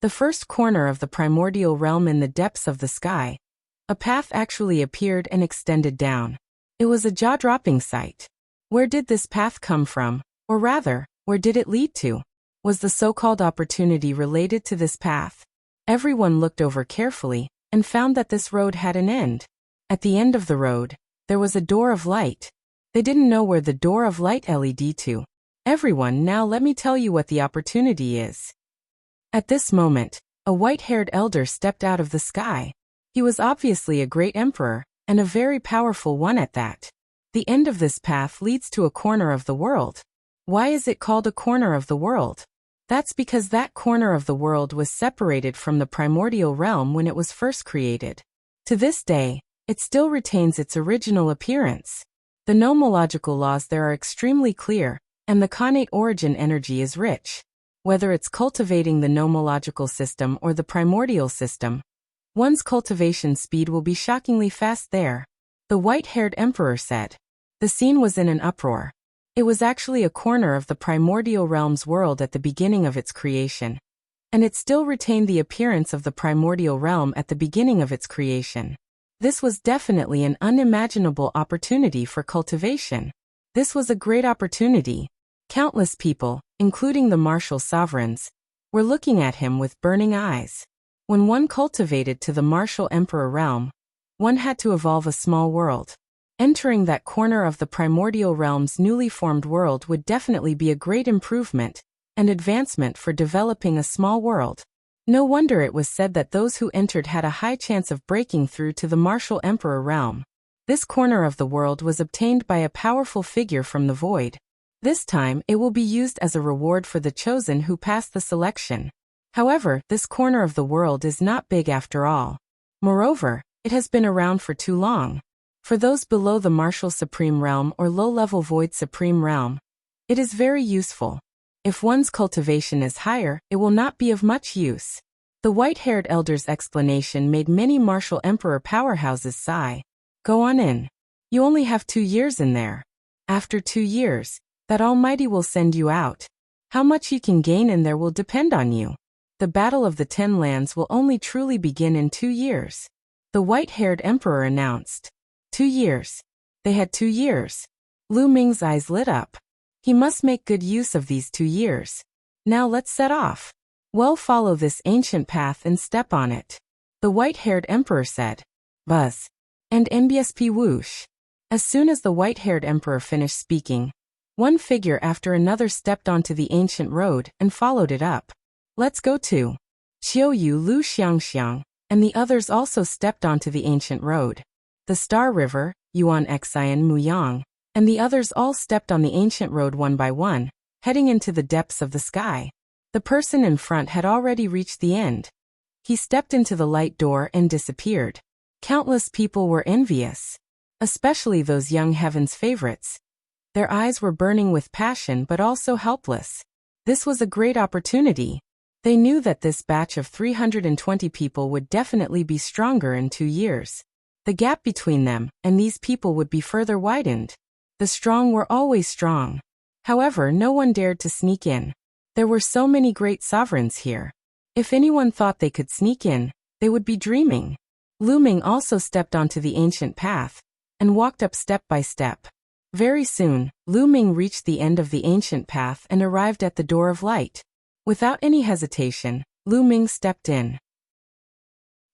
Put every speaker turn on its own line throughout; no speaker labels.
the first corner of the primordial realm in the depths of the sky, a path actually appeared and extended down. It was a jaw-dropping sight. Where did this path come from? Or rather, where did it lead to? Was the so-called opportunity related to this path? Everyone looked over carefully and found that this road had an end. At the end of the road, there was a door of light. They didn't know where the door of light led to. Everyone, now let me tell you what the opportunity is. At this moment, a white-haired elder stepped out of the sky. He was obviously a great emperor, and a very powerful one at that. The end of this path leads to a corner of the world. Why is it called a corner of the world? That's because that corner of the world was separated from the primordial realm when it was first created. To this day, it still retains its original appearance. The nomological laws there are extremely clear, and the connate origin energy is rich. Whether it's cultivating the nomological system or the primordial system, one's cultivation speed will be shockingly fast there. The white-haired emperor said. The scene was in an uproar. It was actually a corner of the primordial realm's world at the beginning of its creation. And it still retained the appearance of the primordial realm at the beginning of its creation. This was definitely an unimaginable opportunity for cultivation. This was a great opportunity. Countless people, including the martial sovereigns, were looking at him with burning eyes. When one cultivated to the martial emperor realm, one had to evolve a small world. Entering that corner of the primordial realm's newly formed world would definitely be a great improvement and advancement for developing a small world. No wonder it was said that those who entered had a high chance of breaking through to the martial emperor realm. This corner of the world was obtained by a powerful figure from the void. This time, it will be used as a reward for the chosen who passed the selection. However, this corner of the world is not big after all. Moreover, it has been around for too long. For those below the martial supreme realm or low-level void supreme realm, it is very useful. If one's cultivation is higher, it will not be of much use. The white-haired elder's explanation made many martial emperor powerhouses sigh. Go on in. You only have 2 years in there. After 2 years, that Almighty will send you out. How much you can gain in there will depend on you. The Battle of the 10 Lands will only truly begin in 2 years. The white-haired emperor announced. 2 years. They had 2 years. Lu Ming's eyes lit up. He must make good use of these 2 years. Now let's set off. Well, follow this ancient path and step on it. The white-haired emperor said. Buzz. And NBSP whoosh. As soon as the white-haired emperor finished speaking, one figure after another stepped onto the ancient road and followed it up. Let's go to Xiaoyu Lu Xiangxiang, and the others also stepped onto the ancient road. The Star River, Yuan Xian Muyang, and the others all stepped on the ancient road one by one, heading into the depths of the sky. The person in front had already reached the end. He stepped into the light door and disappeared. Countless people were envious, especially those young heaven's favorites. Their eyes were burning with passion but also helpless. This was a great opportunity. They knew that this batch of 320 people would definitely be stronger in 2 years. The gap between them and these people would be further widened. The strong were always strong. However, no one dared to sneak in. There were so many great sovereigns here. If anyone thought they could sneak in, they would be dreaming. Lu Ming also stepped onto the ancient path and walked up step by step. Very soon, Lu Ming reached the end of the ancient path and arrived at the door of light. Without any hesitation, Lu Ming stepped in.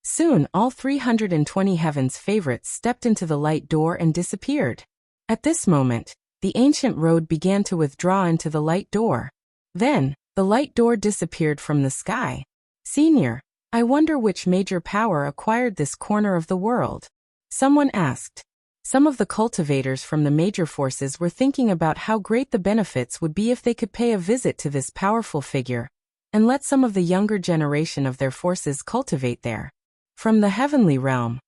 Soon, all 320 heaven's favorites stepped into the light door and disappeared. At this moment, the ancient road began to withdraw into the light door. Then, the light door disappeared from the sky. Senior, I wonder which major power acquired this corner of the world. Someone asked. Some of the cultivators from the major forces were thinking about how great the benefits would be if they could pay a visit to this powerful figure and let some of the younger generation of their forces cultivate there. From the heavenly realm,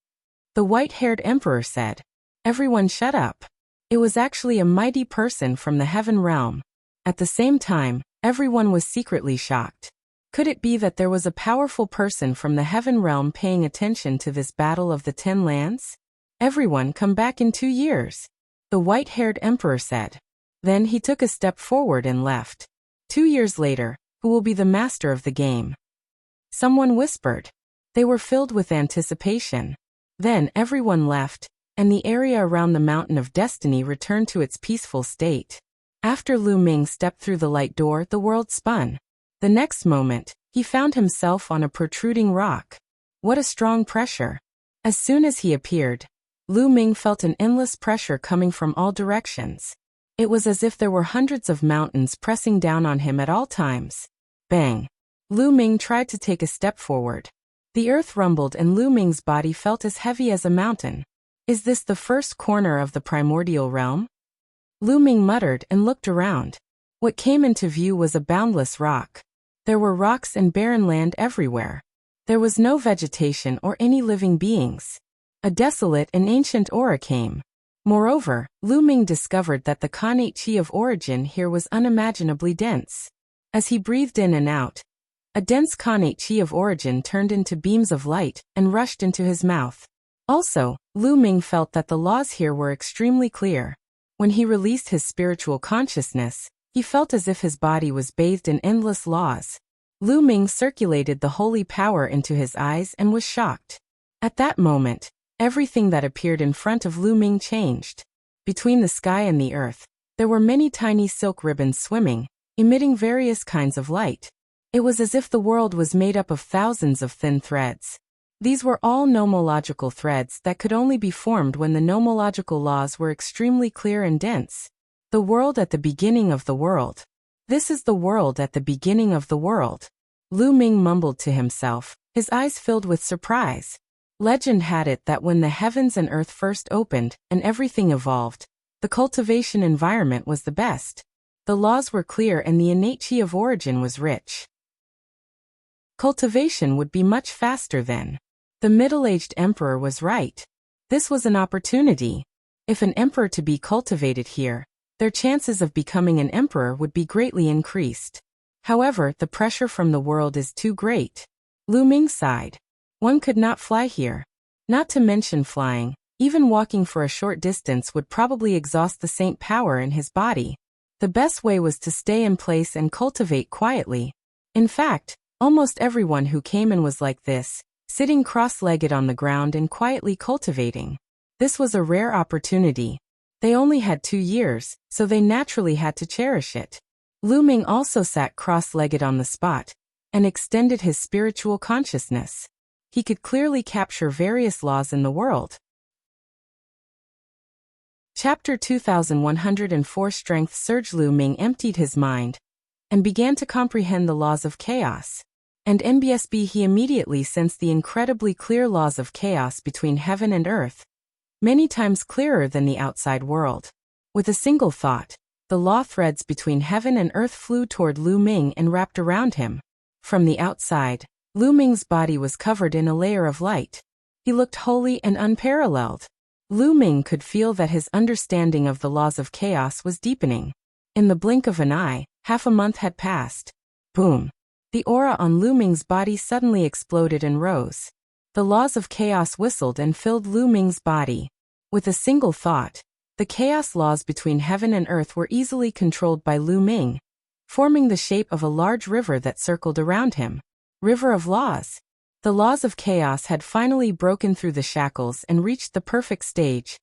the white-haired emperor said. Everyone shut up. It was actually a mighty person from the heaven realm. At the same time, everyone was secretly shocked. Could it be that there was a powerful person from the heaven realm paying attention to this battle of the 10 lands? Everyone come back in 2 years, the white-haired emperor said. Then he took a step forward and left. 2 years later, who will be the master of the game? Someone whispered. They were filled with anticipation. Then everyone left, and the area around the Mountain of Destiny returned to its peaceful state. After Lu Ming stepped through the light door, the world spun. The next moment, he found himself on a protruding rock. What a strong pressure! As soon as he appeared, Lu Ming felt an endless pressure coming from all directions. It was as if there were hundreds of mountains pressing down on him at all times. Bang! Lu Ming tried to take a step forward. The earth rumbled and Lu Ming's body felt as heavy as a mountain. Is this the first corner of the primordial realm? Lu Ming muttered and looked around. What came into view was a boundless rock. There were rocks and barren land everywhere. There was no vegetation or any living beings. A desolate and ancient aura came. Moreover, Lu Ming discovered that the connate qi of origin here was unimaginably dense. As he breathed in and out, a dense connate qi of origin turned into beams of light and rushed into his mouth. Also, Lu Ming felt that the laws here were extremely clear. When he released his spiritual consciousness, he felt as if his body was bathed in endless laws. Lu Ming circulated the holy power into his eyes and was shocked. At that moment, everything that appeared in front of Lu Ming changed. Between the sky and the earth, there were many tiny silk ribbons swimming, emitting various kinds of light. It was as if the world was made up of thousands of thin threads. These were all nomological threads that could only be formed when the nomological laws were extremely clear and dense. The world at the beginning of the world. This is the world at the beginning of the world. Lu Ming mumbled to himself, his eyes filled with surprise. Legend had it that when the heavens and earth first opened and everything evolved, the cultivation environment was the best. The laws were clear and the innate qi of origin was rich. Cultivation would be much faster then. The middle-aged emperor was right. This was an opportunity. If an emperor to be cultivated here, their chances of becoming an emperor would be greatly increased. However, the pressure from the world is too great. Lu Ming sighed. One could not fly here. Not to mention flying, even walking for a short distance would probably exhaust the saint power in his body. The best way was to stay in place and cultivate quietly. In fact, almost everyone who came in was like this, sitting cross-legged on the ground and quietly cultivating. This was a rare opportunity. They only had 2 years, so they naturally had to cherish it. Lu Ming also sat cross-legged on the spot and extended his spiritual consciousness. He could clearly capture various laws in the world. Chapter 2104 Strength Surge. Lu Ming emptied his mind and began to comprehend the laws of chaos. And NBSB he immediately sensed the incredibly clear laws of chaos between heaven and earth, many times clearer than the outside world. With a single thought, the law threads between heaven and earth flew toward Lu Ming and wrapped around him. From the outside, Lu Ming's body was covered in a layer of light. He looked holy and unparalleled. Lu Ming could feel that his understanding of the laws of chaos was deepening. In the blink of an eye, half a month had passed. Boom! The aura on Lu Ming's body suddenly exploded and rose. The laws of chaos whistled and filled Lu Ming's body. With a single thought, the chaos laws between heaven and earth were easily controlled by Lu Ming, forming the shape of a large river that circled around him. River of laws. The laws of chaos had finally broken through the shackles and reached the perfect stage,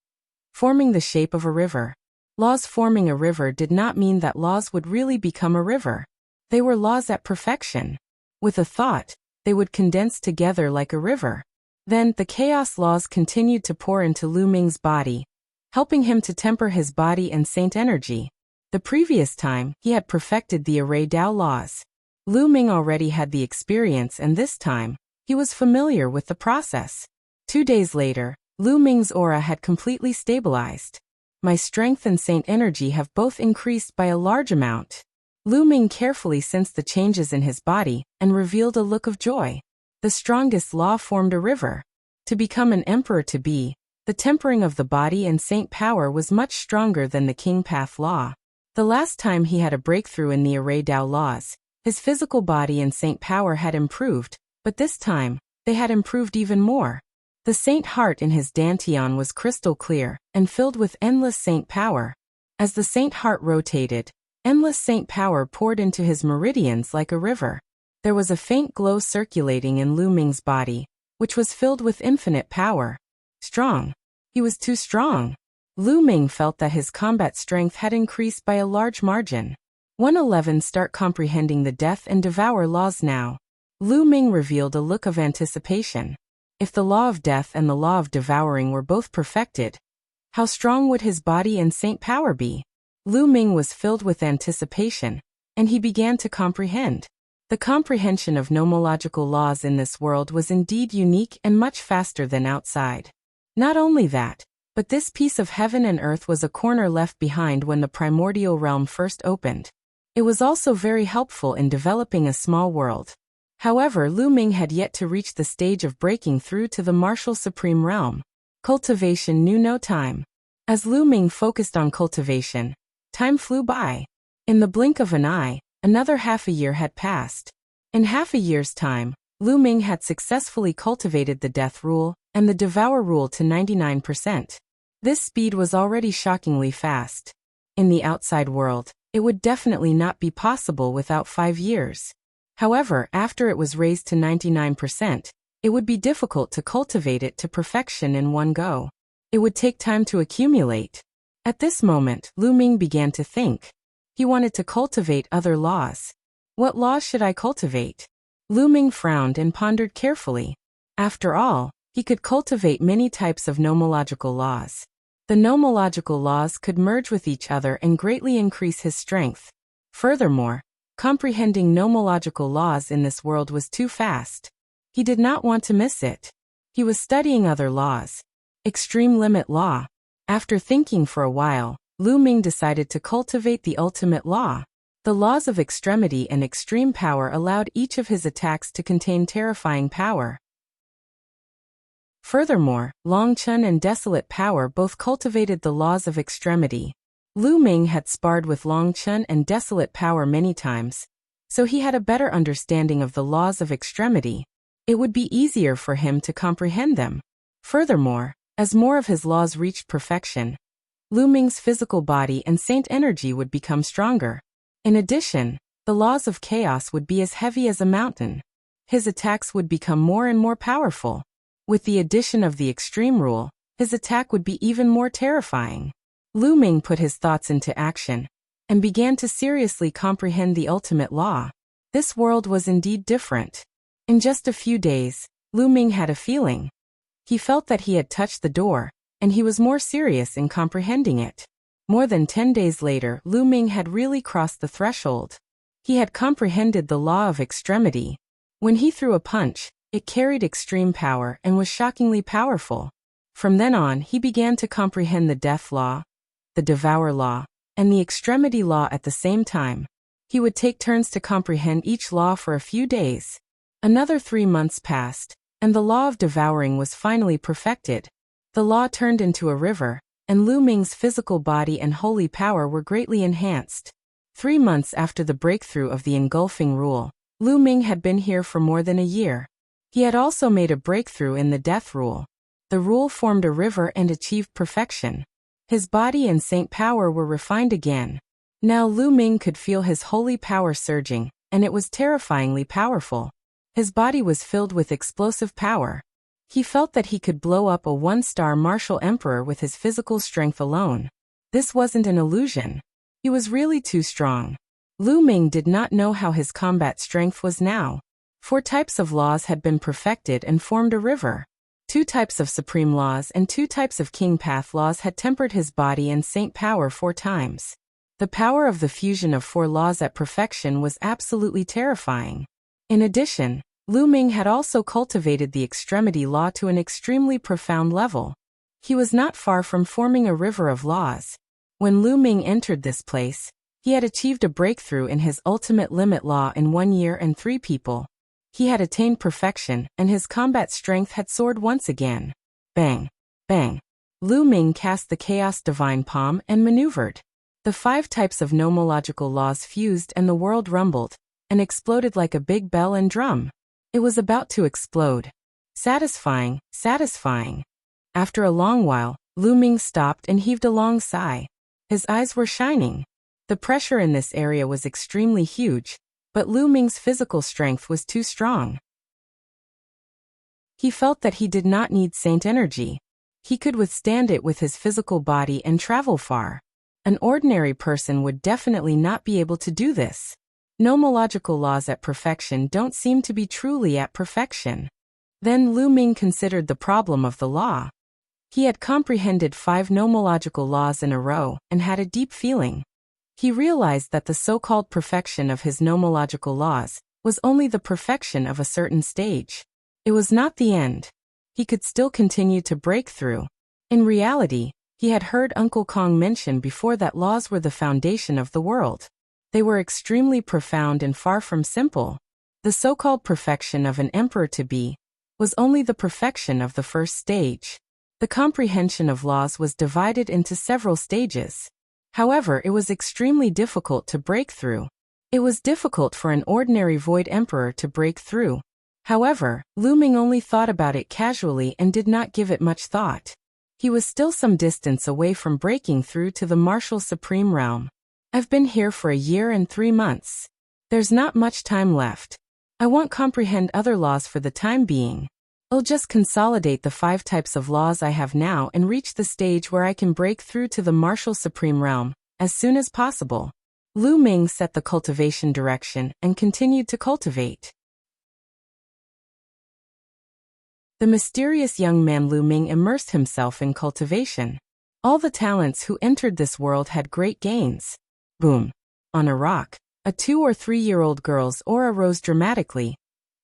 forming the shape of a river. Laws forming a river did not mean that laws would really become a river. They were laws at perfection. With a thought, they would condense together like a river. Then, the chaos laws continued to pour into Lu Ming's body, helping him to temper his body and saint energy. The previous time, he had perfected the array Dao laws. Lu Ming already had the experience and this time, he was familiar with the process. 2 days later, Lu Ming's aura had completely stabilized. My strength and saint energy have both increased by a large amount. Lu Ming carefully sensed the changes in his body and revealed a look of joy. The strongest law formed a river. To become an emperor to be, the tempering of the body and saint power was much stronger than the king path law. The last time he had a breakthrough in the array Dao laws, his physical body and saint power had improved, but this time, they had improved even more. The saint heart in his dantian was crystal clear and filled with endless saint power. As the saint heart rotated, endless saint power poured into his meridians like a river. There was a faint glow circulating in Lu Ming's body, which was filled with infinite power. Strong. He was too strong. Lu Ming felt that his combat strength had increased by a large margin. 111 Start comprehending the death and devour laws now. Lu Ming revealed a look of anticipation. If the law of death and the law of devouring were both perfected, how strong would his body and saint power be? Lu Ming was filled with anticipation, and he began to comprehend. The comprehension of nomological laws in this world was indeed unique and much faster than outside. Not only that, but this piece of heaven and earth was a corner left behind when the primordial realm first opened. It was also very helpful in developing a small world. However, Lu Ming had yet to reach the stage of breaking through to the martial supreme realm. Cultivation knew no time. As Lu Ming focused on cultivation, time flew by. In the blink of an eye, another half a year had passed. In half a year's time, Lu Ming had successfully cultivated the death rule and the devour rule to 99%. This speed was already shockingly fast. In the outside world, it would definitely not be possible without 5 years. However, after it was raised to 99%, it would be difficult to cultivate it to perfection in one go. It would take time to accumulate. At this moment, Lu Ming began to think. He wanted to cultivate other laws. What laws should I cultivate? Lu Ming frowned and pondered carefully. After all, he could cultivate many types of nomological laws. The nomological laws could merge with each other and greatly increase his strength. Furthermore, comprehending nomological laws in this world was too fast. He did not want to miss it. He was studying other laws. Extreme limit law. After thinking for a while, Lu Ming decided to cultivate the ultimate law. The laws of extremity and extreme power allowed each of his attacks to contain terrifying power. Furthermore, Longchun and Desolate Power both cultivated the laws of extremity. Lu Ming had sparred with Longchun and Desolate Power many times, so he had a better understanding of the laws of extremity. It would be easier for him to comprehend them. Furthermore, as more of his laws reached perfection, Lu Ming's physical body and saint energy would become stronger. In addition, the laws of chaos would be as heavy as a mountain. His attacks would become more and more powerful. With the addition of the extreme rule, his attack would be even more terrifying. Lu Ming put his thoughts into action and began to seriously comprehend the ultimate law. This world was indeed different. In just a few days, Lu Ming had a feeling. He felt that he had touched the door, and he was more serious in comprehending it. More than 10 days later, Lu Ming had really crossed the threshold. He had comprehended the law of extremity. When he threw a punch, it carried extreme power and was shockingly powerful. From then on, he began to comprehend the death law, the devour law, and the extremity law at the same time. He would take turns to comprehend each law for a few days. Another 3 months passed, and the law of devouring was finally perfected. The law turned into a river, and Lu Ming's physical body and holy power were greatly enhanced. 3 months after the breakthrough of the engulfing rule, Lu Ming had been here for more than a year. He had also made a breakthrough in the death rule. The rule formed a river and achieved perfection. His body and saint power were refined again. Now Lu Ming could feel his holy power surging, and it was terrifyingly powerful. His body was filled with explosive power. He felt that he could blow up a 1-star martial emperor with his physical strength alone. This wasn't an illusion. He was really too strong. Lu Ming did not know how his combat strength was now. 4 types of laws had been perfected and formed a river. 2 types of supreme laws and 2 types of king path laws had tempered his body and saint power 4 times. The power of the fusion of 4 laws at perfection was absolutely terrifying. In addition, Lu Ming had also cultivated the extremity law to an extremely profound level. He was not far from forming a river of laws. When Lu Ming entered this place, he had achieved a breakthrough in his ultimate limit law in 1 year and 3 people. He had attained perfection, and his combat strength had soared once again. Bang! Bang! Lu Ming cast the Chaos Divine Palm and maneuvered. The 5 types of nomological laws fused and the world rumbled, and exploded like a big bell and drum. It was about to explode. Satisfying, satisfying. After a long while, Lu Ming stopped and heaved a long sigh. His eyes were shining. The pressure in this area was extremely huge. but Lu Ming's physical strength was too strong. He felt that he did not need saint energy. He could withstand it with his physical body and travel far. An ordinary person would definitely not be able to do this. Nomological laws at perfection don't seem to be truly at perfection. Then Lu Ming considered the problem of the law. He had comprehended 5 nomological laws in a row and had a deep feeling. He realized that the so-called perfection of his nomological laws was only the perfection of a certain stage. It was not the end. He could still continue to break through. In reality, he had heard Uncle Kong mention before that laws were the foundation of the world. They were extremely profound and far from simple. The so-called perfection of an emperor-to-be was only the perfection of the first stage. The comprehension of laws was divided into several stages. However, it was extremely difficult to break through. It was difficult for an ordinary void emperor to break through. However, Lu Ming only thought about it casually and did not give it much thought. He was still some distance away from breaking through to the martial supreme realm. I've been here for a year and 3 months. There's not much time left. I won't comprehend other laws for the time being. I'll just consolidate the 5 types of laws I have now and reach the stage where I can break through to the martial supreme realm as soon as possible. Lu Ming set the cultivation direction and continued to cultivate. The mysterious young man Lu Ming immersed himself in cultivation. All the talents who entered this world had great gains. Boom! On a rock, a 2- or 3-year-old girl's aura rose dramatically,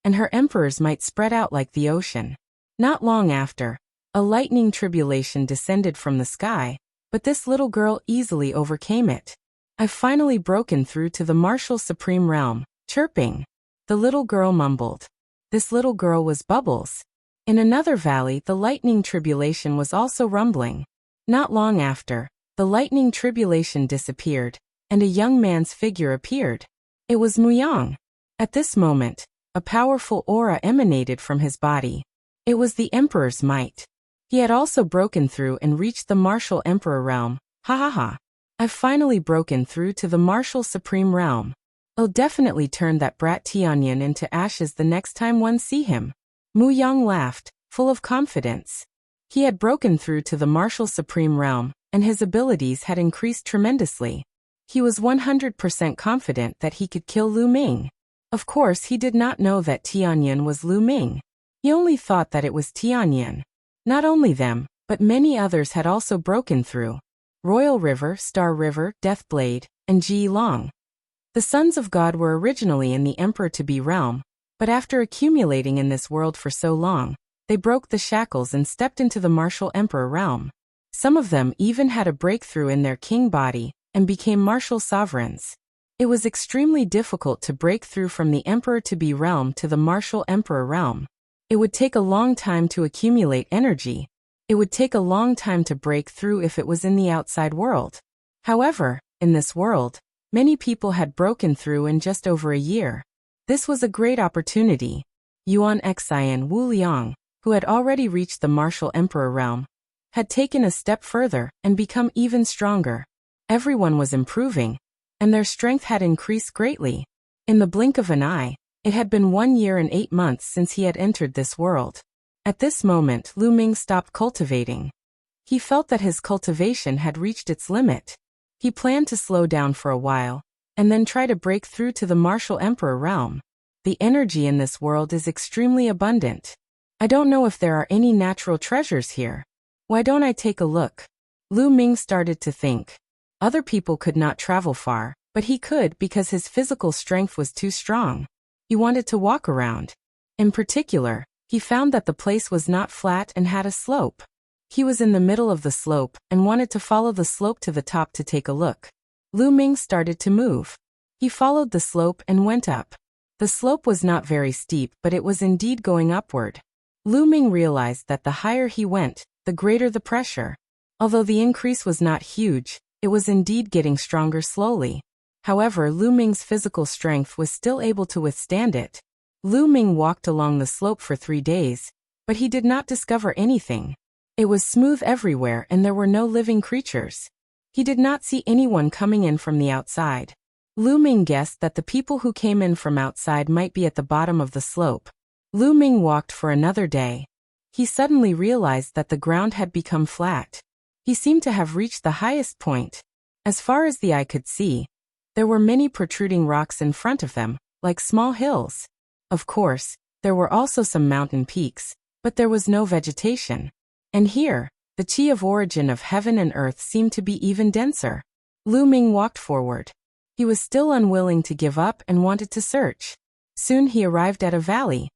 and her emperors might spread out like the ocean. Not long after, a lightning tribulation descended from the sky, but this little girl easily overcame it. I've finally broken through to the martial supreme realm, chirping. The little girl mumbled. This little girl was Bubbles. In another valley, the lightning tribulation was also rumbling. Not long after, the lightning tribulation disappeared, and a young man's figure appeared. It was Muyang. At this moment, a powerful aura emanated from his body. It was the Emperor's might. He had also broken through and reached the martial emperor realm. Ha ha ha. I've finally broken through to the martial supreme realm. I'll definitely turn that brat Tianming into ashes the next time one see him. Muyang laughed, full of confidence. He had broken through to the martial supreme realm, and his abilities had increased tremendously. He was 100% confident that he could kill Lu Ming. Of course, he did not know that Tianming was Lu Ming. He only thought that it was Tianming. Not only them, but many others had also broken through. Royal River, Star River, Deathblade, and Ji Long. The sons of God were originally in the emperor-to-be realm, but after accumulating in this world for so long, they broke the shackles and stepped into the martial emperor realm. Some of them even had a breakthrough in their king body and became martial sovereigns. It was extremely difficult to break through from the emperor-to-be realm to the martial emperor realm. It would take a long time to accumulate energy. It would take a long time to break through if it was in the outside world. However, in this world, many people had broken through in just over a year. This was a great opportunity. Yuan Xian Wu Liang, who had already reached the martial emperor realm, had taken a step further and become even stronger. Everyone was improving, and their strength had increased greatly. In the blink of an eye, it had been 1 year and 8 months since he had entered this world. At this moment, Lu Ming stopped cultivating. He felt that his cultivation had reached its limit. He planned to slow down for a while, and then try to break through to the martial emperor realm. The energy in this world is extremely abundant. I don't know if there are any natural treasures here. Why don't I take a look? Lu Ming started to think. Other people could not travel far, but he could because his physical strength was too strong. He wanted to walk around. In particular, he found that the place was not flat and had a slope. He was in the middle of the slope and wanted to follow the slope to the top to take a look. Lu Ming started to move. He followed the slope and went up. The slope was not very steep, but it was indeed going upward. Lu Ming realized that the higher he went, the greater the pressure. Although the increase was not huge, it was indeed getting stronger slowly. However, Lu Ming's physical strength was still able to withstand it. Lu Ming walked along the slope for 3 days, but he did not discover anything. It was smooth everywhere and there were no living creatures. He did not see anyone coming in from the outside. Lu Ming guessed that the people who came in from outside might be at the bottom of the slope. Lu Ming walked for another day. He suddenly realized that the ground had become flat. He seemed to have reached the highest point. As far as the eye could see, there were many protruding rocks in front of them, like small hills. Of course, there were also some mountain peaks, but there was no vegetation. And here, the chi of origin of heaven and earth seemed to be even denser. Lu Ming walked forward. He was still unwilling to give up and wanted to search. Soon he arrived at a valley.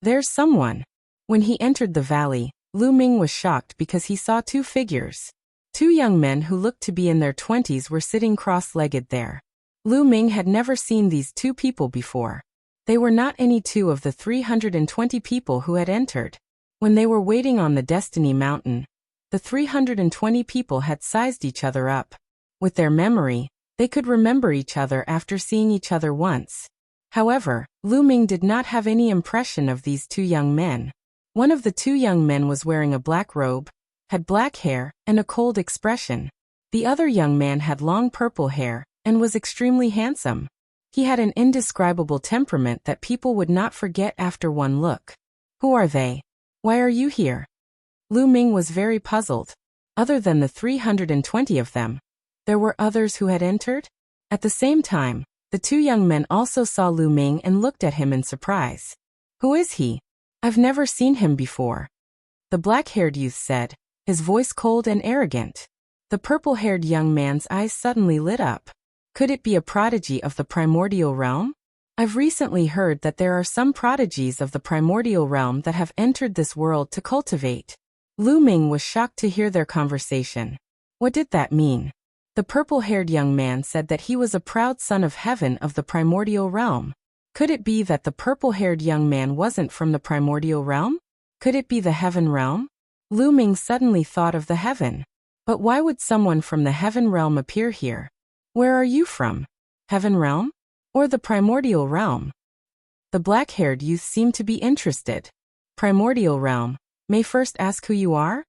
There's someone. When he entered the valley, Lu Ming was shocked because he saw two figures. Two young men who looked to be in their 20s were sitting cross-legged there. Lu Ming had never seen these two people before. They were not any two of the 320 people who had entered. When they were waiting on the Destiny Mountain, the 320 people had sized each other up. With their memory, they could remember each other after seeing each other once. However, Lu Ming did not have any impression of these two young men. One of the two young men was wearing a black robe, had black hair, and a cold expression. The other young man had long purple hair, and was extremely handsome. He had an indescribable temperament that people would not forget after one look. Who are they? Why are you here? Lu Ming was very puzzled. Other than the 320 of them, there were others who had entered? At the same time, the two young men also saw Lu Ming and looked at him in surprise. Who is he? I've never seen him before. The black-haired youth said, his voice cold and arrogant. The purple-haired young man's eyes suddenly lit up. Could it be a prodigy of the primordial realm? I've recently heard that there are some prodigies of the primordial realm that have entered this world to cultivate. Lu Ming was shocked to hear their conversation. What did that mean? The purple-haired young man said that he was a proud son of heaven of the primordial realm. Could it be that the purple-haired young man wasn't from the primordial realm? Could it be the heaven realm? Lu Ming suddenly thought of the heaven. But why would someone from the heaven realm appear here? Where are you from? Heaven realm? Or the primordial realm? The black-haired youth seemed to be interested. Primordial realm. May first ask who you are?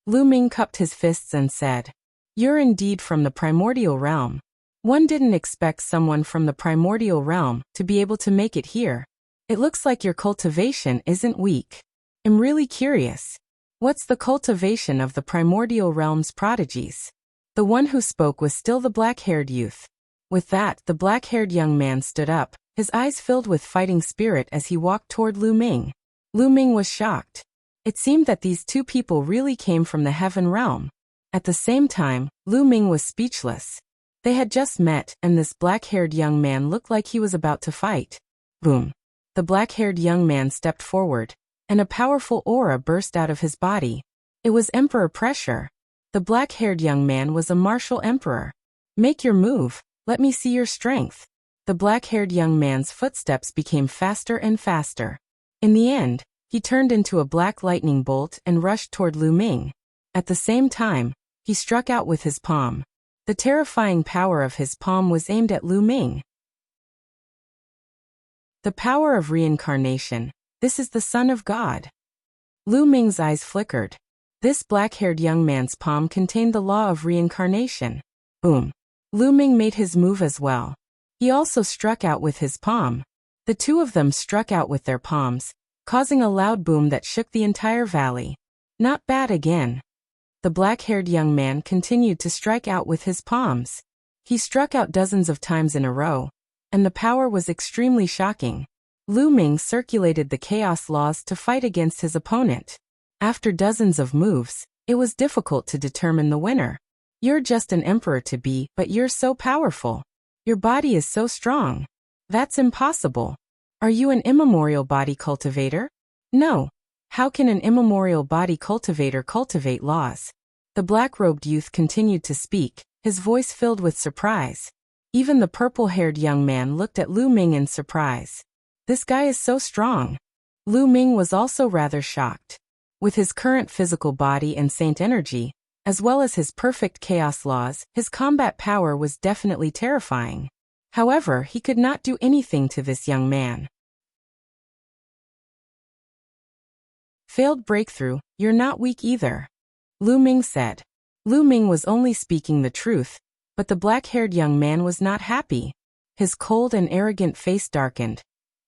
Lu Ming cupped his fists and said, You're indeed from the primordial realm. One didn't expect someone from the primordial realm to be able to make it here. It looks like your cultivation isn't weak. I'm really curious. What's the cultivation of the primordial realm's prodigies? The one who spoke was still the black-haired youth. With that, the black-haired young man stood up, his eyes filled with fighting spirit as he walked toward Lu Ming. Lu Ming was shocked. It seemed that these two people really came from the heaven realm. At the same time, Lu Ming was speechless. They had just met, and this black-haired young man looked like he was about to fight. Boom. The black-haired young man stepped forward, and a powerful aura burst out of his body. It was Emperor Pressure. The black-haired young man was a martial emperor. Make your move. Let me see your strength. The black-haired young man's footsteps became faster and faster. In the end, he turned into a black lightning bolt and rushed toward Lu Ming. At the same time, he struck out with his palm. The terrifying power of his palm was aimed at Lu Ming. The power of reincarnation. This is the Son of God. Lu Ming's eyes flickered. This black-haired young man's palm contained the law of reincarnation. Boom. Lu Ming made his move as well. He also struck out with his palm. The two of them struck out with their palms, causing a loud boom that shook the entire valley. Not bad again. The black-haired young man continued to strike out with his palms. He struck out dozens of times in a row, and the power was extremely shocking. Lu Ming circulated the chaos laws to fight against his opponent. After dozens of moves, it was difficult to determine the winner. You're just an emperor to be, but you're so powerful. Your body is so strong. That's impossible. Are you an immemorial body cultivator? No. How can an immemorial body cultivator cultivate laws? The black-robed youth continued to speak, his voice filled with surprise. Even the purple-haired young man looked at Lu Ming in surprise. This guy is so strong. Lu Ming was also rather shocked. With his current physical body and saint energy, as well as his perfect chaos laws, his combat power was definitely terrifying. However, he could not do anything to this young man. Failed breakthrough, you're not weak either. Lu Ming said. Lu Ming was only speaking the truth, But the black-haired young man was not happy. His cold and arrogant face darkened,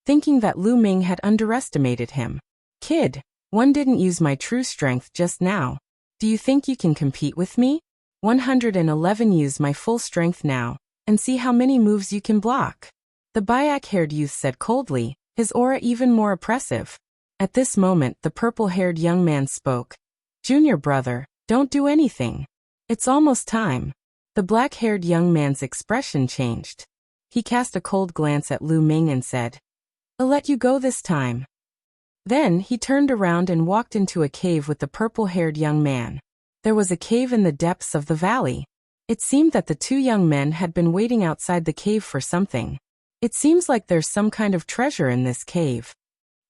thinking that Lu Ming had underestimated him. Kid, one didn't use my true strength just now. Do you think you can compete with me? 111 Use my full strength now, and see how many moves you can block. The black-haired youth said coldly, his aura even more oppressive. At this moment the purple-haired young man spoke. Junior brother, don't do anything. It's almost time. The black-haired young man's expression changed. He cast a cold glance at Lu Ming and said, I'll let you go this time. Then he turned around and walked into a cave with the purple-haired young man. There was a cave in the depths of the valley. It seemed that the two young men had been waiting outside the cave for something. It seems like there's some kind of treasure in this cave.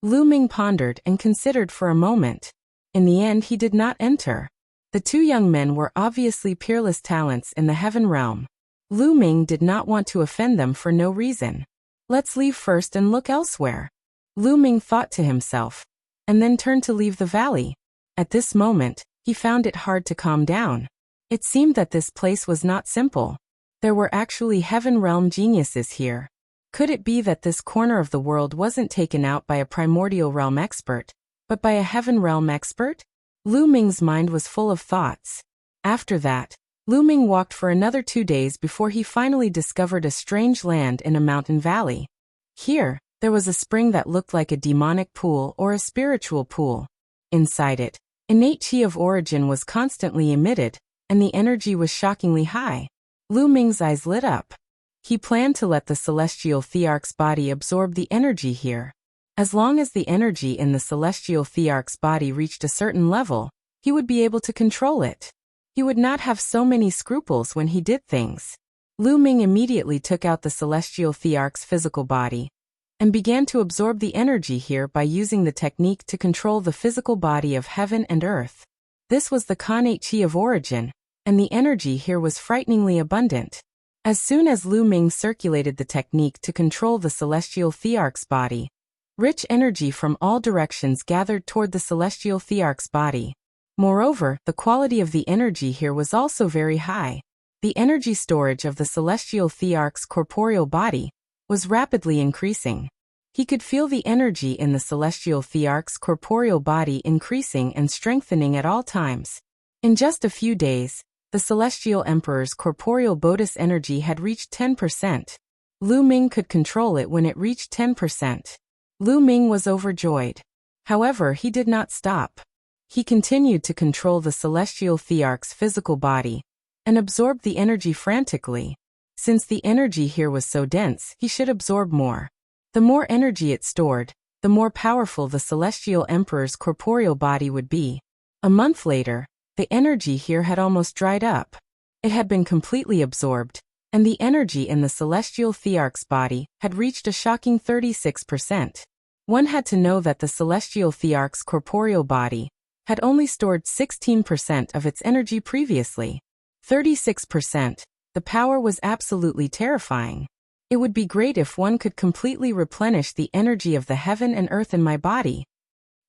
Lu Ming pondered and considered for a moment. In the end he did not enter. The two young men were obviously peerless talents in the heaven realm. Lu Ming did not want to offend them for no reason. Let's leave first and look elsewhere. Lu Ming thought to himself, and then turned to leave the valley. At this moment, he found it hard to calm down. It seemed that this place was not simple. There were actually heaven realm geniuses here. Could it be that this corner of the world wasn't taken out by a primordial realm expert, but by a heaven realm expert? Lu Ming's mind was full of thoughts. After that, Lu Ming walked for another 2 days before he finally discovered a strange land in a mountain valley. Here, there was a spring that looked like a demonic pool or a spiritual pool. Inside it, innate chi of origin was constantly emitted, and the energy was shockingly high. Lu Ming's eyes lit up. He planned to let the celestial thearch's body absorb the energy here. As long as the energy in the celestial thearch's body reached a certain level, he would be able to control it. He would not have so many scruples when he did things. Lu Ming immediately took out the celestial thearch's physical body and began to absorb the energy here by using the technique to control the physical body of heaven and earth. This was the connate chi of origin, and the energy here was frighteningly abundant. As soon as Lu Ming circulated the technique to control the celestial thearch's body, rich energy from all directions gathered toward the celestial thearch's body. Moreover, the quality of the energy here was also very high. The energy storage of the celestial thearch's corporeal body was rapidly increasing. He could feel the energy in the celestial thearch's corporeal body increasing and strengthening at all times. In just a few days, the celestial emperor's corporeal bodhi's energy had reached 10%. Lu Ming could control it when it reached 10%. Lu Ming was overjoyed. However, he did not stop. He continued to control the celestial thearch's physical body and absorbed the energy frantically. Since the energy here was so dense, he should absorb more. The more energy it stored, the more powerful the celestial emperor's corporeal body would be. A month later, the energy here had almost dried up. It had been completely absorbed, and the energy in the celestial thearch's body had reached a shocking 36%. One had to know that the celestial thearch's corporeal body had only stored 16% of its energy previously. 36%. The power was absolutely terrifying. It would be great if one could completely replenish the energy of the heaven and earth in my body.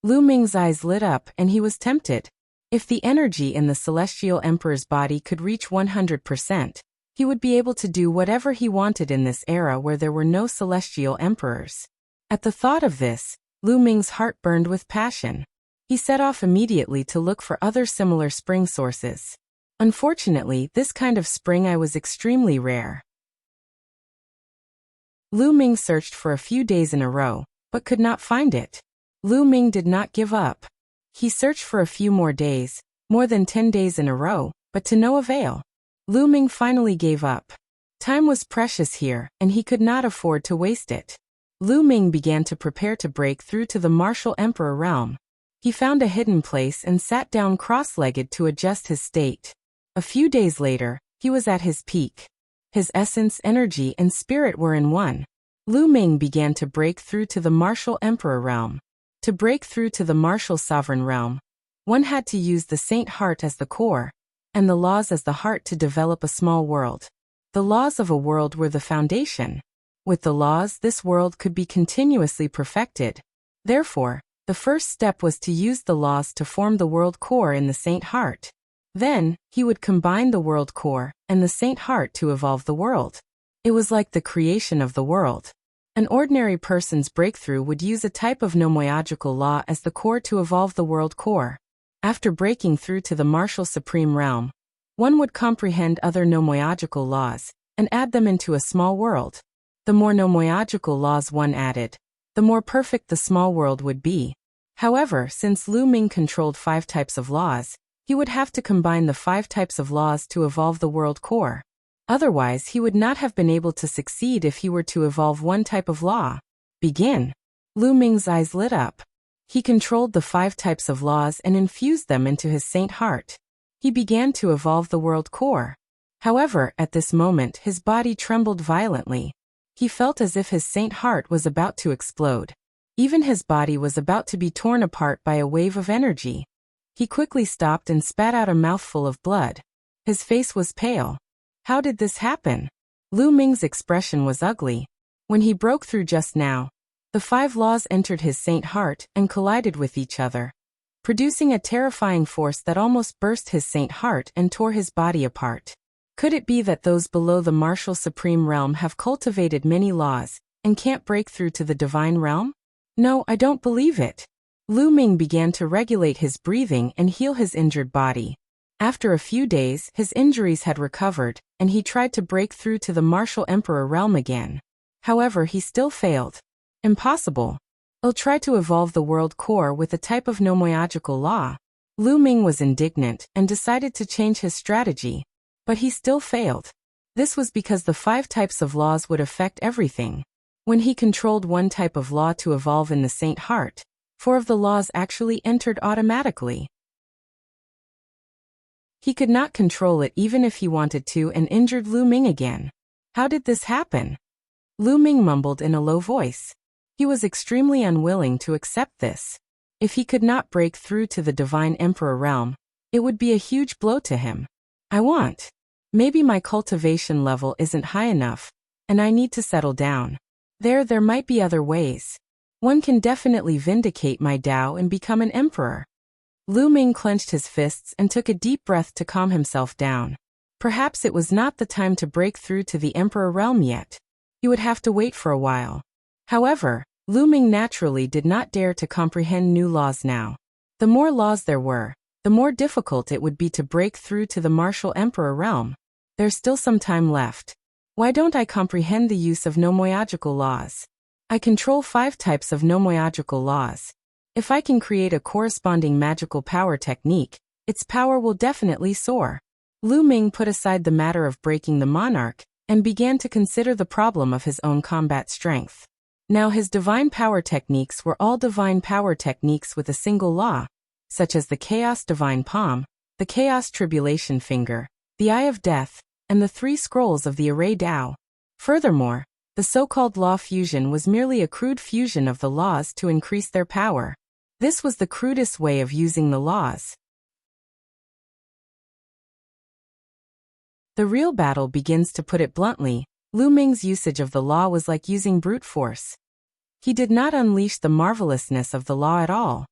Lu Ming's eyes lit up and he was tempted. If the energy in the celestial emperor's body could reach 100%, he would be able to do whatever he wanted in this era where there were no celestial emperors. At the thought of this, Lu Ming's heart burned with passion. He set off immediately to look for other similar spring sources. Unfortunately, this kind of spring was extremely rare. Lu Ming searched for a few days in a row, but could not find it. Lu Ming did not give up. He searched for a few more days, more than 10 days in a row, but to no avail. Lu Ming finally gave up. Time was precious here, and he could not afford to waste it. Lu Ming began to prepare to break through to the martial emperor realm. He found a hidden place and sat down cross-legged to adjust his state. A few days later, he was at his peak. His essence, energy, and spirit were in one. Lu Ming began to break through to the martial emperor realm. To break through to the martial sovereign realm, one had to use the saint heart as the core, and the laws as the heart to develop a small world. The laws of a world were the foundation. With the laws, this world could be continuously perfected. Therefore, the first step was to use the laws to form the world core in the saint heart. Then, he would combine the world core and the saint heart to evolve the world. It was like the creation of the world. An ordinary person's breakthrough would use a type of nomoyogical law as the core to evolve the world core. After breaking through to the martial supreme realm, one would comprehend other nomoyogical laws and add them into a small world. The more nomoyogical laws one added, the more perfect the small world would be. However, since Lu Ming controlled 5 types of laws, he would have to combine the 5 types of laws to evolve the world core. Otherwise, he would not have been able to succeed if he were to evolve one type of law. Begin. Lu Ming's eyes lit up. He controlled the 5 types of laws and infused them into his saint heart. He began to evolve the world core. However, at this moment his body trembled violently. He felt as if his saint heart was about to explode. Even his body was about to be torn apart by a wave of energy. He quickly stopped and spat out a mouthful of blood. His face was pale. How did this happen? Lu Ming's expression was ugly. When he broke through just now, the 5 laws entered his saint heart and collided with each other, producing a terrifying force that almost burst his saint heart and tore his body apart. Could it be that those below the martial supreme realm have cultivated many laws and can't break through to the divine realm? No, I don't believe it. Lu Ming began to regulate his breathing and heal his injured body. After a few days, his injuries had recovered, and he tried to break through to the martial emperor realm again. However, he still failed. Impossible. I'll try to evolve the world core with a type of nomoyogical law. Lu Ming was indignant and decided to change his strategy. But he still failed. This was because the 5 types of laws would affect everything. When he controlled one type of law to evolve in the saint heart, 4 of the laws actually entered automatically. He could not control it even if he wanted to and injured Lu Ming again. How did this happen? Lu Ming mumbled in a low voice. He was extremely unwilling to accept this. If he could not break through to the divine emperor realm, it would be a huge blow to him. Maybe my cultivation level isn't high enough, and I need to settle down. There might be other ways. One can definitely vindicate my Tao and become an emperor. Lu Ming clenched his fists and took a deep breath to calm himself down. Perhaps it was not the time to break through to the emperor realm yet. He would have to wait for a while. However, Lu Ming naturally did not dare to comprehend new laws now. The more laws there were, the more difficult it would be to break through to the martial emperor realm. There's still some time left. Why don't I comprehend the use of nomoyogical laws? I control 5 types of nomoyogical laws. If I can create a corresponding magical power technique, its power will definitely soar. Lu Ming put aside the matter of breaking the monarch and began to consider the problem of his own combat strength. Now his divine power techniques were all divine power techniques with a single law, such as the Chaos Divine Palm, the Chaos Tribulation Finger, the Eye of Death, and the 3 scrolls of the Array Tao. Furthermore, the so-called law fusion was merely a crude fusion of the laws to increase their power. This was the crudest way of using the laws. The real battle begins. To put it bluntly, Lu Ming's usage of the law was like using brute force. He did not unleash the marvelousness of the law at all.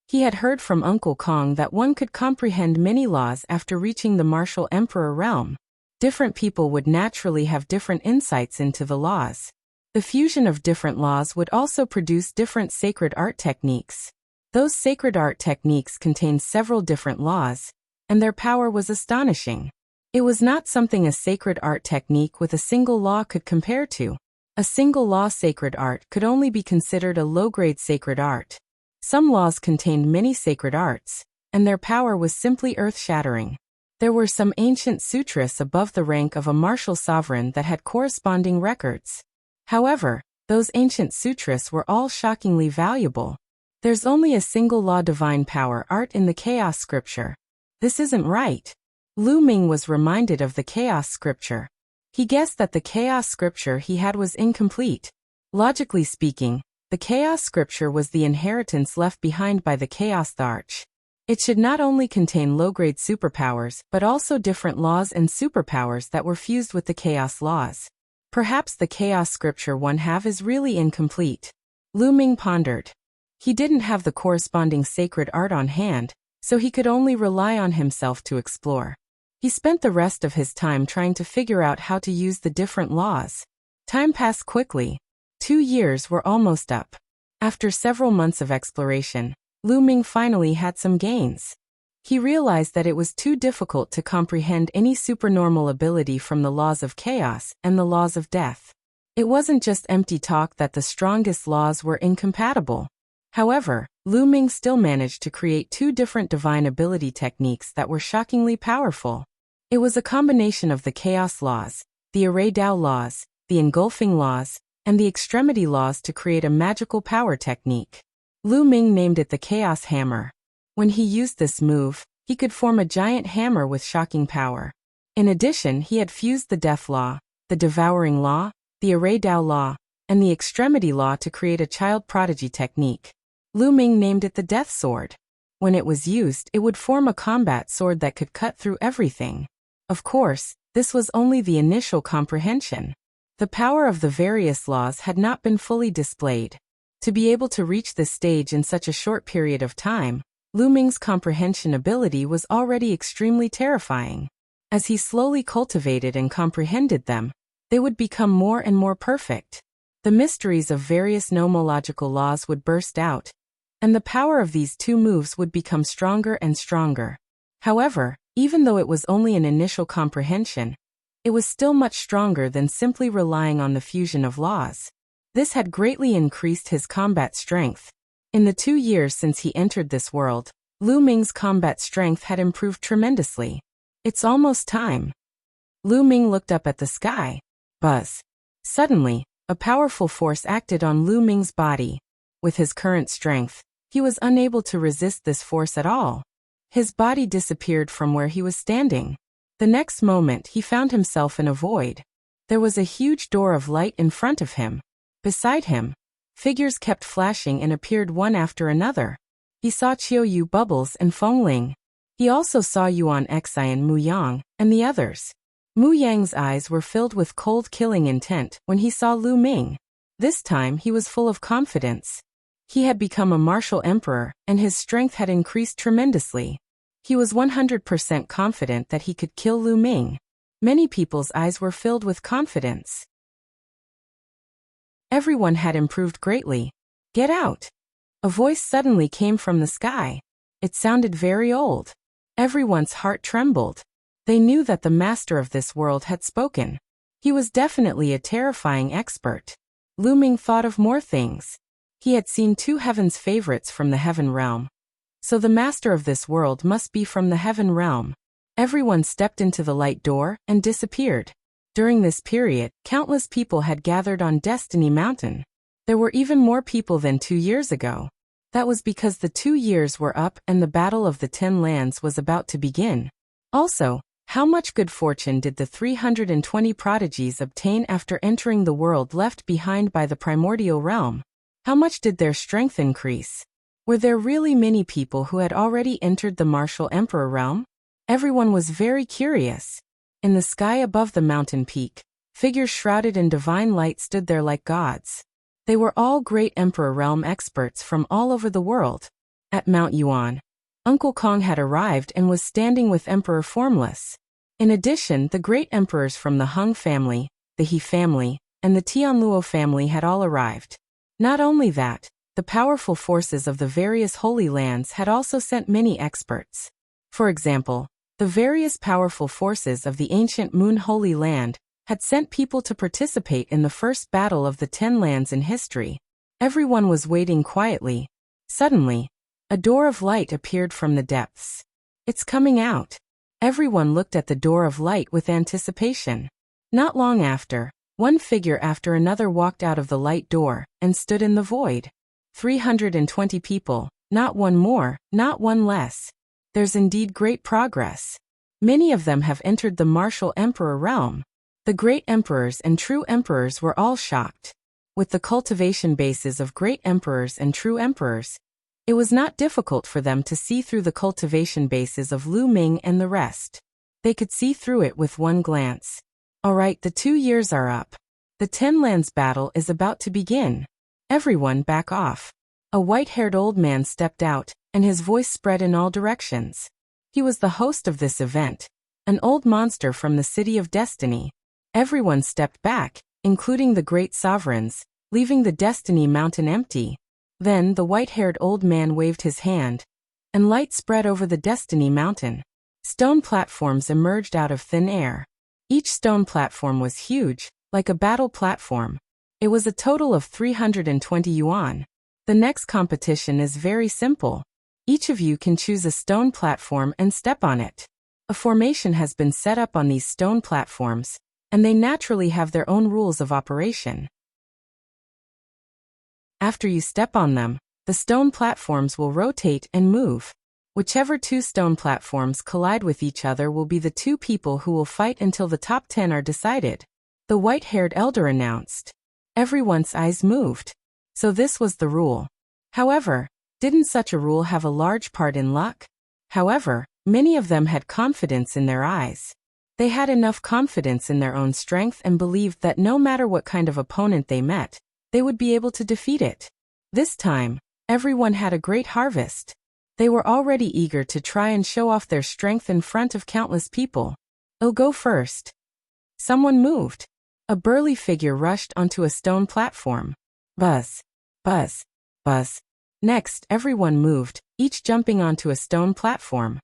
He had heard from Uncle Kong that one could comprehend many laws after reaching the martial emperor realm. Different people would naturally have different insights into the laws. The fusion of different laws would also produce different sacred art techniques. Those sacred art techniques contained several different laws, and their power was astonishing. It was not something a sacred art technique with a single law could compare to. A single law sacred art could only be considered a low-grade sacred art. Some laws contained many sacred arts, and their power was simply earth-shattering. There were some ancient sutras above the rank of a martial sovereign that had corresponding records. However, those ancient sutras were all shockingly valuable. There's only a single law divine power art in the chaos scripture. This isn't right. Lu Ming was reminded of the chaos scripture. He guessed that the chaos scripture he had was incomplete. Logically speaking, the chaos scripture was the inheritance left behind by the chaos arch. It should not only contain low-grade superpowers but also different laws and superpowers that were fused with the chaos laws. Perhaps the chaos scripture one have is really incomplete. Lu Ming pondered. He didn't have the corresponding sacred art on hand, so he could only rely on himself to explore. He spent the rest of his time trying to figure out how to use the different laws. Time passed quickly. 2 years were almost up. After several months of exploration, Ming finally had some gains. He realized that it was too difficult to comprehend any supernormal ability from the laws of chaos and the laws of death. It wasn't just empty talk that the strongest laws were incompatible. However, Ming still managed to create 2 different divine ability techniques that were shockingly powerful. It was a combination of the chaos laws, the array Dao laws, the engulfing laws, and the extremity laws to create a magical power technique. Ming named it the Chaos Hammer. When he used this move, he could form a giant hammer with shocking power. In addition, he had fused the Death Law, the Devouring Law, the Array Dao Law, and the Extremity Law to create a child prodigy technique. Ming named it the Death Sword. When it was used, it would form a combat sword that could cut through everything. Of course, this was only the initial comprehension. The power of the various laws had not been fully displayed. To be able to reach this stage in such a short period of time, Ming's comprehension ability was already extremely terrifying. As he slowly cultivated and comprehended them, they would become more and more perfect. The mysteries of various nomological laws would burst out, and the power of these 2 moves would become stronger and stronger. However, even though it was only an initial comprehension, it was still much stronger than simply relying on the fusion of laws. This had greatly increased his combat strength. In the 2 years since he entered this world, Ming's combat strength had improved tremendously. It's almost time. Ming looked up at the sky. Buzz. Suddenly, a powerful force acted on Ming's body. With his current strength, he was unable to resist this force at all. His body disappeared from where he was standing. The next moment he found himself in a void. There was a huge door of light in front of him. Beside him, figures kept flashing and appeared one after another. He saw Qiuyu Bubbles and Fengling. He also saw Yuan Xi and Muyang, and the others. Muyang's eyes were filled with cold killing intent when he saw Ming. This time he was full of confidence. He had become a martial emperor, and his strength had increased tremendously. He was 100% confident that he could kill Ming. Many people's eyes were filled with confidence. Everyone had improved greatly. Get out! A voice suddenly came from the sky. It sounded very old. Everyone's heart trembled. They knew that the master of this world had spoken. He was definitely a terrifying expert. Ming thought of more things. He had seen 2 heaven's favorites from the heaven realm. So the master of this world must be from the heaven realm. Everyone stepped into the light door and disappeared. During this period, countless people had gathered on Destiny Mountain. There were even more people than 2 years ago. That was because the 2 years were up and the Battle of the 10 Lands was about to begin. Also, how much good fortune did the 320 prodigies obtain after entering the world left behind by the primordial realm? How much did their strength increase? Were there really many people who had already entered the martial emperor realm? Everyone was very curious. In the sky above the mountain peak, figures shrouded in divine light stood there like gods. They were all great emperor realm experts from all over the world. At Mount Yuan, Uncle Kong had arrived and was standing with Emperor Formless. In addition, the great emperors from the Hung family, the He family, and the Tianluo family had all arrived. Not only that, the powerful forces of the various holy lands had also sent many experts. For example, the various powerful forces of the ancient Moon Holy Land had sent people to participate in the first battle of the 10 lands in history. Everyone was waiting quietly. Suddenly, a door of light appeared from the depths. It's coming out. Everyone looked at the door of light with anticipation. Not long after, one figure after another walked out of the light door and stood in the void. 320 people, not one more, not one less. There's indeed great progress. Many of them have entered the martial emperor realm. The great emperors and true emperors were all shocked. With the cultivation bases of great emperors and true emperors, it was not difficult for them to see through the cultivation bases of Ming and the rest. They could see through it with one glance. Alright, the 2 years are up. The 10 lands battle is about to begin. Everyone back off. A white-haired old man stepped out, and his voice spread in all directions. He was the host of this event, an old monster from the City of Destiny. Everyone stepped back, including the great sovereigns, leaving the Destiny Mountain empty. Then the white-haired old man waved his hand, and light spread over the Destiny Mountain. Stone platforms emerged out of thin air. Each stone platform was huge, like a battle platform. It was a total of 320 yuan. The next competition is very simple. Each of you can choose a stone platform and step on it. A formation has been set up on these stone platforms, and they naturally have their own rules of operation. After you step on them, the stone platforms will rotate and move. Whichever two stone platforms collide with each other will be the two people who will fight until the top 10 are decided. The white-haired elder announced. Everyone's eyes moved. So this was the rule. However, didn't such a rule have a large part in luck? However, many of them had confidence in their eyes. They had enough confidence in their own strength and believed that no matter what kind of opponent they met, they would be able to defeat it. This time, everyone had a great harvest. They were already eager to try and show off their strength in front of countless people. I'll go first. Someone moved. A burly figure rushed onto a stone platform. Buzz, buzz, buzz. Next, everyone moved, each jumping onto a stone platform.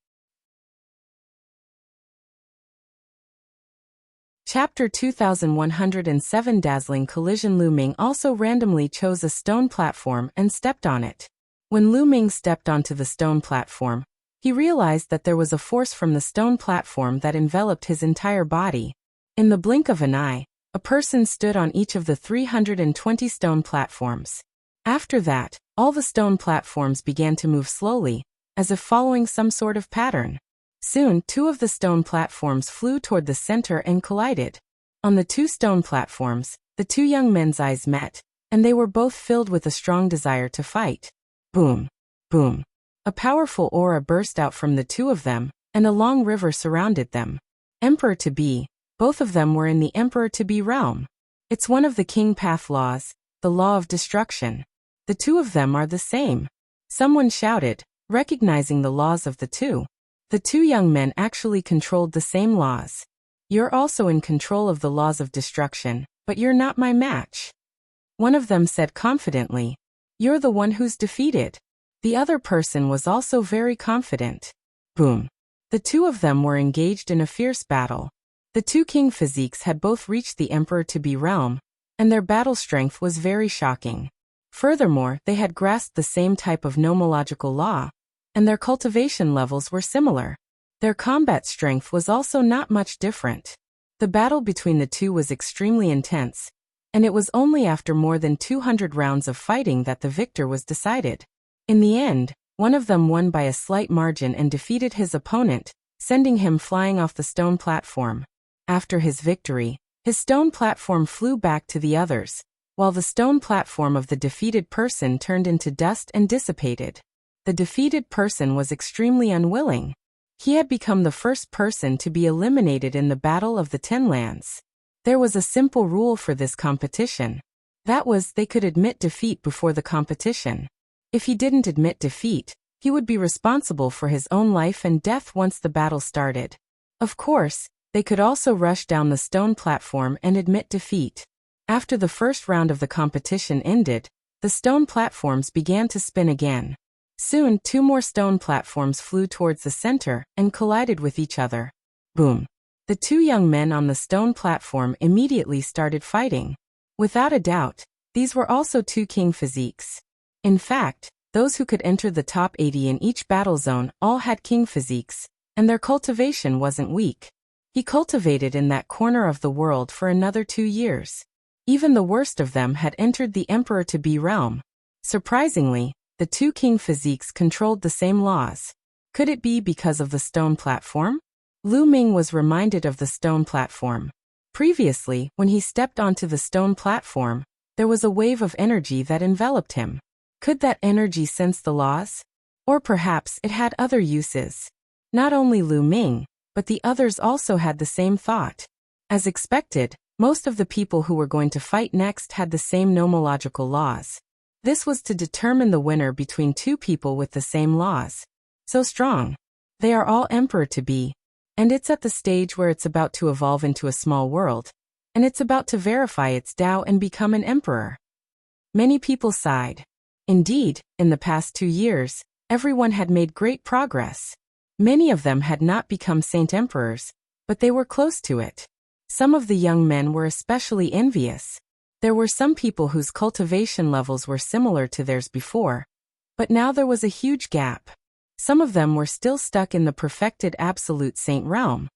Chapter 2107 Dazzling Collision. Lu Ming also randomly chose a stone platform and stepped on it. When Lu Ming stepped onto the stone platform, he realized that there was a force from the stone platform that enveloped his entire body. In the blink of an eye, a person stood on each of the 320 stone platforms. After that, all the stone platforms began to move slowly, as if following some sort of pattern. Soon, two of the stone platforms flew toward the center and collided. On the two stone platforms, the two young men's eyes met, and they were both filled with a strong desire to fight. Boom, boom. A powerful aura burst out from the two of them, and a long river surrounded them. Emperor-to-be, both of them were in the Emperor-to-be realm. It's one of the King Path laws, the law of destruction. The two of them are the same. Someone shouted, recognizing the laws of the two. The two young men actually controlled the same laws. You're also in control of the laws of destruction, but you're not my match. One of them said confidently. You're the one who's defeated. The other person was also very confident. Boom. The two of them were engaged in a fierce battle. The two king physiques had both reached the Emperor-to-be realm, and their battle strength was very shocking. Furthermore, they had grasped the same type of nomological law, and their cultivation levels were similar. Their combat strength was also not much different. The battle between the two was extremely intense, and it was only after more than 200 rounds of fighting that the victor was decided. In the end, one of them won by a slight margin and defeated his opponent, sending him flying off the stone platform. After his victory, his stone platform flew back to the others, while the stone platform of the defeated person turned into dust and dissipated. The defeated person was extremely unwilling. He had become the first person to be eliminated in the Battle of the Ten Lands. There was a simple rule for this competition. That was, they could admit defeat before the competition. If he didn't admit defeat, he would be responsible for his own life and death once the battle started. Of course, they could also rush down the stone platform and admit defeat. After the first round of the competition ended, the stone platforms began to spin again. Soon, two more stone platforms flew towards the center and collided with each other. Boom. The two young men on the stone platform immediately started fighting. Without a doubt, these were also two king physiques. In fact, those who could enter the top 80 in each battle zone all had king physiques, and their cultivation wasn't weak. He cultivated in that corner of the world for another 2 years. Even the worst of them had entered the Emperor-to-be realm. Surprisingly, the two king physiques controlled the same laws. Could it be because of the stone platform? Lu Ming was reminded of the stone platform. Previously, when he stepped onto the stone platform, there was a wave of energy that enveloped him. Could that energy sense the laws? Or perhaps it had other uses. Not only Lu Ming, but the others also had the same thought. As expected, most of the people who were going to fight next had the same nomological laws. This was to determine the winner between two people with the same laws. So strong. They are all emperor-to-be. And it's at the stage where it's about to evolve into a small world. And it's about to verify its Tao and become an emperor. Many people sighed. Indeed, in the past 2 years, everyone had made great progress. Many of them had not become saint emperors, but they were close to it. Some of the young men were especially envious. There were some people whose cultivation levels were similar to theirs before, but now there was a huge gap. Some of them were still stuck in the perfected absolute saint realm.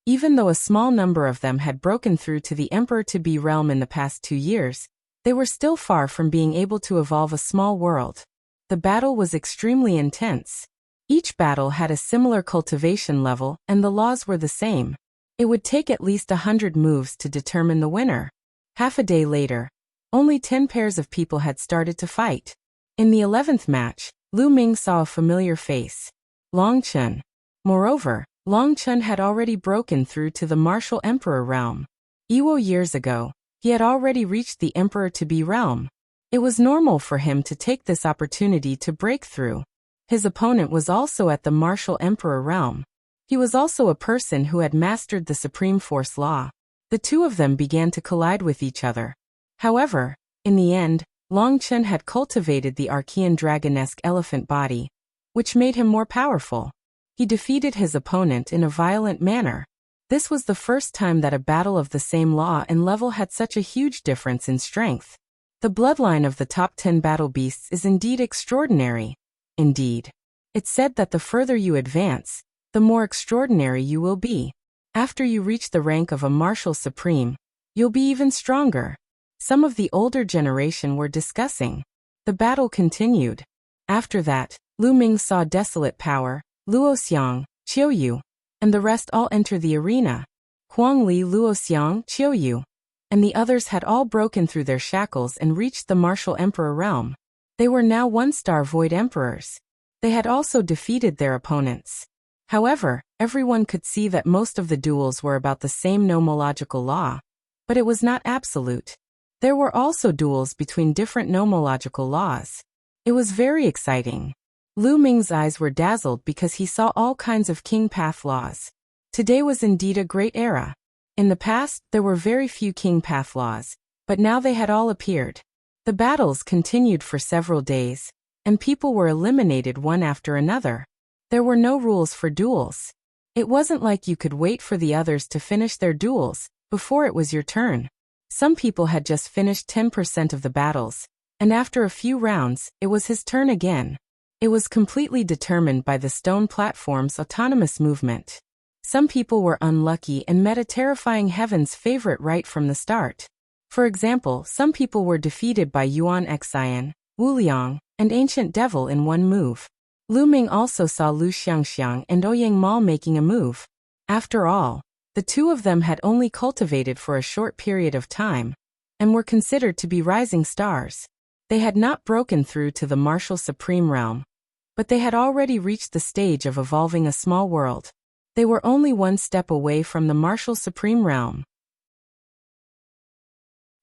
Even though a small number of them had broken through to the emperor-to-be realm in the past 2 years, they were still far from being able to evolve a small world. The battle was extremely intense. Each battle had a similar cultivation level, and the laws were the same. It would take at least 100 moves to determine the winner. Half a day later, only 10 pairs of people had started to fight. In the 11th match, Ming saw a familiar face. Long Chun. Moreover, Long Chun had already broken through to the martial emperor realm. Years ago, he had already reached the emperor-to-be realm. It was normal for him to take this opportunity to break through. His opponent was also at the martial emperor realm. He was also a person who had mastered the supreme force law. The two of them began to collide with each other. However, in the end, Long Chun had cultivated the Archean dragonesque elephant body, which made him more powerful. He defeated his opponent in a violent manner. This was the first time that a battle of the same law and level had such a huge difference in strength. The bloodline of the top 10 battle beasts is indeed extraordinary. Indeed. It's said that the further you advance, the more extraordinary you will be. After you reach the rank of a martial supreme, you'll be even stronger. Some of the older generation were discussing. The battle continued. After that, Ming saw desolate power, Luoxiang, Qiuyu, and the rest all enter the arena. Huangli, Luoxiang, Qiuyu, and the others had all broken through their shackles and reached the martial emperor realm. They were now 1-star void emperors. They had also defeated their opponents. However, everyone could see that most of the duels were about the same nomological law, but it was not absolute. There were also duels between different nomological laws. It was very exciting. Ming's eyes were dazzled because he saw all kinds of king path laws. Today was indeed a great era. In the past, there were very few king path laws, but now they had all appeared. The battles continued for several days, and people were eliminated one after another. There were no rules for duels. It wasn't like you could wait for the others to finish their duels before it was your turn. Some people had just finished 10% of the battles, and after a few rounds, it was his turn again. It was completely determined by the stone platform's autonomous movement. Some people were unlucky and met a terrifying heaven's favorite right from the start. For example, some people were defeated by Yuan Xian, Wuliang, and Ancient Devil in one move. Ming also saw Lu Xiangxiang and Ouyang Mao making a move. After all, the two of them had only cultivated for a short period of time, and were considered to be rising stars. They had not broken through to the martial supreme realm, but they had already reached the stage of evolving a small world. They were only 1 step away from the martial supreme realm.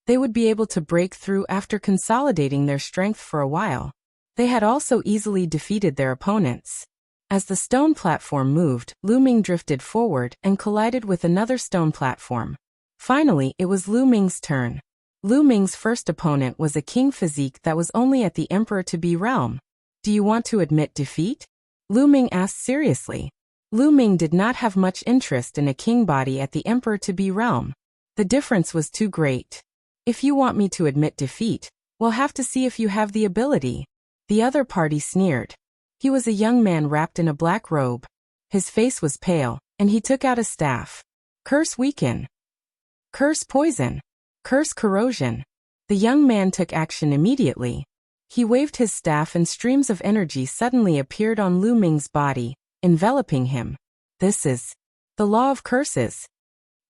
They would be able to break through after consolidating their strength for a while. They had also easily defeated their opponents. As the stone platform moved, Ming drifted forward and collided with another stone platform. Finally, it was Ming's turn. Ming's first opponent was a king physique that was only at the emperor-to-be realm. Do you want to admit defeat? Ming asked seriously. Ming did not have much interest in a king body at the emperor-to-be realm. The difference was too great. If you want me to admit defeat, we'll have to see if you have the ability. The other party sneered. He was a young man wrapped in a black robe. His face was pale, and he took out a staff. Curse weaken. Curse poison. Curse corrosion. The young man took action immediately. He waved his staff and streams of energy suddenly appeared on Ming's body, enveloping him. This is the law of curses.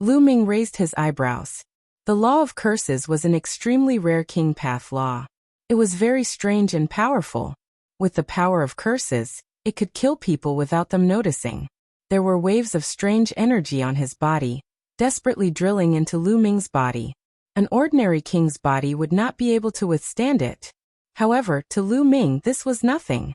Ming raised his eyebrows. The law of curses was an extremely rare king path law. It was very strange and powerful. With the power of curses, it could kill people without them noticing. There were waves of strange energy on his body, desperately drilling into Ming's body. An ordinary king's body would not be able to withstand it. However, to Lu Ming this was nothing.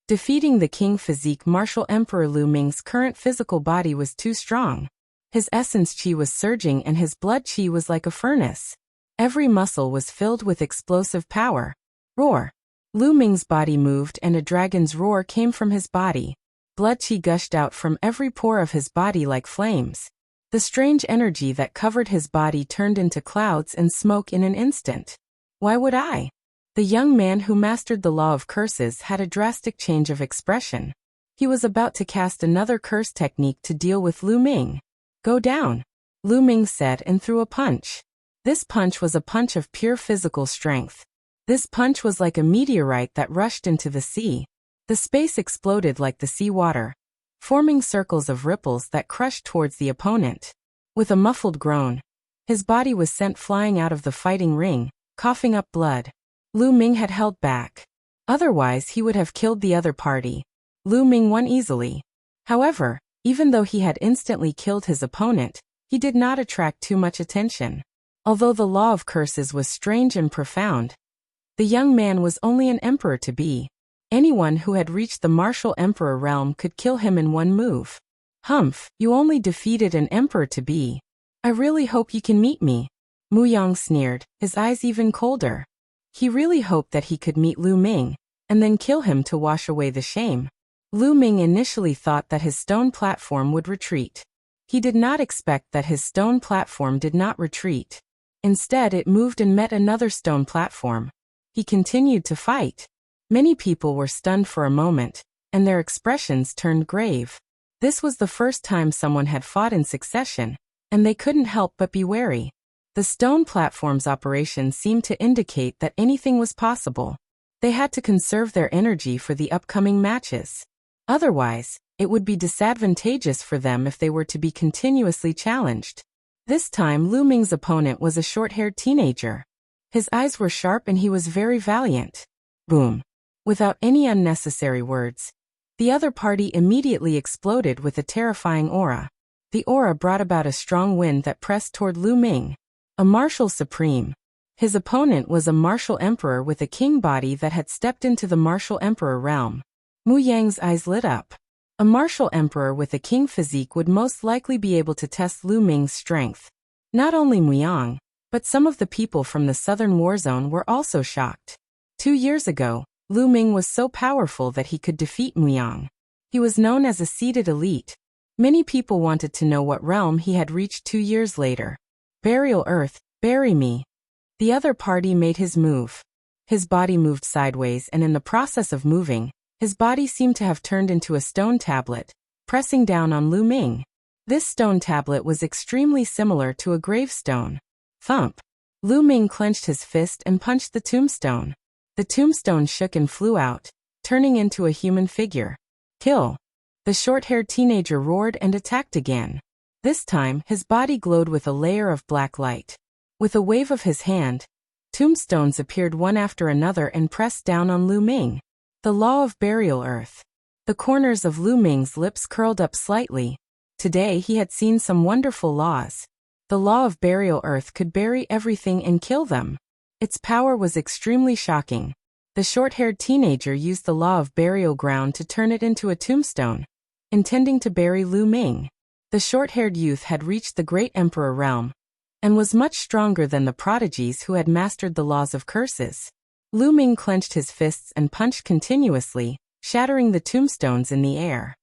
Defeating the king physique martial emperor Lu Ming's current physical body was too strong. His essence qi was surging and his blood qi was like a furnace. Every muscle was filled with explosive power. Roar! Lu Ming's body moved and a dragon's roar came from his body. Blood qi gushed out from every pore of his body like flames. The strange energy that covered his body turned into clouds and smoke in an instant. Why would I? The young man who mastered the law of curses had a drastic change of expression. He was about to cast another curse technique to deal with Lu Ming. Go down, Lu Ming said and threw a punch. This punch was a punch of pure physical strength. This punch was like a meteorite that rushed into the sea. The space exploded like the sea water, forming circles of ripples that crushed towards the opponent. With a muffled groan, his body was sent flying out of the fighting ring, coughing up blood. Lu Ming had held back. Otherwise he would have killed the other party. Lu Ming won easily. However, even though he had instantly killed his opponent, he did not attract too much attention. Although the law of curses was strange and profound, the young man was only an emperor to be. Anyone who had reached the martial emperor realm could kill him in one move. Humph, you only defeated an emperor to be. I really hope you can meet me. Muyang sneered, his eyes even colder. He really hoped that he could meet Lu Ming, and then kill him to wash away the shame. Lu Ming initially thought that his stone platform would retreat. He did not expect that his stone platform did not retreat. Instead it moved and met another stone platform. He continued to fight. Many people were stunned for a moment, and their expressions turned grave. This was the first time someone had fought in succession, and they couldn't help but be wary. The stone platform's operation seemed to indicate that anything was possible. They had to conserve their energy for the upcoming matches. Otherwise, it would be disadvantageous for them if they were to be continuously challenged. This time Lu Ming's opponent was a short-haired teenager. His eyes were sharp and he was very valiant. Boom! Without any unnecessary words, the other party immediately exploded with a terrifying aura. The aura brought about a strong wind that pressed toward Lu Ming. A martial supreme. His opponent was a martial emperor with a king body that had stepped into the martial emperor realm. Muyang's eyes lit up. A martial emperor with a king physique would most likely be able to test Lu Ming's strength. Not only Muyang, but some of the people from the southern war zone were also shocked. 2 years ago, Lu Ming was so powerful that he could defeat Muyang. He was known as a seated elite. Many people wanted to know what realm he had reached 2 years later. Burial earth, bury me. The other party made his move. His body moved sideways and in the process of moving, his body seemed to have turned into a stone tablet, pressing down on Lu Ming. This stone tablet was extremely similar to a gravestone. Thump! Lu Ming clenched his fist and punched the tombstone. The tombstone shook and flew out, turning into a human figure. Kill! The short-haired teenager roared and attacked again. This time, his body glowed with a layer of black light. With a wave of his hand, tombstones appeared one after another and pressed down on Lu Ming. The law of burial earth. The corners of Lu Ming's lips curled up slightly. Today he had seen some wonderful laws. The law of burial earth could bury everything and kill them. Its power was extremely shocking. The short-haired teenager used the law of burial ground to turn it into a tombstone, intending to bury Lu Ming. The short-haired youth had reached the great emperor realm, and was much stronger than the prodigies who had mastered the laws of curses. Lu Ming clenched his fists and punched continuously, shattering the tombstones in the air.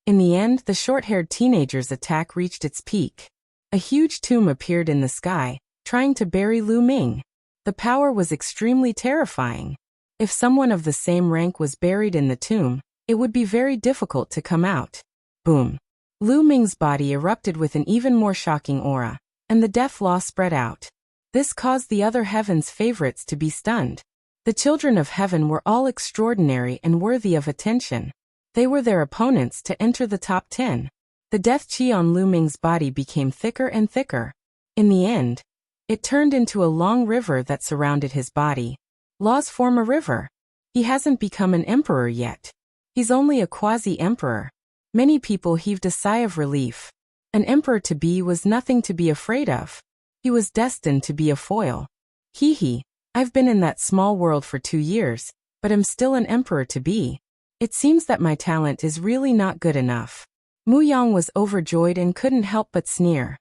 In the end, the short-haired teenager's attack reached its peak. A huge tomb appeared in the sky, trying to bury Lu Ming. The power was extremely terrifying. If someone of the same rank was buried in the tomb, it would be very difficult to come out. Boom! Lu Ming's body erupted with an even more shocking aura, and the death law spread out. This caused the other heaven's favorites to be stunned. The children of heaven were all extraordinary and worthy of attention. They were their opponents to enter the top 10. The death chi on Lu Ming's body became thicker and thicker. In the end, it turned into a long river that surrounded his body. Laws form a river. He hasn't become an emperor yet. He's only a quasi-emperor. Many people heaved a sigh of relief. An emperor-to-be was nothing to be afraid of. He was destined to be a foil. Hee, I've been in that small world for 2 years, but am still an emperor-to-be. It seems that my talent is really not good enough. Muyang was overjoyed and couldn't help but sneer.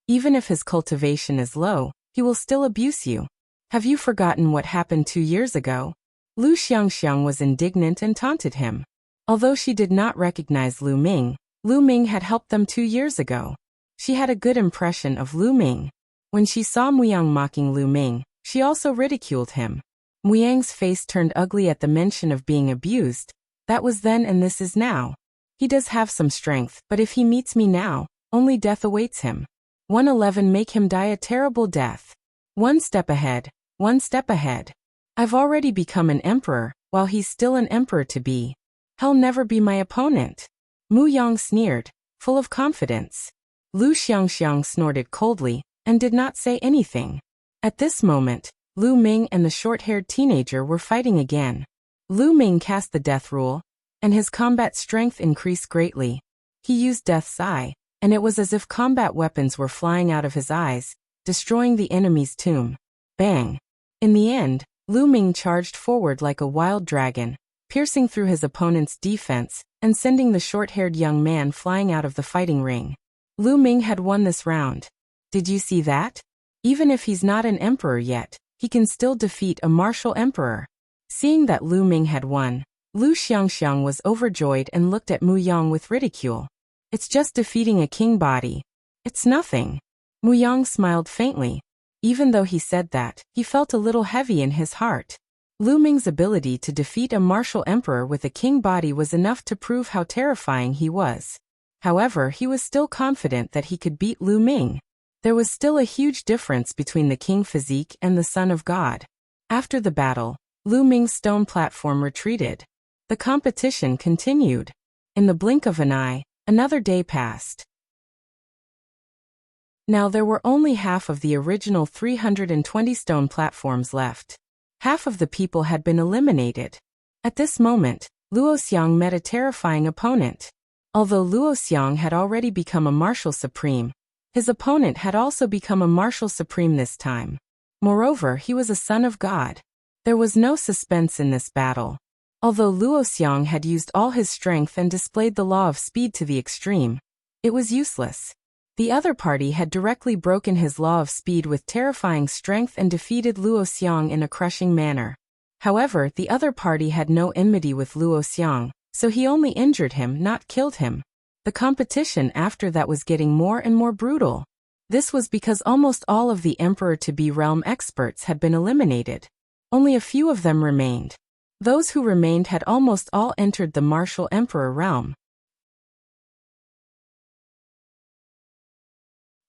Even if his cultivation is low, he will still abuse you. Have you forgotten what happened 2 years ago? Lu Xiangxiang was indignant and taunted him. Although she did not recognize Lu Ming had helped them 2 years ago. She had a good impression of Lu Ming. When she saw Muyang mocking Lu Ming, she also ridiculed him. Muyang's face turned ugly at the mention of being abused. That was then and this is now. He does have some strength, but if he meets me now, only death awaits him. 111 Make him die a terrible death. 1 step ahead, 1 step ahead. I've already become an emperor, while he's still an emperor-to-be. He'll never be my opponent. Muyang sneered, full of confidence. Lu Xiangxiang snorted coldly, and did not say anything. At this moment, Lu Ming and the short-haired teenager were fighting again. Lu Ming cast the death rule, and his combat strength increased greatly. He used Death's Eye, and it was as if combat weapons were flying out of his eyes, destroying the enemy's tomb. Bang! In the end, Lu Ming charged forward like a wild dragon, piercing through his opponent's defense, and sending the short-haired young man flying out of the fighting ring. Lu Ming had won this round. Did you see that? Even if he's not an emperor yet, he can still defeat a martial emperor. Seeing that Lu Ming had won, Lu Xiangxiang was overjoyed and looked at Muyang with ridicule. It's just defeating a king body. It's nothing. Muyang smiled faintly. Even though he said that, he felt a little heavy in his heart. Lu Ming's ability to defeat a martial emperor with a king body was enough to prove how terrifying he was. However, he was still confident that he could beat Lu Ming. There was still a huge difference between the king physique and the son of God. After the battle, Lu Ming's stone platform retreated. The competition continued. In the blink of an eye, another day passed. Now there were only half of the original 320 stone platforms left. Half of the people had been eliminated. At this moment, Luoxiang met a terrifying opponent. Although Luoxiang had already become a martial supreme, his opponent had also become a martial supreme this time. Moreover, he was a son of God. There was no suspense in this battle. Although Luoxiang had used all his strength and displayed the law of speed to the extreme, it was useless. The other party had directly broken his law of speed with terrifying strength and defeated Luoxiang in a crushing manner. However, the other party had no enmity with Luoxiang, so he only injured him, not killed him. The competition after that was getting more and more brutal. This was because almost all of the emperor-to-be realm experts had been eliminated. Only a few of them remained. Those who remained had almost all entered the martial emperor realm.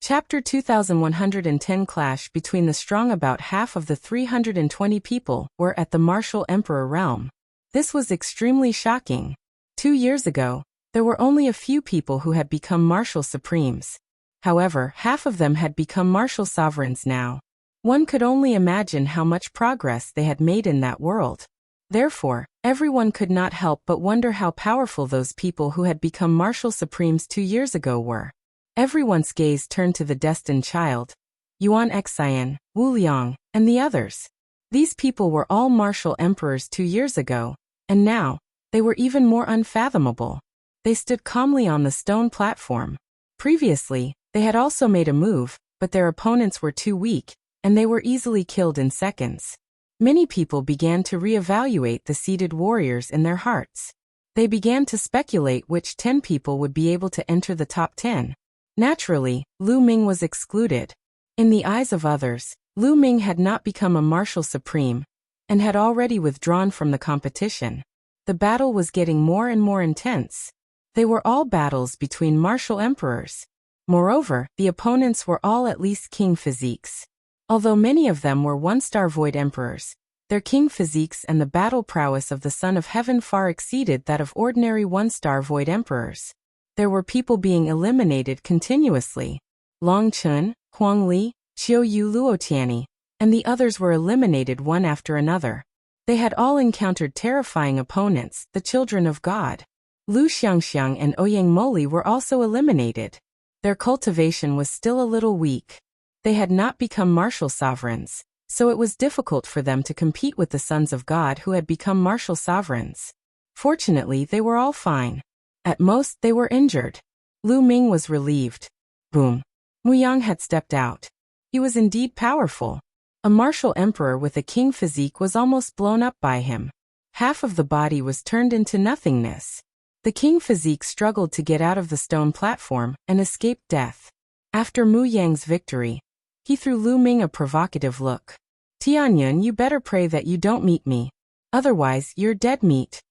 Chapter 2110 Clash between the strong. About half of the 320 people were at the martial emperor realm. This was extremely shocking. 2 years ago, there were only a few people who had become martial supremes. However, half of them had become martial sovereigns now. One could only imagine how much progress they had made in that world. Therefore, everyone could not help but wonder how powerful those people who had become martial supremes 2 years ago were. Everyone's gaze turned to the destined child, Yuan Xian, Wu Liang, and the others. These people were all martial emperors 2 years ago, and now, they were even more unfathomable. They stood calmly on the stone platform. Previously, they had also made a move, but their opponents were too weak, and they were easily killed in seconds. Many people began to reevaluate the seated warriors in their hearts. They began to speculate which 10 people would be able to enter the top 10. Naturally, Lu Ming was excluded. In the eyes of others, Lu Ming had not become a martial supreme, and had already withdrawn from the competition. The battle was getting more and more intense. They were all battles between martial emperors. Moreover, the opponents were all at least king physiques. Although many of them were one-star void emperors, their king physiques and the battle prowess of the Son of Heaven far exceeded that of ordinary one-star void emperors. There were people being eliminated continuously. Long Chun, Huang Li, Qiu Yu Luotiani, and the others were eliminated one after another. They had all encountered terrifying opponents, the children of God. Lu Xiangxiang and Ouyang Moli were also eliminated. Their cultivation was still a little weak. They had not become martial sovereigns, so it was difficult for them to compete with the sons of God who had become martial sovereigns. Fortunately, they were all fine. At most, they were injured. Lu Ming was relieved. Boom. Muyang had stepped out. He was indeed powerful. A martial emperor with a king physique was almost blown up by him. Half of the body was turned into nothingness. The king physique struggled to get out of the stone platform and escaped death. After Muyang's victory, he threw Lu Ming a provocative look. Tianming, you better pray that you don't meet me. Otherwise, you're dead meat.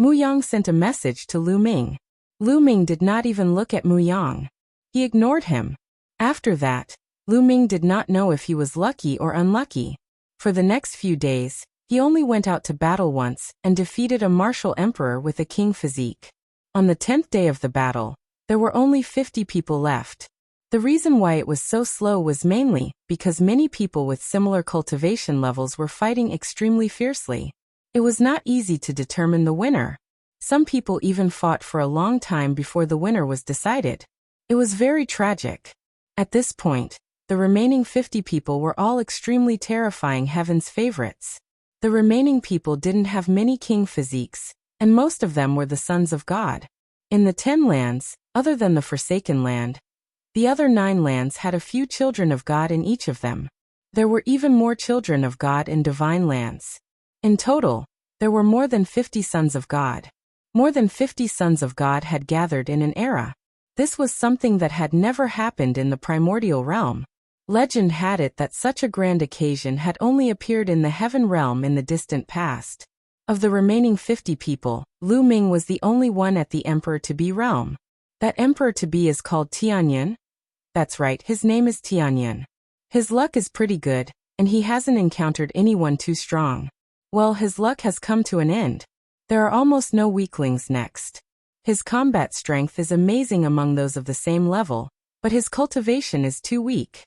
Muyang sent a message to Lu Ming. Lu Ming did not even look at Muyang. He ignored him. After that, Lu Ming did not know if he was lucky or unlucky. For the next few days, he only went out to battle once and defeated a martial emperor with a king physique. On the 10th day of the battle, there were only 50 people left. The reason why it was so slow was mainly because many people with similar cultivation levels were fighting extremely fiercely. It was not easy to determine the winner. Some people even fought for a long time before the winner was decided. It was very tragic. At this point, the remaining 50 people were all extremely terrifying heaven's favorites. The remaining people didn't have many king physiques, and most of them were the sons of God. In the 10 lands, other than the Forsaken Land, the other 9 lands had a few children of God in each of them. There were even more children of God in divine lands. In total, there were more than 50 sons of God. More than 50 sons of God had gathered in an era. This was something that had never happened in the primordial realm. Legend had it that such a grand occasion had only appeared in the heaven realm in the distant past. Of the remaining 50 people, Lu Ming was the only one at the emperor-to-be realm. That emperor-to-be is called Tianming? That's right, his name is Tianming. His luck is pretty good, and he hasn't encountered anyone too strong. Well, his luck has come to an end. There are almost no weaklings next. His combat strength is amazing among those of the same level, but his cultivation is too weak.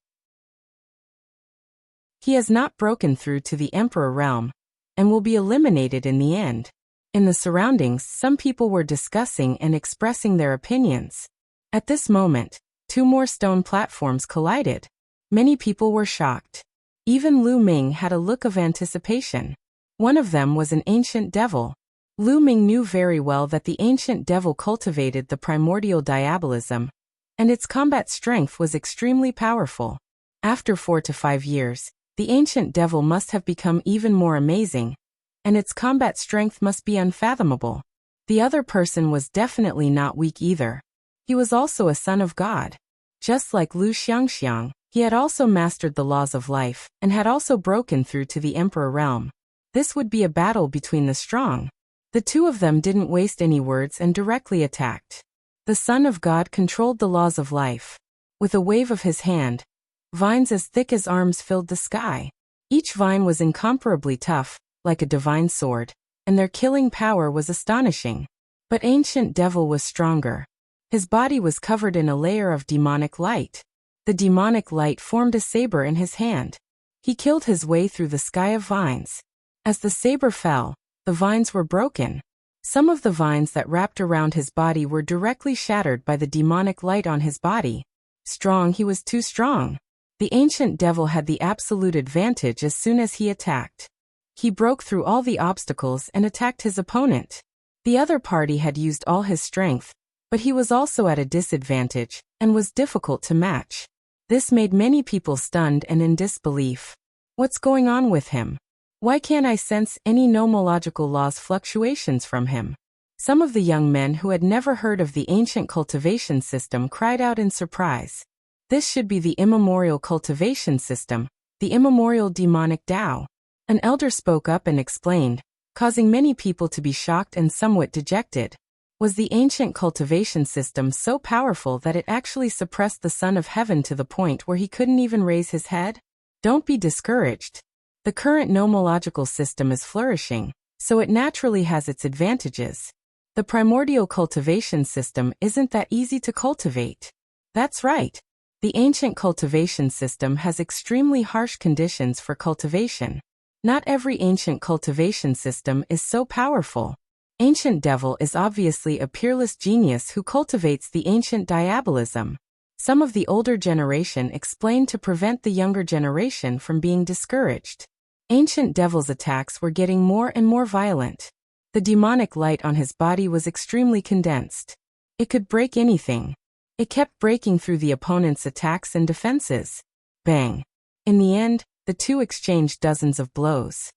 He has not broken through to the emperor realm, and will be eliminated in the end. In the surroundings, some people were discussing and expressing their opinions. At this moment, 2 more stone platforms collided. Many people were shocked. Even Lu Ming had a look of anticipation. One of them was an ancient devil. Lu Ming knew very well that the ancient devil cultivated the primordial diabolism, and its combat strength was extremely powerful. After 4 to 5 years, the ancient devil must have become even more amazing, and its combat strength must be unfathomable. The other person was definitely not weak either. He was also a son of God. Just like Lu Xiangxiang, he had also mastered the laws of life, and had also broken through to the emperor realm. This would be a battle between the strong. The 2 of them didn't waste any words and directly attacked. The Son of God controlled the laws of life. With a wave of his hand, vines as thick as arms filled the sky. Each vine was incomparably tough, like a divine sword, and their killing power was astonishing. But ancient devil was stronger. His body was covered in a layer of demonic light. The demonic light formed a saber in his hand. He killed his way through the sky of vines. As the saber fell, the vines were broken. Some of the vines that wrapped around his body were directly shattered by the demonic light on his body. Strong, he was too strong. The ancient devil had the absolute advantage as soon as he attacked. He broke through all the obstacles and attacked his opponent. The other party had used all his strength, but he was also at a disadvantage, and was difficult to match. This made many people stunned and in disbelief. What's going on with him? Why can't I sense any nomological laws fluctuations from him? Some of the young men who had never heard of the ancient cultivation system cried out in surprise. This should be the immemorial cultivation system, the immemorial demonic Tao. An elder spoke up and explained, causing many people to be shocked and somewhat dejected. Was the ancient cultivation system so powerful that it actually suppressed the Son of Heaven to the point where he couldn't even raise his head? Don't be discouraged. The current nomological system is flourishing, so it naturally has its advantages. The primordial cultivation system isn't that easy to cultivate. That's right. The ancient cultivation system has extremely harsh conditions for cultivation. Not every ancient cultivation system is so powerful. Ancient Devil is obviously a peerless genius who cultivates the ancient diabolism. Some of the older generation explained to prevent the younger generation from being discouraged. Ancient Devil's attacks were getting more and more violent. The demonic light on his body was extremely condensed. It could break anything. It kept breaking through the opponent's attacks and defenses. Bang. In the end, the two exchanged dozens of blows.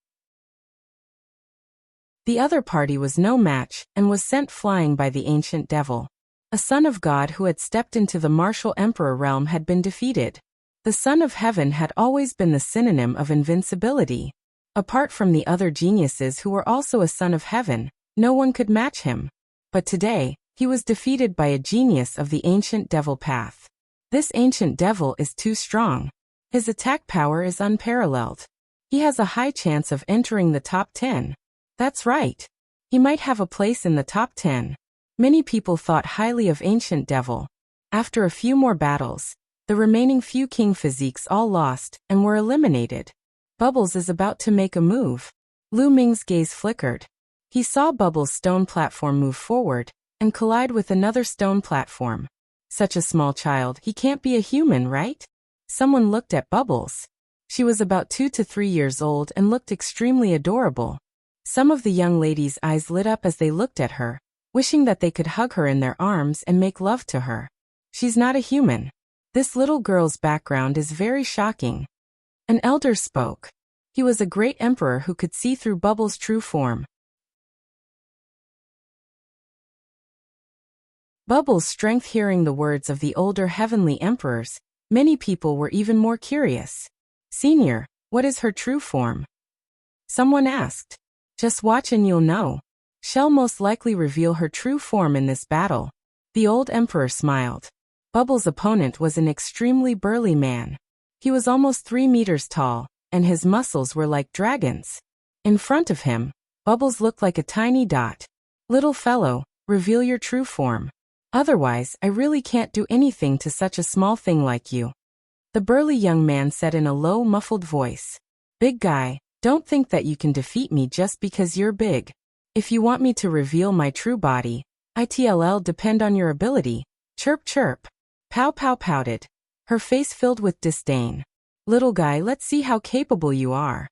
The other party was no match and was sent flying by the Ancient Devil. A son of God who had stepped into the martial emperor realm had been defeated. The Son of Heaven had always been the synonym of invincibility. Apart from the other geniuses who were also a son of heaven, no one could match him. But today, he was defeated by a genius of the Ancient Devil path. This Ancient Devil is too strong. His attack power is unparalleled. He has a high chance of entering the top 10. That's right. He might have a place in the top 10. Many people thought highly of Ancient Devil. After a few more battles, the remaining few king physiques all lost and were eliminated. Bubbles is about to make a move. Lu Ming's gaze flickered. He saw Bubbles' stone platform move forward and collide with another stone platform. Such a small child, he can't be a human, right? Someone looked at Bubbles. She was about 2 to 3 years old and looked extremely adorable. Some of the young ladies' eyes lit up as they looked at her, wishing that they could hug her in their arms and make love to her. She's not a human. This little girl's background is very shocking. An elder spoke. He was a great emperor who could see through Bubbles' true form. Bubbles' strength. Hearing the words of the older heavenly emperors, many people were even more curious. Senior, what is her true form? Someone asked. Just watch and you'll know. She'll most likely reveal her true form in this battle. The old emperor smiled. Bubbles' opponent was an extremely burly man. He was almost 3 meters tall, and his muscles were like dragons. In front of him, Bubbles looked like a tiny dot. Little fellow, reveal your true form. Otherwise, I really can't do anything to such a small thing like you. The burly young man said in a low, muffled voice. Big guy, don't think that you can defeat me just because you're big. If you want me to reveal my true body, it'll depend on your ability. Chirp chirp. Pow pow pouted. Her face filled with disdain. Little guy, let's see how capable you are.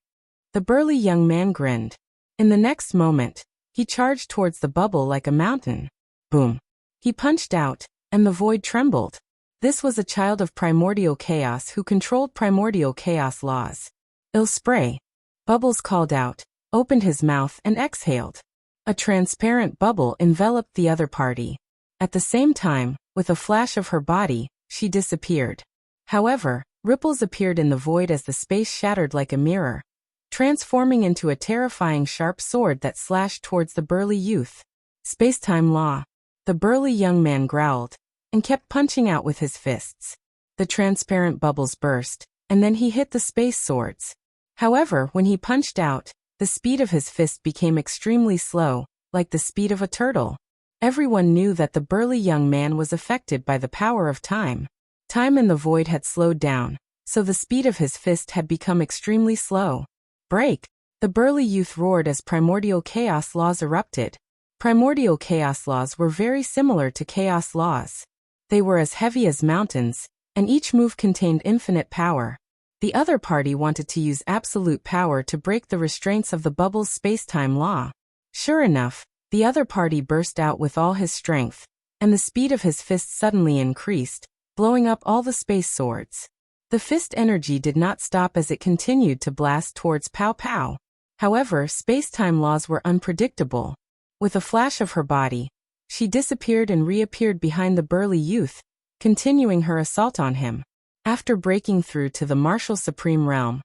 The burly young man grinned. In the next moment, he charged towards the bubble like a mountain. Boom. He punched out, and the void trembled. This was a child of primordial chaos who controlled primordial chaos laws. Il spray. Bubbles called out, opened his mouth and exhaled. A transparent bubble enveloped the other party. At the same time, with a flash of her body, she disappeared. However, ripples appeared in the void as the space shattered like a mirror, transforming into a terrifying sharp sword that slashed towards the burly youth. Space-time law. The burly young man growled, and kept punching out with his fists. The transparent bubbles burst, and then he hit the space swords. However, when he punched out, the speed of his fist became extremely slow, like the speed of a turtle. Everyone knew that the burly young man was affected by the power of time. Time in the void had slowed down, so the speed of his fist had become extremely slow. Break! The burly youth roared as primordial chaos laws erupted. Primordial chaos laws were very similar to chaos laws. They were as heavy as mountains, and each move contained infinite power. The other party wanted to use absolute power to break the restraints of the bubble's space-time law. Sure enough, the other party burst out with all his strength, and the speed of his fist suddenly increased, blowing up all the space swords. The fist energy did not stop as it continued to blast towards Pow Pow. However, space-time laws were unpredictable. With a flash of her body, she disappeared and reappeared behind the burly youth, continuing her assault on him. After breaking through to the martial supreme realm,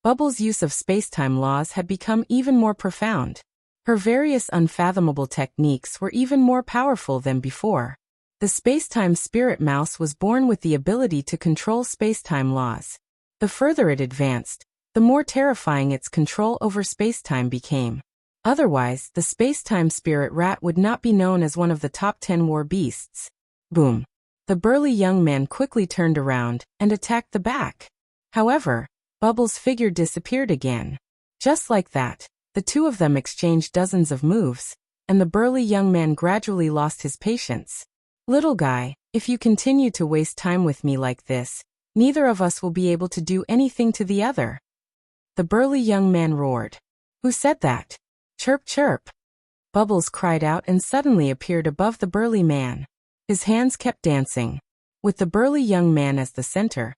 Bubbles' use of space-time laws had become even more profound. Her various unfathomable techniques were even more powerful than before. The space-time spirit mouse was born with the ability to control space-time laws. The further it advanced, the more terrifying its control over space-time became. Otherwise, the space-time spirit rat would not be known as one of the top 10 war beasts. Boom. The burly young man quickly turned around and attacked the back. However, Bubbles' figure disappeared again. Just like that, the two of them exchanged dozens of moves, and the burly young man gradually lost his patience. Little guy, if you continue to waste time with me like this, neither of us will be able to do anything to the other. The burly young man roared. Who said that? Chirp chirp. Bubbles cried out and suddenly appeared above the burly man. His hands kept dancing. With the burly young man as the center,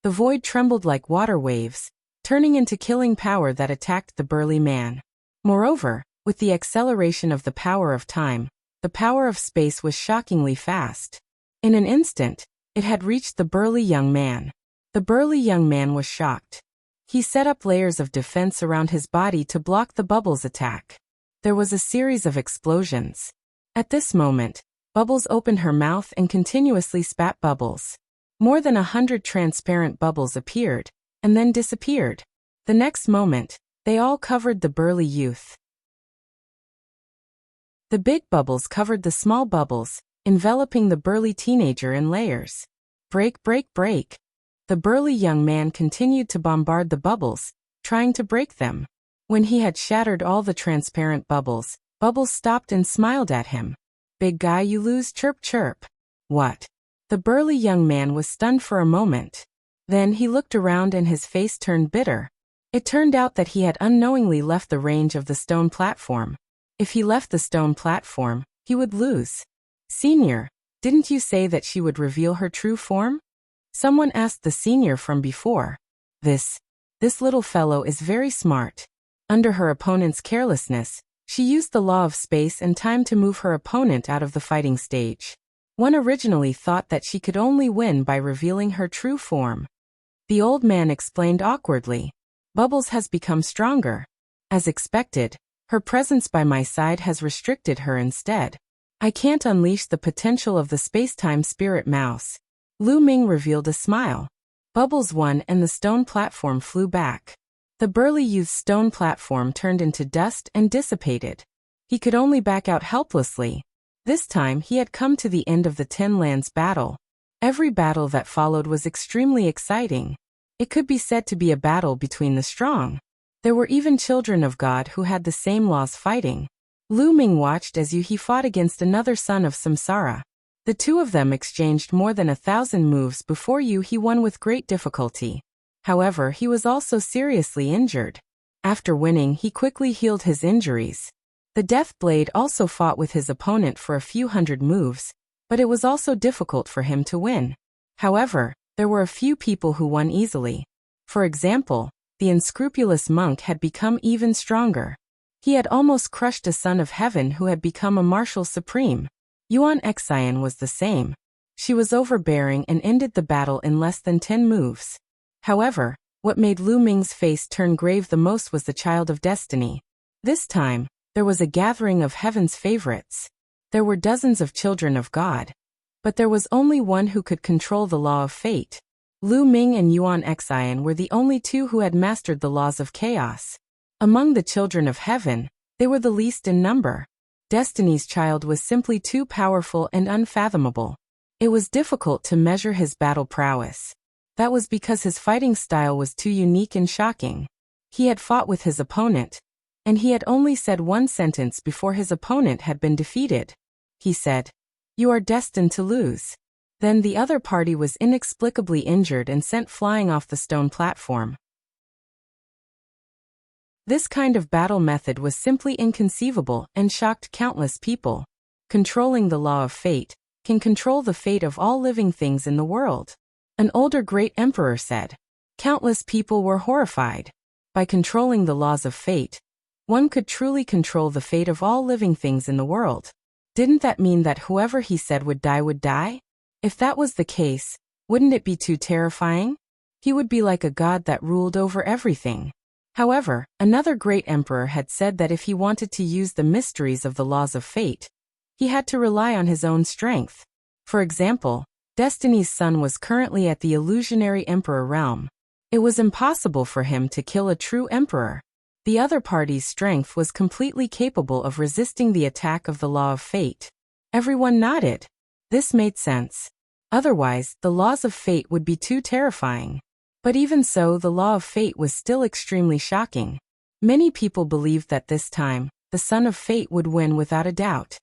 the void trembled like water waves, turning into killing power that attacked the burly man. Moreover, with the acceleration of the power of time, the power of space was shockingly fast. In an instant, it had reached the burly young man. The burly young man was shocked. He set up layers of defense around his body to block the Bubbles' attack. There was a series of explosions. At this moment, Bubbles opened her mouth and continuously spat bubbles. More than 100 transparent bubbles appeared, and then disappeared. The next moment, they all covered the burly youth. The big bubbles covered the small bubbles, enveloping the burly teenager in layers. Break, break, break. The burly young man continued to bombard the bubbles, trying to break them. When he had shattered all the transparent bubbles, Bubbles stopped and smiled at him. Big guy, you lose, chirp chirp. What? The burly young man was stunned for a moment. Then he looked around and his face turned bitter. It turned out that he had unknowingly left the range of the stone platform. If he left the stone platform, he would lose. Senior, didn't you say that she would reveal her true form? Someone asked the senior from before. This little fellow is very smart. Under her opponent's carelessness, she used the law of space and time to move her opponent out of the fighting stage. One originally thought that she could only win by revealing her true form. The old man explained awkwardly. Bubbles has become stronger. As expected, her presence by my side has restricted her instead. I can't unleash the potential of the space-time spirit mouse. Ming revealed a smile. Bubbles won and the stone platform flew back. The burly youth's stone platform turned into dust and dissipated. He could only back out helplessly. This time he had come to the end of the 10 lands battle. Every battle that followed was extremely exciting. It could be said to be a battle between the strong. There were even children of God who had the same laws fighting. Ming watched as he fought against another son of Samsara. The two of them exchanged more than 1,000 moves before he won with great difficulty. However, he was also seriously injured. After winning, he quickly healed his injuries. The Death Blade also fought with his opponent for a few hundred moves, but it was also difficult for him to win. However, there were a few people who won easily. For example, the unscrupulous monk had become even stronger. He had almost crushed a son of heaven who had become a martial supreme. Yuan Xian was the same. She was overbearing and ended the battle in less than 10 moves. However, what made Ming's face turn grave the most was the Child of Destiny. This time, there was a gathering of heaven's favorites. There were dozens of children of God. But there was only one who could control the law of fate. Ming and Yuan Xian were the only two who had mastered the laws of chaos. Among the children of heaven, they were the least in number. Destiny's child was simply too powerful and unfathomable. It was difficult to measure his battle prowess. That was because his fighting style was too unique and shocking. He had fought with his opponent, and he had only said one sentence before his opponent had been defeated. He said, "You are destined to lose." Then the other party was inexplicably injured and sent flying off the stone platform. This kind of battle method was simply inconceivable and shocked countless people. Controlling the law of fate can control the fate of all living things in the world. An older great emperor said. Countless people were horrified. By controlling the laws of fate, one could truly control the fate of all living things in the world. Didn't that mean that whoever he said would die would die? If that was the case, wouldn't it be too terrifying? He would be like a god that ruled over everything. However, another great emperor had said that if he wanted to use the mysteries of the laws of fate, he had to rely on his own strength. For example, Destiny's son was currently at the illusionary emperor realm. It was impossible for him to kill a true emperor. The other party's strength was completely capable of resisting the attack of the law of fate. Everyone nodded. This made sense. Otherwise, the laws of fate would be too terrifying. But even so, the law of fate was still extremely shocking. Many people believed that this time, the son of fate would win without a doubt.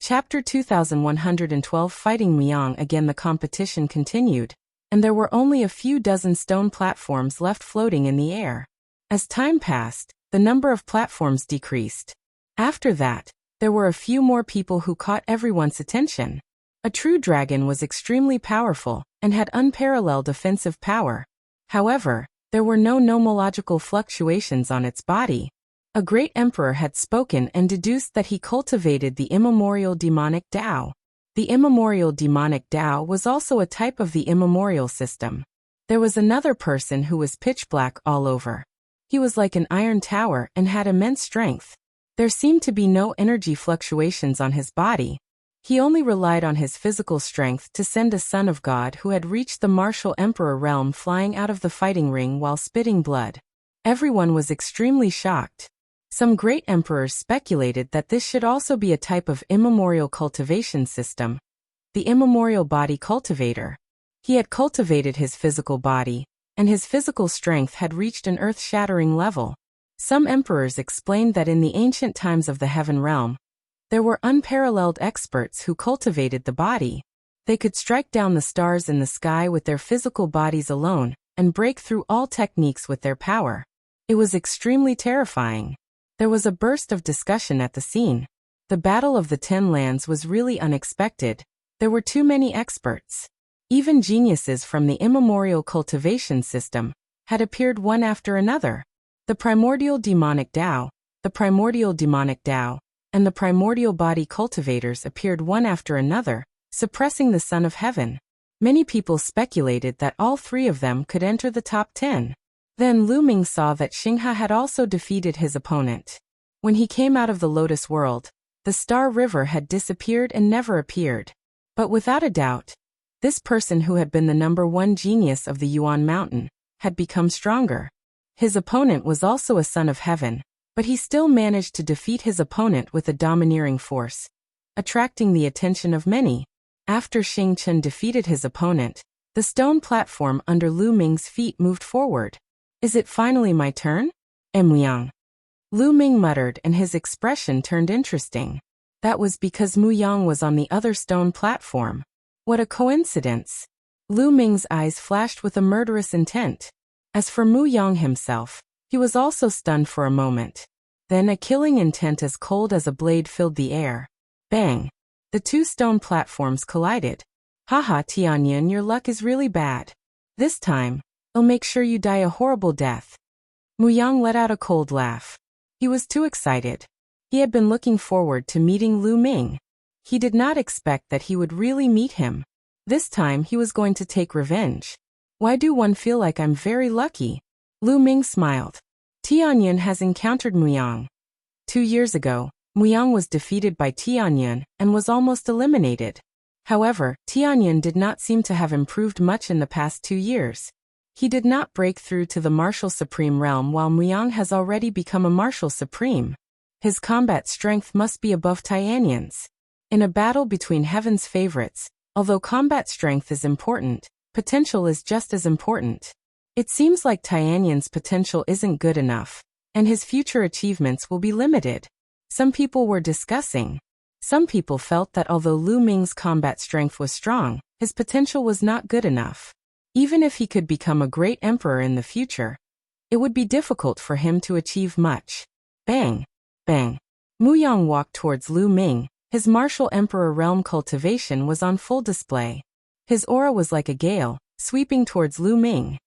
Chapter 2112 Fighting Muyang Again. The competition continued, and there were only a few dozen stone platforms left floating in the air. As time passed, the number of platforms decreased. After that, there were a few more people who caught everyone's attention. A true dragon was extremely powerful and had unparalleled offensive power. However, there were no nomological fluctuations on its body. A great emperor had spoken and deduced that he cultivated the immemorial demonic Tao. The immemorial demonic Tao was also a type of the immemorial system. There was another person who was pitch black all over. He was like an iron tower and had immense strength. There seemed to be no energy fluctuations on his body. He only relied on his physical strength to send a son of God who had reached the martial emperor realm flying out of the fighting ring while spitting blood. Everyone was extremely shocked. Some great emperors speculated that this should also be a type of immemorial cultivation system. The immemorial body cultivator. He had cultivated his physical body, and his physical strength had reached an earth-shattering level. Some emperors explained that in the ancient times of the heaven realm, there were unparalleled experts who cultivated the body. They could strike down the stars in the sky with their physical bodies alone, and break through all techniques with their power. It was extremely terrifying. There was a burst of discussion at the scene. The Battle of the Ten Lands was really unexpected. There were too many experts. Even geniuses from the immemorial cultivation system had appeared one after another. The primordial demonic Tao, the primordial demonic Tao, and the primordial body cultivators appeared one after another, suppressing the Son of Heaven. Many people speculated that all three of them could enter the top 10. Then Ming saw that Xinghe had also defeated his opponent. When he came out of the Lotus World, the Star River had disappeared and never appeared. But without a doubt, this person who had been the #1 genius of the Yuan mountain had become stronger. His opponent was also a son of heaven, but he still managed to defeat his opponent with a domineering force, attracting the attention of many. After Xing Chen defeated his opponent, the stone platform under Ming's feet moved forward. Is it finally my turn? Muyang. Ming muttered, and his expression turned interesting. That was because Muyang was on the other stone platform. What a coincidence. Ming's eyes flashed with a murderous intent. As for Muyang himself, he was also stunned for a moment. Then a killing intent as cold as a blade filled the air. Bang! The two stone platforms collided. Haha, Tianming, your luck is really bad. This time, I'll make sure you die a horrible death. Muyang let out a cold laugh. He was too excited. He had been looking forward to meeting Ming. He did not expect that he would really meet him. This time he was going to take revenge. Why do one feel like I'm very lucky? Ming smiled. Tianming has encountered Muyang. 2 years ago, Muyang was defeated by Tianming and was almost eliminated. However, Tianming did not seem to have improved much in the past 2 years. He did not break through to the martial supreme realm while Muyang has already become a martial supreme. His combat strength must be above Tianming's. In a battle between heaven's favorites, although combat strength is important, potential is just as important. It seems like Tianming's potential isn't good enough, and his future achievements will be limited. Some people were discussing. Some people felt that although Ming's combat strength was strong, his potential was not good enough. Even if he could become a great emperor in the future, it would be difficult for him to achieve much. Bang! Bang! Muyang walked towards Ming. His martial emperor realm cultivation was on full display. His aura was like a gale, sweeping towards Ming.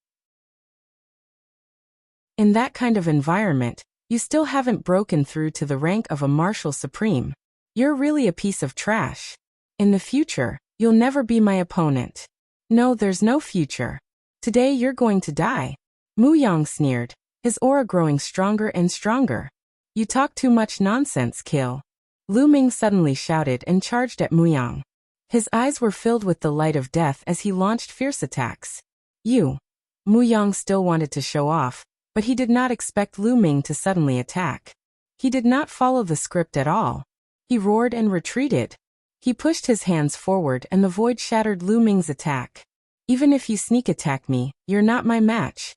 In that kind of environment, you still haven't broken through to the rank of a martial supreme. You're really a piece of trash. In the future, you'll never be my opponent. No, there's no future. Today you're going to die. Muyang sneered, his aura growing stronger and stronger. You talk too much nonsense, kill. Ming suddenly shouted and charged at Muyang. His eyes were filled with the light of death as he launched fierce attacks. You. Muyang still wanted to show off, but he did not expect Ming to suddenly attack. He did not follow the script at all. He roared and retreated. He pushed his hands forward and the void shattered Ming's attack. Even if you sneak attack me, you're not my match.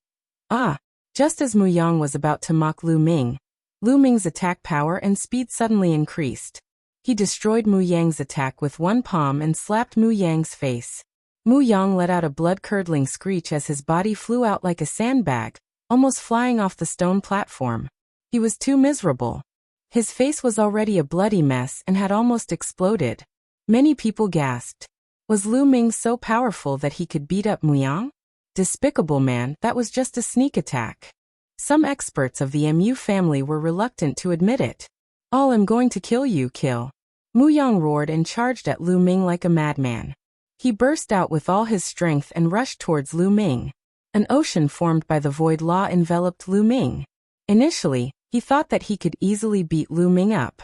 Ah! Just as Muyang was about to mock Lu Ming's attack power and speed suddenly increased. He destroyed Muyang's attack with one palm and slapped Muyang's face. Muyang let out a blood-curdling screech as his body flew out like a sandbag, almost flying off the stone platform. He was too miserable. His face was already a bloody mess and had almost exploded. Many people gasped. Was Lu Ming so powerful that he could beat up Muyang? Despicable man, that was just a sneak attack. Some experts of the Mu family were reluctant to admit it. All am going to kill you, kill. Muyang roared and charged at Lu Ming like a madman. He burst out with all his strength and rushed towards Lu Ming. An ocean formed by the void law enveloped Lu Ming. Initially, he thought that he could easily beat Lu Ming up.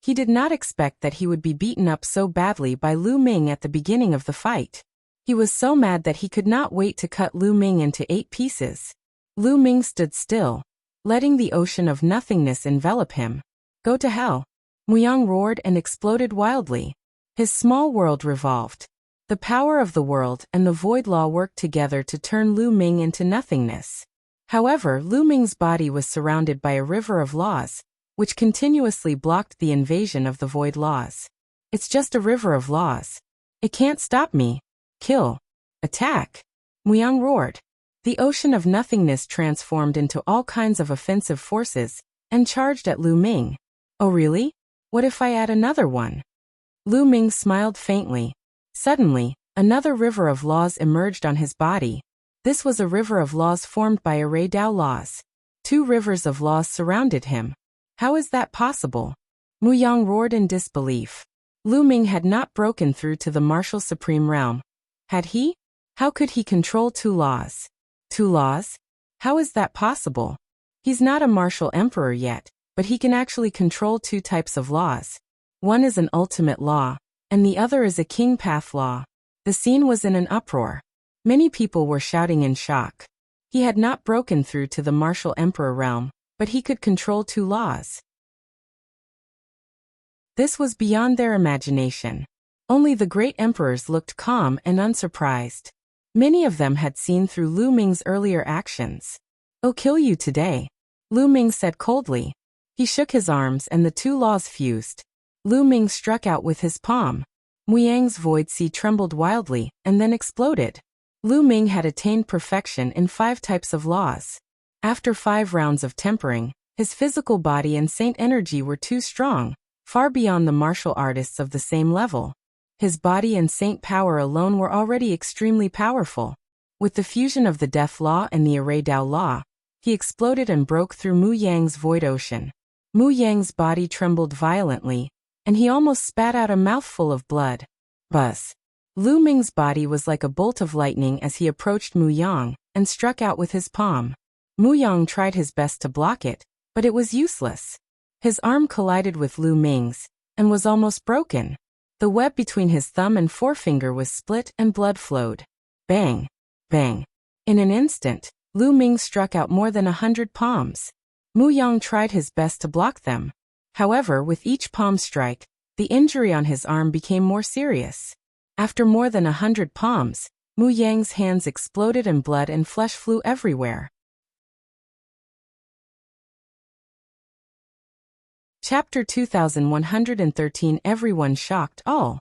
He did not expect that he would be beaten up so badly by Lu Ming at the beginning of the fight. He was so mad that he could not wait to cut Lu Ming into 8 pieces. Lu Ming stood still, letting the ocean of nothingness envelop him. Go to hell. Muyang roared and exploded wildly. His small world revolved. The power of the world and the void law worked together to turn Lu Ming into nothingness. However, Lu Ming's body was surrounded by a river of laws, which continuously blocked the invasion of the void laws. It's just a river of laws. It can't stop me. Kill. Attack. Muyang roared. The ocean of nothingness transformed into all kinds of offensive forces and charged at Lu Ming. Oh really? What if I add another one? Lu Ming smiled faintly. Suddenly, another river of laws emerged on his body. This was a river of laws formed by array Dao laws. 2 rivers of laws surrounded him. How is that possible? Muyang roared in disbelief. Lu Ming had not broken through to the martial supreme realm. Had he? How could he control 2 laws? 2 laws? How is that possible? He's not a martial emperor yet, but he can actually control 2 types of laws. One is an ultimate law, and the other is a king path law. The scene was in an uproar. Many people were shouting in shock. He had not broken through to the martial emperor realm, but he could control 2 laws. This was beyond their imagination. Only the great emperors looked calm and unsurprised. Many of them had seen through Lu Ming's earlier actions. I'll kill you today, Lu Ming said coldly. He shook his arms and the 2 laws fused. Lu Ming struck out with his palm. Muyang's void sea trembled wildly and then exploded. Lu Ming had attained perfection in 5 types of laws. After 5 rounds of tempering, his physical body and saint energy were too strong, far beyond the martial artists of the same level. His body and saint power alone were already extremely powerful. With the fusion of the death law and the array Dao law, he exploded and broke through Muyang's void ocean. Muyang's body trembled violently, and he almost spat out a mouthful of blood. Buzz. Lu Ming's body was like a bolt of lightning as he approached Muyang and struck out with his palm. Muyang tried his best to block it, but it was useless. His arm collided with Lu Ming's and was almost broken. The web between his thumb and forefinger was split and blood flowed. Bang! Bang! In an instant, Lu Ming struck out more than 100 palms. Muyang tried his best to block them. However, with each palm strike, the injury on his arm became more serious. After more than 100 palms, Muyang's hands exploded and blood and flesh flew everywhere. Chapter 2113. Everyone shocked. All.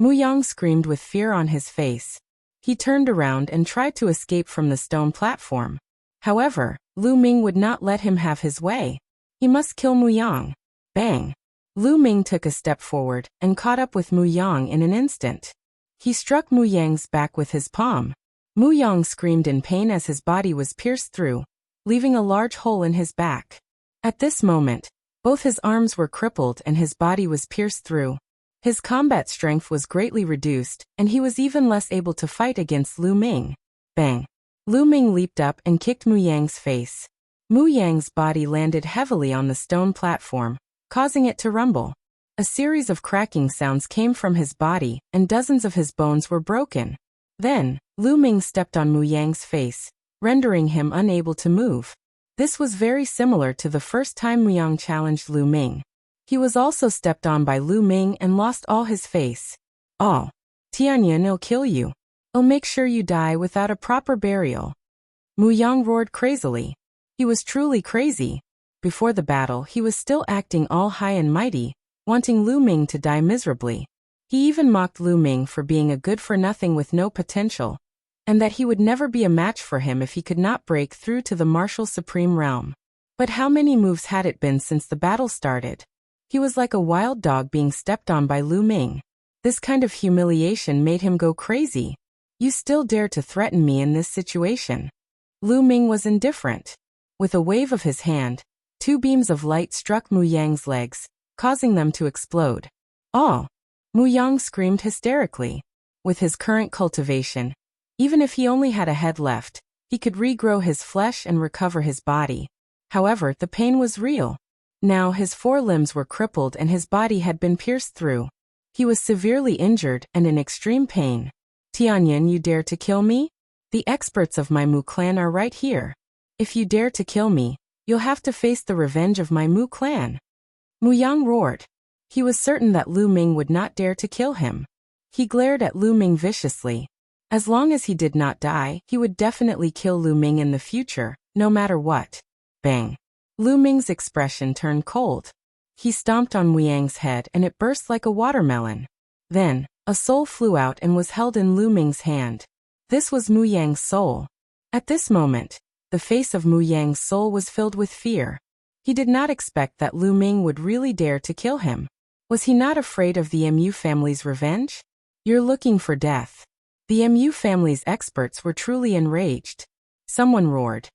Muyang screamed with fear on his face. He turned around and tried to escape from the stone platform. However, Lu Ming would not let him have his way. He must kill Muyang. Bang! Lu Ming took a step forward and caught up with Muyang in an instant. He struck Muyang's back with his palm. Muyang screamed in pain as his body was pierced through, leaving a large hole in his back. At this moment, both his arms were crippled and his body was pierced through. His combat strength was greatly reduced, and he was even less able to fight against Lu Ming. Bang! Lu Ming leaped up and kicked Muyang's face. Muyang's body landed heavily on the stone platform, causing it to rumble. A series of cracking sounds came from his body, and dozens of his bones were broken. Then, Lu Ming stepped on Muyang's face, rendering him unable to move. This was very similar to the first time Muyang challenged Lu Ming. He was also stepped on by Lu Ming and lost all his face. Oh, Tianming, I'll kill you. I'll make sure you die without a proper burial. Muyang roared crazily. He was truly crazy. Before the battle, he was still acting all high and mighty, wanting Lu Ming to die miserably. He even mocked Lu Ming for being a good-for-nothing with no potential, and that he would never be a match for him if he could not break through to the martial supreme realm. But how many moves had it been since the battle started? He was like a wild dog being stepped on by Lu Ming. This kind of humiliation made him go crazy. You still dare to threaten me in this situation? Lu Ming was indifferent. With a wave of his hand, 2 beams of light struck Muyang's legs, causing them to explode. Oh! Muyang screamed hysterically. With his current cultivation, even if he only had a head left, he could regrow his flesh and recover his body. However, the pain was real. Now his 4 limbs were crippled and his body had been pierced through. He was severely injured and in extreme pain. Tianming, you dare to kill me? The experts of my Mu clan are right here. If you dare to kill me, you'll have to face the revenge of my Mu clan. Muyang roared. He was certain that Lu Ming would not dare to kill him. He glared at Lu Ming viciously. As long as he did not die, he would definitely kill Lu Ming in the future, no matter what. Bang! Lu Ming's expression turned cold. He stomped on Muyang's head and it burst like a watermelon. Then, a soul flew out and was held in Lu Ming's hand. This was Muyang's soul. At this moment, the face of Muyang's soul was filled with fear. He did not expect that Lu Ming would really dare to kill him. Was he not afraid of the Mu family's revenge? You're looking for death. The Mu family's experts were truly enraged. Someone roared.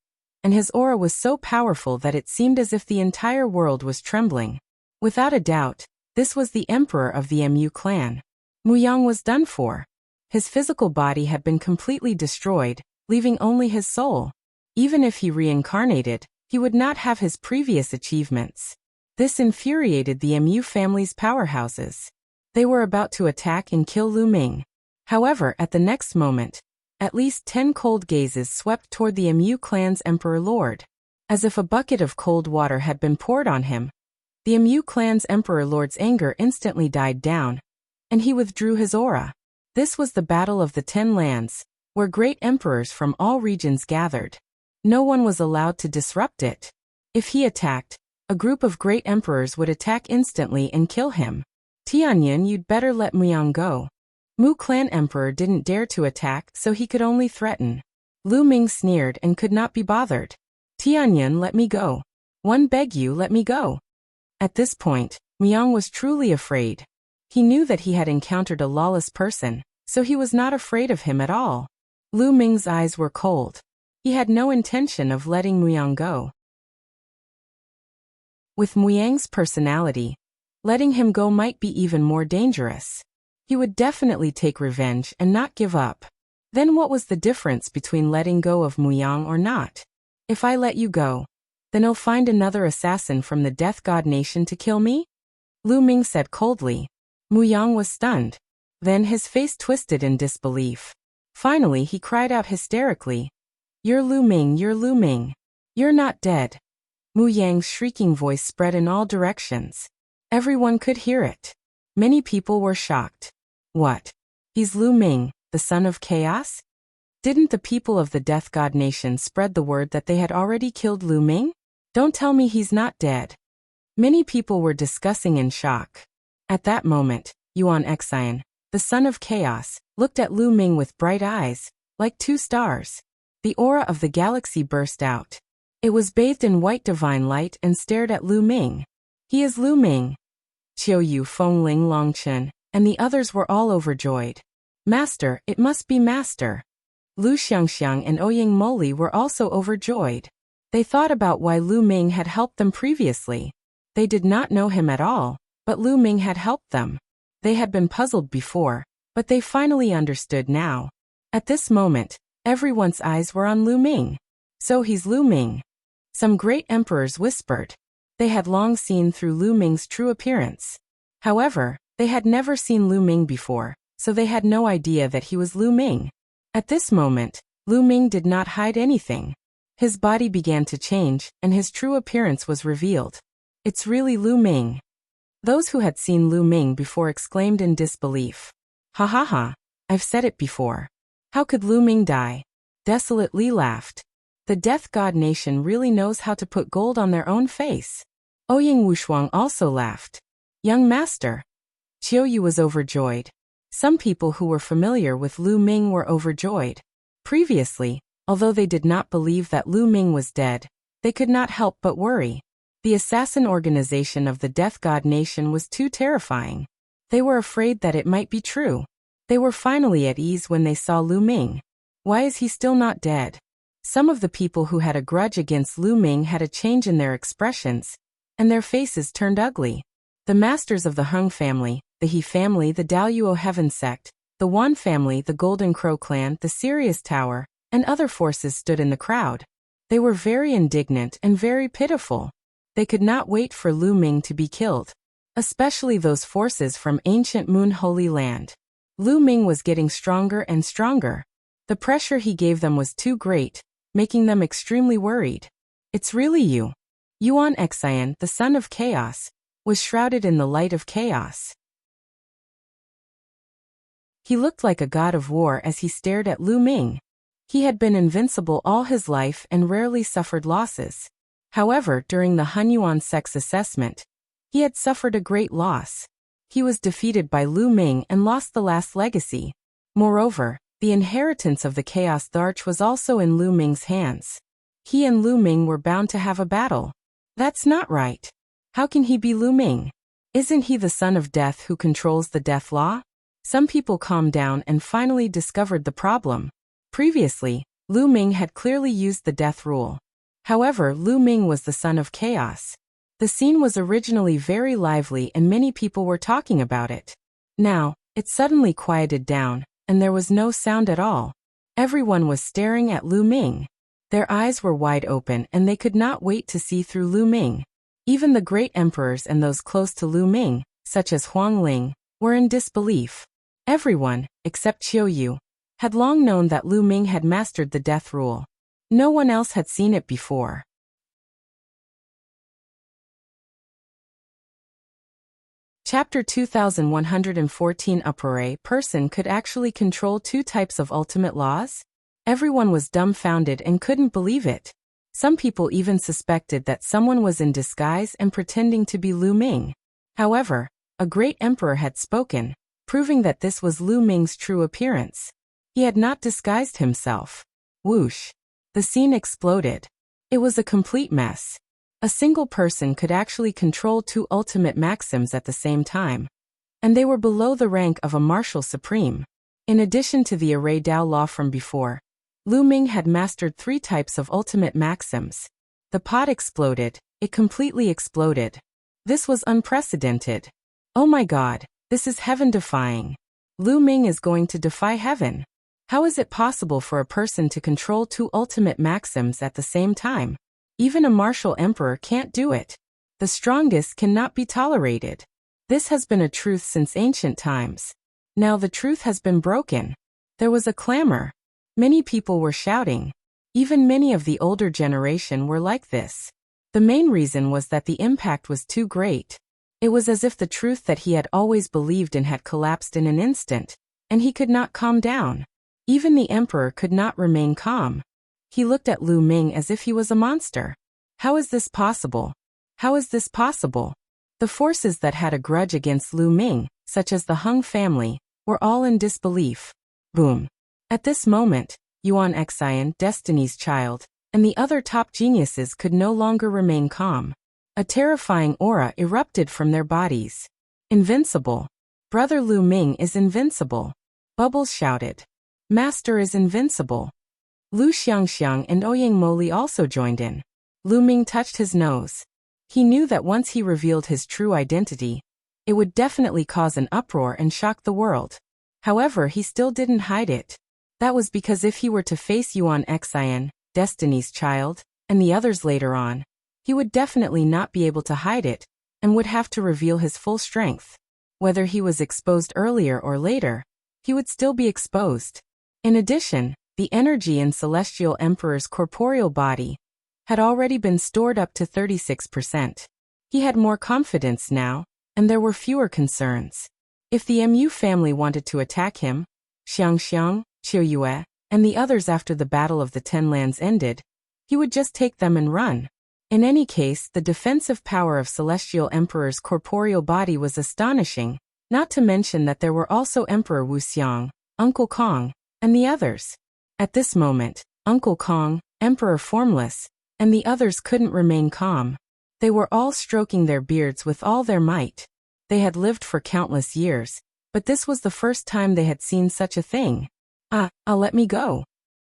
And his aura was so powerful that it seemed as if the entire world was trembling. Without a doubt, this was the emperor of the Mu clan. Muyang was done for. His physical body had been completely destroyed, leaving only his soul. Even if he reincarnated, he would not have his previous achievements. This infuriated the Mu family's powerhouses. They were about to attack and kill Lu Ming. However, at the next moment, at least 10 cold gazes swept toward the Mu clan's emperor lord. As if a bucket of cold water had been poured on him, the Mu clan's emperor lord's anger instantly died down, and he withdrew his aura. This was the Battle of the 10 Lands, where great emperors from all regions gathered. No one was allowed to disrupt it. If he attacked, a group of great emperors would attack instantly and kill him. Tianming, you'd better let Muyang go. Mu clan emperor didn't dare to attack, so he could only threaten. Lu Ming sneered and could not be bothered. Tianming, let me go. One beg you, let me go. At this point, Muyang was truly afraid. He knew that he had encountered a lawless person, so he was not afraid of him at all. Lu Ming's eyes were cold. He had no intention of letting Muyang go. With Muyang's personality, letting him go might be even more dangerous. He would definitely take revenge and not give up. Then what was the difference between letting go of Muyang or not? If I let you go, then he'll find another assassin from the Death God Nation to kill me? Lu Ming said coldly. Muyang was stunned. Then his face twisted in disbelief. Finally he cried out hysterically. You're Lu Ming, you're Lu Ming. You're not dead. Muyang's shrieking voice spread in all directions. Everyone could hear it. Many people were shocked. What? He's Lu Ming, the son of chaos? Didn't the people of the Death God Nation spread the word that they had already killed Lu Ming? Don't tell me he's not dead. Many people were discussing in shock. At that moment, Yuan, the son of chaos, looked at Lu Ming with bright eyes, like 2 stars. The aura of the galaxy burst out. It was bathed in white divine light and stared at Lu Ming. He is Lu Ming. Qiu Yu, Feng Ling, Long Chen, and the others were all overjoyed. Master, it must be Master. Lu Xiangxiang and Ouying Moli were also overjoyed. They thought about why Lu Ming had helped them previously. They did not know him at all, but Lu Ming had helped them. They had been puzzled before, but they finally understood now. At this moment, everyone's eyes were on Lu Ming. So he's Lu Ming. Some great emperors whispered. They had long seen through Lu Ming's true appearance. However, they had never seen Lu Ming before, so they had no idea that he was Lu Ming. At this moment, Lu Ming did not hide anything. His body began to change, and his true appearance was revealed. It's really Lu Ming. Those who had seen Lu Ming before exclaimed in disbelief. Ha ha ha, I've said it before. How could Lu Ming die? Desolately laughed. The death god nation really knows how to put gold on their own face. Ouyang Wushuang also laughed. Young master. Qiuyu was overjoyed. Some people who were familiar with Lu Ming were overjoyed. Previously, although they did not believe that Lu Ming was dead, they could not help but worry. The assassin organization of the death god nation was too terrifying. They were afraid that it might be true. They were finally at ease when they saw Lu Ming. Why is he still not dead? Some of the people who had a grudge against Lu Ming had a change in their expressions, and their faces turned ugly. The masters of the Hung family, the He family, the Daoyuo Heaven sect, the Wan family, the Golden Crow clan, the Sirius Tower, and other forces stood in the crowd. They were very indignant and very pitiful. They could not wait for Lu Ming to be killed, especially those forces from ancient Moon Holy Land. Lu Ming was getting stronger and stronger. The pressure he gave them was too great, making them extremely worried. It's really you. Yuan Xian, the son of chaos, was shrouded in the light of chaos. He looked like a god of war as he stared at Lu Ming. He had been invincible all his life and rarely suffered losses. However, during the Hun Yuan sex assessment, he had suffered a great loss. He was defeated by Lu Ming and lost the last legacy. Moreover, the inheritance of the Chaos Arch was also in Lu Ming's hands. He and Lu Ming were bound to have a battle. That's not right. How can he be Lu Ming? Isn't he the son of death who controls the death law? Some people calmed down and finally discovered the problem. Previously, Lu Ming had clearly used the death rule. However, Lu Ming was the son of chaos. The scene was originally very lively and many people were talking about it. Now, it suddenly quieted down, and there was no sound at all. Everyone was staring at Lu Ming. Their eyes were wide open and they could not wait to see through Lu Ming. Even the great emperors and those close to Lu Ming, such as Huang Ling, were in disbelief. Everyone, except Qiuyu, had long known that Lu Ming had mastered the death rule. No one else had seen it before. Chapter 2114 Uproar. A person could actually control two types of ultimate laws? Everyone was dumbfounded and couldn't believe it. Some people even suspected that someone was in disguise and pretending to be Lu Ming. However, a great emperor had spoken, proving that this was Lu Ming's true appearance. He had not disguised himself. Whoosh! The scene exploded. It was a complete mess. A single person could actually control two ultimate maxims at the same time. And they were below the rank of a martial supreme. In addition to the array Dao law from before, Lu Ming had mastered three types of ultimate maxims. The pot exploded. It completely exploded. This was unprecedented. Oh my god, this is heaven-defying. Lu Ming is going to defy heaven. How is it possible for a person to control two ultimate maxims at the same time? Even a martial emperor can't do it. The strongest cannot be tolerated. This has been a truth since ancient times. Now the truth has been broken. There was a clamor. Many people were shouting. Even many of the older generation were like this. The main reason was that the impact was too great. It was as if the truth that he had always believed in had collapsed in an instant, and he could not calm down. Even the emperor could not remain calm. He looked at Lu Ming as if he was a monster. How is this possible? How is this possible? The forces that had a grudge against Lu Ming, such as the Hung family, were all in disbelief. Boom. At this moment, Yuan Xian, Destiny's child, and the other top geniuses could no longer remain calm. A terrifying aura erupted from their bodies. Invincible. Brother Lu Ming is invincible. Bubbles shouted. Master is invincible. Lu Xiangxiang and Ouyang Moli also joined in. Lu Ming touched his nose. He knew that once he revealed his true identity, it would definitely cause an uproar and shock the world. However, he still didn't hide it. That was because if he were to face Yuan Xian, Destiny's child, and the others later on, he would definitely not be able to hide it, and would have to reveal his full strength. Whether he was exposed earlier or later, he would still be exposed. In addition, the energy in Celestial Emperor's corporeal body had already been stored up to 36%. He had more confidence now, and there were fewer concerns. If the Mu family wanted to attack him, Xiangxiang, Qiuyue, and the others after the Battle of the Ten Lands ended, he would just take them and run. In any case, the defensive power of Celestial Emperor's corporeal body was astonishing, not to mention that there were also Emperor Wuxiang, Uncle Kong, and the others. At this moment, Uncle Kong, Emperor Formless, and the others couldn't remain calm. They were all stroking their beards with all their might. They had lived for countless years, but this was the first time they had seen such a thing. Let me go.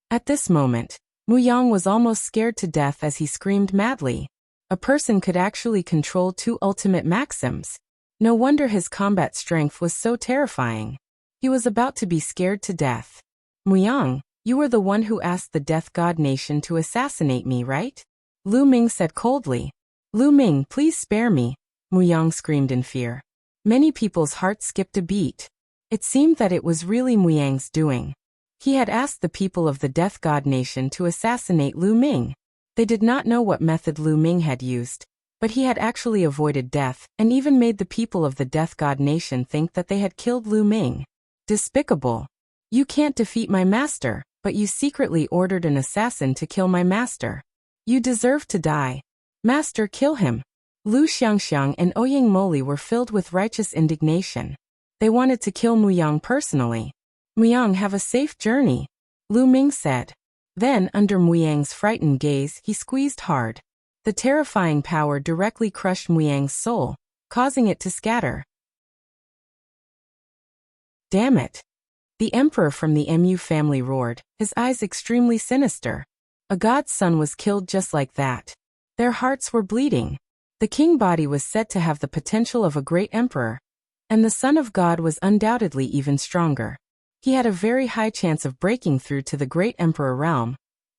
At this moment, Muyang was almost scared to death as he screamed madly. A person could actually control 2 ultimate maxims. No wonder his combat strength was so terrifying. He was about to be scared to death. Muyang, you were the one who asked the Death God Nation to assassinate me, right? Lu Ming said coldly. Lu Ming, please spare me, Muyang screamed in fear. Many people's hearts skipped a beat. It seemed that it was really Muyang's doing. He had asked the people of the Death God Nation to assassinate Lu Ming. They did not know what method Lu Ming had used, but he had actually avoided death and even made the people of the Death God Nation think that they had killed Lu Ming. Despicable. You can't defeat my master, but you secretly ordered an assassin to kill my master. You deserve to die. Master, kill him. Lu Xiangxiang and Ouyang Moli were filled with righteous indignation. They wanted to kill Muyang personally. Muyang, have a safe journey, Lu Ming said. Then, under Muyang's frightened gaze, he squeezed hard. The terrifying power directly crushed Muyang's soul, causing it to scatter. Damn it. The emperor from the Mu family roared, his eyes extremely sinister. A god's son was killed just like that. Their hearts were bleeding. The king body was said to have the potential of a great emperor, and the son of God was undoubtedly even stronger. He had a very high chance of breaking through to the great emperor realm,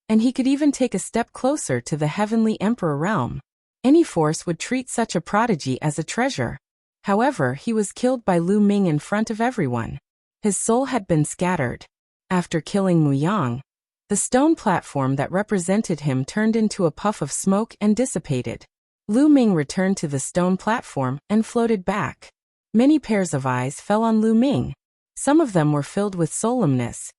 and he could even take a step closer to the heavenly emperor realm. Any force would treat such a prodigy as a treasure. However, he was killed by Lu Ming in front of everyone. His soul had been scattered. After killing Muyang, the stone platform that represented him turned into a puff of smoke and dissipated. Lu Ming returned to the stone platform and floated back. Many pairs of eyes fell on Lu Ming. Some of them were filled with solemnness,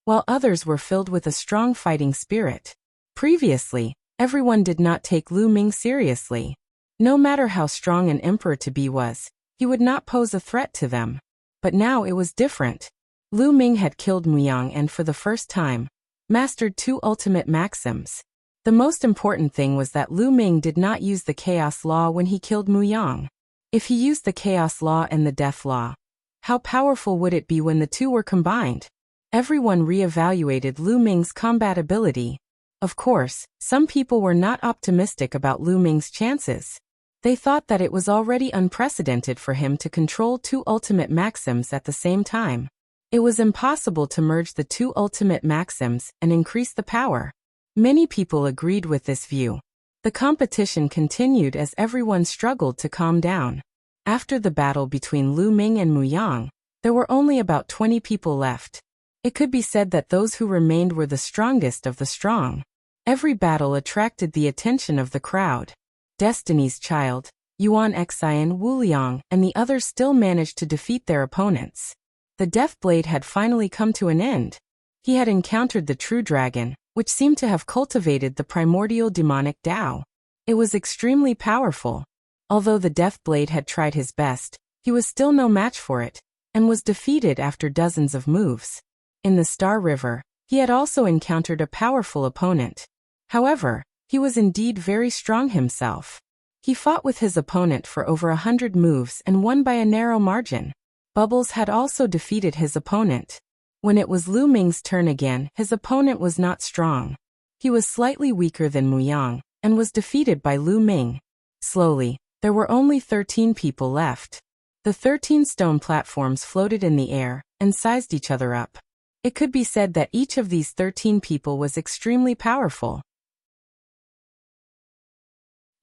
while others were filled with a strong fighting spirit. Previously, everyone did not take Lu Ming seriously. No matter how strong an emperor-to-be was, he would not pose a threat to them. But now it was different. Lu Ming had killed Muyang and for the first time, mastered 2 ultimate maxims. The most important thing was that Lu Ming did not use the Chaos Law when he killed Muyang. If he used the Chaos Law and the Death Law, how powerful would it be when the 2 were combined? Everyone re-evaluated Lu Ming's combat ability. Of course, some people were not optimistic about Lu Ming's chances. They thought that it was already unprecedented for him to control 2 ultimate maxims at the same time. It was impossible to merge the 2 ultimate maxims and increase the power. Many people agreed with this view. The competition continued as everyone struggled to calm down. After the battle between Lu Ming and Muyang, there were only about 20 people left. It could be said that those who remained were the strongest of the strong. Every battle attracted the attention of the crowd. Destiny's Child, Yuan Xian Wuliang, and the others still managed to defeat their opponents. The Death Blade had finally come to an end. He had encountered the true dragon, which seemed to have cultivated the primordial demonic Tao. It was extremely powerful. Although the Death Blade had tried his best, he was still no match for it, and was defeated after dozens of moves. In the Star River, he had also encountered a powerful opponent. However, he was indeed very strong himself. He fought with his opponent for over 100 moves and won by a narrow margin. Bubbles had also defeated his opponent. When it was Lu Ming's turn again, his opponent was not strong. He was slightly weaker than Muyang, and was defeated by Lu Ming. Slowly, there were only 13 people left. The 13 stone platforms floated in the air and sized each other up. It could be said that each of these 13 people was extremely powerful.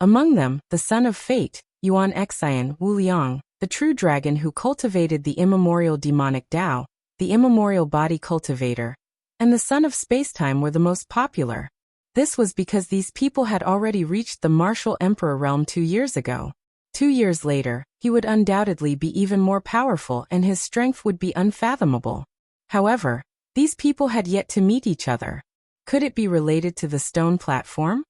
Among them, the Son of Fate, Yuan Xian Wuliang, the true dragon who cultivated the immemorial demonic Tao, the immemorial body cultivator, and the Son of Spacetime were the most popular. This was because these people had already reached the martial emperor realm 2 years ago. 2 years later, he would undoubtedly be even more powerful and his strength would be unfathomable. However, these people had yet to meet each other. Could it be related to the stone platform?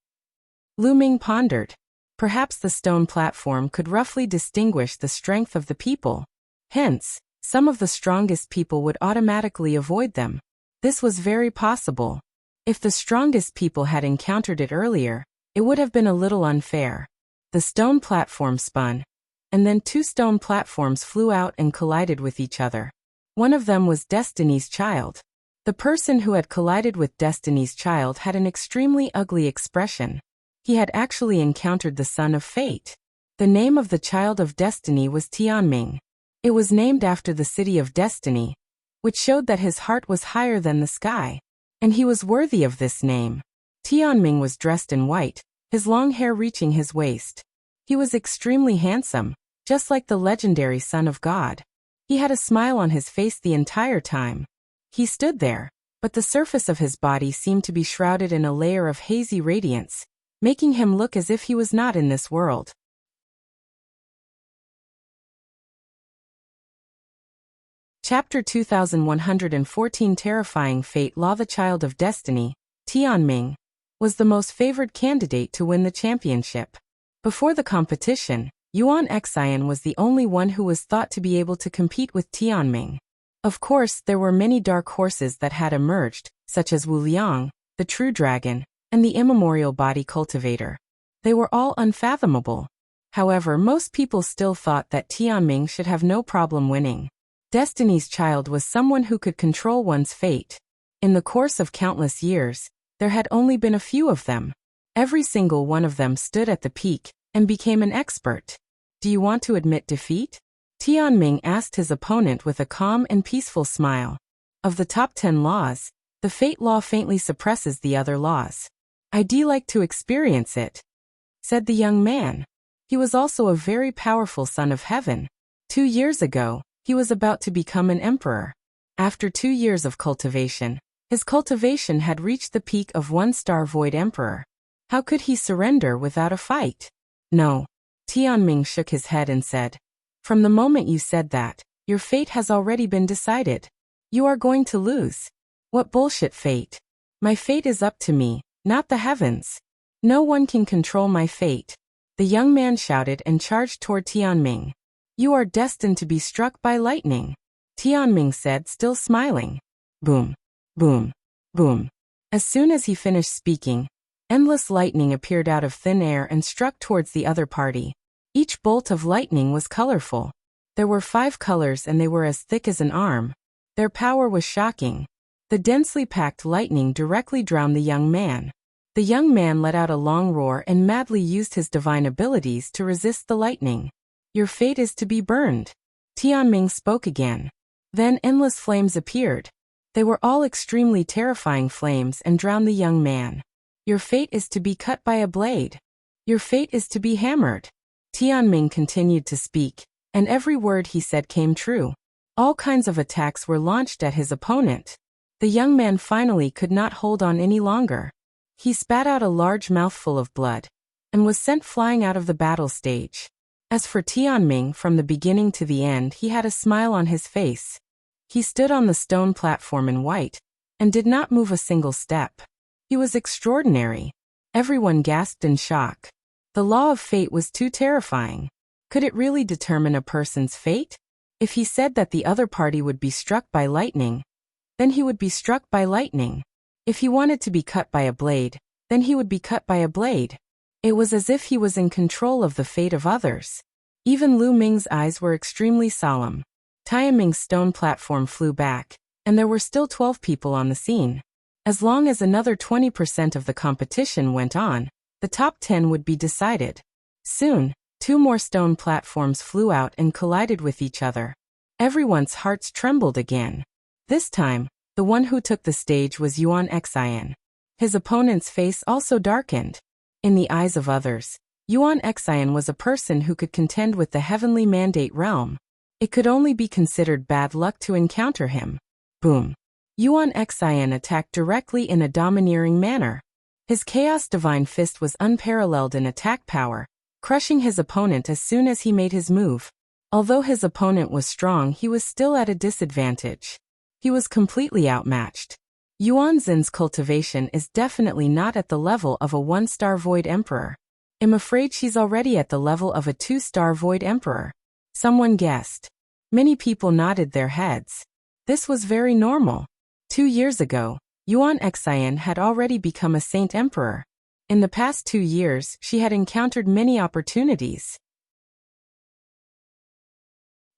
Ming pondered. Perhaps the stone platform could roughly distinguish the strength of the people. Hence, some of the strongest people would automatically avoid them. This was very possible. If the strongest people had encountered it earlier, it would have been a little unfair. The stone platform spun, and then 2 stone platforms flew out and collided with each other. One of them was Destiny's Child. The person who had collided with Destiny's Child had an extremely ugly expression. He had actually encountered the Son of Fate. The name of the Child of Destiny was Tianming. It was named after the city of Destiny, which showed that his heart was higher than the sky, and he was worthy of this name. Tianming was dressed in white, his long hair reaching his waist. He was extremely handsome, just like the legendary Son of God. He had a smile on his face the entire time. He stood there, but the surface of his body seemed to be shrouded in a layer of hazy radiance, making him look as if he was not in this world. Chapter 2114 Terrifying Fate Law. The Child of Destiny, Tianming, was the most favored candidate to win the championship. Before the competition, Yuan Xian was the only one who was thought to be able to compete with Tianming. Of course, there were many dark horses that had emerged, such as Wuliang, the True Dragon, and the immemorial body cultivator. They were all unfathomable. However, most people still thought that Tianming should have no problem winning. Destiny's Child was someone who could control one's fate. In the course of countless years, there had only been a few of them. Every single one of them stood at the peak and became an expert. Do you want to admit defeat? Tianming asked his opponent with a calm and peaceful smile. Of the top 10 laws, the fate law faintly suppresses the other laws. I'd like to experience it, said the young man. He was also a very powerful son of heaven. 2 years ago, he was about to become an emperor. After 2 years of cultivation, his cultivation had reached the peak of 1-star void emperor. How could he surrender without a fight? No. Tianming shook his head and said, "From the moment you said that, your fate has already been decided. You are going to lose." What bullshit fate? My fate is up to me, not the heavens. No one can control my fate. The young man shouted and charged toward Tianming. You are destined to be struck by lightning, Tianming said, still smiling. Boom, boom, boom. As soon as he finished speaking, endless lightning appeared out of thin air and struck towards the other party. Each bolt of lightning was colorful. There were 5 colors and they were as thick as an arm. Their power was shocking. The densely packed lightning directly drowned the young man. The young man let out a long roar and madly used his divine abilities to resist the lightning. Your fate is to be burned. Tianming spoke again. Then endless flames appeared. They were all extremely terrifying flames and drowned the young man. Your fate is to be cut by a blade. Your fate is to be hammered. Tianming continued to speak, and every word he said came true. All kinds of attacks were launched at his opponent. The young man finally could not hold on any longer. He spat out a large mouthful of blood, and was sent flying out of the battle stage. As for Tianming, from the beginning to the end he had a smile on his face. He stood on the stone platform in white, and did not move a single step. He was extraordinary. Everyone gasped in shock. The law of fate was too terrifying. Could it really determine a person's fate? If he said that the other party would be struck by lightning, then he would be struck by lightning. If he wanted to be cut by a blade, then he would be cut by a blade. It was as if he was in control of the fate of others. Even Lu Ming's eyes were extremely solemn. Tianming's stone platform flew back, and there were still 12 people on the scene. As long as another 20% of the competition went on, the top 10 would be decided. Soon, 2 more stone platforms flew out and collided with each other. Everyone's hearts trembled again. This time, the one who took the stage was Yuan Xian. His opponent's face also darkened. In the eyes of others, Yuan Xian was a person who could contend with the heavenly mandate realm. It could only be considered bad luck to encounter him. Boom. Yuan Xian attacked directly in a domineering manner. His chaos divine fist was unparalleled in attack power, crushing his opponent as soon as he made his move. Although his opponent was strong, he was still at a disadvantage. He was completely outmatched. Yuan Xin's cultivation is definitely not at the level of a 1-star Void Emperor. I'm afraid she's already at the level of a 2-star Void Emperor. Someone guessed. Many people nodded their heads. This was very normal. 2 years ago, Yuan Xian had already become a Saint Emperor. In the past 2 years, she had encountered many opportunities.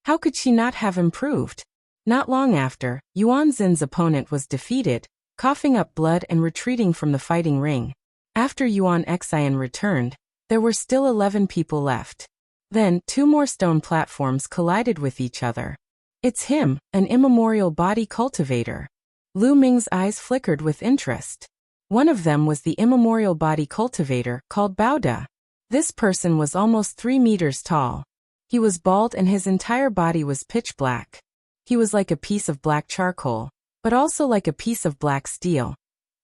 How could she not have improved? Not long after, Yuan Xin's opponent was defeated, coughing up blood and retreating from the fighting ring. After Yuan Xian returned, there were still 11 people left. Then, 2 more stone platforms collided with each other. It's him, an immemorial body cultivator. Lu Ming's eyes flickered with interest. One of them was the immemorial body cultivator, called Baoda. This person was almost 3 meters tall. He was bald and his entire body was pitch black. He was like a piece of black charcoal, but also like a piece of black steel.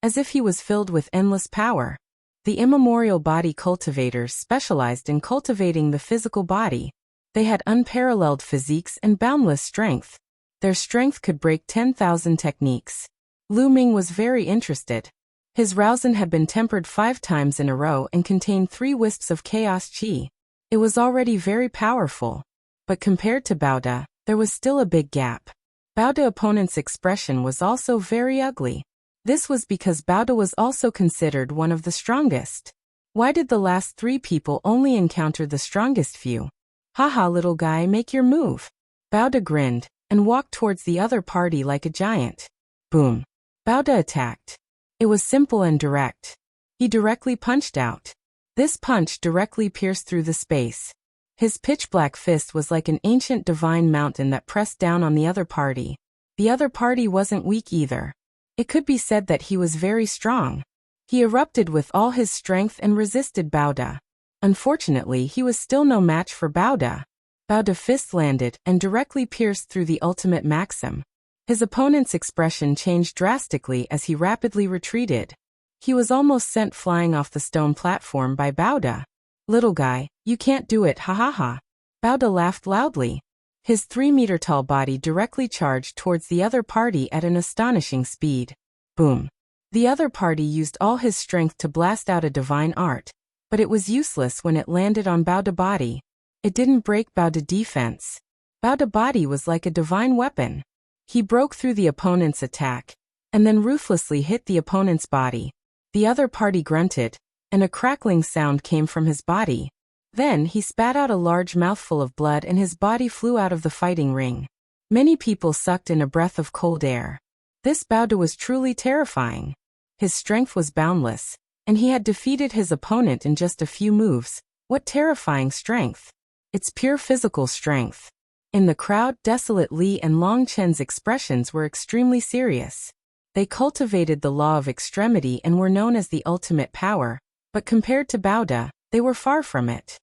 As if he was filled with endless power. The immemorial body cultivators specialized in cultivating the physical body. They had unparalleled physiques and boundless strength. Their strength could break 10,000 techniques. Lu Ming was very interested. His Raozen had been tempered 5 times in a row and contained 3 wisps of chaos chi. It was already very powerful. But compared to Baoda, there was still a big gap. Baoda's opponent's expression was also very ugly. This was because Baoda was also considered one of the strongest. Why did the last 3 people only encounter the strongest few? Haha, little guy, make your move. Baoda grinned and walked towards the other party like a giant. Boom. Baoda attacked. It was simple and direct. He directly punched out. This punch directly pierced through the space. His pitch-black fist was like an ancient divine mountain that pressed down on the other party. The other party wasn't weak either. It could be said that he was very strong. He erupted with all his strength and resisted Baoda. Unfortunately, he was still no match for Baoda. Baoda's fist landed and directly pierced through the ultimate maxim. His opponent's expression changed drastically as he rapidly retreated. He was almost sent flying off the stone platform by Baoda. Little guy, you can't do it, ha ha ha. Baoda laughed loudly. His 3-meter-tall body directly charged towards the other party at an astonishing speed. Boom. The other party used all his strength to blast out a divine art, but it was useless when it landed on Baoda's body. It didn't break Baoda's defense. Baoda's body was like a divine weapon. He broke through the opponent's attack, and then ruthlessly hit the opponent's body. The other party grunted, and a crackling sound came from his body. Then he spat out a large mouthful of blood and his body flew out of the fighting ring. Many people sucked in a breath of cold air. This Baoda was truly terrifying. His strength was boundless, and he had defeated his opponent in just a few moves. What terrifying strength! It's pure physical strength. In the crowd, Desolate Li and Long Chen's expressions were extremely serious. They cultivated the law of extremity and were known as the ultimate power, but compared to Baoda, they were far from it.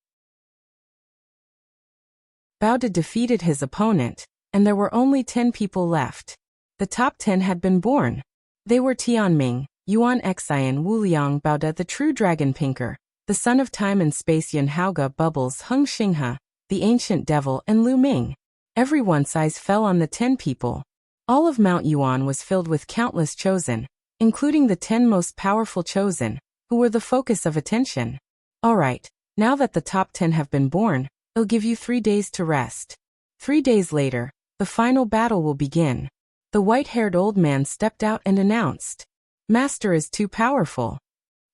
Baoda defeated his opponent, and there were only 10 people left. The top 10 had been born. They were Tianming, Yuan Xian, Wuliang, Baoda the true dragon pinker, the son of time and space Yun Haoge, Bubbles, Heng Xinghe, the ancient devil, and Lu Ming. Everyone's eyes fell on the 10 people. All of Mount Yuan was filled with countless chosen, including the 10 most powerful chosen, who were the focus of attention. Alright, now that the top 10 have been born, I'll give you 3 days to rest. 3 days later, the final battle will begin. The white-haired old man stepped out and announced, Master is too powerful.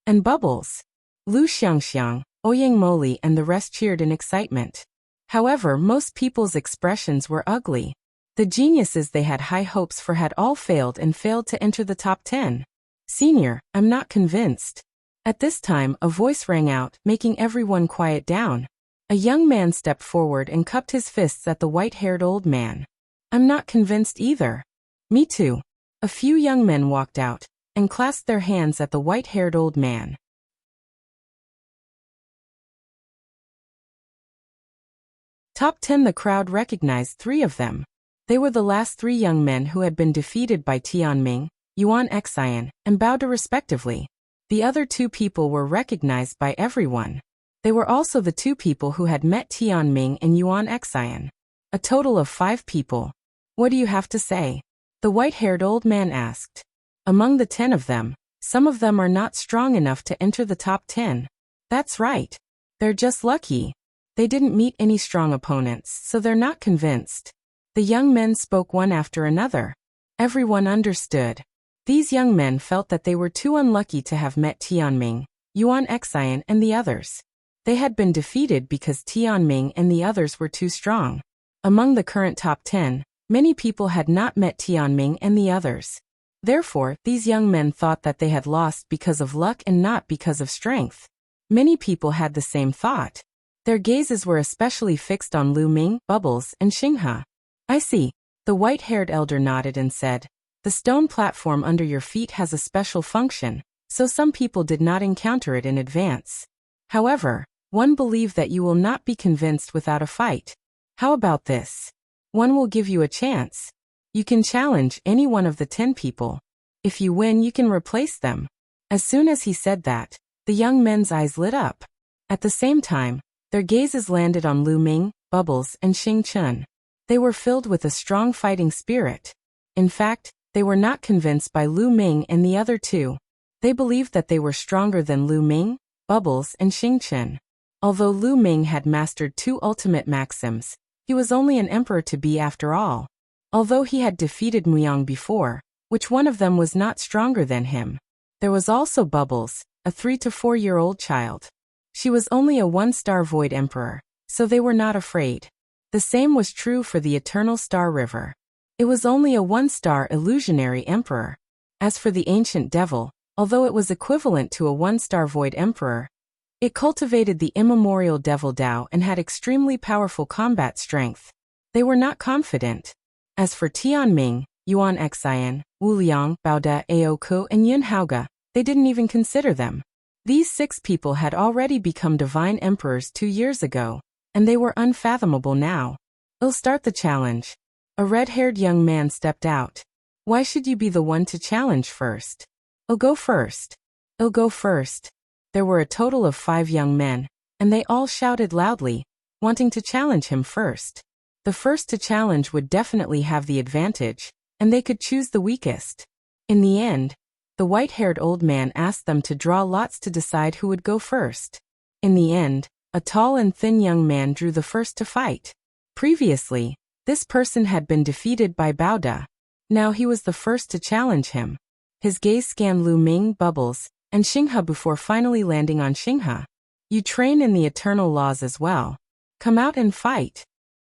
And Bubbles, Lu Xiangxiang, Ouyang Moli and the rest cheered in excitement. However, most people's expressions were ugly. The geniuses they had high hopes for had all failed and failed to enter the top 10. Senior, I'm not convinced. At this time, a voice rang out, making everyone quiet down. A young man stepped forward and cupped his fists at the white-haired old man. I'm not convinced either. Me too. A few young men walked out and clasped their hands at the white-haired old man. Top 10. The crowd recognized 3 of them. They were the last 3 young men who had been defeated by Tianming, Yuan Xian, and Baoda respectively. The other 2 people were recognized by everyone. They were also the 2 people who had met Tianming and Yuan Xian. A total of 5 people. What do you have to say? The white-haired old man asked. Among the 10 of them, some of them are not strong enough to enter the top 10. That's right. They're just lucky. They didn't meet any strong opponents, so they're not convinced. The young men spoke one after another. Everyone understood. These young men felt that they were too unlucky to have met Tianming, Yuan Xian and the others. They had been defeated because Tianming and the others were too strong. Among the current top 10, many people had not met Tianming and the others. Therefore, these young men thought that they had lost because of luck and not because of strength. Many people had the same thought. Their gazes were especially fixed on Lu Ming, Bubbles, and Xinghe. I see. The white-haired elder nodded and said, the stone platform under your feet has a special function, so some people did not encounter it in advance. However, one believed that you will not be convinced without a fight. How about this? One will give you a chance. You can challenge any one of the 10 people. If you win, you can replace them. As soon as he said that, the young men's eyes lit up. At the same time, their gazes landed on Lu Ming, Bubbles, and Xing Chun. They were filled with a strong fighting spirit. In fact, they were not convinced by Lu Ming and the other two. They believed that they were stronger than Lu Ming, Bubbles, and Xing Chun. Although Lu Ming had mastered 2 ultimate maxims, he was only an emperor to be after all. Although he had defeated Muyang before, which one of them was not stronger than him? There was also Bubbles, a 3 to 4-year-old child. She was only a 1-star void emperor, so they were not afraid. The same was true for the Eternal Star River. It was only a 1-star illusionary emperor. As for the ancient devil, although it was equivalent to a 1-star void emperor, it cultivated the immemorial devil Dao and had extremely powerful combat strength. They were not confident. As for Tianming, Yuan Xian, Wuliang, Baoda, Aoku, and Yun Haoge, they didn't even consider them. These 6 people had already become divine emperors 2 years ago, and they were unfathomable now. I'll start the challenge. A red-haired young man stepped out. Why should you be the one to challenge first? I'll go first. I'll go first. There were a total of 5 young men, and they all shouted loudly, wanting to challenge him first. The first to challenge would definitely have the advantage, and they could choose the weakest. In the end, the white-haired old man asked them to draw lots to decide who would go first. In the end, a tall and thin young man drew the first to fight. Previously, this person had been defeated by Baoda. Now he was the first to challenge him. His gaze scanned Lu Ming, Bubbles, and Xinghe before finally landing on Xinghe. You train in the eternal laws as well. Come out and fight.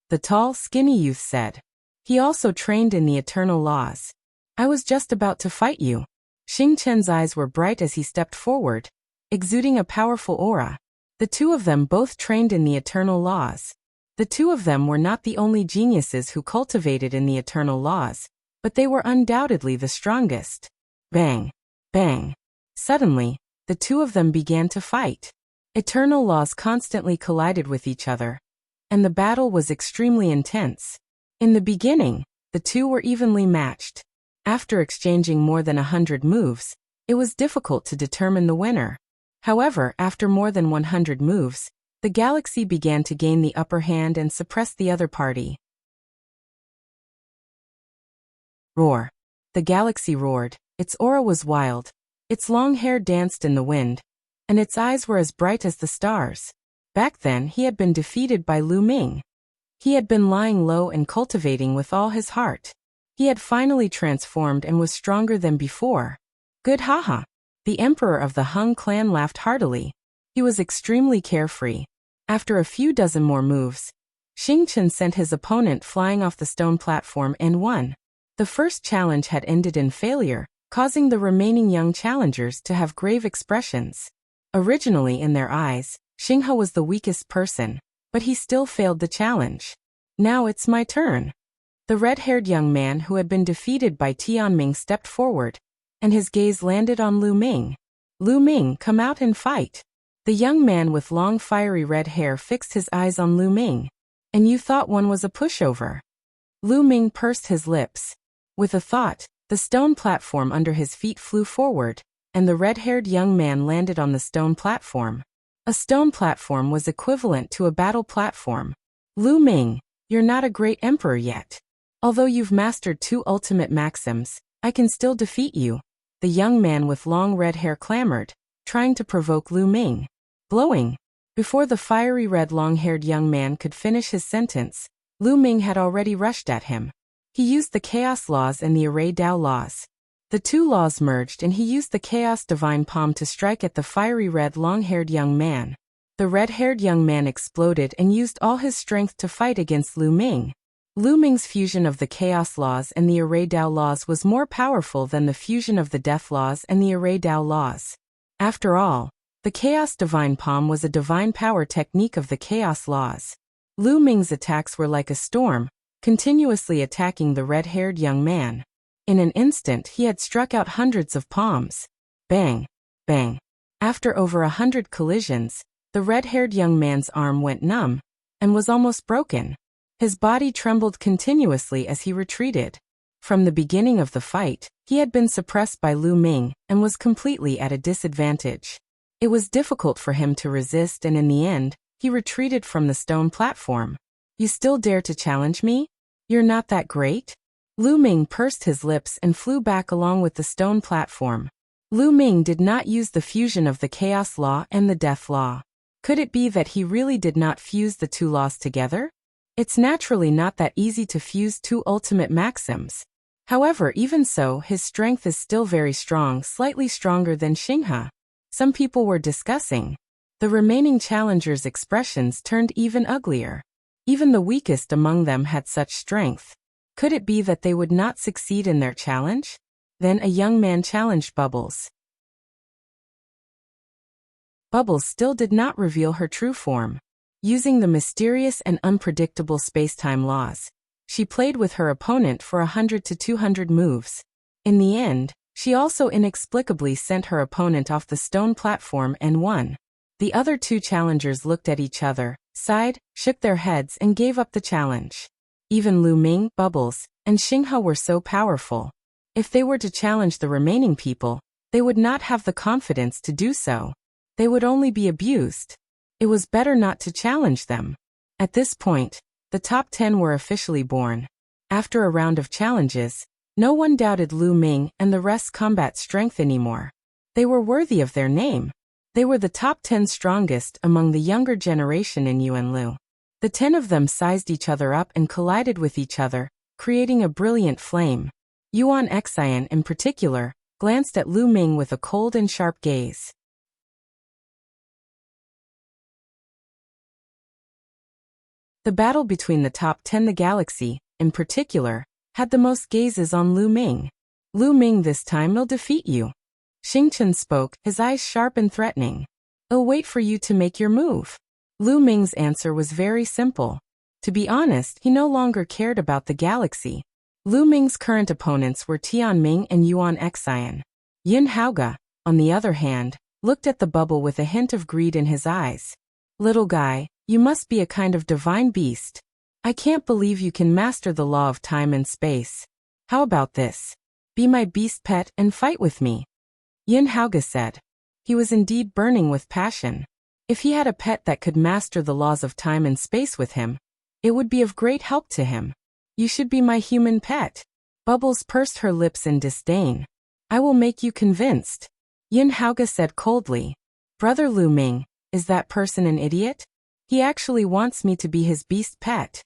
The tall, skinny youth said. He also trained in the eternal laws. I was just about to fight you. Xing Chen's eyes were bright as he stepped forward, exuding a powerful aura. The 2 of them both trained in the eternal laws. The 2 of them were not the only geniuses who cultivated in the eternal laws, but they were undoubtedly the strongest. Bang! Bang! Suddenly, the 2 of them began to fight. Eternal laws constantly collided with each other, and the battle was extremely intense. In the beginning, the 2 were evenly matched. After exchanging more than 100 moves, it was difficult to determine the winner. However, after more than 100 moves, the galaxy began to gain the upper hand and suppress the other party. Roar. The galaxy roared. Its aura was wild. Its long hair danced in the wind, and its eyes were as bright as the stars. Back then, he had been defeated by Lu Ming. He had been lying low and cultivating with all his heart. He had finally transformed and was stronger than before. Good haha. The emperor of the Hung clan laughed heartily. He was extremely carefree. After a few dozen more moves, Xing Chen sent his opponent flying off the stone platform and won. The first challenge had ended in failure, causing the remaining young challengers to have grave expressions. Originally in their eyes, Xinghe was the weakest person, but he still failed the challenge. Now it's my turn. The red-haired young man who had been defeated by Tianming stepped forward, and his gaze landed on Lu Ming. Lu Ming, come out and fight. The young man with long fiery red hair fixed his eyes on Lu Ming. And you thought one was a pushover? Lu Ming pursed his lips. With a thought, the stone platform under his feet flew forward, and the red-haired young man landed on the stone platform. A stone platform was equivalent to a battle platform. Lu Ming, you're not a great emperor yet. Although you've mastered 2 ultimate maxims, I can still defeat you. the young man with long red hair clamored, trying to provoke Lu Ming. Blowing. Before the fiery red long-haired young man could finish his sentence, Lu Ming had already rushed at him. He used the chaos laws and the array Dao laws. The two laws merged and he used the chaos divine palm to strike at the fiery red long-haired young man. The red-haired young man exploded and used all his strength to fight against Lu Ming. Lu Ming's fusion of the chaos laws and the array Dao laws was more powerful than the fusion of the death laws and the array Dao laws. After all, the chaos divine palm was a divine power technique of the chaos laws. Lu Ming's attacks were like a storm, continuously attacking the red-haired young man. In an instant he had struck out hundreds of palms. Bang! Bang! After over 100 collisions, the red-haired young man's arm went numb and was almost broken. His body trembled continuously as he retreated. From the beginning of the fight, he had been suppressed by Lu Ming and was completely at a disadvantage. It was difficult for him to resist and in the end, he retreated from the stone platform. You still dare to challenge me? You're not that great? Lu Ming pursed his lips and flew back along with the stone platform. Lu Ming did not use the fusion of the chaos law and the death law. Could it be that he really did not fuse the two laws together? It's naturally not that easy to fuse two ultimate maxims. However, even so, his strength is still very strong, slightly stronger than Xinghe. Some people were discussing. The remaining challengers' expressions turned even uglier. Even the weakest among them had such strength. Could it be that they would not succeed in their challenge? Then a young man challenged Bubbles. Bubbles still did not reveal her true form. Using the mysterious and unpredictable space-time laws, she played with her opponent for 100 to 200 moves. In the end, she also inexplicably sent her opponent off the stone platform and won. The other two challengers looked at each other, sighed, shook their heads and gave up the challenge. Even Lu Ming, Bubbles, and Xinghe were so powerful. If they were to challenge the remaining people, they would not have the confidence to do so. They would only be abused. It was better not to challenge them. At this point, the top 10 were officially born. After a round of challenges, no one doubted Lu Ming and the rest's combat strength anymore. They were worthy of their name. They were the top 10 strongest among the younger generation in Yuanlu. The 10 of them sized each other up and collided with each other, creating a brilliant flame. Yuan Xian in particular, glanced at Lu Ming with a cold and sharp gaze. The battle between the top 10, the galaxy, in particular, had the most gazes on Lu Ming. Lu Ming, this time will defeat you. Xingchen spoke, his eyes sharp and threatening. I'll wait for you to make your move. Lu Ming's answer was very simple. To be honest, he no longer cared about the galaxy. Lu Ming's current opponents were Tianming and Yuan Xian. Haoge, on the other hand, looked at the bubble with a hint of greed in his eyes. Little guy, you must be a kind of divine beast. I can't believe you can master the law of time and space. How about this? Be my beast pet and fight with me. Haoge said. He was indeed burning with passion. If he had a pet that could master the laws of time and space with him, it would be of great help to him. You should be my human pet. Bubbles pursed her lips in disdain. I will make you convinced. Haoge said coldly. Brother Lu Ming, is that person an idiot? He actually wants me to be his beast pet.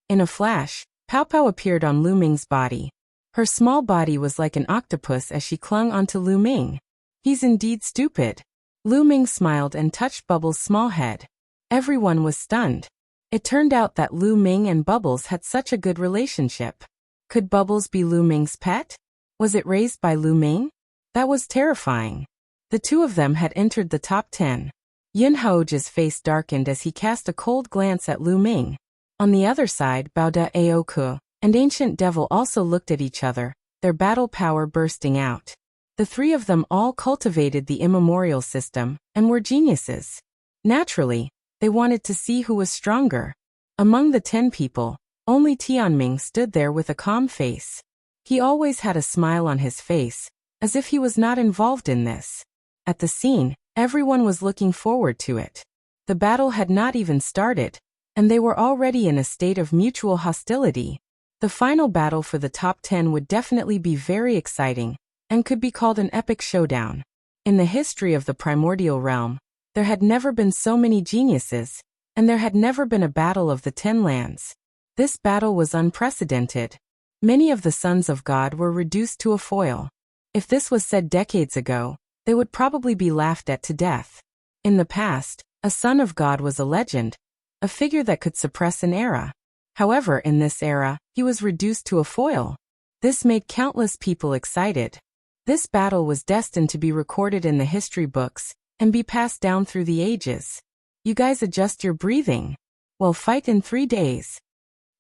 In a flash, Pao Pao appeared on Lu Ming's body. Her small body was like an octopus as she clung onto Lu Ming. He's indeed stupid. Lu Ming smiled and touched Bubbles' small head. Everyone was stunned. It turned out that Lu Ming and Bubbles had such a good relationship. Could Bubbles be Lu Ming's pet? Was it raised by Lu Ming? That was terrifying. The two of them had entered the top 10. Haoge's face darkened as he cast a cold glance at Lu Ming. On the other side, Bao Da Aoku and Ancient Devil also looked at each other, their battle power bursting out. The three of them all cultivated the immemorial system and were geniuses. Naturally, they wanted to see who was stronger. Among the 10 people, only Tianming stood there with a calm face. He always had a smile on his face, as if he was not involved in this. At the scene, everyone was looking forward to it. The battle had not even started, and they were already in a state of mutual hostility. The final battle for the top 10 would definitely be very exciting, and could be called an epic showdown. In the history of the primordial realm, there had never been so many geniuses, and there had never been a battle of the 10 lands. This battle was unprecedented. Many of the sons of God were reduced to a foil. If this was said decades ago, they would probably be laughed at to death. In the past, a son of God was a legend, a figure that could suppress an era. However, in this era, he was reduced to a foil. This made countless people excited. This battle was destined to be recorded in the history books and be passed down through the ages. You guys adjust your breathing. We'll fight in 3 days.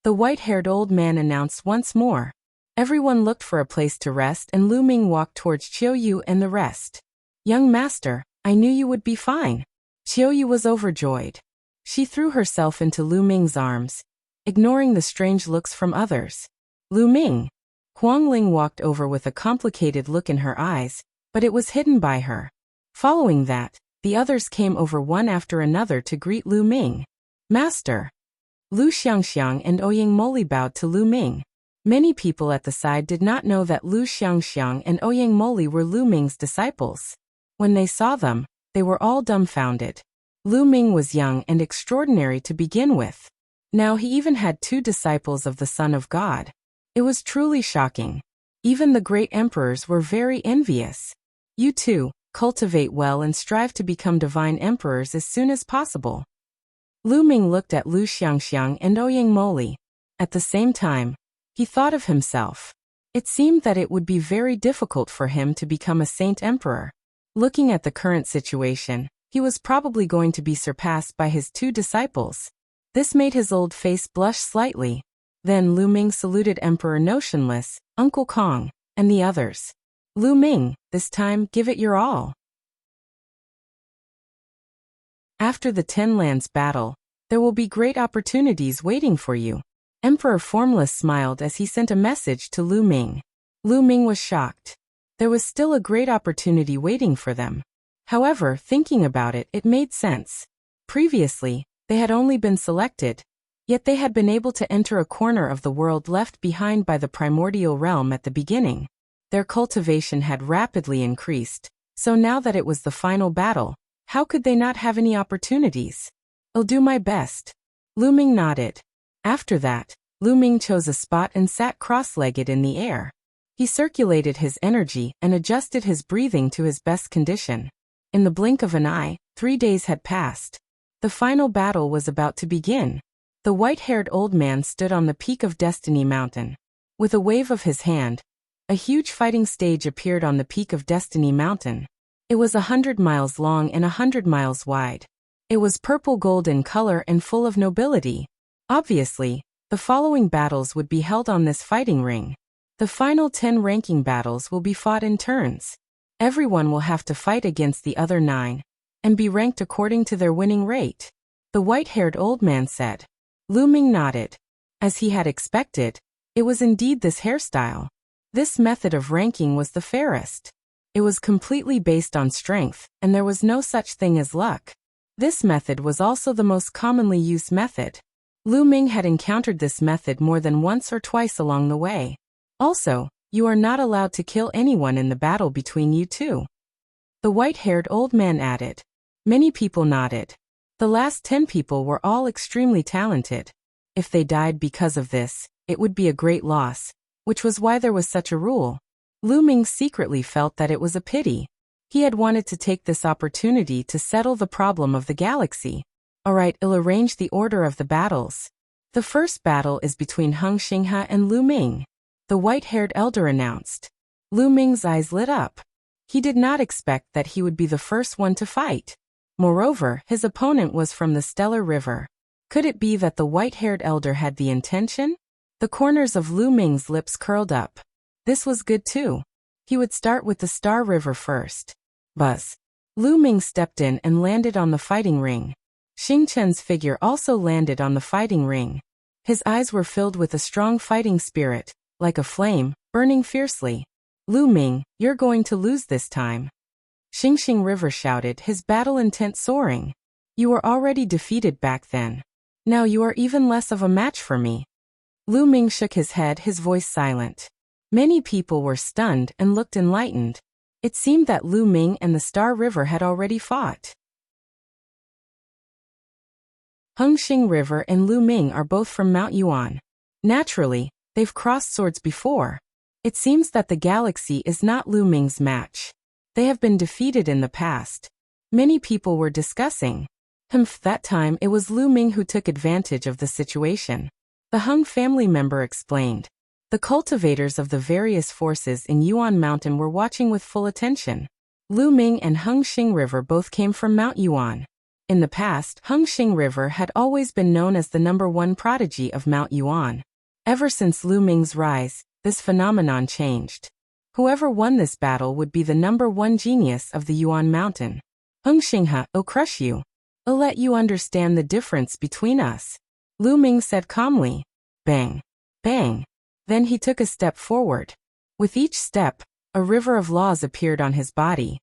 The white-haired old man announced once more. Everyone looked for a place to rest, and Lu Ming walked towards Qiuyu and the rest. Young master, I knew you would be fine. Qiuyu was overjoyed. She threw herself into Lu Ming's arms, ignoring the strange looks from others. Lu Ming. Huang Ling walked over with a complicated look in her eyes, but it was hidden by her. Following that, the others came over one after another to greet Lu Ming. Master. Lu Xiangxiang and Ouyang Moli bowed to Lu Ming. Many people at the side did not know that Lu Xiangxiang and Ouyang Moli were Lu Ming's disciples. When they saw them, they were all dumbfounded. Lu Ming was young and extraordinary to begin with. Now he even had 2 disciples of the Son of God. It was truly shocking. Even the great emperors were very envious. You too, cultivate well and strive to become divine emperors as soon as possible. Lu Ming looked at Lu Xiangxiang and Ouyang Moli. At the same time, he thought of himself. It seemed that it would be very difficult for him to become a saint emperor. Looking at the current situation, he was probably going to be surpassed by his 2 disciples. This made his old face blush slightly. Then Lu Ming saluted Emperor Notionless, Uncle Kong, and the others. Lu Ming, this time give it your all. After the 10 lands battle, there will be great opportunities waiting for you. Emperor Formless smiled as he sent a message to Lu Ming. Lu Ming was shocked. There was still a great opportunity waiting for them. However, thinking about it, it made sense. Previously, they had only been selected, yet they had been able to enter a corner of the world left behind by the primordial realm at the beginning. Their cultivation had rapidly increased, so now that it was the final battle, how could they not have any opportunities? I'll do my best. Lu Ming nodded. After that, Lu Ming chose a spot and sat cross-legged in the air. He circulated his energy and adjusted his breathing to his best condition. In the blink of an eye, 3 days had passed. The final battle was about to begin. The white-haired old man stood on the peak of Destiny Mountain. With a wave of his hand, a huge fighting stage appeared on the peak of Destiny Mountain. It was 100 miles long and 100 miles wide. It was purple gold in color and full of nobility. Obviously, the following battles would be held on this fighting ring. The final 10 ranking battles will be fought in turns. Everyone will have to fight against the other 9, and be ranked according to their winning rate. The white-haired old man said. Lu Ming nodded. As he had expected, it was indeed this hairstyle. This method of ranking was the fairest. It was completely based on strength, and there was no such thing as luck. This method was also the most commonly used method. Lu Ming had encountered this method more than once or twice along the way. Also, you are not allowed to kill anyone in the battle between you two. The white-haired old man added. Many people nodded. The last 10 people were all extremely talented. If they died because of this, it would be a great loss, which was why there was such a rule. Lu Ming secretly felt that it was a pity. He had wanted to take this opportunity to settle the problem of the galaxy. Alright, I'll arrange the order of the battles. The first battle is between Heng Xinghe and Lu Ming. The white-haired elder announced. Lu Ming's eyes lit up. He did not expect that he would be the first one to fight. Moreover, his opponent was from the Stellar River. Could it be that the white-haired elder had the intention? The corners of Lu Ming's lips curled up. This was good too. He would start with the Star River first. Buzz. Lu Ming stepped in and landed on the fighting ring. Xing Chen's figure also landed on the fighting ring. His eyes were filled with a strong fighting spirit, like a flame, burning fiercely. Lu Ming, you're going to lose this time. Xingxing River shouted, his battle intent soaring. You were already defeated back then. Now you are even less of a match for me. Lu Ming shook his head, his voice silent. Many people were stunned and looked enlightened. It seemed that Lu Ming and the Star River had already fought. Hengxing River and Lu Ming are both from Mount Yuan. Naturally, they've crossed swords before. It seems that the galaxy is not Lu Ming's match. They have been defeated in the past. Many people were discussing. That time it was Lu Ming who took advantage of the situation. The Heng family member explained. The cultivators of the various forces in Yuan Mountain were watching with full attention. Lu Ming and Hengxing River both came from Mount Yuan. In the past, Hengxing River had always been known as the #1 prodigy of Mount Yuan. Ever since Lu Ming's rise, this phenomenon changed. Whoever won this battle would be the #1 genius of the Yuan Mountain. Hengxing I'll crush you. I'll let you understand the difference between us. Lu Ming said calmly. Bang. Bang. Then he took a step forward. With each step, a river of laws appeared on his body.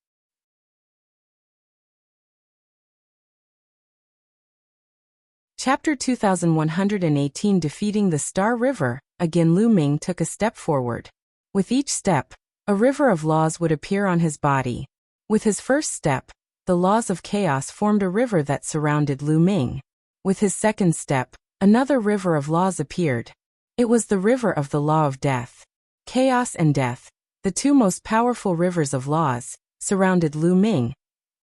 Chapter 2118 Defeating the Star River. Again Lu Ming took a step forward. With each step, a river of laws would appear on his body. With his first step, the laws of chaos formed a river that surrounded Lu Ming. With his second step, another river of laws appeared. It was the river of the law of death. Chaos and death, the two most powerful rivers of laws, surrounded Lu Ming,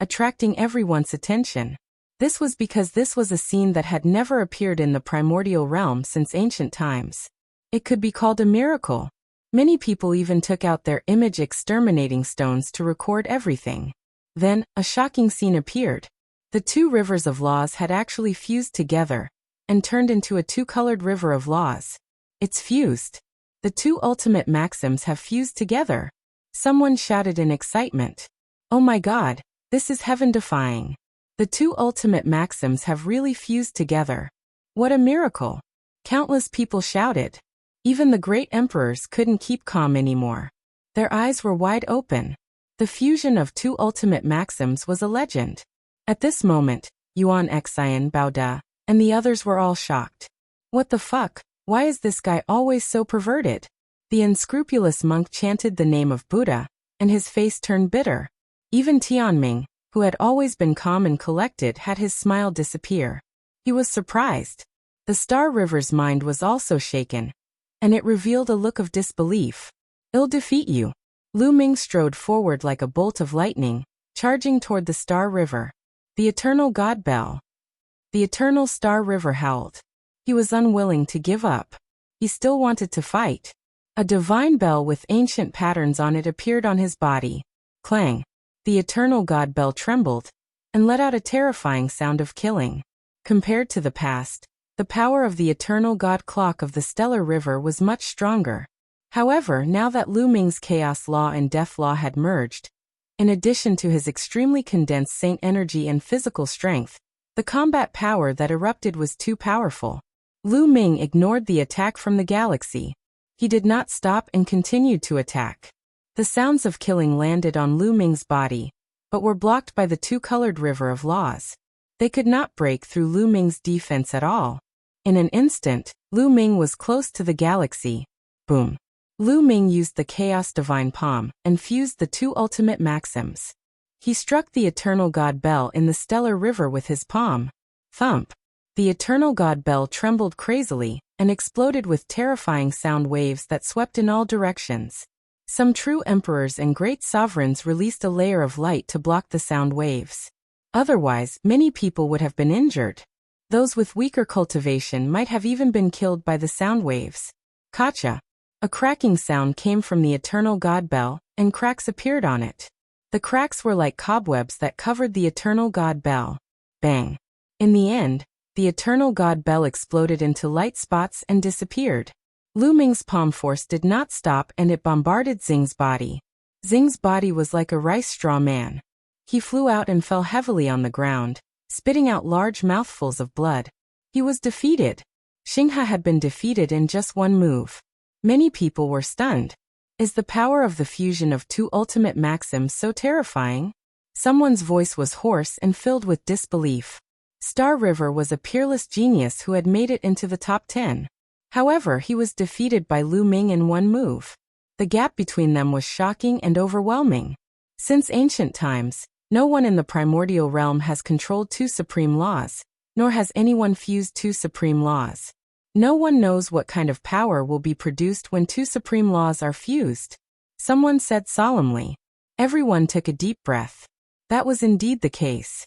attracting everyone's attention. This was because this was a scene that had never appeared in the primordial realm since ancient times. It could be called a miracle. Many people even took out their image exterminating stones to record everything. Then, a shocking scene appeared. The two rivers of laws had actually fused together and turned into a two-colored river of laws. It's fused. The two ultimate maxims have fused together. Someone shouted in excitement. Oh my God, this is heaven-defying. The two ultimate maxims have really fused together. What a miracle. Countless people shouted. Even the great emperors couldn't keep calm anymore. Their eyes were wide open. The fusion of two ultimate maxims was a legend. At this moment, Yuan Xian Baoda and the others were all shocked. What the fuck? Why is this guy always so perverted? The unscrupulous monk chanted the name of Buddha, and his face turned bitter. Even Tianming, who had always been calm and collected, had his smile disappear. He was surprised. The Star River's mind was also shaken, and it revealed a look of disbelief. I'll defeat you. Lu Ming strode forward like a bolt of lightning, charging toward the Star River. The eternal God Bell. The eternal Star River howled. He was unwilling to give up. He still wanted to fight. A divine bell with ancient patterns on it appeared on his body. Clang. The eternal God Bell trembled and let out a terrifying sound of killing. Compared to the past, the power of the eternal God Clock of the Stellar River was much stronger. However, now that Lu Ming's Chaos Law and Death Law had merged, in addition to his extremely condensed saint energy and physical strength, the combat power that erupted was too powerful. Lu Ming ignored the attack from the galaxy. He did not stop and continued to attack. The sounds of killing landed on Lu Ming's body, but were blocked by the two-colored river of laws. They could not break through Lu Ming's defense at all. In an instant, Lu Ming was close to the galaxy. Boom. Lu Ming used the Chaos Divine Palm and fused the two ultimate maxims. He struck the Eternal God Bell in the Stellar River with his palm. Thump. The Eternal God Bell trembled crazily and exploded with terrifying sound waves that swept in all directions. Some true emperors and great sovereigns released a layer of light to block the sound waves. Otherwise, many people would have been injured. Those with weaker cultivation might have even been killed by the sound waves. Kacha. A cracking sound came from the Eternal God Bell, and cracks appeared on it. The cracks were like cobwebs that covered the Eternal God Bell. Bang. In the end, the Eternal God Bell exploded into light spots and disappeared. Lu Ming's palm force did not stop and it bombarded Xing's body. Xing's body was like a rice straw man. He flew out and fell heavily on the ground, spitting out large mouthfuls of blood. He was defeated. Xinghe had been defeated in just one move. Many people were stunned. Is the power of the fusion of two ultimate maxims so terrifying? Someone's voice was hoarse and filled with disbelief. Star River was a peerless genius who had made it into the top 10. However, he was defeated by Lu Ming in one move. The gap between them was shocking and overwhelming. Since ancient times, no one in the primordial realm has controlled two supreme laws, nor has anyone fused two supreme laws. No one knows what kind of power will be produced when two supreme laws are fused. Someone said solemnly. Everyone took a deep breath. That was indeed the case.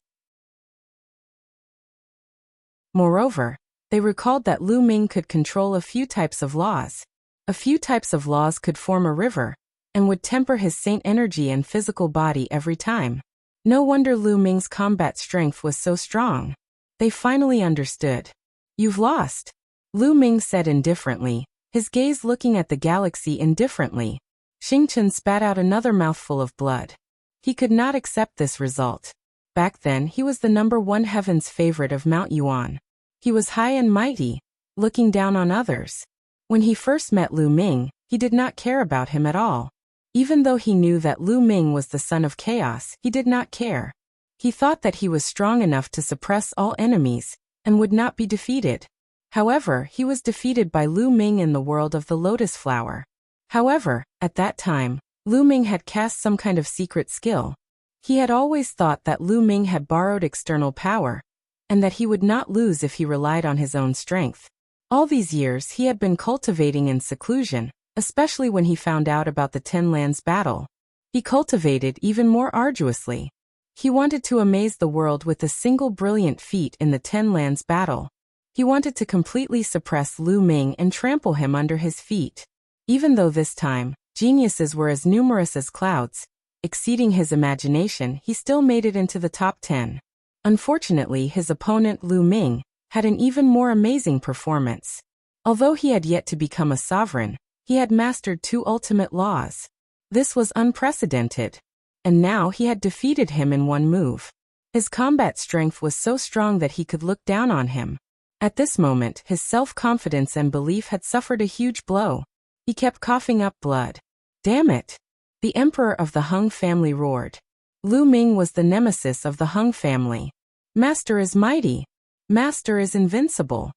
Moreover, they recalled that Ming could control a few types of laws. A few types of laws could form a river, and would temper his saint energy and physical body every time. No wonder Ming's combat strength was so strong. They finally understood. You've lost, Ming said indifferently, his gaze looking at the galaxy indifferently. Xingchen spat out another mouthful of blood. He could not accept this result. Back then he was the #1 heaven's favorite of Mount Yuan. He was high and mighty, looking down on others. When he first met Ming, he did not care about him at all. Even though he knew that Ming was the son of chaos, he did not care. He thought that he was strong enough to suppress all enemies, and would not be defeated. However, he was defeated by Ming in the world of the lotus flower. However, at that time, Ming had cast some kind of secret skill. He had always thought that Ming had borrowed external power, and that he would not lose if he relied on his own strength. All these years he had been cultivating in seclusion, especially when he found out about the 10 Lands battle. He cultivated even more arduously. He wanted to amaze the world with a single brilliant feat in the 10 Lands battle. He wanted to completely suppress Ming and trample him under his feet. Even though this time, geniuses were as numerous as clouds, exceeding his imagination, he still made it into the top 10. Unfortunately, his opponent Ming had an even more amazing performance. Although he had yet to become a sovereign, he had mastered 2 ultimate laws. This was unprecedented. And now he had defeated him in one move. His combat strength was so strong that he could look down on him. At this moment, his self-confidence and belief had suffered a huge blow. He kept coughing up blood. Damn it! The emperor of the Hung family roared. Ming was the nemesis of the Hung family. Master is mighty. Master is invincible.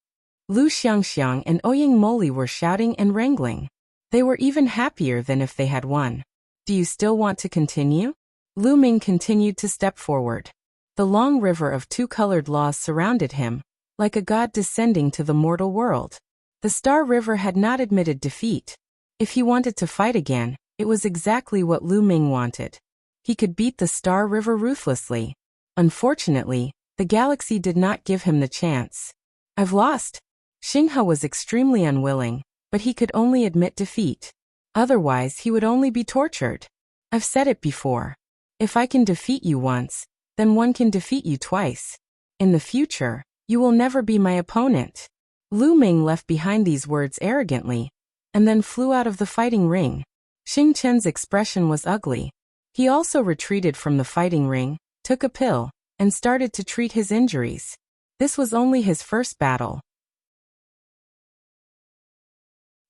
Lu Xiangxiang and Ouyang Moli were shouting and wrangling. They were even happier than if they had won. Do you still want to continue? Ming continued to step forward. The long river of 2-colored laws surrounded him, like a god descending to the mortal world. The Star River had not admitted defeat. If he wanted to fight again, it was exactly what Ming wanted. He could beat the Star River ruthlessly. Unfortunately, the galaxy did not give him the chance. I've lost. Xinghe was extremely unwilling, but he could only admit defeat. Otherwise, he would only be tortured. I've said it before. If I can defeat you once, then one can defeat you twice. In the future, you will never be my opponent. Ming left behind these words arrogantly, and then flew out of the fighting ring. Xingchen's expression was ugly. He also retreated from the fighting ring, took a pill, and started to treat his injuries. This was only his first battle.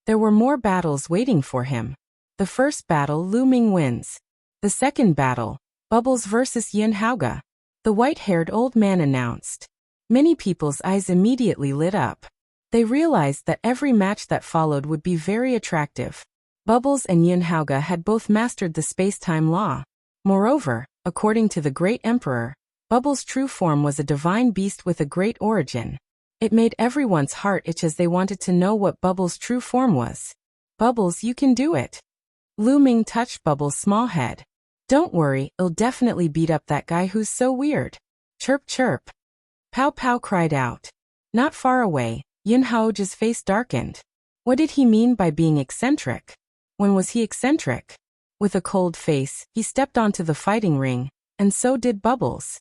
There were more battles waiting for him. The first battle Ming wins. The second battle, Bubbles versus Yin Haoge. The white-haired old man announced. Many people's eyes immediately lit up. They realized that every match that followed would be very attractive. Bubbles and Yin Haoge had both mastered the space-time law. Moreover, according to the great emperor, Bubbles' true form was a divine beast with a great origin. It made everyone's heart itch as they wanted to know what Bubbles' true form was. Bubbles, you can do it. Ming touched Bubbles' small head. Don't worry, I'll definitely beat up that guy who's so weird. Chirp chirp. Pow Pow cried out. Not far away, Yin Haoge's face darkened. What did he mean by being eccentric? When was he eccentric? With a cold face, he stepped onto the fighting ring, and so did Bubbles.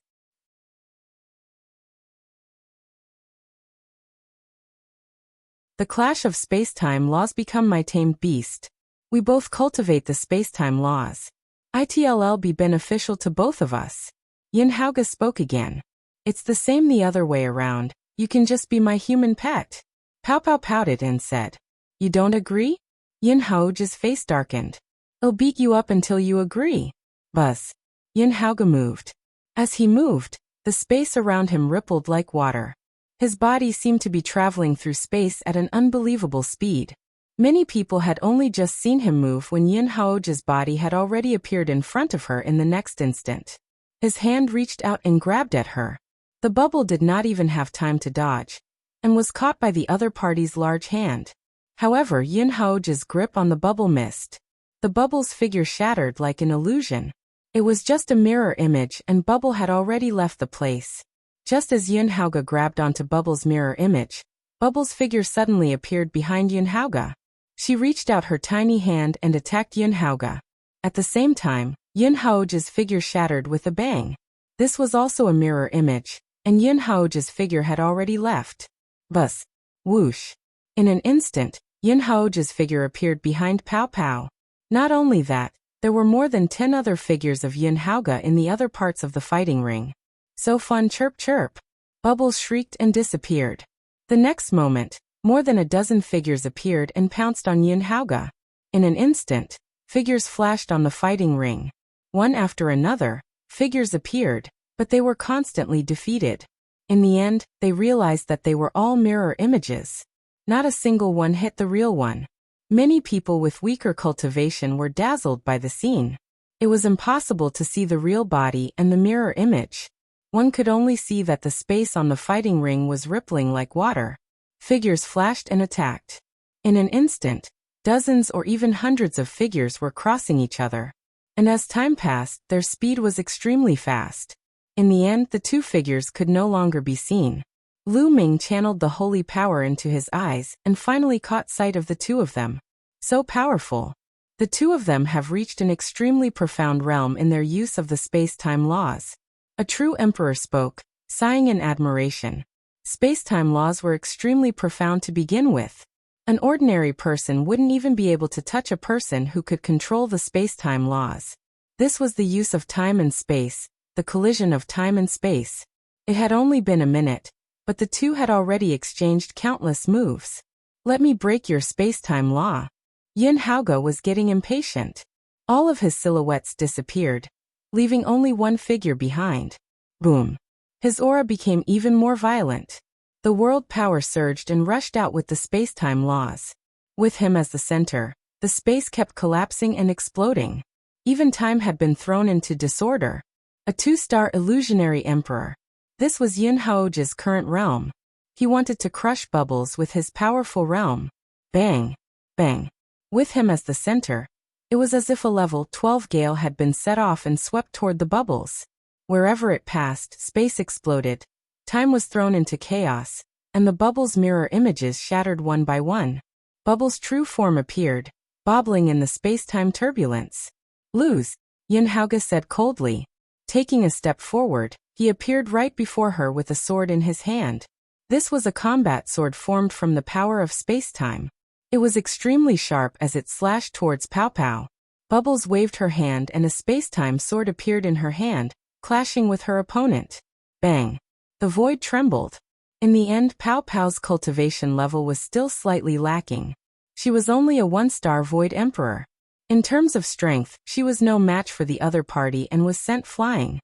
The clash of space-time laws become my tamed beast. We both cultivate the space-time laws. It'll be beneficial to both of us. Yin Haoge spoke again. It's the same the other way around. You can just be my human pet. Pow Pow pouted and said. You don't agree? Yin Haoge's face darkened. I'll beat you up until you agree. Buzz. Yin Haoge moved. As he moved, the space around him rippled like water. His body seemed to be traveling through space at an unbelievable speed. Many people had only just seen him move when Haoge's body had already appeared in front of her in the next instant. His hand reached out and grabbed at her. The bubble did not even have time to dodge, and was caught by the other party's large hand. However, Haoge's grip on the bubble missed. The bubble's figure shattered like an illusion. It was just a mirror image and Bubble had already left the place. Just as Haoge grabbed onto Bubble's mirror image, Bubble's figure suddenly appeared behind Haoge. She reached out her tiny hand and attacked Haoge. At the same time, Haoge's figure shattered with a bang. This was also a mirror image, and Haoge's figure had already left. Buzz. Whoosh. In an instant, Haoge's figure appeared behind Pow Pow. Not only that, there were more than 10 other figures of Haoge in the other parts of the fighting ring. So fun, chirp chirp. Bubbles shrieked and disappeared. The next moment, more than a dozen figures appeared and pounced on Haoge. In an instant, figures flashed on the fighting ring. One after another, figures appeared, but they were constantly defeated. In the end, they realized that they were all mirror images. Not a single one hit the real one. Many people with weaker cultivation were dazzled by the scene. It was impossible to see the real body and the mirror image. One could only see that the space on the fighting ring was rippling like water. Figures flashed and attacked. In an instant, dozens or even hundreds of figures were crossing each other. And as time passed, their speed was extremely fast. In the end, the two figures could no longer be seen. Ming channeled the holy power into his eyes and finally caught sight of the two of them. So powerful. The two of them have reached an extremely profound realm in their use of the space-time laws. A true emperor spoke, sighing in admiration. Space-time laws were extremely profound to begin with. An ordinary person wouldn't even be able to touch a person who could control the space-time laws. This was the use of time and space, the collision of time and space. It had only been a minute, but the two had already exchanged countless moves. Let me break your space-time law. Haoge was getting impatient. All of his silhouettes disappeared, leaving only one figure behind. Boom. His aura became even more violent. The world power surged and rushed out with the space-time laws. With him as the center, the space kept collapsing and exploding. Even time had been thrown into disorder. A two-star illusionary emperor. This was Haoge's current realm. He wanted to crush Bubbles with his powerful realm. Bang. Bang. With him as the center, it was as if a level 12 gale had been set off and swept toward the Bubbles. Wherever it passed, space exploded. Time was thrown into chaos, and the Bubbles' mirror images shattered one by one. Bubbles' true form appeared, bobbling in the space-time turbulence. Lose, Haoge said coldly. Taking a step forward, he appeared right before her with a sword in his hand. This was a combat sword formed from the power of space-time. It was extremely sharp as it slashed towards Pow Pow. Bubbles waved her hand and a space-time sword appeared in her hand, clashing with her opponent. Bang. The void trembled. In the end, Pow Pow's cultivation level was still slightly lacking. She was only a one-star void emperor. In terms of strength, she was no match for the other party and was sent flying.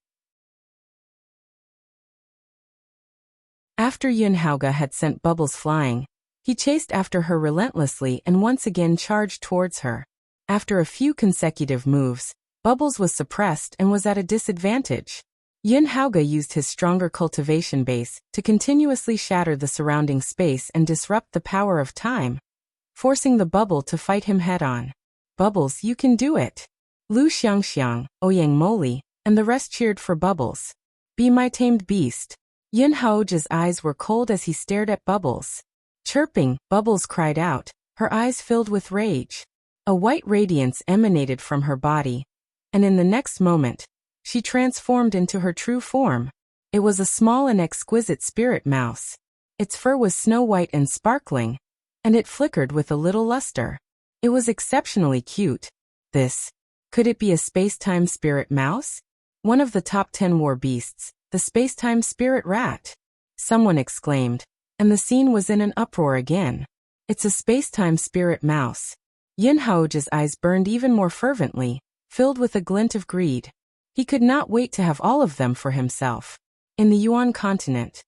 After Haoge had sent Bubbles flying, he chased after her relentlessly and once again charged towards her. After a few consecutive moves, Bubbles was suppressed and was at a disadvantage. Haoge used his stronger cultivation base to continuously shatter the surrounding space and disrupt the power of time, forcing the Bubble to fight him head-on. Bubbles, you can do it. Lu Xiangxiang, Ouyang Moli, and the rest cheered for Bubbles. Be my tamed beast. Haoge's eyes were cold as he stared at Bubbles. Chirping, Bubbles cried out, her eyes filled with rage. A white radiance emanated from her body, and in the next moment, she transformed into her true form. It was a small and exquisite spirit mouse. Its fur was snow-white and sparkling, and it flickered with a little luster. It was exceptionally cute. Could it be a space-time spirit mouse? One of the top 10 war beasts, the space-time spirit rat. Someone exclaimed, and the scene was in an uproar again. It's a space-time spirit mouse. Haoge's eyes burned even more fervently, filled with a glint of greed. He could not wait to have all of them for himself. In the Yuan continent,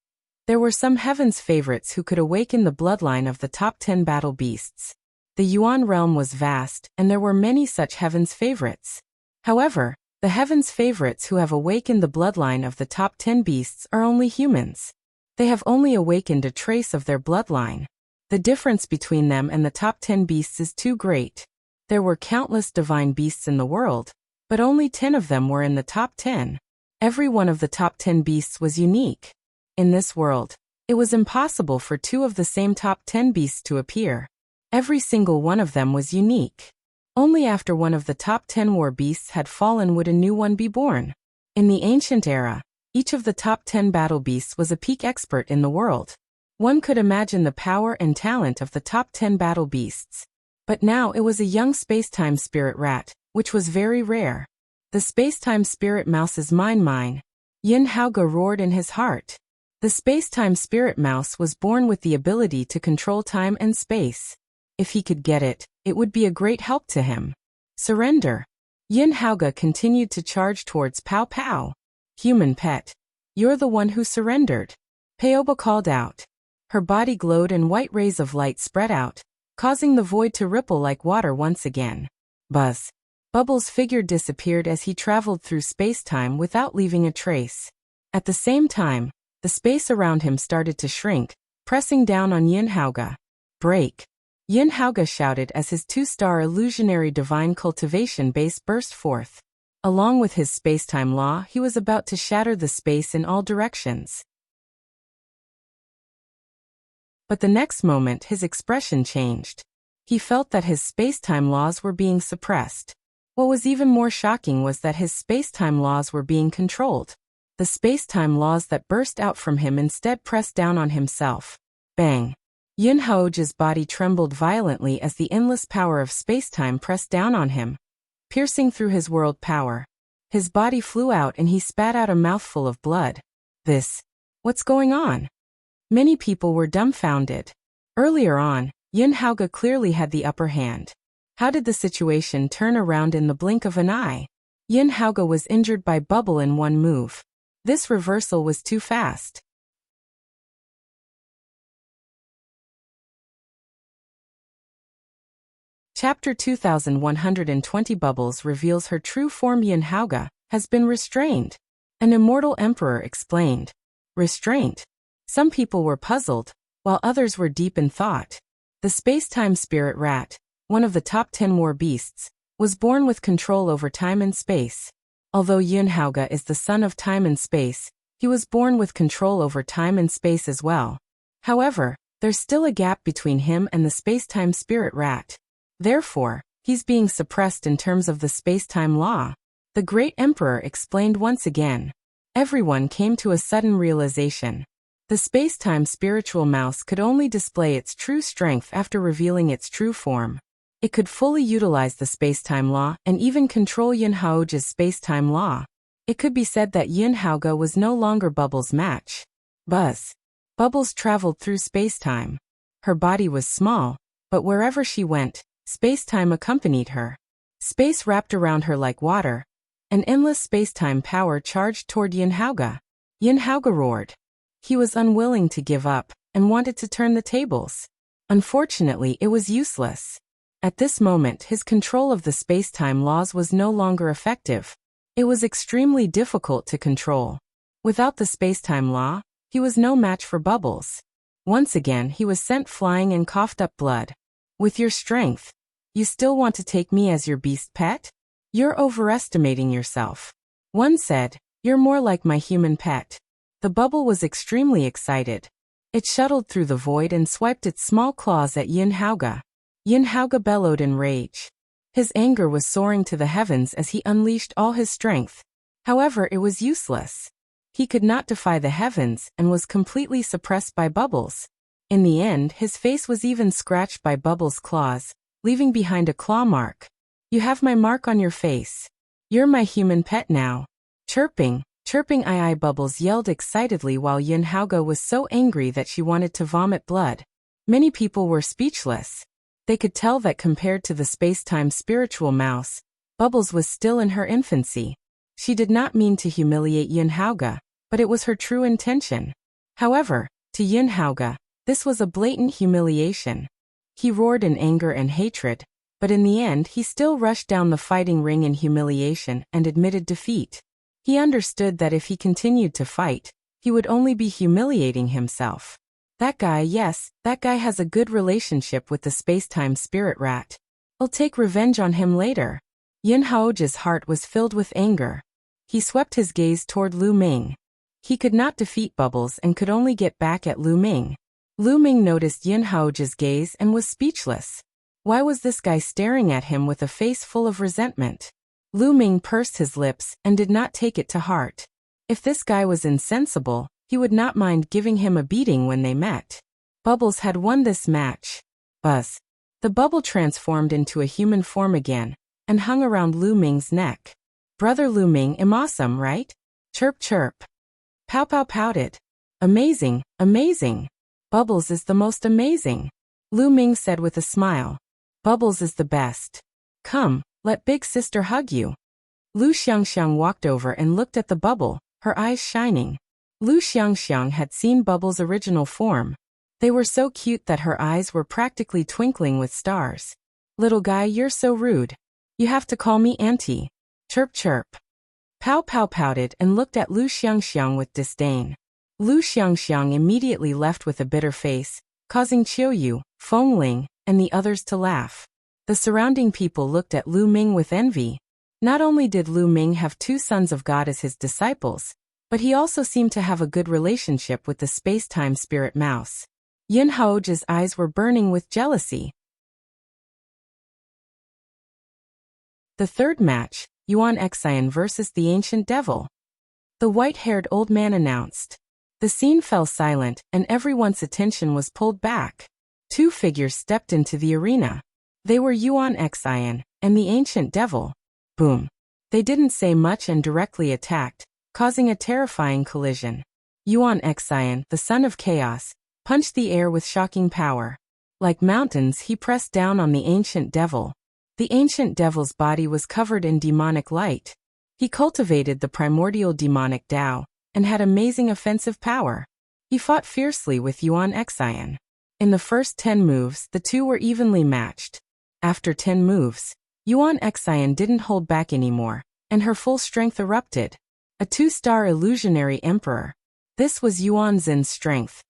there were some heaven's favorites who could awaken the bloodline of the top 10 battle beasts. The Yuan realm was vast, and there were many such heaven's favorites. However, the heaven's favorites who have awakened the bloodline of the top 10 beasts are only humans. They have only awakened a trace of their bloodline. The difference between them and the top 10 beasts is too great. There were countless divine beasts in the world, but only 10 of them were in the top 10. Every one of the top 10 beasts was unique. In this world, it was impossible for 2 of the same top 10 beasts to appear. Every single one of them was unique. Only after one of the top 10 war beasts had fallen would a new one be born. In the ancient era, each of the top 10 battle beasts was a peak expert in the world. One could imagine the power and talent of the top 10 battle beasts. But now it was a young space-time spirit rat, which was very rare. The space-time spirit mouse's mine. Yin Haoge roared in his heart. The space-time spirit mouse was born with the ability to control time and space. If he could get it, it would be a great help to him. Surrender. Yin Haoge continued to charge towards Pow Pow. Human pet. You're the one who surrendered. Haoge called out. Her body glowed and white rays of light spread out, causing the void to ripple like water once again. Buzz. Bubbles' figure disappeared as he traveled through space-time without leaving a trace. At the same time, the space around him started to shrink, pressing down on Yin Haoge. Break. Yin Haoge shouted as his 2-star illusionary divine cultivation base burst forth. Along with his space-time law, he was about to shatter the space in all directions. But the next moment his expression changed. He felt that his space-time laws were being suppressed. What was even more shocking was that his space-time laws were being controlled. The space-time laws that burst out from him instead pressed down on himself. Bang! Yin Haoge's body trembled violently as the endless power of space-time pressed down on him, piercing through his world power. His body flew out and he spat out a mouthful of blood. What's going on? Many people were dumbfounded. Earlier on, Yin Haoge clearly had the upper hand. How did the situation turn around in the blink of an eye? Yin Haoge was injured by Bubble in one move. This reversal was too fast. Chapter 2120 Bubbles reveals her true form. Yin Haoge has been restrained. An immortal emperor explained. Restraint. Some people were puzzled, while others were deep in thought. The space-time spirit rat, one of the top 10 war beasts, was born with control over time and space. Although Yin Haoge is the son of time and space, he was born with control over time and space as well. However, there's still a gap between him and the space-time spirit rat. Therefore, he's being suppressed in terms of the space-time law. The great emperor explained once again. Everyone came to a sudden realization. The space-time spiritual mouse could only display its true strength after revealing its true form. It could fully utilize the space-time law and even control Yin Haoge's space-time law. It could be said that Yin Haoge was no longer Bubbles' match. Buzz. Bubbles traveled through space-time. Her body was small, but wherever she went, space-time accompanied her. Space wrapped around her like water. An endless space-time power charged toward Yin Haoge. Yin Haoge roared. He was unwilling to give up and wanted to turn the tables. Unfortunately, it was useless. At this moment, his control of the space-time laws was no longer effective. It was extremely difficult to control. Without the space-time law, he was no match for Bubbles. Once again, he was sent flying and coughed up blood. With your strength, you still want to take me as your beast pet? You're overestimating yourself. One said, you're more like my human pet. The bubble was extremely excited. It shuttled through the void and swiped its small claws at Yin Haoge. Yin Haoge bellowed in rage. His anger was soaring to the heavens as he unleashed all his strength. However, it was useless. He could not defy the heavens and was completely suppressed by Bubbles. In the end, his face was even scratched by Bubbles' claws, leaving behind a claw mark. You have my mark on your face. You're my human pet now. Chirping, aye, Bubbles yelled excitedly while Yin Haoge was so angry that she wanted to vomit blood. Many people were speechless. They could tell that compared to the space-time spiritual mouse, Bubbles was still in her infancy. She did not mean to humiliate Yin Haoge, but it was her true intention. However, to Yin Haoge, this was a blatant humiliation. He roared in anger and hatred, but in the end he still rushed down the fighting ring in humiliation and admitted defeat. He understood that if he continued to fight, he would only be humiliating himself. That guy, yes, that guy has a good relationship with the space-time spirit rat. I'll take revenge on him later. Haoge's heart was filled with anger. He swept his gaze toward Lu Ming. He could not defeat Bubbles and could only get back at Lu Ming. Lu Ming noticed Haoge's gaze and was speechless. Why was this guy staring at him with a face full of resentment? Lu Ming pursed his lips and did not take it to heart. If this guy was insensible, he would not mind giving him a beating when they met. Bubbles had won this match. Buzz. The bubble transformed into a human form again and hung around Lu Ming's neck. Brother Lu Ming, am awesome, right? Chirp chirp. Pow pow pouted. Amazing, amazing. Bubbles is the most amazing. Lu Ming said with a smile. Bubbles is the best. Come, let big sister hug you. Lu Xiangxiang walked over and looked at the bubble, her eyes shining. Lu Xiangxiang had seen Bubbles' original form. They were so cute that her eyes were practically twinkling with stars. Little guy, you're so rude. You have to call me auntie. Chirp chirp. Pow pow pouted and looked at Lu Xiangxiang with disdain. Lu Xiangxiang immediately left with a bitter face, causing Qiuyu, Fengling, and the others to laugh. The surrounding people looked at Lu Ming with envy. Not only did Lu Ming have two sons of God as his disciples, but he also seemed to have a good relationship with the space-time spirit mouse. Haoge's eyes were burning with jealousy. The third match, Yuan Xian versus the Ancient Devil. The white-haired old man announced. The scene fell silent, and everyone's attention was pulled back. Two figures stepped into the arena. They were Yuan Xian and the Ancient Devil. Boom. They didn't say much and directly attacked, causing a terrifying collision. Yuan Xian, the son of chaos, punched the air with shocking power. Like mountains, he pressed down on the Ancient Devil. The Ancient Devil's body was covered in demonic light. He cultivated the primordial demonic Tao and had amazing offensive power. He fought fiercely with Yuan Xian. In the first 10 moves, the two were evenly matched. After 10 moves, Yuan Xian didn't hold back anymore, and her full strength erupted. A 2-star illusionary emperor. This was Yuan Xin's strength,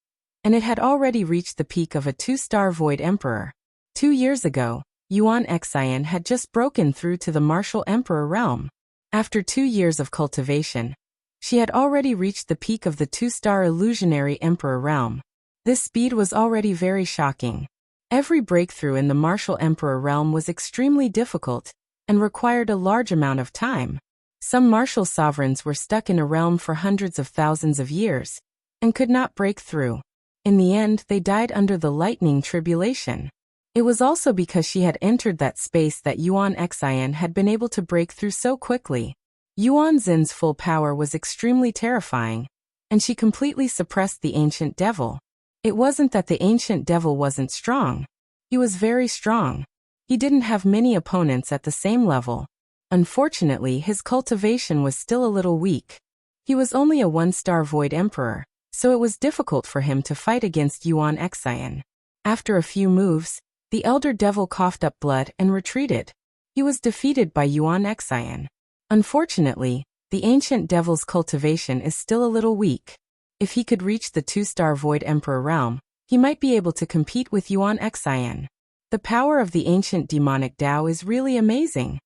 and it had already reached the peak of a 2-star void emperor. 2 years ago, Yuan Xian had just broken through to the martial emperor realm. After 2 years of cultivation, she had already reached the peak of the 2-star illusionary emperor realm. This speed was already very shocking. Every breakthrough in the martial emperor realm was extremely difficult and required a large amount of time. Some martial sovereigns were stuck in a realm for hundreds of thousands of years and could not break through. In the end, they died under the lightning tribulation. It was also because she had entered that space that Yuan Xian had been able to break through so quickly. Yuan Xin's full power was extremely terrifying, and she completely suppressed the Ancient Devil. It wasn't that the Ancient Devil wasn't strong. He was very strong. He didn't have many opponents at the same level. Unfortunately, his cultivation was still a little weak. He was only a 1-star void emperor, so it was difficult for him to fight against Yuan Xian. After a few moves, the elder devil coughed up blood and retreated. He was defeated by Yuan Xian. Unfortunately, the Ancient Devil's cultivation is still a little weak. If he could reach the 2-star void emperor realm, he might be able to compete with Yuan Xian. The power of the ancient demonic Tao is really amazing.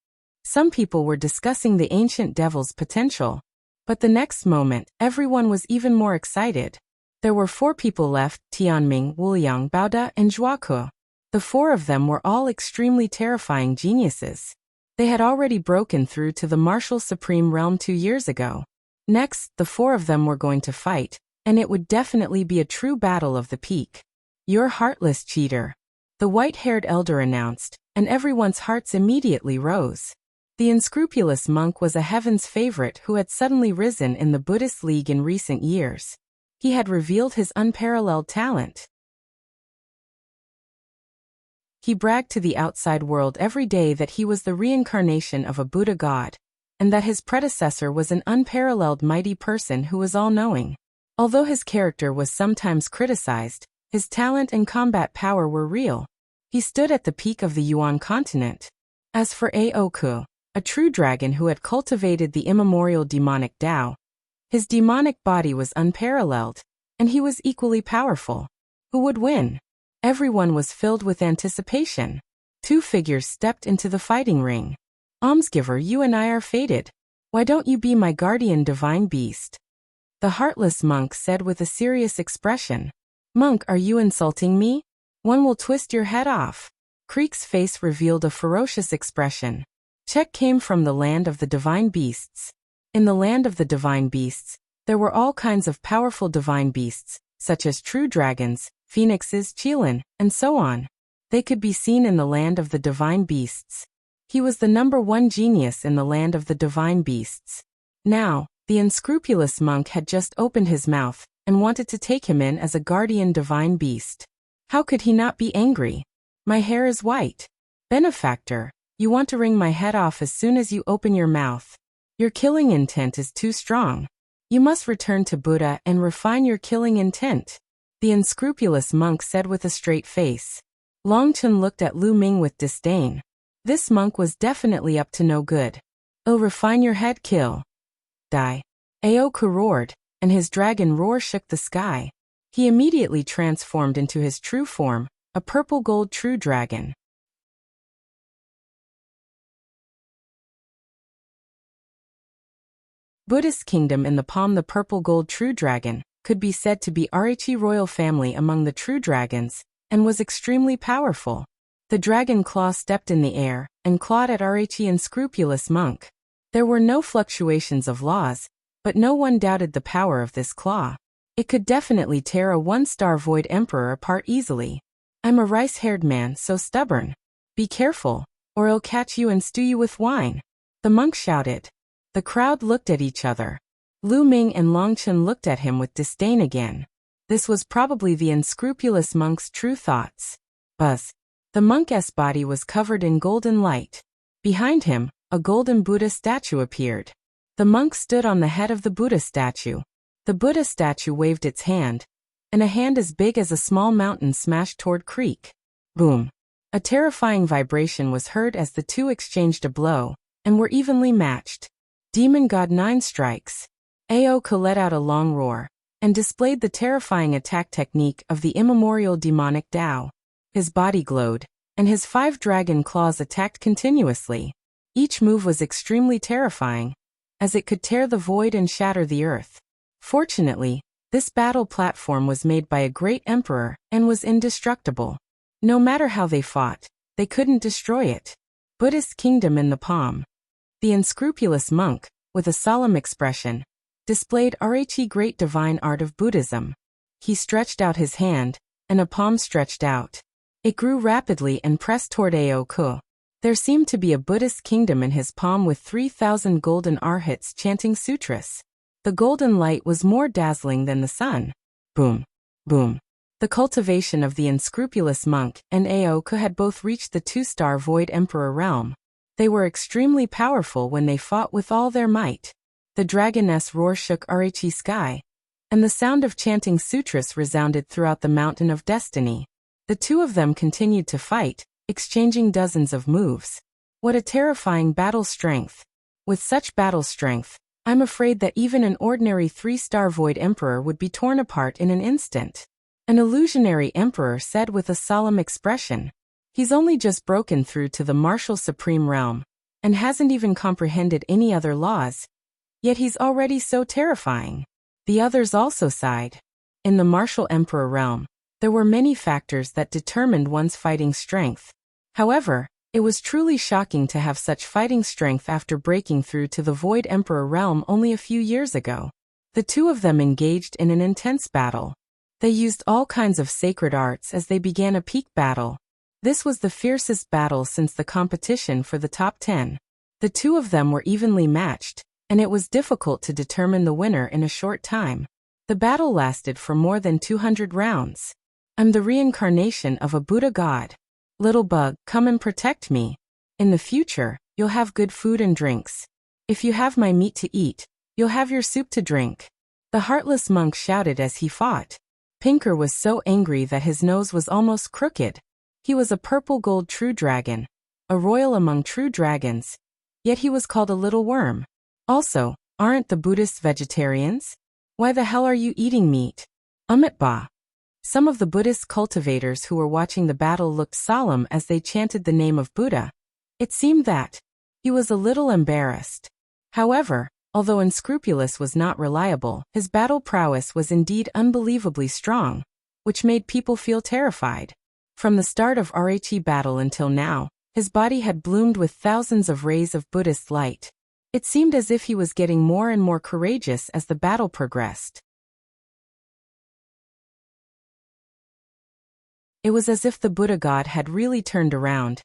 Some people were discussing the Ancient Devil's potential, but the next moment, everyone was even more excited. There were 4 people left: Tianming, Muyang, Baoda, and Zhuake. The 4 of them were all extremely terrifying geniuses. They had already broken through to the martial supreme realm 2 years ago. Next, the 4 of them were going to fight, and it would definitely be a true battle of the peak. "You're heartless cheater," the white-haired elder announced, and everyone's hearts immediately rose. The unscrupulous monk was a heaven's favorite who had suddenly risen in the Buddhist League in recent years. He had revealed his unparalleled talent. He bragged to the outside world every day that he was the reincarnation of a Buddha god, and that his predecessor was an unparalleled mighty person who was all-knowing. Although his character was sometimes criticized, his talent and combat power were real. He stood at the peak of the Yuan continent. As for Haoge, a true dragon who had cultivated the immemorial demonic Tao, his demonic body was unparalleled, and he was equally powerful. Who would win? Everyone was filled with anticipation. Two figures stepped into the fighting ring. Almsgiver, you and I are fated. Why don't you be my guardian divine beast? The heartless monk said with a serious expression. Monk, are you insulting me? One will twist your head off. Creek's face revealed a ferocious expression. Check came from the land of the divine beasts. In the land of the divine beasts, there were all kinds of powerful divine beasts, such as true dragons, phoenixes, qilin, and so on. They could be seen in the land of the divine beasts. He was the #1 genius in the land of the divine beasts. Now, the unscrupulous monk had just opened his mouth and wanted to take him in as a guardian divine beast. How could he not be angry? My hair is white. Benefactor, you want to wring my head off as soon as you open your mouth. Your killing intent is too strong. You must return to Buddha and refine your killing intent. The unscrupulous monk said with a straight face. Longchen looked at Lu Ming with disdain. This monk was definitely up to no good. Oh, refine your head, kill. Die. Haoge roared, and his dragon roar shook the sky. He immediately transformed into his true form, a purple gold true dragon. Buddhist Kingdom in the palm. The purple gold true dragon could be said to be Arechi royal family among the true dragons, and was extremely powerful. The dragon claw stepped in the air and clawed at Arechi unscrupulous monk. There were no fluctuations of laws, but no one doubted the power of this claw. It could definitely tear a 1-star void emperor apart easily. I'm a rice-haired man, so stubborn. Be careful, or I'll catch you and stew you with wine. The monk shouted. The crowd looked at each other. Lu Ming and Longchen looked at him with disdain again. This was probably the unscrupulous monk's true thoughts. Buzz. The monk's body was covered in golden light. Behind him, a golden Buddha statue appeared. The monk stood on the head of the Buddha statue. The Buddha statue waved its hand, and a hand as big as a small mountain smashed toward Creek. Boom. A terrifying vibration was heard as the two exchanged a blow, and were evenly matched. Demon God 9 strikes. Haoge let out a long roar, and displayed the terrifying attack technique of the immemorial demonic Tao. His body glowed, and his 5 dragon claws attacked continuously. Each move was extremely terrifying, as it could tear the void and shatter the earth. Fortunately, this battle platform was made by a great emperor and was indestructible. No matter how they fought, they couldn't destroy it. Buddhist Kingdom in the palm. The unscrupulous monk, with a solemn expression, displayed Arechi great divine art of Buddhism. He stretched out his hand, and a palm stretched out. It grew rapidly and pressed toward Haoge. There seemed to be a Buddhist kingdom in his palm with 3,000 golden arhats chanting sutras. The golden light was more dazzling than the sun. Boom. Boom. The cultivation of the unscrupulous monk and Haoge had both reached the 2-star void emperor realm. They were extremely powerful when they fought with all their might. The dragoness roar shook Arechi sky, and the sound of chanting sutras resounded throughout the mountain of destiny. The two of them continued to fight, exchanging dozens of moves. What a terrifying battle strength. With such battle strength, I'm afraid that even an ordinary 3-star void emperor would be torn apart in an instant. An illusionary emperor said with a solemn expression. He's only just broken through to the martial supreme realm, and hasn't even comprehended any other laws. Yet he's already so terrifying. The others also sighed. In the martial emperor realm, there were many factors that determined one's fighting strength. However, it was truly shocking to have such fighting strength after breaking through to the void emperor realm only a few years ago. The two of them engaged in an intense battle. They used all kinds of sacred arts as they began a peak battle. This was the fiercest battle since the competition for the top 10. The two of them were evenly matched, and it was difficult to determine the winner in a short time. The battle lasted for more than 200 rounds. I'm the reincarnation of a Buddha god. Little bug, come and protect me. In the future, you'll have good food and drinks. If you have my meat to eat, you'll have your soup to drink. The heartless monk shouted as he fought. Pinker was so angry that his nose was almost crooked. He was a purple gold true dragon, a royal among true dragons, yet he was called a little worm. Also, aren't the Buddhists vegetarians? Why the hell are you eating meat? Bah. Some of the Buddhist cultivators who were watching the battle looked solemn as they chanted the name of Buddha. It seemed that he was a little embarrassed. However, although unscrupulous was not reliable, his battle prowess was indeed unbelievably strong, which made people feel terrified. From the start of Rhe battle until now, his body had bloomed with thousands of rays of Buddhist light. It seemed as if he was getting more and more courageous as the battle progressed. It was as if the Buddha god had really turned around,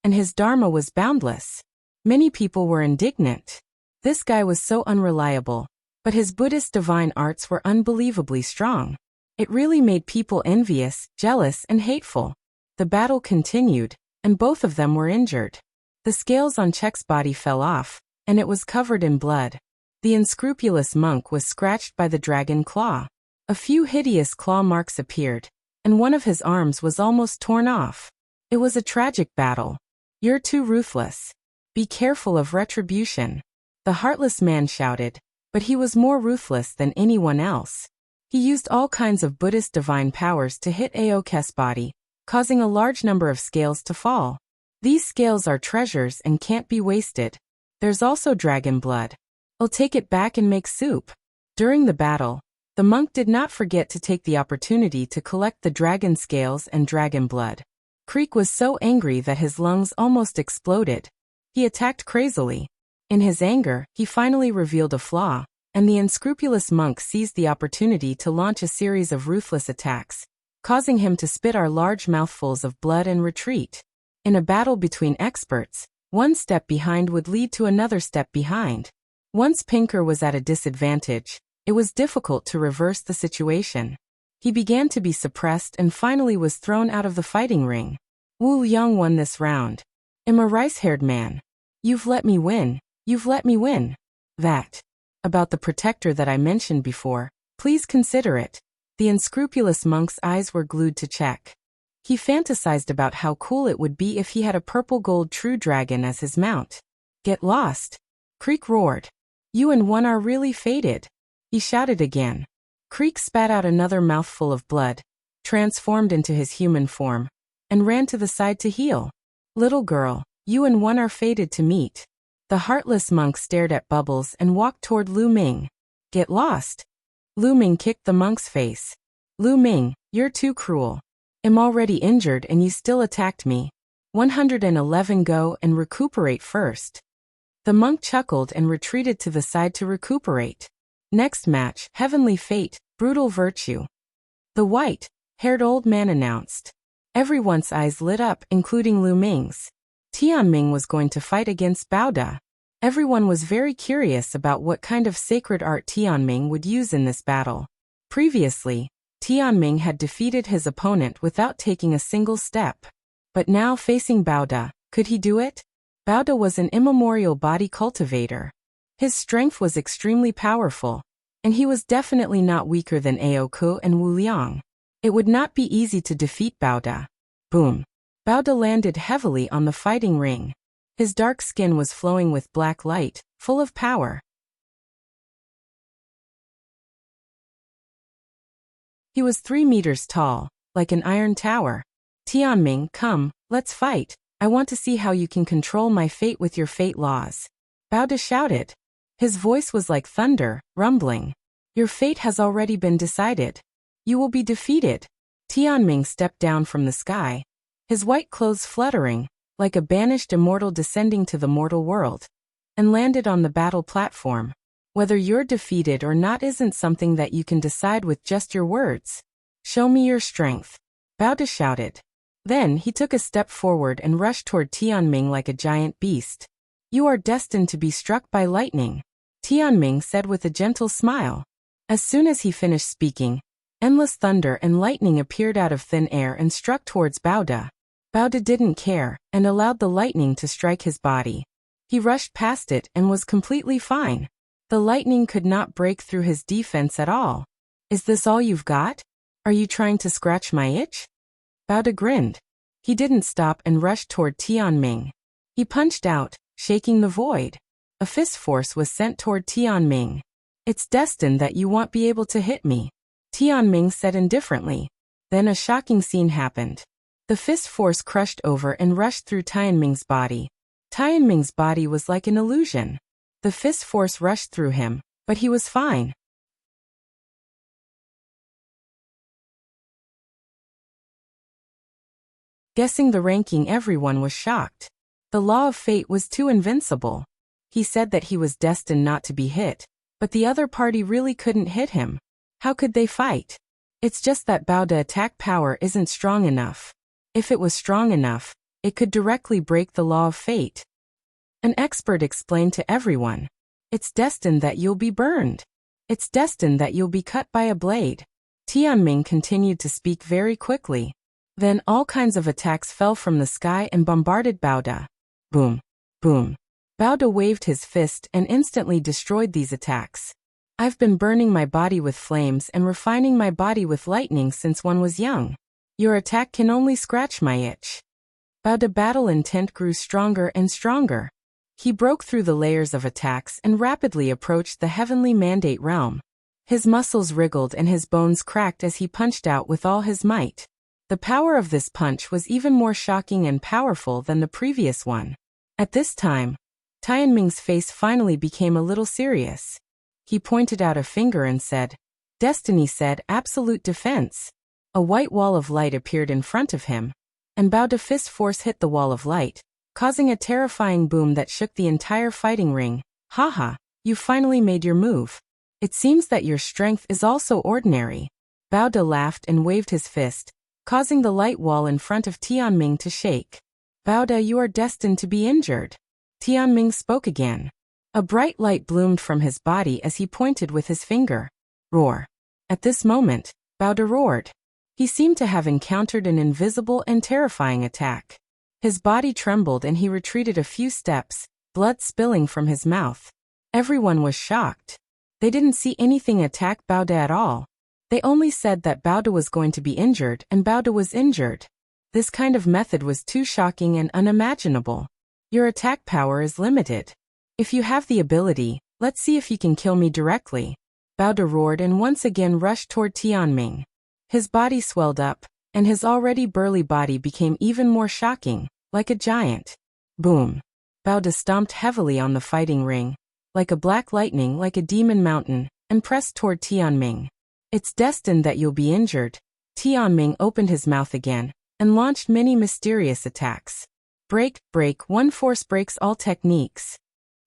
and his dharma was boundless. Many people were indignant. This guy was so unreliable, but his Buddhist divine arts were unbelievably strong. It really made people envious, jealous, and hateful. The battle continued, and both of them were injured. The scales on Chek's body fell off, and it was covered in blood. The unscrupulous monk was scratched by the dragon claw. A few hideous claw marks appeared, and one of his arms was almost torn off. It was a tragic battle. You're too ruthless. Be careful of retribution. The heartless man shouted, but he was more ruthless than anyone else. He used all kinds of Buddhist divine powers to hit Haoge's body, causing a large number of scales to fall. These scales are treasures and can't be wasted. There's also dragon blood. I'll take it back and make soup. During the battle, the monk did not forget to take the opportunity to collect the dragon scales and dragon blood. Creek was so angry that his lungs almost exploded. He attacked crazily. In his anger, he finally revealed a flaw, and the unscrupulous monk seized the opportunity to launch a series of ruthless attacks, causing him to spit out large mouthfuls of blood and retreat. In a battle between experts, one step behind would lead to another step behind. Once Pinker was at a disadvantage, it was difficult to reverse the situation. He began to be suppressed and finally was thrown out of the fighting ring. Muyang won this round. I'm a rice-haired man. You've let me win. You've let me win. That. About the protector that I mentioned before, please consider it. The unscrupulous monk's eyes were glued to Chek. He fantasized about how cool it would be if he had a purple gold true dragon as his mount. Get lost. Creek roared. Yuan are really fated. He shouted again. Creek spat out another mouthful of blood, transformed into his human form, and ran to the side to heal. Little girl, you and one are fated to meet. The heartless monk stared at Bubbles and walked toward Lu Ming. Get lost. Lu Ming kicked the monk's face. Lu Ming, you're too cruel. I'm already injured and you still attacked me. 111 go and recuperate first. The monk chuckled and retreated to the side to recuperate. Next match, Heavenly Fate, Brutal Virtue. The white-haired old man announced. Everyone's eyes lit up, including Lu Ming's. Tianming was going to fight against Baoda. Everyone was very curious about what kind of sacred art Tianming would use in this battle. Previously, Tianming had defeated his opponent without taking a single step. But now facing Baoda, could he do it? Baoda was an immemorial body cultivator. His strength was extremely powerful, and he was definitely not weaker than Aoku and Wu Liang. It would not be easy to defeat Baoda. Boom. Baoda landed heavily on the fighting ring. His dark skin was flowing with black light, full of power. He was 3 meters tall, like an iron tower. Tianming, come, let's fight. I want to see how you can control my fate with your fate laws. Baoda shouted. His voice was like thunder, rumbling. Your fate has already been decided. You will be defeated. Tianming stepped down from the sky, his white clothes fluttering, like a banished immortal descending to the mortal world, and landed on the battle platform. Whether you're defeated or not isn't something that you can decide with just your words. Show me your strength. Baoda shouted. Then he took a step forward and rushed toward Tianming like a giant beast. You are destined to be struck by lightning, Tianming said with a gentle smile. As soon as he finished speaking, endless thunder and lightning appeared out of thin air and struck towards Baoda. Baoda didn't care and allowed the lightning to strike his body. He rushed past it and was completely fine. The lightning could not break through his defense at all. Is this all you've got? Are you trying to scratch my itch? Baoda grinned. He didn't stop and rushed toward Tianming. He punched out, shaking the void. A fist force was sent toward Tianming. It's destined that you won't be able to hit me, Tianming said indifferently. Then a shocking scene happened. The fist force crushed over and rushed through Tianming's body. Tianming's body was like an illusion. The fist force rushed through him, but he was fine. Guessing the ranking, everyone was shocked. The law of fate was too invincible. He said that he was destined not to be hit, but the other party really couldn't hit him. How could they fight? It's just that Bao's attack power isn't strong enough. If it was strong enough, it could directly break the law of fate. An expert explained to everyone. It's destined that you'll be burned. It's destined that you'll be cut by a blade. Tianming continued to speak very quickly. Then all kinds of attacks fell from the sky and bombarded Bao. Boom. Boom. Bao waved his fist and instantly destroyed these attacks. I've been burning my body with flames and refining my body with lightning since one was young. Your attack can only scratch my itch. Bao's battle intent grew stronger and stronger. He broke through the layers of attacks and rapidly approached the heavenly mandate realm. His muscles wriggled and his bones cracked as he punched out with all his might. The power of this punch was even more shocking and powerful than the previous one. At this time, Tianming's face finally became a little serious. He pointed out a finger and said, "Destiny said absolute defense." A white wall of light appeared in front of him, and Bao's fist force hit the wall of light, causing a terrifying boom that shook the entire fighting ring. Haha, you finally made your move. It seems that your strength is also ordinary. Bao laughed and waved his fist, causing the light wall in front of Tianming to shake. Bao, you are destined to be injured. Tianming spoke again. A bright light bloomed from his body as he pointed with his finger. Roar. At this moment, Bao roared. He seemed to have encountered an invisible and terrifying attack. His body trembled and he retreated a few steps, blood spilling from his mouth. Everyone was shocked. They didn't see anything attack Bao at all. They only said that Bao was going to be injured and Bao was injured. This kind of method was too shocking and unimaginable. Your attack power is limited. If you have the ability, let's see if you can kill me directly. Bao roared and once again rushed toward Tianming. His body swelled up, and his already burly body became even more shocking, like a giant. Boom. Bao stomped heavily on the fighting ring, like a black lightning, like a demon mountain, and pressed toward Tianming. It's destined that you'll be injured. Tianming opened his mouth again, and launched many mysterious attacks. Break, break, one force breaks all techniques.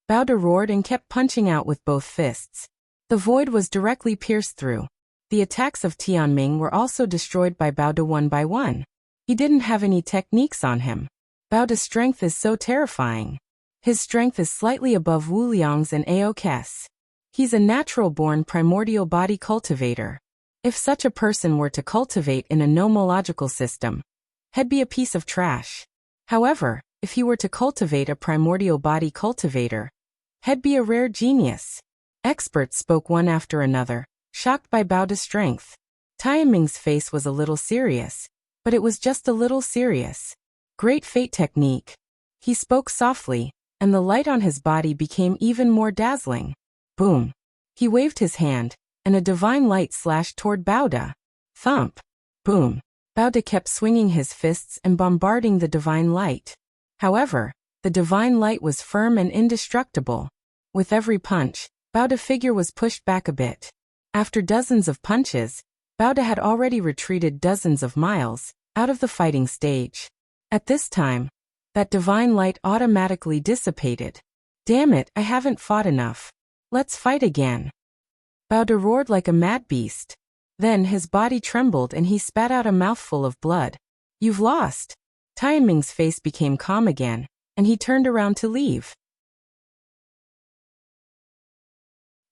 Bao roared and kept punching out with both fists. The void was directly pierced through. The attacks of Tianming were also destroyed by Bao one by one. He didn't have any techniques on him. Bao's strength is so terrifying. His strength is slightly above Wu Liang's and Haoge's. He's a natural-born primordial body cultivator. If such a person were to cultivate in a nomological system, he'd be a piece of trash. However, if he were to cultivate a primordial body cultivator, he'd be a rare genius. Experts spoke one after another, shocked by Bao's strength. Tianming's face was a little serious, but it was just a little serious. Great fate technique. He spoke softly, and the light on his body became even more dazzling. Boom. He waved his hand, and a divine light slashed toward Bao. Thump. Boom. Bao kept swinging his fists and bombarding the divine light. However, the divine light was firm and indestructible. With every punch, Bao's figure was pushed back a bit. After dozens of punches, Bao had already retreated dozens of miles, out of the fighting stage. At this time, that divine light automatically dissipated. Damn it, I haven't fought enough. Let's fight again. Bao roared like a mad beast. Then his body trembled and he spat out a mouthful of blood. You've lost. Tianming's face became calm again, and he turned around to leave.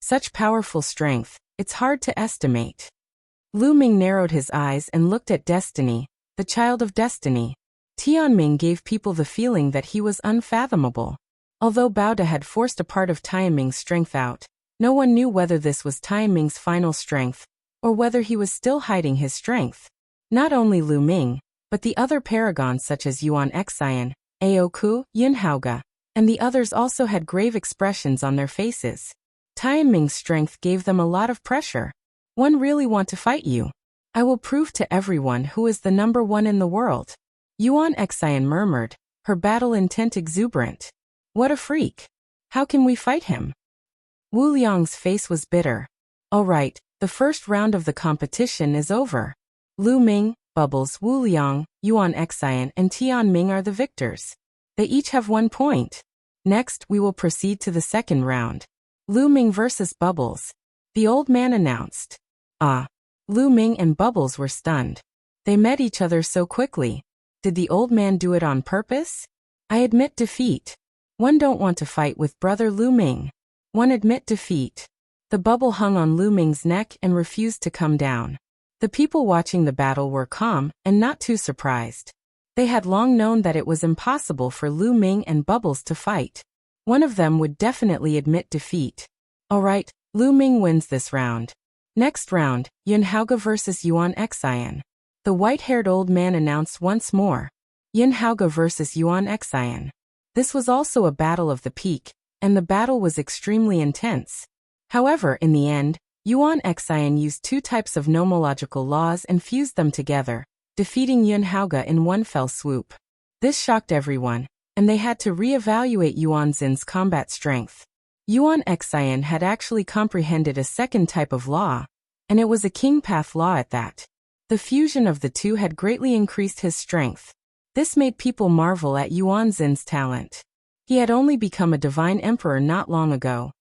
Such powerful strength, it's hard to estimate. Ming narrowed his eyes and looked at Destiny, the child of destiny. Tianming gave people the feeling that he was unfathomable. Although Bao had forced a part of Tianming's strength out, no one knew whether this was Tianming's final strength, or whether he was still hiding his strength. Not only Ming, But the other paragons such as Yuan Xian, Aoku, Haoge, and the others also had grave expressions on their faces. Tianming's strength gave them a lot of pressure. One really want to fight you. I will prove to everyone who is the number one in the world. Yuan Xian murmured, her battle intent exuberant. What a freak. How can we fight him? Wu Liang's face was bitter. All right, the first round of the competition is over. Lu Ming, Bubbles, Wu Liang, Yuan Xian, and Tianming are the victors. They each have 1 point. Next, we will proceed to the second round. Lu Ming versus Bubbles. The old man announced. Lu Ming and Bubbles were stunned. They met each other so quickly. Did the old man do it on purpose? I admit defeat. One don't want to fight with brother Lu Ming. One admit defeat. The bubble hung on Lu Ming's neck and refused to come down. The people watching the battle were calm and not too surprised. They had long known that it was impossible for Lu Ming and Bubbles to fight. One of them would definitely admit defeat. All right, Lu Ming wins this round. Next round, Haoge versus Yuan Xian. The white-haired old man announced once more. Haoge versus Yuan Xian. This was also a battle of the peak, and the battle was extremely intense. However, in the end, Yuan Xian used 2 types of nomological laws and fused them together, defeating Haoge in one fell swoop. This shocked everyone, and they had to re-evaluate Yuan Xin's combat strength. Yuan Xian had actually comprehended a second type of law, and it was a king path law at that. The fusion of the two had greatly increased his strength. This made people marvel at Yuan Xin's talent. He had only become a divine emperor not long ago,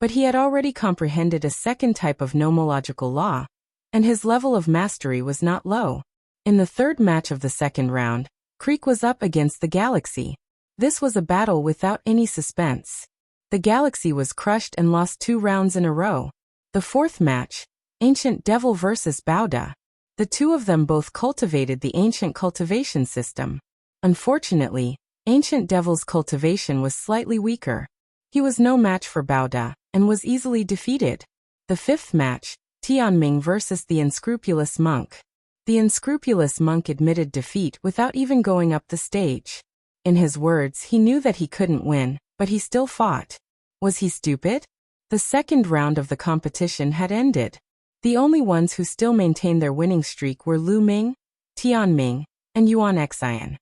but he had already comprehended a second type of nomological law, and his level of mastery was not low. In the third match of the second round, Creek was up against the Galaxy. This was a battle without any suspense. The Galaxy was crushed and lost 2 rounds in a row. The fourth match, Ancient Devil versus Bauda. The two of them both cultivated the ancient cultivation system. Unfortunately, Ancient Devil's cultivation was slightly weaker. He was no match for Bauda, and was easily defeated. The fifth match, Tianming versus the Unscrupulous Monk. The unscrupulous monk admitted defeat without even going up the stage. In his words, he knew that he couldn't win, but he still fought. Was he stupid? The second round of the competition had ended. The only ones who still maintained their winning streak were Lu Ming, Tianming, and Yuan Xian.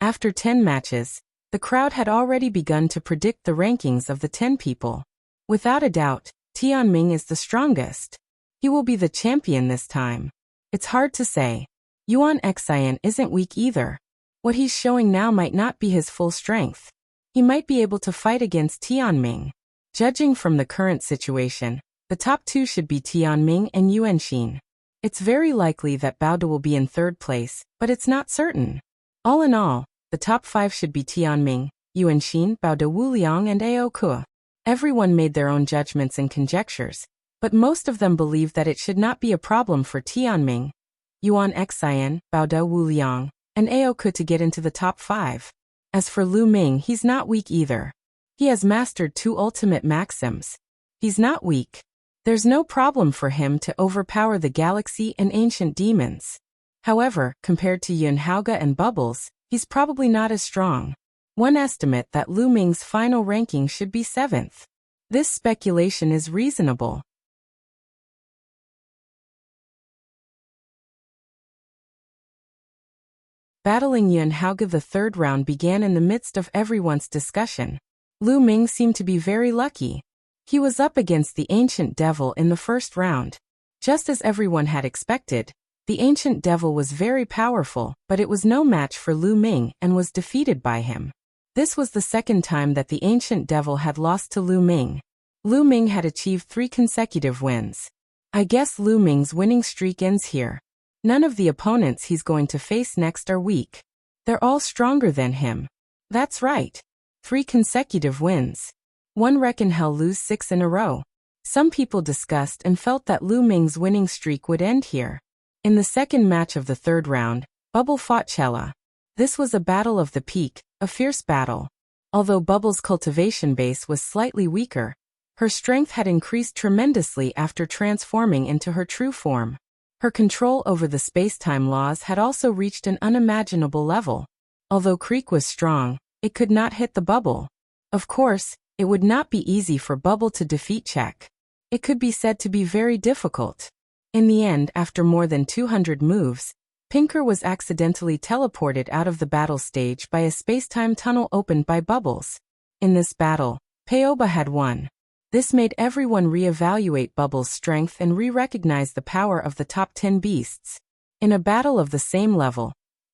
After 10 matches, the crowd had already begun to predict the rankings of the 10 people. Without a doubt, Tianming is the strongest. He will be the champion this time. It's hard to say. Yuan Xian isn't weak either. What he's showing now might not be his full strength. He might be able to fight against Tianming. Judging from the current situation, the top 2 should be Tianming and Yuanxin. It's very likely that Bauda will be in third place, but it's not certain. All in all, the top 5 should be Tianming, Yuanxin, Bauda, Wuliang, and Aoku. Everyone made their own judgments and conjectures, but most of them believed that it should not be a problem for Tianming, Yuan Xian, Bauda, Wuliang, and Aoku to get into the top 5. As for Lu Ming, he's not weak either. He has mastered 2 ultimate maxims. He's not weak. There's no problem for him to overpower the Galaxy and ancient demons. However, compared to Haoge and Bubbles, he's probably not as strong. One estimate that Lu Ming's final ranking should be 7th. This speculation is reasonable. Battling Haoge. The third round began in the midst of everyone's discussion. Lu Ming seemed to be very lucky. He was up against the Ancient Devil in the first round. Just as everyone had expected, the Ancient Devil was very powerful, but it was no match for Lu Ming and was defeated by him. This was the second time that the Ancient Devil had lost to Lu Ming. Lu Ming had achieved 3 consecutive wins. I guess Lu Ming's winning streak ends here. None of the opponents he's going to face next are weak. They're all stronger than him. That's right. 3 consecutive wins. One reckon he'll lose 6 in a row. Some people discussed and felt that Lu Ming's winning streak would end here. In the second match of the third round, Bubble fought Chella. This was a battle of the peak, a fierce battle. Although Bubble's cultivation base was slightly weaker, her strength had increased tremendously after transforming into her true form. Her control over the space-time laws had also reached an unimaginable level. Although Creek was strong, it could not hit the bubble. Of course, it would not be easy for Bubble to defeat Check. It could be said to be very difficult. In the end, after more than 200 moves, Pinker was accidentally teleported out of the battle stage by a space-time tunnel opened by Bubbles. In this battle, Paoba had won. This made everyone re-evaluate Bubbles' strength and re-recognize the power of the top 10 beasts. In a battle of the same level,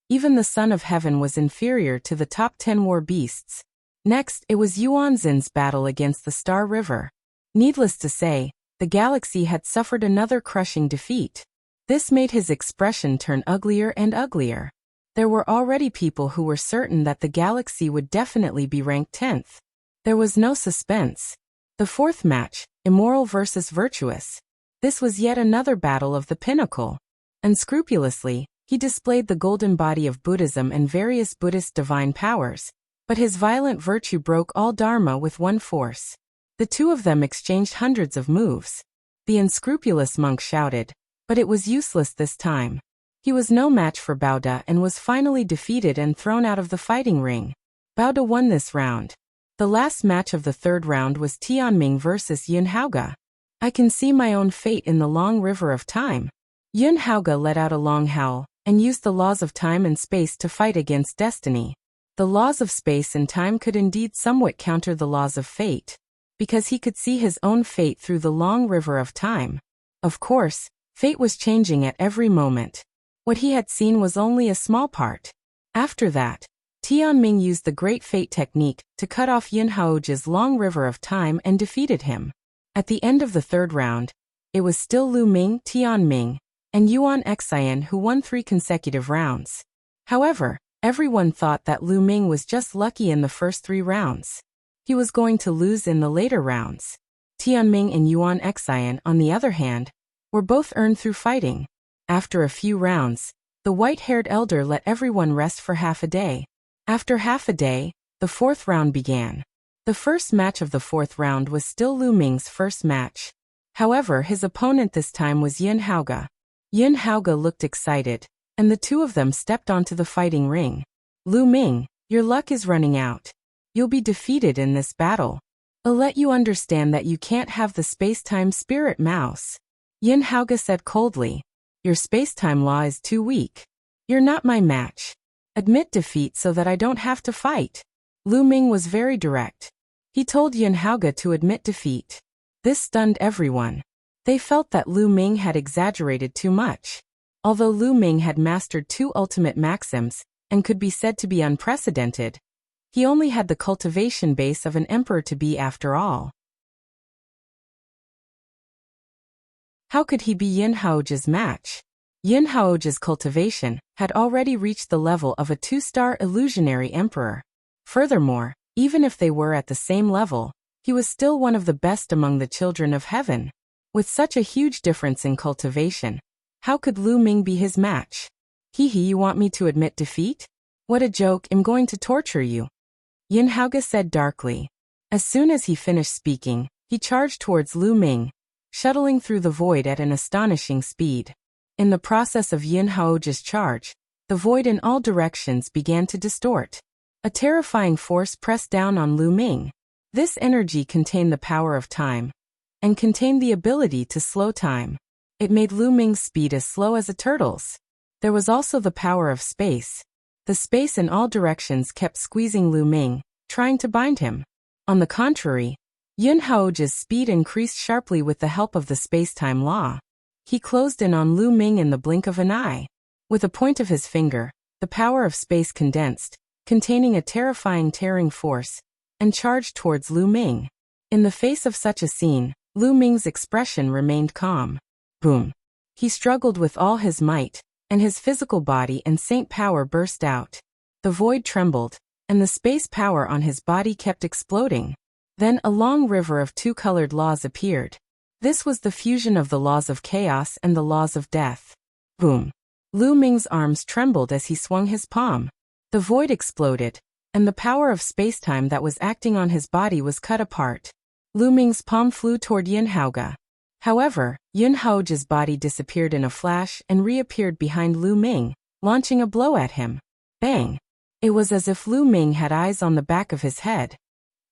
even the Son of Heaven was inferior to the top 10 war beasts. Next, it was Yuanzin's battle against the Star River. Needless to say, the galaxy had suffered another crushing defeat. This made his expression turn uglier and uglier. There were already people who were certain that the galaxy would definitely be ranked 10th. There was no suspense. The fourth match, Immoral versus Virtuous. This was yet another battle of the pinnacle. Unscrupulously, he displayed the golden body of Buddhism and various Buddhist divine powers, but his violent virtue broke all dharma with one force. The two of them exchanged hundreds of moves. The unscrupulous monk shouted, but it was useless this time. He was no match for Baoda and was finally defeated and thrown out of the fighting ring. Baoda won this round. The last match of the third round was Tianming versus Yuan Haoge. I can see my own fate in the long river of time. Yuan Haoge let out a long howl and used the laws of time and space to fight against destiny. The laws of space and time could indeed somewhat counter the laws of fate, because he could see his own fate through the long river of time. Of course, fate was changing at every moment. What he had seen was only a small part. After that, Tianming used the Great Fate technique to cut off Yuan Haoge's long river of time and defeated him. At the end of the third round, it was still Lu Ming, Tianming, and Yuan Xian who won 3 consecutive rounds. However, everyone thought that Lu Ming was just lucky in the first 3 rounds. He was going to lose in the later rounds. Tianming and Yuan Xian, on the other hand, were both earned through fighting. After a few rounds, the white-haired elder let everyone rest for half a day. After half a day, the fourth round began. The first match of the fourth round was still Lu Ming's first match. However, his opponent this time was Yuan Haoge. Yuan Haoge looked excited, and the two of them stepped onto the fighting ring. Lu Ming, your luck is running out. You'll be defeated in this battle. I'll let you understand that you can't have the space-time spirit mouse. Yuan Haoge said coldly. Your space-time law is too weak. You're not my match. Admit defeat so that I don't have to fight. Lu Ming was very direct. He told Yuan Haoge to admit defeat. This stunned everyone. They felt that Lu Ming had exaggerated too much. Although Lu Ming had mastered 2 ultimate maxims and could be said to be unprecedented, he only had the cultivation base of an emperor to be after all. How could he be Yuan Haoge's match? Yuan Haoge's cultivation had already reached the level of a 2-star illusionary emperor. Furthermore, even if they were at the same level, he was still one of the best among the children of heaven. With such a huge difference in cultivation, how could Lu Ming be his match? Hee, you want me to admit defeat? What a joke, I'm going to torture you. Yuan Haoge said darkly. As soon as he finished speaking, he charged towards Lu Ming, shuttling through the void at an astonishing speed. In the process of Yuan Haoge's charge, the void in all directions began to distort. A terrifying force pressed down on Lu Ming. This energy contained the power of time, and contained the ability to slow time. It made Lu Ming's speed as slow as a turtle's. There was also the power of space. The space in all directions kept squeezing Lu Ming, trying to bind him. On the contrary, Yuan Haoge's speed increased sharply with the help of the space-time law. He closed in on Lu Ming in the blink of an eye. With a point of his finger, the power of space condensed, containing a terrifying tearing force, and charged towards Lu Ming. In the face of such a scene, Lu Ming's expression remained calm. Boom. He struggled with all his might, and his physical body and saint power burst out. The void trembled, and the space power on his body kept exploding. Then a long river of 2-colored laws appeared. This was the fusion of the laws of chaos and the laws of death. Boom. Lu Ming's arms trembled as he swung his palm. The void exploded, and the power of space-time that was acting on his body was cut apart. Lu Ming's palm flew toward Yuan Haoge. However, Yuan Haoge's body disappeared in a flash and reappeared behind Lu Ming, launching a blow at him. Bang! It was as if Lu Ming had eyes on the back of his head.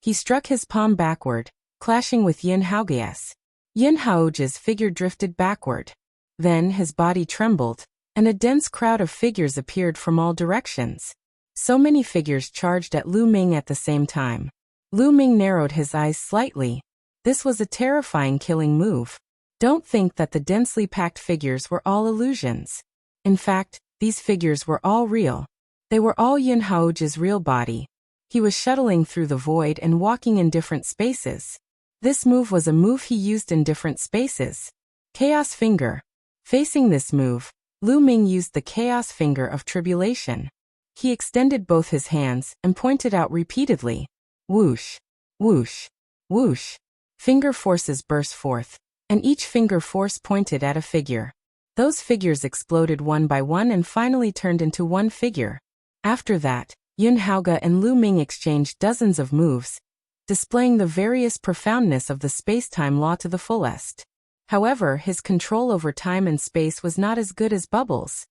He struck his palm backward, clashing with Yuan Haoge's. Yuan Haoge's figure drifted backward. Then his body trembled, and a dense crowd of figures appeared from all directions. So many figures charged at Lu Ming at the same time. Lu Ming narrowed his eyes slightly. This was a terrifying killing move. Don't think that the densely packed figures were all illusions. In fact, these figures were all real. They were all Yuan Haoge's real body. He was shuttling through the void and walking in different spaces. This move was a move he used in different spaces. Chaos Finger. Facing this move, Lu Ming used the Chaos Finger of Tribulation. He extended both his hands and pointed out repeatedly. Whoosh, whoosh, whoosh. Finger forces burst forth, and each finger force pointed at a figure. Those figures exploded one by one and finally turned into one figure. After that, Yuan Haoge and Lu Ming exchanged dozens of moves, displaying the various profoundness of the space-time law to the fullest. However, his control over time and space was not as good as Bubbles.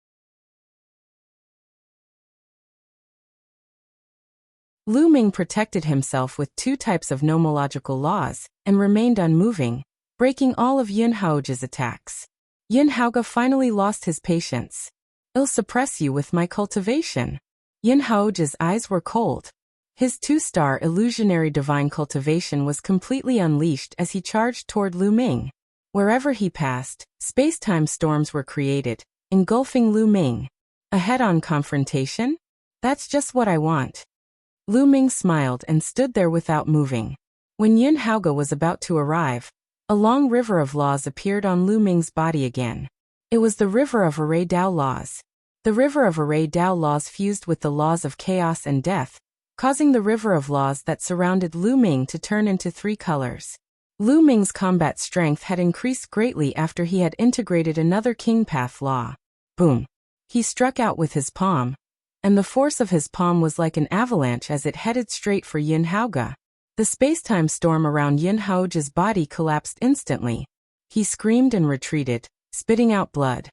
Lu Ming protected himself with two types of nomological laws, and remained unmoving, breaking all of Yuan Haoge's attacks. Yuan Haoge finally lost his patience. I'll suppress you with my cultivation. Yuan Haoge's eyes were cold. His two-star illusionary divine cultivation was completely unleashed as he charged toward Lu Ming. Wherever he passed, space-time storms were created, engulfing Lu Ming. A head-on confrontation? That's just what I want. Lu Ming smiled and stood there without moving. When Yuan Haoge was about to arrive, a long river of laws appeared on Lu Ming's body again. It was the river of array Dao laws. The river of array Dao laws fused with the laws of chaos and death, causing the river of laws that surrounded Lu Ming to turn into three colors. Lu Ming's combat strength had increased greatly after he had integrated another King Path law. Boom! He struck out with his palm, and the force of his palm was like an avalanche as it headed straight for Yuan Haoge. The space-time storm around Yuan Haoge's body collapsed instantly. He screamed and retreated, spitting out blood.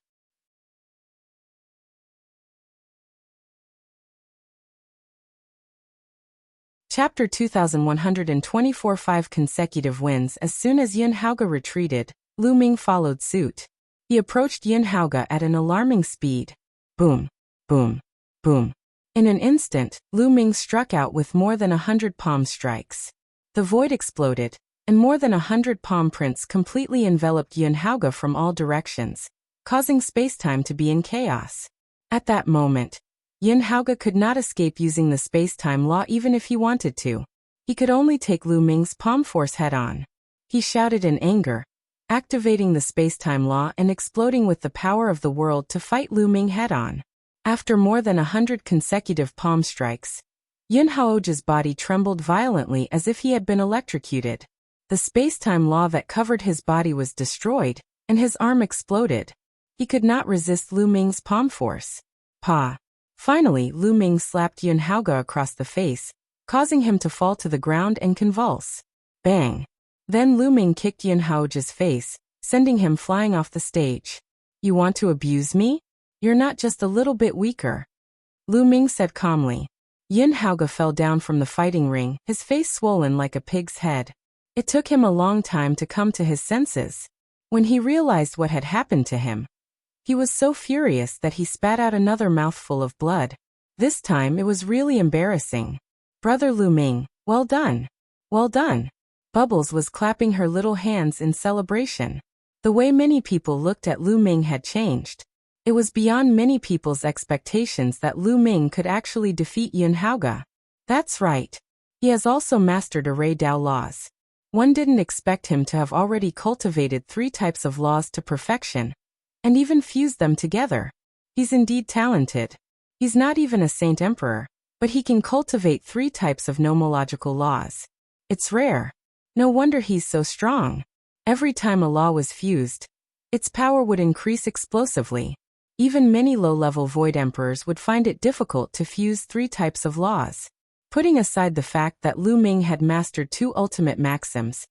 Chapter 2124 5 consecutive wins. As soon as Yuan Haoge retreated, Lu Ming followed suit. He approached Yuan Haoge at an alarming speed. Boom, boom, boom. In an instant, Lu Ming struck out with more than 100 palm strikes. The void exploded, and more than 100 palm prints completely enveloped Yuan Haoge from all directions, causing space-time to be in chaos. At that moment, Yuan Haoge could not escape using the space-time law even if he wanted to. He could only take Lu Ming's palm force head-on. He shouted in anger, activating the space-time law and exploding with the power of the world to fight Lu Ming head-on. After more than 100 consecutive palm strikes, Yuan Haoge's body trembled violently as if he had been electrocuted. The space-time law that covered his body was destroyed, and his arm exploded. He could not resist Lu Ming's palm force. Pa! Finally, Lu Ming slapped Yuan Haoge across the face, causing him to fall to the ground and convulse. Bang! Then Lu Ming kicked Yuan Haoge's face, sending him flying off the stage. You want to abuse me? You're not just a little bit weaker. Lu Ming said calmly. Yuan Haoge fell down from the fighting ring, his face swollen like a pig's head. It took him a long time to come to his senses. When he realized what had happened to him, he was so furious that he spat out another mouthful of blood. This time it was really embarrassing. Brother Lu Ming, well done. Well done. Bubbles was clapping her little hands in celebration. The way many people looked at Lu Ming had changed. It was beyond many people's expectations that Lu Ming could actually defeat Yuan Haoge. That's right. He has also mastered array Dao laws. One didn't expect him to have already cultivated 3 types of laws to perfection, and even fused them together. He's indeed talented. He's not even a saint emperor, but he can cultivate 3 types of nomological laws. It's rare. No wonder he's so strong. Every time a law was fused, its power would increase explosively. Even many low-level void emperors would find it difficult to fuse 3 types of laws. Putting aside the fact that Lu Ming had mastered 2 ultimate maxims,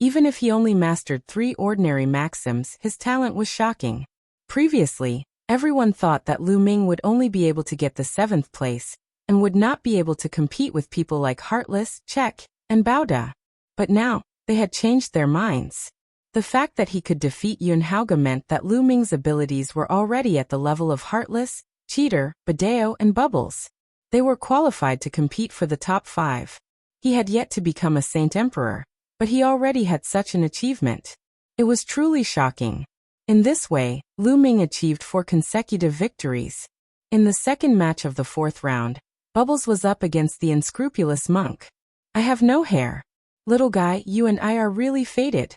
Even if he only mastered 3 ordinary maxims, his talent was shocking. Previously, everyone thought that Lu Ming would only be able to get the 7th place, and would not be able to compete with people like Heartless, Check, and Bauda. But now, they had changed their minds. The fact that he could defeat Yuan Haoge meant that Lu Ming's abilities were already at the level of Heartless, Cheater, Badeo, and Bubbles. They were qualified to compete for the top 5. He had yet to become a Saint Emperor, but he already had such an achievement. It was truly shocking. In this way, Lu Ming achieved 4 consecutive victories. In the second match of the 4th round, Bubbles was up against the unscrupulous monk. I have no hair. Little guy, you and I are really fated.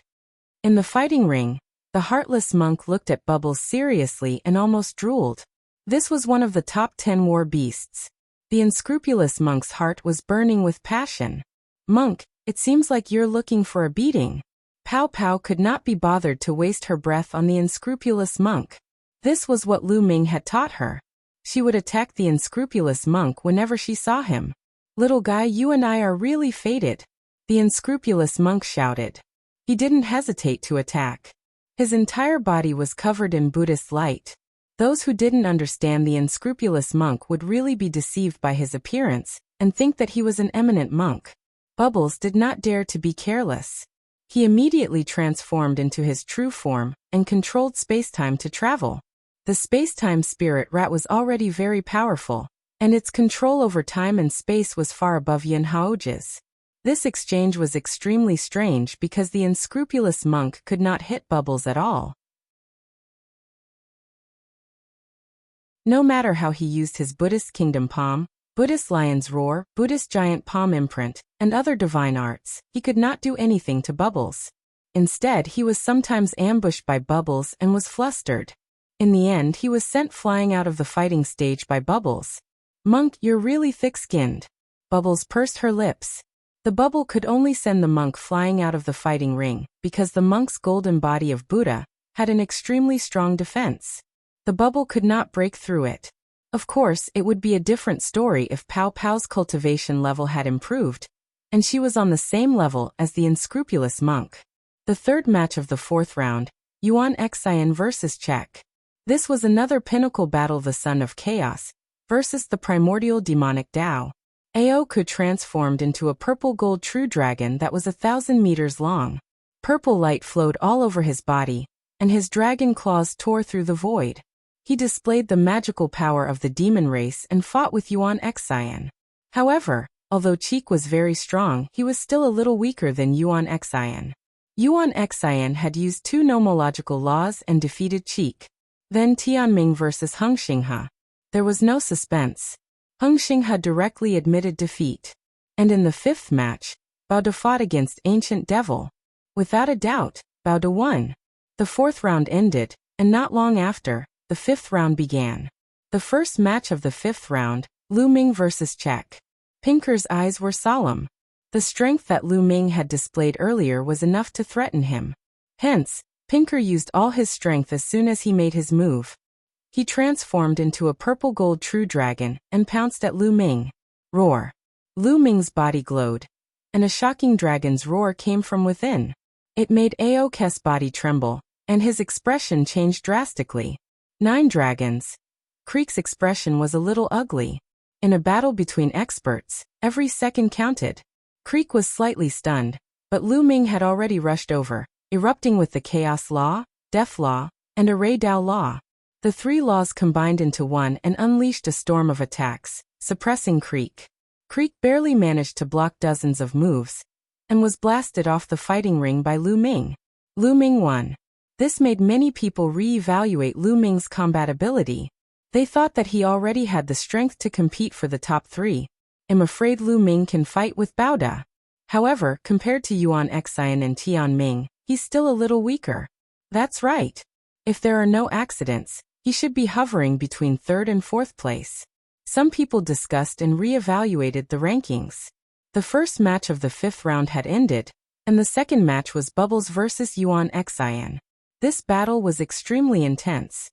In the fighting ring, the heartless monk looked at Bubbles seriously and almost drooled. This was one of the top 10 war beasts. The unscrupulous monk's heart was burning with passion. Monk, it seems like you're looking for a beating. Pow Pow could not be bothered to waste her breath on the unscrupulous monk. This was what Lu Ming had taught her. She would attack the unscrupulous monk whenever she saw him. Little guy, you and I are really fated. The unscrupulous monk shouted. He didn't hesitate to attack. His entire body was covered in Buddhist light. Those who didn't understand the unscrupulous monk would really be deceived by his appearance, and think that he was an eminent monk. Bubbles did not dare to be careless. He immediately transformed into his true form, and controlled spacetime to travel. The spacetime spirit rat was already very powerful, and its control over time and space was far above Yuan Haoge's. This exchange was extremely strange because the unscrupulous monk could not hit Bubbles at all. No matter how he used his Buddhist Kingdom palm, Buddhist lion's roar, Buddhist giant palm imprint, and other divine arts, he could not do anything to Bubbles. Instead, he was sometimes ambushed by Bubbles and was flustered. In the end, he was sent flying out of the fighting stage by Bubbles. Monk, you're really thick-skinned. Bubbles pursed her lips. The bubble could only send the monk flying out of the fighting ring, because the monk's golden body of Buddha had an extremely strong defense. The bubble could not break through it. Of course, it would be a different story if Pow Pow's cultivation level had improved, and she was on the same level as the unscrupulous monk. The third match of the 4th round, Yuan Xian versus Check. This was another pinnacle battle, the Son of Chaos versus the primordial demonic Tao. Haoge transformed into a purple gold true dragon that was 1,000 meters long. Purple light flowed all over his body, and his dragon claws tore through the void. He displayed the magical power of the demon race and fought with Yuan Xian. However, although Cheek was very strong, he was still a little weaker than Yuan Xian. Yuan Xian had used 2 nomological laws and defeated Cheek. Then Tianming versus Hung Xinghe. There was no suspense. Hung Xinghe directly admitted defeat. And in the 5th match, Bauda fought against Ancient Devil. Without a doubt, Bauda won. The 4th round ended, and not long after, the 5th round began. The first match of the 5th round, Lu Ming versus Check. Pinker's eyes were solemn. The strength that Lu Ming had displayed earlier was enough to threaten him. Hence, Pinker used all his strength as soon as he made his move. He transformed into a purple gold true dragon and pounced at Lu Ming. Roar. Lu Ming's body glowed, and a shocking dragon's roar came from within. It made Haoge's body tremble, and his expression changed drastically. 9 dragons. Creek's expression was a little ugly. In a battle between experts, every second counted. Creek was slightly stunned, but Lu Ming had already rushed over, erupting with the Chaos Law, Death Law, and a Ray Dao Law. The 3 laws combined into one and unleashed a storm of attacks, suppressing Creek. Creek barely managed to block dozens of moves, and was blasted off the fighting ring by Lu Ming. Lu Ming won. This made many people re-evaluate Lu Ming's combat ability. They thought that he already had the strength to compete for the top 3. I'm afraid Lu Ming can fight with Bauda. However, compared to Yuan Xian and Tianming, he's still a little weaker. That's right. If there are no accidents, he should be hovering between 3rd and 4th place. Some people discussed and re-evaluated the rankings. The first match of the 5th round had ended, and the second match was Bubbles versus Yuan Xian. This battle was extremely intense.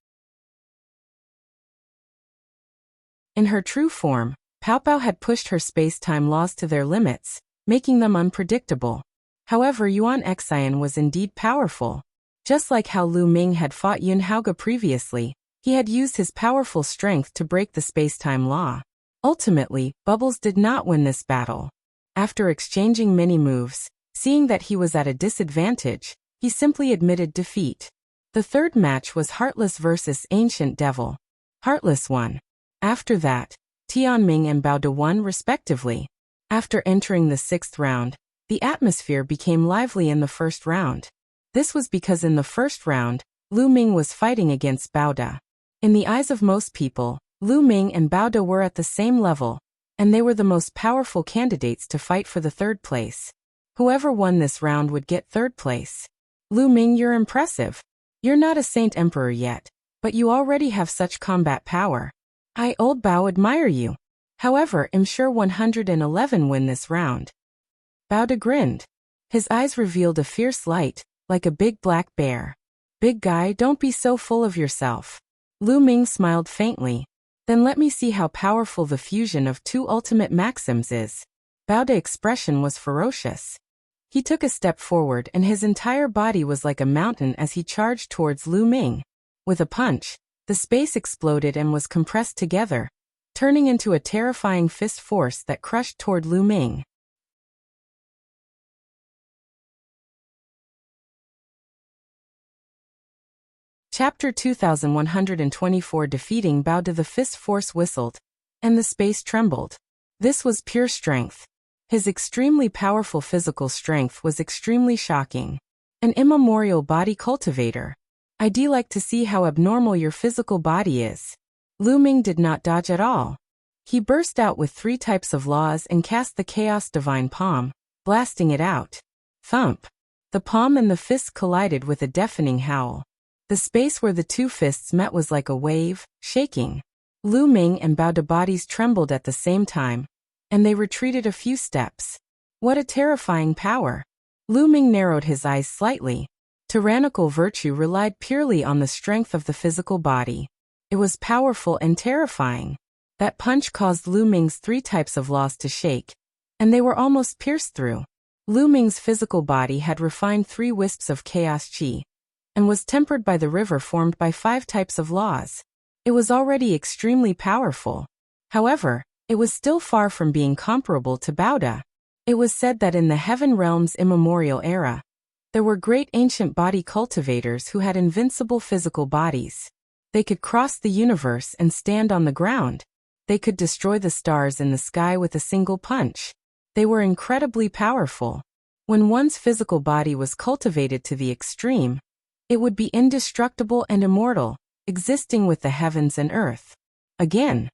In her true form, Pow Pow had pushed her space-time laws to their limits, making them unpredictable. However, Yuan Xian was indeed powerful. Just like how Ming had fought Haoge previously, he had used his powerful strength to break the space-time law. Ultimately, Bubbles did not win this battle. After exchanging many moves, seeing that he was at a disadvantage, he simply admitted defeat. The third match was Heartless versus Ancient Devil. Heartless won. After that, Tianming and Baoda won respectively. After entering the sixth round, the atmosphere became lively in the first round. This was because in the first round, Ming was fighting against Baoda. In the eyes of most people, Ming and Baoda were at the same level, and they were the most powerful candidates to fight for the third place. Whoever won this round would get third place. Ming, you're impressive. You're not a Saint Emperor yet, but you already have such combat power. I, Old Bao, admire you. However, I'm sure 111 win this round. Baoda grinned. His eyes revealed a fierce light, like a big black bear. Big guy, don't be so full of yourself. Ming smiled faintly. Then let me see how powerful the fusion of two ultimate maxims is. Baoda's expression was ferocious. He took a step forward and his entire body was like a mountain as he charged towards Ming. With a punch, the space exploded and was compressed together, turning into a terrifying fist force that crushed toward Ming. Chapter 2124. Defeating Baoda. The fist force whistled, and the space trembled. This was pure strength. His extremely powerful physical strength was extremely shocking. An immemorial body cultivator. I'd like to see how abnormal your physical body is. Ming did not dodge at all. He burst out with 3 types of laws and cast the Chaos Divine Palm, blasting it out. Thump. The palm and the fist collided with a deafening howl. The space where the two fists met was like a wave, shaking. Ming and Baoda bodies trembled at the same time, and they retreated a few steps. What a terrifying power! Ming narrowed his eyes slightly. Tyrannical virtue relied purely on the strength of the physical body. It was powerful and terrifying. That punch caused Ming's 3 types of laws to shake, and they were almost pierced through. Ming's physical body had refined 3 wisps of chaos chi, and was tempered by the river formed by 5 types of laws. It was already extremely powerful. However, it was still far from being comparable to Baoda. It was said that in the Heaven Realm's immemorial era, there were great ancient body cultivators who had invincible physical bodies. They could cross the universe and stand on the ground. They could destroy the stars in the sky with a single punch. They were incredibly powerful. When one's physical body was cultivated to the extreme, it would be indestructible and immortal, existing with the heavens and earth. Again,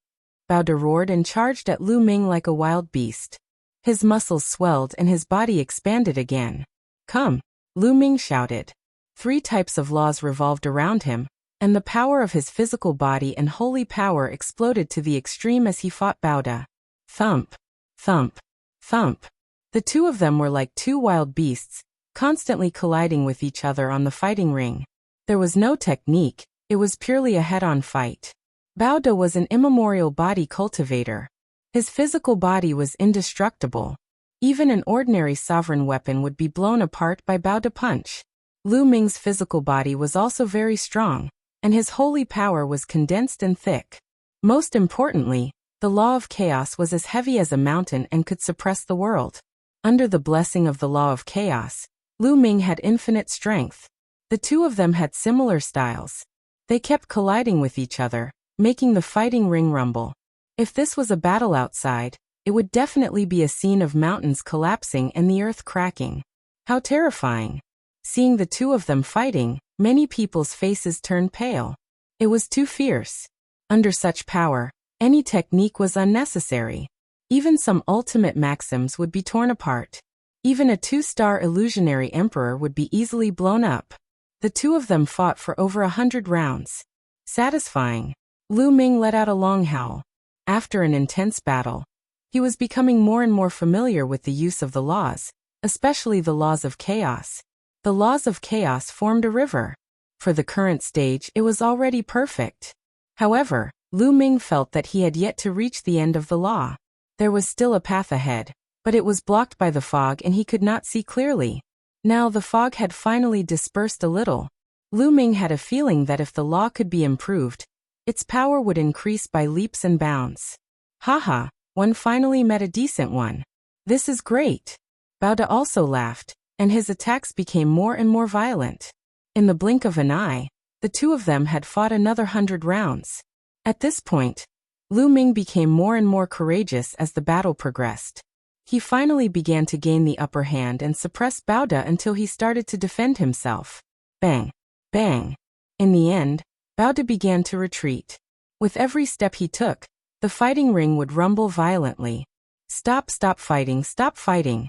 Baoda roared and charged at Ming like a wild beast. His muscles swelled and his body expanded again. Come, Ming shouted. 3 types of laws revolved around him, and the power of his physical body and holy power exploded to the extreme as he fought Baoda. Thump, thump, thump. The two of them were like 2 wild beasts, constantly colliding with each other on the fighting ring. There was no technique, it was purely a head-on fight. Baoda was an immemorial body cultivator. His physical body was indestructible. Even an ordinary sovereign weapon would be blown apart by Baoda punch. Ming's physical body was also very strong, and his holy power was condensed and thick. Most importantly, the law of chaos was as heavy as a mountain and could suppress the world. Under the blessing of the law of chaos, Ming had infinite strength. The two of them had similar styles. They kept colliding with each other, making the fighting ring rumble. If this was a battle outside, it would definitely be a scene of mountains collapsing and the earth cracking. How terrifying! Seeing the two of them fighting, many people's faces turned pale. It was too fierce. Under such power, any technique was unnecessary. Even some ultimate maxims would be torn apart. Even a 2-star illusionary emperor would be easily blown up. The two of them fought for over 100 rounds. Satisfying. Ming let out a long howl. After an intense battle, he was becoming more and more familiar with the use of the laws, especially the laws of chaos. The laws of chaos formed a river. For the current stage, it was already perfect. However, Ming felt that he had yet to reach the end of the law. There was still a path ahead, but it was blocked by the fog and he could not see clearly. Now the fog had finally dispersed a little. Lu Ming had a feeling that if the law could be improved, its power would increase by leaps and bounds. Haha, one finally met a decent one. This is great. Bao De also laughed, and his attacks became more and more violent. In the blink of an eye, the two of them had fought another 100 rounds. At this point, Lu Ming became more and more courageous as the battle progressed. He finally began to gain the upper hand and suppress Bao De until he started to defend himself. Bang! Bang! In the end, Bao De began to retreat. With every step he took, the fighting ring would rumble violently. Stop fighting, stop fighting.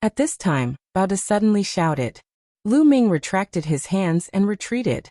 At this time, Bao De suddenly shouted. Lu Ming retracted his hands and retreated.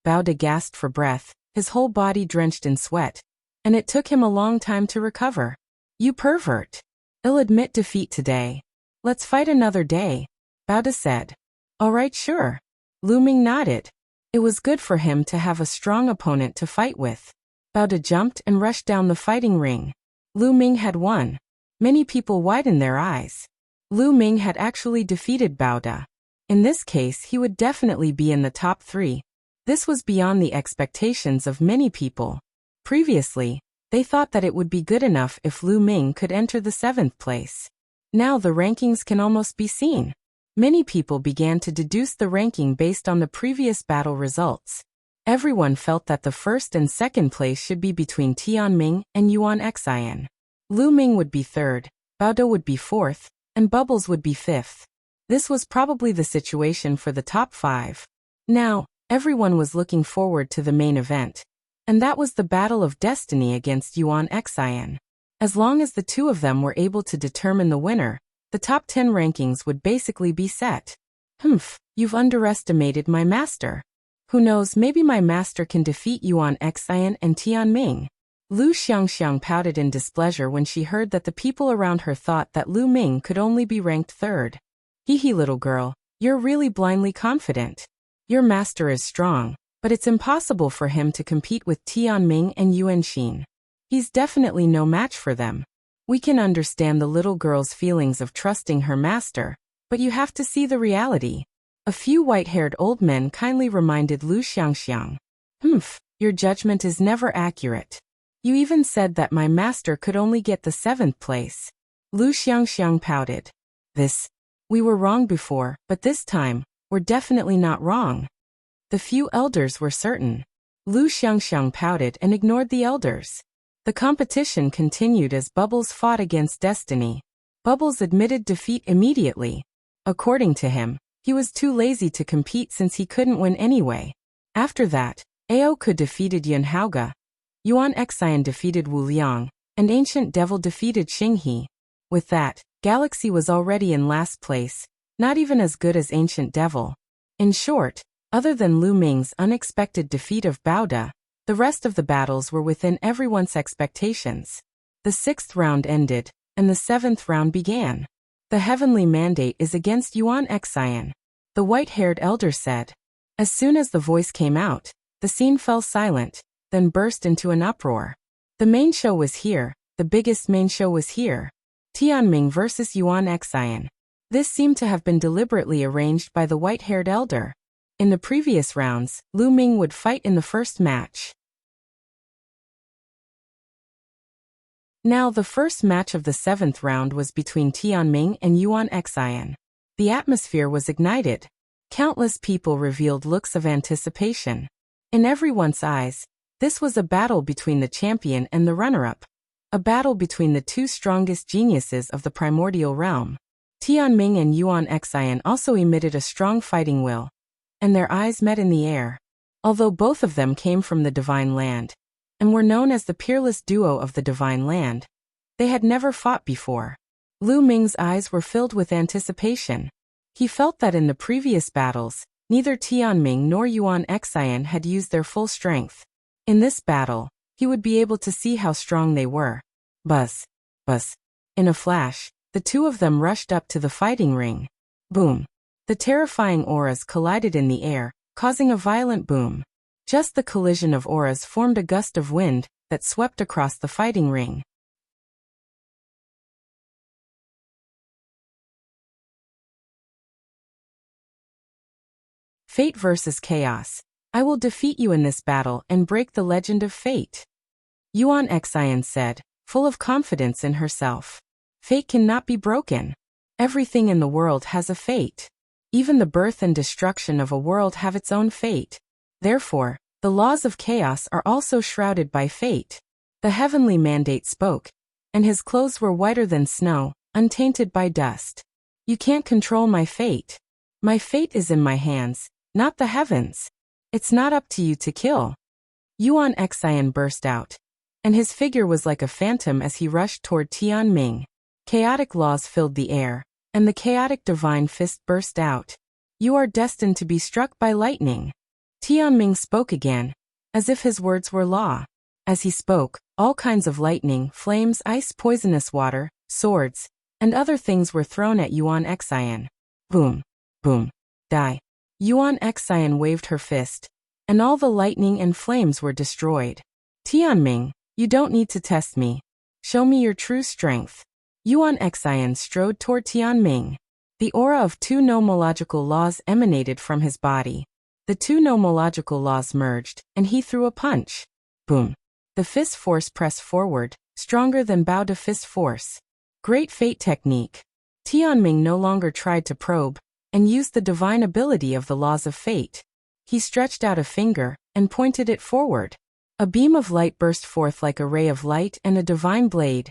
Bao De gasped for breath, his whole body drenched in sweat, and it took him a long time to recover. You pervert! I'll admit defeat today. Let's fight another day, Bao De said. All right, sure. Lu Ming nodded. It was good for him to have a strong opponent to fight with. Bao De jumped and rushed down the fighting ring. Lu Ming had won. Many people widened their eyes. Lu Ming had actually defeated Bao De. In this case, he would definitely be in the top 3. This was beyond the expectations of many people. Previously, they thought that it would be good enough if Lu Ming could enter the 7th place. Now the rankings can almost be seen. Many people began to deduce the ranking based on the previous battle results. Everyone felt that the 1st and 2nd place should be between Tianming and Yuan Xian. Lu Ming would be 3rd, Bao De would be 4th, and Bubbles would be 5th. This was probably the situation for the top 5. Now, everyone was looking forward to the main event. And that was the battle of destiny against Yuan Xian. As long as the two of them were able to determine the winner, the top 10 rankings would basically be set. Humph, you've underestimated my master. Who knows, maybe my master can defeat Yuan Xian and Tianming. Lu Xiangxiang pouted in displeasure when she heard that the people around her thought that Lu Ming could only be ranked 3rd. Hee little girl, you're really blindly confident. Your master is strong, but it's impossible for him to compete with Tianming and Yuan Xin. He's definitely no match for them. We can understand the little girl's feelings of trusting her master, but you have to see the reality. A few white-haired old men kindly reminded Lu Xiangxiang. Humph, your judgment is never accurate. You even said that my master could only get the 7th place. Lu Xiangxiang pouted. We were wrong before, but this time, we're definitely not wrong. The few elders were certain. Lu Xiangxiang pouted and ignored the elders. The competition continued as Bubbles fought against destiny. Bubbles admitted defeat immediately. According to him, he was too lazy to compete since he couldn't win anyway. After that, Aoge defeated Yun Haoge, Yuan Xian defeated Wu Liang, and Ancient Devil defeated Xinghe. With that, Galaxy was already in last place, not even as good as Ancient Devil. In short, other than Lu Ming's unexpected defeat of Bao De, the rest of the battles were within everyone's expectations. The 6th round ended, and the 7th round began. The heavenly mandate is against Yuan Xian, the white-haired elder said. As soon as the voice came out, the scene fell silent, then burst into an uproar. The main show was here, the biggest main show was here. Tianming versus Yuan Xian. This seemed to have been deliberately arranged by the white-haired elder. In the previous rounds, Lu Ming would fight in the first match. Now the first match of the 7th round was between Tianming and Yuan Xian. The atmosphere was ignited. Countless people revealed looks of anticipation. In everyone's eyes, this was a battle between the champion and the runner-up. A battle between the two strongest geniuses of the primordial realm. Tianming and Yuan Xian also emitted a strong fighting will, and their eyes met in the air. Although both of them came from the Divine Land, and were known as the peerless duo of the Divine Land, they had never fought before. Lu Ming's eyes were filled with anticipation. He felt that in the previous battles, neither Tianming nor Yuan Xian had used their full strength. In this battle, he would be able to see how strong they were. Buzz. Buzz. In a flash, the two of them rushed up to the fighting ring. Boom. The terrifying auras collided in the air, causing a violent boom. Just the collision of auras formed a gust of wind that swept across the fighting ring. Fate versus chaos. I will defeat you in this battle and break the legend of fate. Yuan Xian said, full of confidence in herself. Fate cannot be broken. Everything in the world has a fate. Even the birth and destruction of a world have its own fate. Therefore, the laws of chaos are also shrouded by fate. The heavenly mandate spoke, and his clothes were whiter than snow, untainted by dust. You can't control my fate. My fate is in my hands, not the heavens. It's not up to you to kill. Yuan Xian burst out, and his figure was like a phantom as he rushed toward Tianming. Chaotic laws filled the air, and the chaotic divine fist burst out. You are destined to be struck by lightning. Tianming spoke again, as if his words were law. As he spoke, all kinds of lightning, flames, ice, poisonous water, swords, and other things were thrown at Yuan Xian. Boom, boom, die. Yuan Xian waved her fist, and all the lightning and flames were destroyed. Tianming, you don't need to test me. Show me your true strength. Yuan Xian strode toward Tianming. The aura of two nomological laws emanated from his body. The two nomological laws merged, and he threw a punch. Boom. The fist force pressed forward, stronger than bow to fist force. Great fate technique. Tianming no longer tried to probe, and used the divine ability of the laws of fate. He stretched out a finger, and pointed it forward. A beam of light burst forth like a ray of light and a divine blade,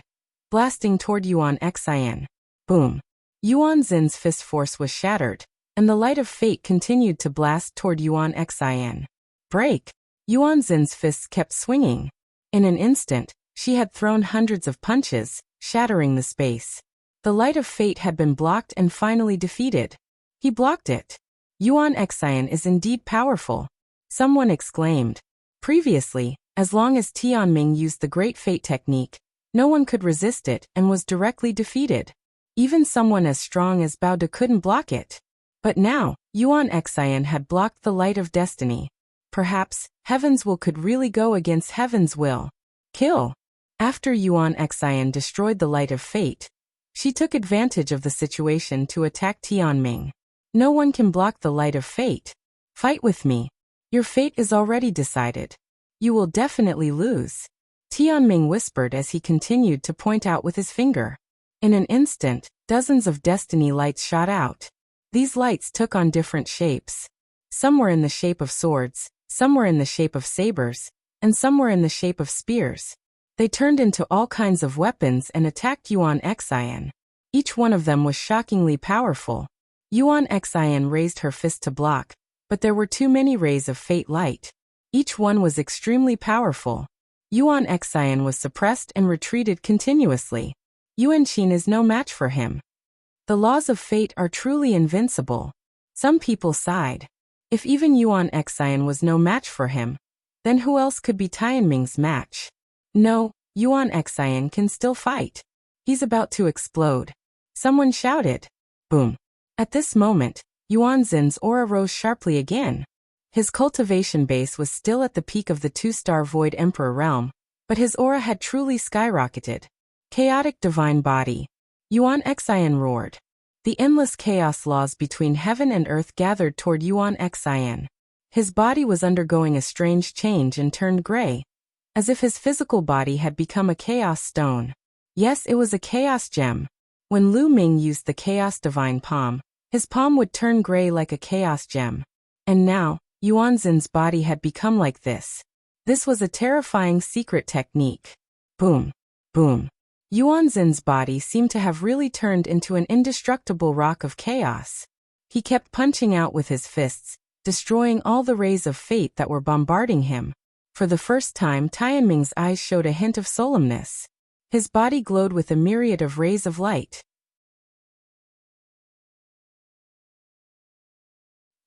blasting toward Yuan Xian. Boom. Yuan Xin's fist force was shattered, and the light of fate continued to blast toward Yuan Xian. Break! Yuan Xin's fists kept swinging. In an instant, she had thrown hundreds of punches, shattering the space. The light of fate had been blocked and finally defeated. He blocked it. Yuan Xian is indeed powerful. Someone exclaimed. Previously, as long as Tianming used the Great Fate technique, no one could resist it and was directly defeated. Even someone as strong as Bao De couldn't block it. But now, Yuan Xian had blocked the light of destiny. Perhaps, heaven's will could really go against heaven's will. Kill. After Yuan Xian destroyed the light of fate, she took advantage of the situation to attack Tianming. No one can block the light of fate. Fight with me. Your fate is already decided. You will definitely lose. Tianming whispered as he continued to point out with his finger. In an instant, dozens of destiny lights shot out. These lights took on different shapes. Some were in the shape of swords, some were in the shape of sabers, and some were in the shape of spears. They turned into all kinds of weapons and attacked Yuan Xian. Each one of them was shockingly powerful. Yuan Xian raised her fist to block, but there were too many rays of fate light. Each one was extremely powerful. Yuan Xian was suppressed and retreated continuously. Yuan Qin is no match for him. The laws of fate are truly invincible. Some people sighed. If even Yuan Xian was no match for him, then who else could be Tianming's match? No, Yuan Xian can still fight. He's about to explode. Someone shouted. Boom. At this moment, Yuan Xin's aura rose sharply again. His cultivation base was still at the peak of the two-star Void Emperor realm, but his aura had truly skyrocketed. Chaotic divine body. Yuan Xian roared. The endless chaos laws between heaven and earth gathered toward Yuan Xian. His body was undergoing a strange change and turned gray, as if his physical body had become a chaos stone. Yes, it was a chaos gem. When Ming used the chaos divine palm, his palm would turn gray like a chaos gem. And now, Yuan Xin's body had become like this. This was a terrifying secret technique. Boom. Boom. Yuan Xin's body seemed to have really turned into an indestructible rock of chaos. He kept punching out with his fists, destroying all the rays of fate that were bombarding him. For the first time, Tianming's eyes showed a hint of solemnness. His body glowed with a myriad of rays of light.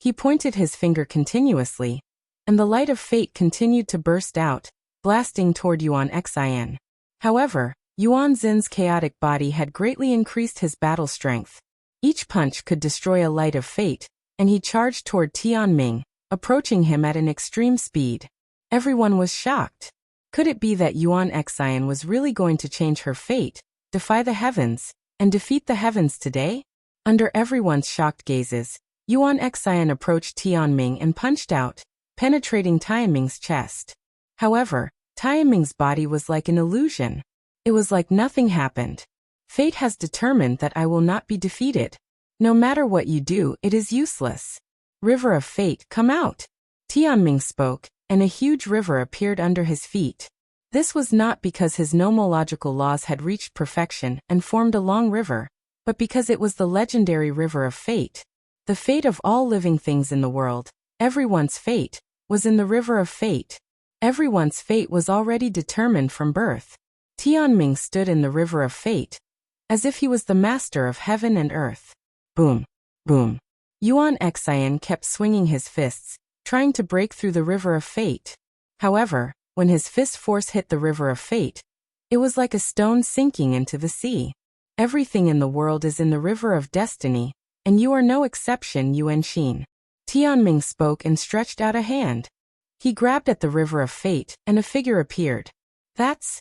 He pointed his finger continuously, and the light of fate continued to burst out, blasting toward Yuan Xian. However, Yuan Xin's chaotic body had greatly increased his battle strength. Each punch could destroy a light of fate, and he charged toward Tianming, approaching him at an extreme speed. Everyone was shocked. Could it be that Yuan Xian was really going to change her fate, defy the heavens, and defeat the heavens today? Under everyone's shocked gazes, Yuan Xian approached Tianming and punched out, penetrating Tianming's chest. However, Tianming's body was like an illusion. It was like nothing happened. Fate has determined that I will not be defeated. No matter what you do, it is useless. River of Fate, come out. Tianming spoke, and a huge river appeared under his feet. This was not because his nomological laws had reached perfection and formed a long river, but because it was the legendary River of Fate. The fate of all living things in the world, everyone's fate, was in the River of Fate. Everyone's fate was already determined from birth. Tianming stood in the River of Fate, as if he was the master of heaven and earth. Boom, boom. Yuan Xian kept swinging his fists, trying to break through the River of Fate. However, when his fist force hit the River of Fate, it was like a stone sinking into the sea. Everything in the world is in the River of Destiny, and you are no exception, Yuan Xin. Tianming spoke and stretched out a hand. He grabbed at the River of Fate, and a figure appeared. That's...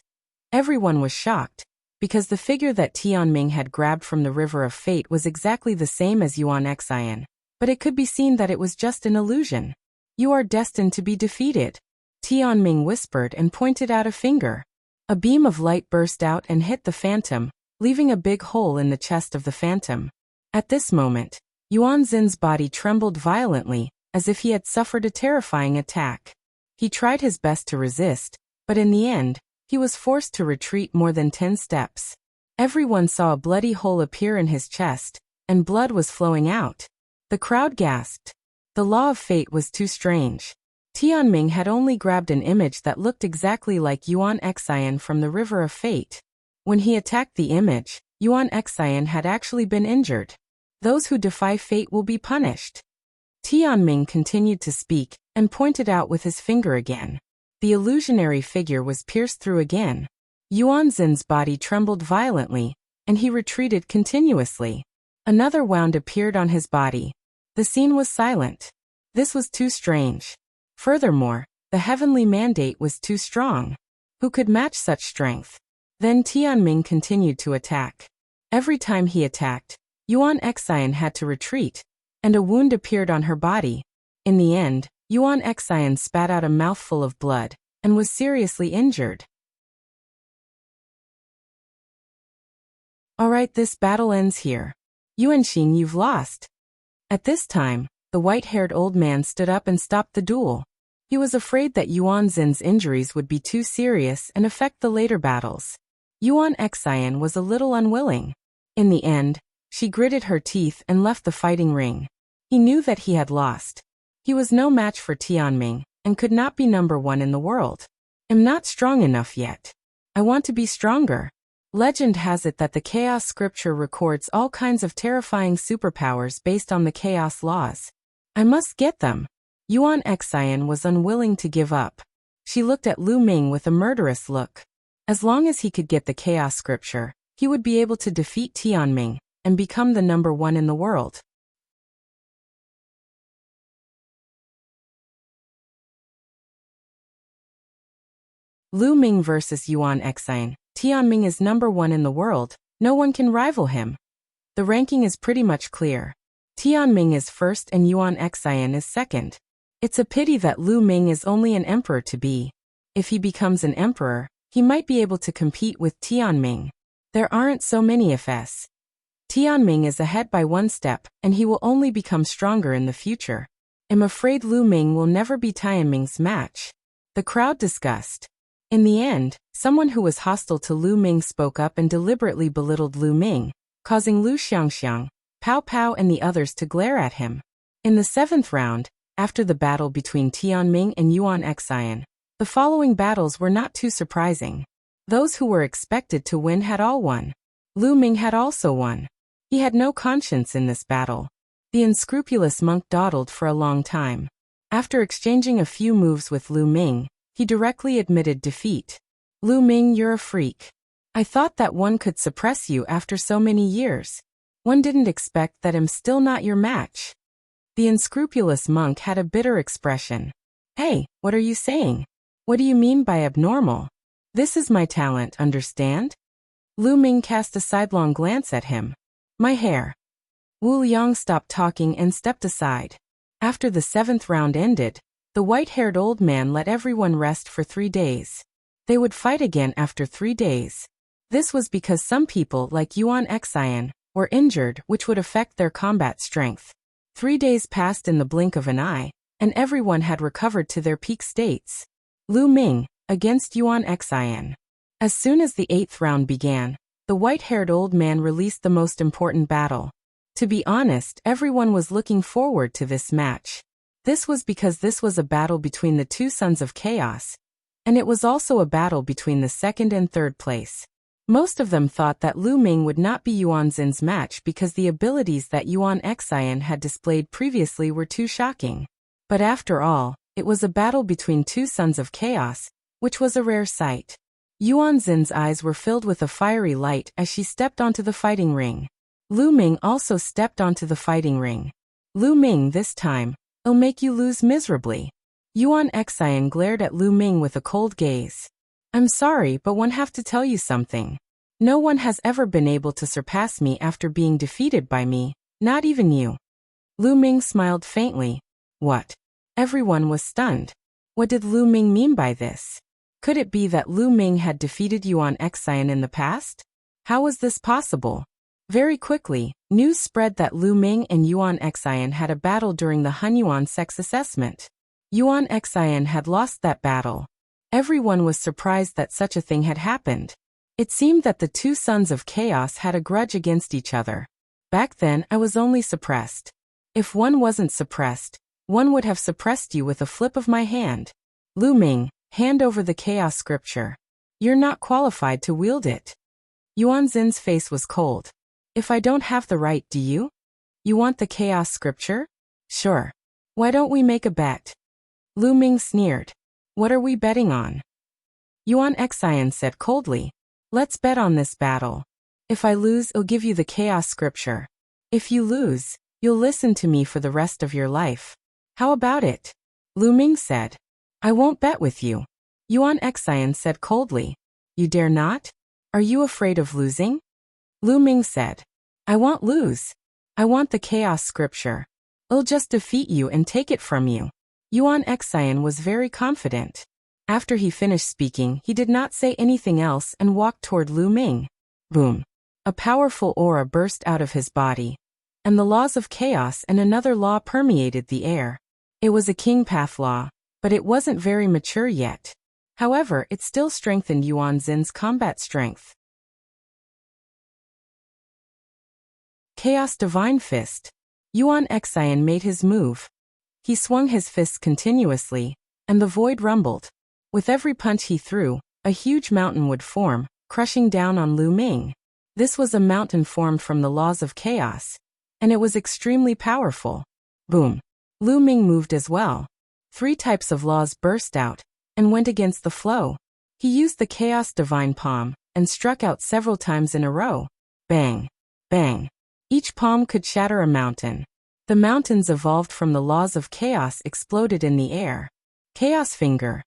Everyone was shocked, because the figure that Tianming had grabbed from the River of Fate was exactly the same as Yuan Xian, but it could be seen that it was just an illusion. You are destined to be defeated. Tianming whispered and pointed out a finger. A beam of light burst out and hit the phantom, leaving a big hole in the chest of the phantom. At this moment, Yuan Xin's body trembled violently, as if he had suffered a terrifying attack. He tried his best to resist, but in the end, he was forced to retreat more than 10 steps. Everyone saw a bloody hole appear in his chest, and blood was flowing out. The crowd gasped. The law of fate was too strange. Tianming had only grabbed an image that looked exactly like Yuan Xian from the River of Fate. When he attacked the image, Yuan Xian had actually been injured. Those who defy fate will be punished. Tianming continued to speak, and pointed out with his finger again. The illusionary figure was pierced through again. Yuan Xin's body trembled violently, and he retreated continuously. Another wound appeared on his body. The scene was silent. This was too strange. Furthermore, the heavenly mandate was too strong. Who could match such strength? Then Tianming continued to attack. Every time he attacked, Yuan Xian had to retreat, and a wound appeared on her body. In the end, Yuan Xian spat out a mouthful of blood, and was seriously injured. Alright, this battle ends here. Yuan Xin, you've lost. At this time, the white-haired old man stood up and stopped the duel. He was afraid that Yuan Xin's injuries would be too serious and affect the later battles. Yuan Xian was a little unwilling. In the end, she gritted her teeth and left the fighting ring. He knew that he had lost. He was no match for Tianming, and could not be number one in the world. I'm not strong enough yet. I want to be stronger. Legend has it that the Chaos Scripture records all kinds of terrifying superpowers based on the Chaos laws. I must get them. Yuan Xian was unwilling to give up. She looked at Lu Ming with a murderous look. As long as he could get the Chaos Scripture, he would be able to defeat Tianming, and become the number one in the world. Lu Ming vs. Yuan Xian. Tianming is number one in the world, no one can rival him. The ranking is pretty much clear. Tianming is first and Yuan Xian is second. It's a pity that Lu Ming is only an emperor to be. If he becomes an emperor, he might be able to compete with Tianming. There aren't so many FS. Tianming is ahead by one step, and he will only become stronger in the future. I'm afraid Lu Ming will never be Tianming's match. The crowd discussed. In the end, someone who was hostile to Lu Ming spoke up and deliberately belittled Lu Ming, causing Lu Xiangxiang, Pao Pao and the others to glare at him. In the 7th round, after the battle between Tianming and Yuan Xian, the following battles were not too surprising. Those who were expected to win had all won. Lu Ming had also won. He had no conscience in this battle. The unscrupulous monk dawdled for a long time. After exchanging a few moves with Lu Ming, he directly admitted defeat. Lu Ming, you're a freak. I thought that one could suppress you after so many years. One didn't expect that I'm still not your match. The unscrupulous monk had a bitter expression. Hey, what are you saying? What do you mean by abnormal? This is my talent, understand? Lu Ming cast a sidelong glance at him. My hair. Wu Yang stopped talking and stepped aside. After the 7th round ended, the white-haired old man let everyone rest for 3 days. They would fight again after 3 days. This was because some people like Yuan Xian were injured, which would affect their combat strength. 3 days passed in the blink of an eye, and everyone had recovered to their peak states. Lu Ming, against Yuan Xian. As soon as the 8th round began, the white-haired old man released the most important battle. To be honest, everyone was looking forward to this match. This was because this was a battle between the 2 sons of chaos, and it was also a battle between the 2nd and 3rd place. Most of them thought that Lu Ming would not be Yuan Xin's match because the abilities that Yuan Xian had displayed previously were too shocking. But after all, it was a battle between 2 sons of chaos, which was a rare sight. Yuan Xin's eyes were filled with a fiery light as she stepped onto the fighting ring. Lu Ming also stepped onto the fighting ring. Lu Ming, this time, I'll make you lose miserably. Yuan Xian glared at Lu Ming with a cold gaze. I'm sorry, but one have to tell you something. No one has ever been able to surpass me after being defeated by me, not even you. Lu Ming smiled faintly. What? Everyone was stunned. What did Lu Ming mean by this? Could it be that Lu Ming had defeated Yuan Xian in the past? How was this possible? Very quickly, news spread that Lu Ming and Yuan Xian had a battle during the Hunyuan sex assessment. Yuan Xian had lost that battle. Everyone was surprised that such a thing had happened. It seemed that the 2 sons of chaos had a grudge against each other. Back then, I was only suppressed. If one wasn't suppressed, one would have suppressed you with a flip of my hand. Lu Ming, hand over the chaos scripture. You're not qualified to wield it. Yuan Xin's face was cold. If I don't have the right, do you? You want the chaos scripture? Sure. Why don't we make a bet? Lu Ming sneered. What are we betting on? Yuan Xian said coldly. Let's bet on this battle. If I lose, I'll give you the chaos scripture. If you lose, you'll listen to me for the rest of your life. How about it? Lu Ming said. I won't bet with you. Yuan Xian said coldly. You dare not? Are you afraid of losing? Lu Ming said. I won't lose. I want the chaos scripture. I'll just defeat you and take it from you. Yuan Xian was very confident. After he finished speaking, he did not say anything else and walked toward Lu Ming. Boom. A powerful aura burst out of his body, and the laws of chaos and another law permeated the air. It was a king path law, but it wasn't very mature yet. However, it still strengthened Yuan Xin's combat strength. Chaos Divine Fist. Yuan Xian made his move. He swung his fists continuously, and the void rumbled. With every punch he threw, a huge mountain would form, crushing down on Lu Ming. This was a mountain formed from the laws of chaos, and it was extremely powerful. Boom. Lu Ming moved as well. 3 types of laws burst out, and went against the flow. He used the Chaos Divine Palm, and struck out several times in a row. Bang. Bang. Each palm could shatter a mountain. The mountains evolved from the laws of chaos exploded in the air. Chaos Finger.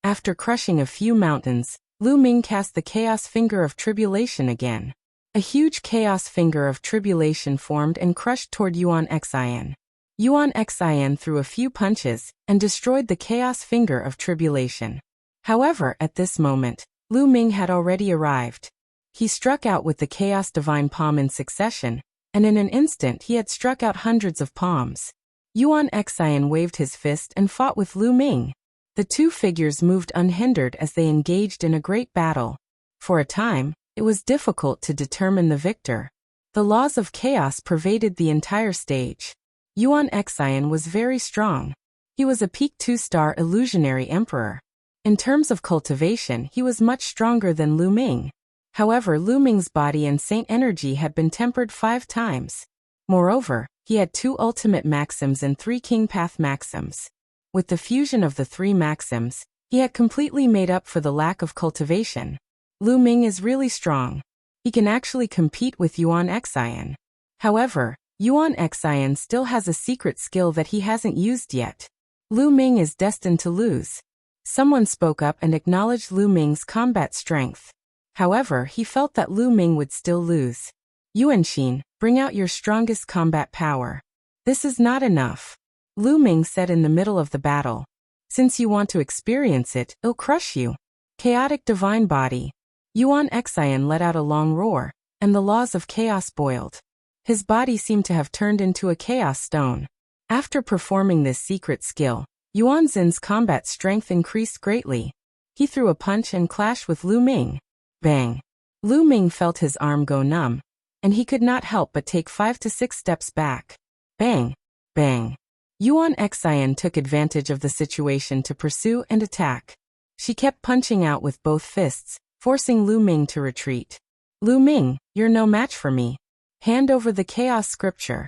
After crushing a few mountains, Lu Ming cast the Chaos Finger of Tribulation again. A huge Chaos Finger of Tribulation formed and crushed toward Yuan Xian. Yuan Xian threw a few punches and destroyed the Chaos Finger of Tribulation. However, at this moment, Lu Ming had already arrived. He struck out with the Chaos Divine Palm in succession, and in an instant he had struck out hundreds of palms. Yuan Xian waved his fist and fought with Lu Ming. The 2 figures moved unhindered as they engaged in a great battle. For a time, it was difficult to determine the victor. The laws of chaos pervaded the entire stage. Yuan Xian was very strong. He was a peak 2-star illusionary emperor. In terms of cultivation, he was much stronger than Lu Ming. However, Lu Ming's body and saint energy had been tempered 5 times. Moreover, he had 2 ultimate maxims and 3 king path maxims. With the fusion of the 3 maxims, he had completely made up for the lack of cultivation. Lu Ming is really strong. He can actually compete with Yuan Xian. However, Yuan Xian still has a secret skill that he hasn't used yet. Lu Ming is destined to lose. Someone spoke up and acknowledged Lu Ming's combat strength. However, he felt that Lu Ming would still lose. Yuan, bring out your strongest combat power. This is not enough. Lu Ming said in the middle of the battle. Since you want to experience it, it'll crush you. Chaotic divine body. Yuan Xian let out a long roar, and the laws of chaos boiled. His body seemed to have turned into a chaos stone. After performing this secret skill, Yuan Xin's combat strength increased greatly. He threw a punch and clashed with Lu Ming. Bang! Lu Ming felt his arm go numb, and he could not help but take 5 to 6 steps back. Bang! Bang! Yuan Xian took advantage of the situation to pursue and attack. She kept punching out with both fists, forcing Lu Ming to retreat. Lu Ming, you're no match for me. Hand over the chaos scripture.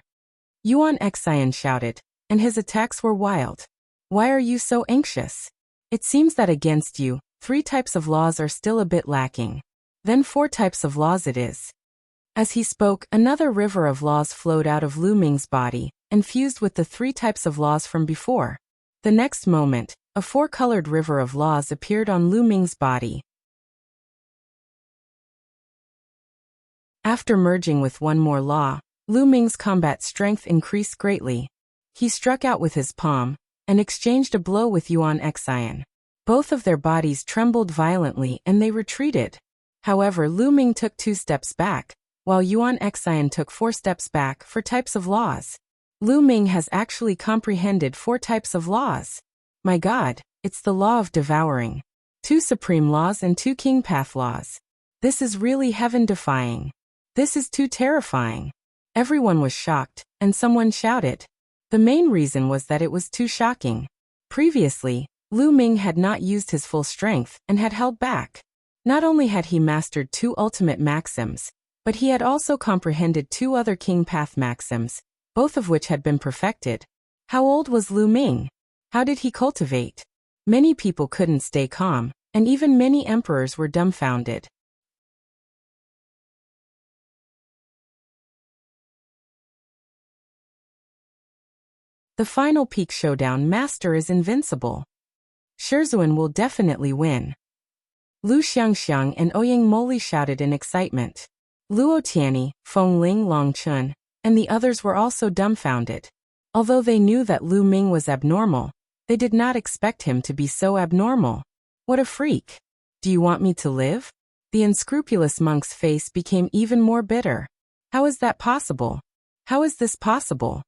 Yuan Xian shouted, and his attacks were wild. Why are you so anxious? It seems that against you, 3 types of laws are still a bit lacking. Then 4 types of laws it is. As he spoke, another river of laws flowed out of Lu Ming's body, and fused with the 3 types of laws from before. The next moment, a 4-colored river of laws appeared on Lu Ming's body. After merging with one more law, Lu Ming's combat strength increased greatly. He struck out with his palm, and exchanged a blow with Yuan Xian. Both of their bodies trembled violently and they retreated. However, Lu Ming took 2 steps back, while Yuan Xian took 4 steps back for types of laws. Lu Ming has actually comprehended 4 types of laws. My God, it's the law of devouring. 2 supreme laws and 2 king path laws. This is really heaven-defying. This is too terrifying. Everyone was shocked, and someone shouted. The main reason was that it was too shocking. Previously, Lu Ming had not used his full strength and had held back. Not only had he mastered 2 ultimate maxims, but he had also comprehended 2 other king path maxims, both of which had been perfected. How old was Lu Ming? How did he cultivate? Many people couldn't stay calm, and even many emperors were dumbfounded. The final peak showdown master is invincible. Sherzuan will definitely win. Lu Xiangxiang and Ouyang Moli shouted in excitement. Luo Tianyi, Feng Ling Longchun, and the others were also dumbfounded. Although they knew that Lu Ming was abnormal, they did not expect him to be so abnormal. What a freak! Do you want me to live? The unscrupulous monk's face became even more bitter. How is that possible? How is this possible?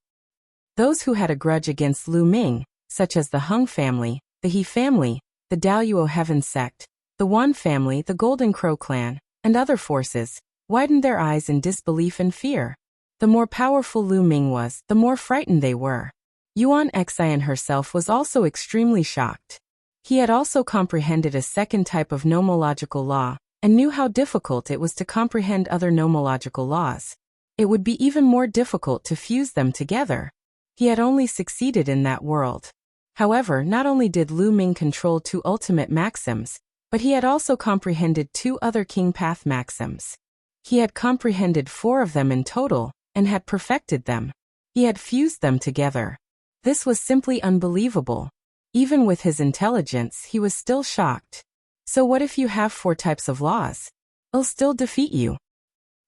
Those who had a grudge against Lu Ming, such as the Hung family, the He family, the Daoyuo Heaven sect, the Wan family, the Golden Crow clan, and other forces, widened their eyes in disbelief and fear. The more powerful Lu Ming was, the more frightened they were. Yuan Xian herself was also extremely shocked. He had also comprehended a second type of nomological law, and knew how difficult it was to comprehend other nomological laws. It would be even more difficult to fuse them together. He had only succeeded in that world. However, not only did Lu Ming control 2 ultimate maxims, but he had also comprehended 2 other king path maxims. He had comprehended 4 of them in total, and had perfected them. He had fused them together. This was simply unbelievable. Even with his intelligence, he was still shocked. So what if you have 4 types of laws? I'll still defeat you.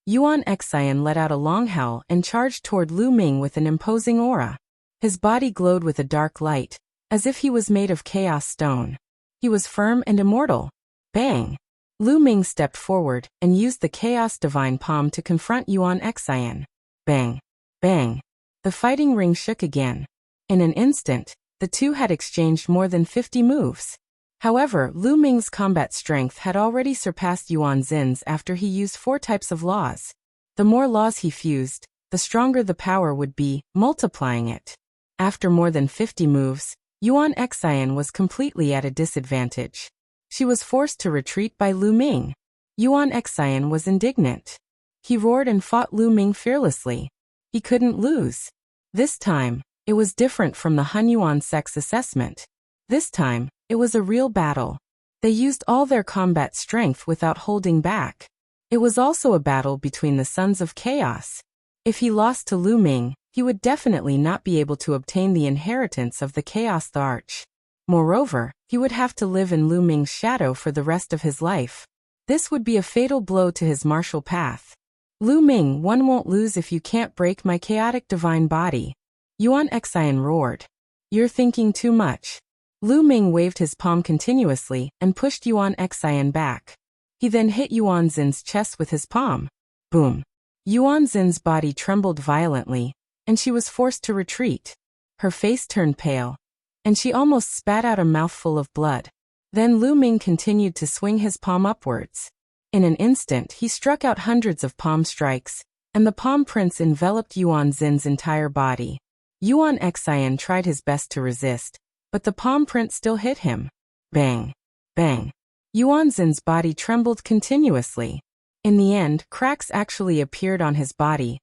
Yuan Xian let out a long howl and charged toward Lu Ming with an imposing aura. His body glowed with a dark light, as if he was made of chaos stone. He was firm and immortal. Bang! Lu Ming stepped forward and used the chaos divine palm to confront Yuan Xian. Bang! Bang! The fighting ring shook again. In an instant, the two had exchanged more than 50 moves. However, Lu Ming's combat strength had already surpassed Yuan Xin's after he used 4 types of laws. The more laws he fused, the stronger the power would be, multiplying it. After more than 50 moves, Yuan Xian was completely at a disadvantage. She was forced to retreat by Lu Ming. Yuan Xian was indignant. He roared and fought Lu Ming fearlessly. He couldn't lose. This time, it was different from the Hunyuan sect's assessment. This time, it was a real battle. They used all their combat strength without holding back. It was also a battle between the Sons of Chaos. If he lost to Lu Ming, he would definitely not be able to obtain the inheritance of the Chaos the Arch. Moreover, he would have to live in Lu Ming's shadow for the rest of his life. This would be a fatal blow to his martial path. Lu Ming, one won't lose if you can't break my chaotic divine body. Yuan Xian roared. You're thinking too much. Lu Ming waved his palm continuously and pushed Yuan Xian back. He then hit Yuan Xin's chest with his palm. Boom. Yuan Xin's body trembled violently, and she was forced to retreat. Her face turned pale, and she almost spat out a mouthful of blood. Then Lu Ming continued to swing his palm upwards. In an instant he struck out hundreds of palm strikes, and the palm prints enveloped Yuan Xin's entire body. Yuan Xian tried his best to resist, but the palm print still hit him. Bang! Bang! Yuan Xin's body trembled continuously. In the end, cracks actually appeared on his body,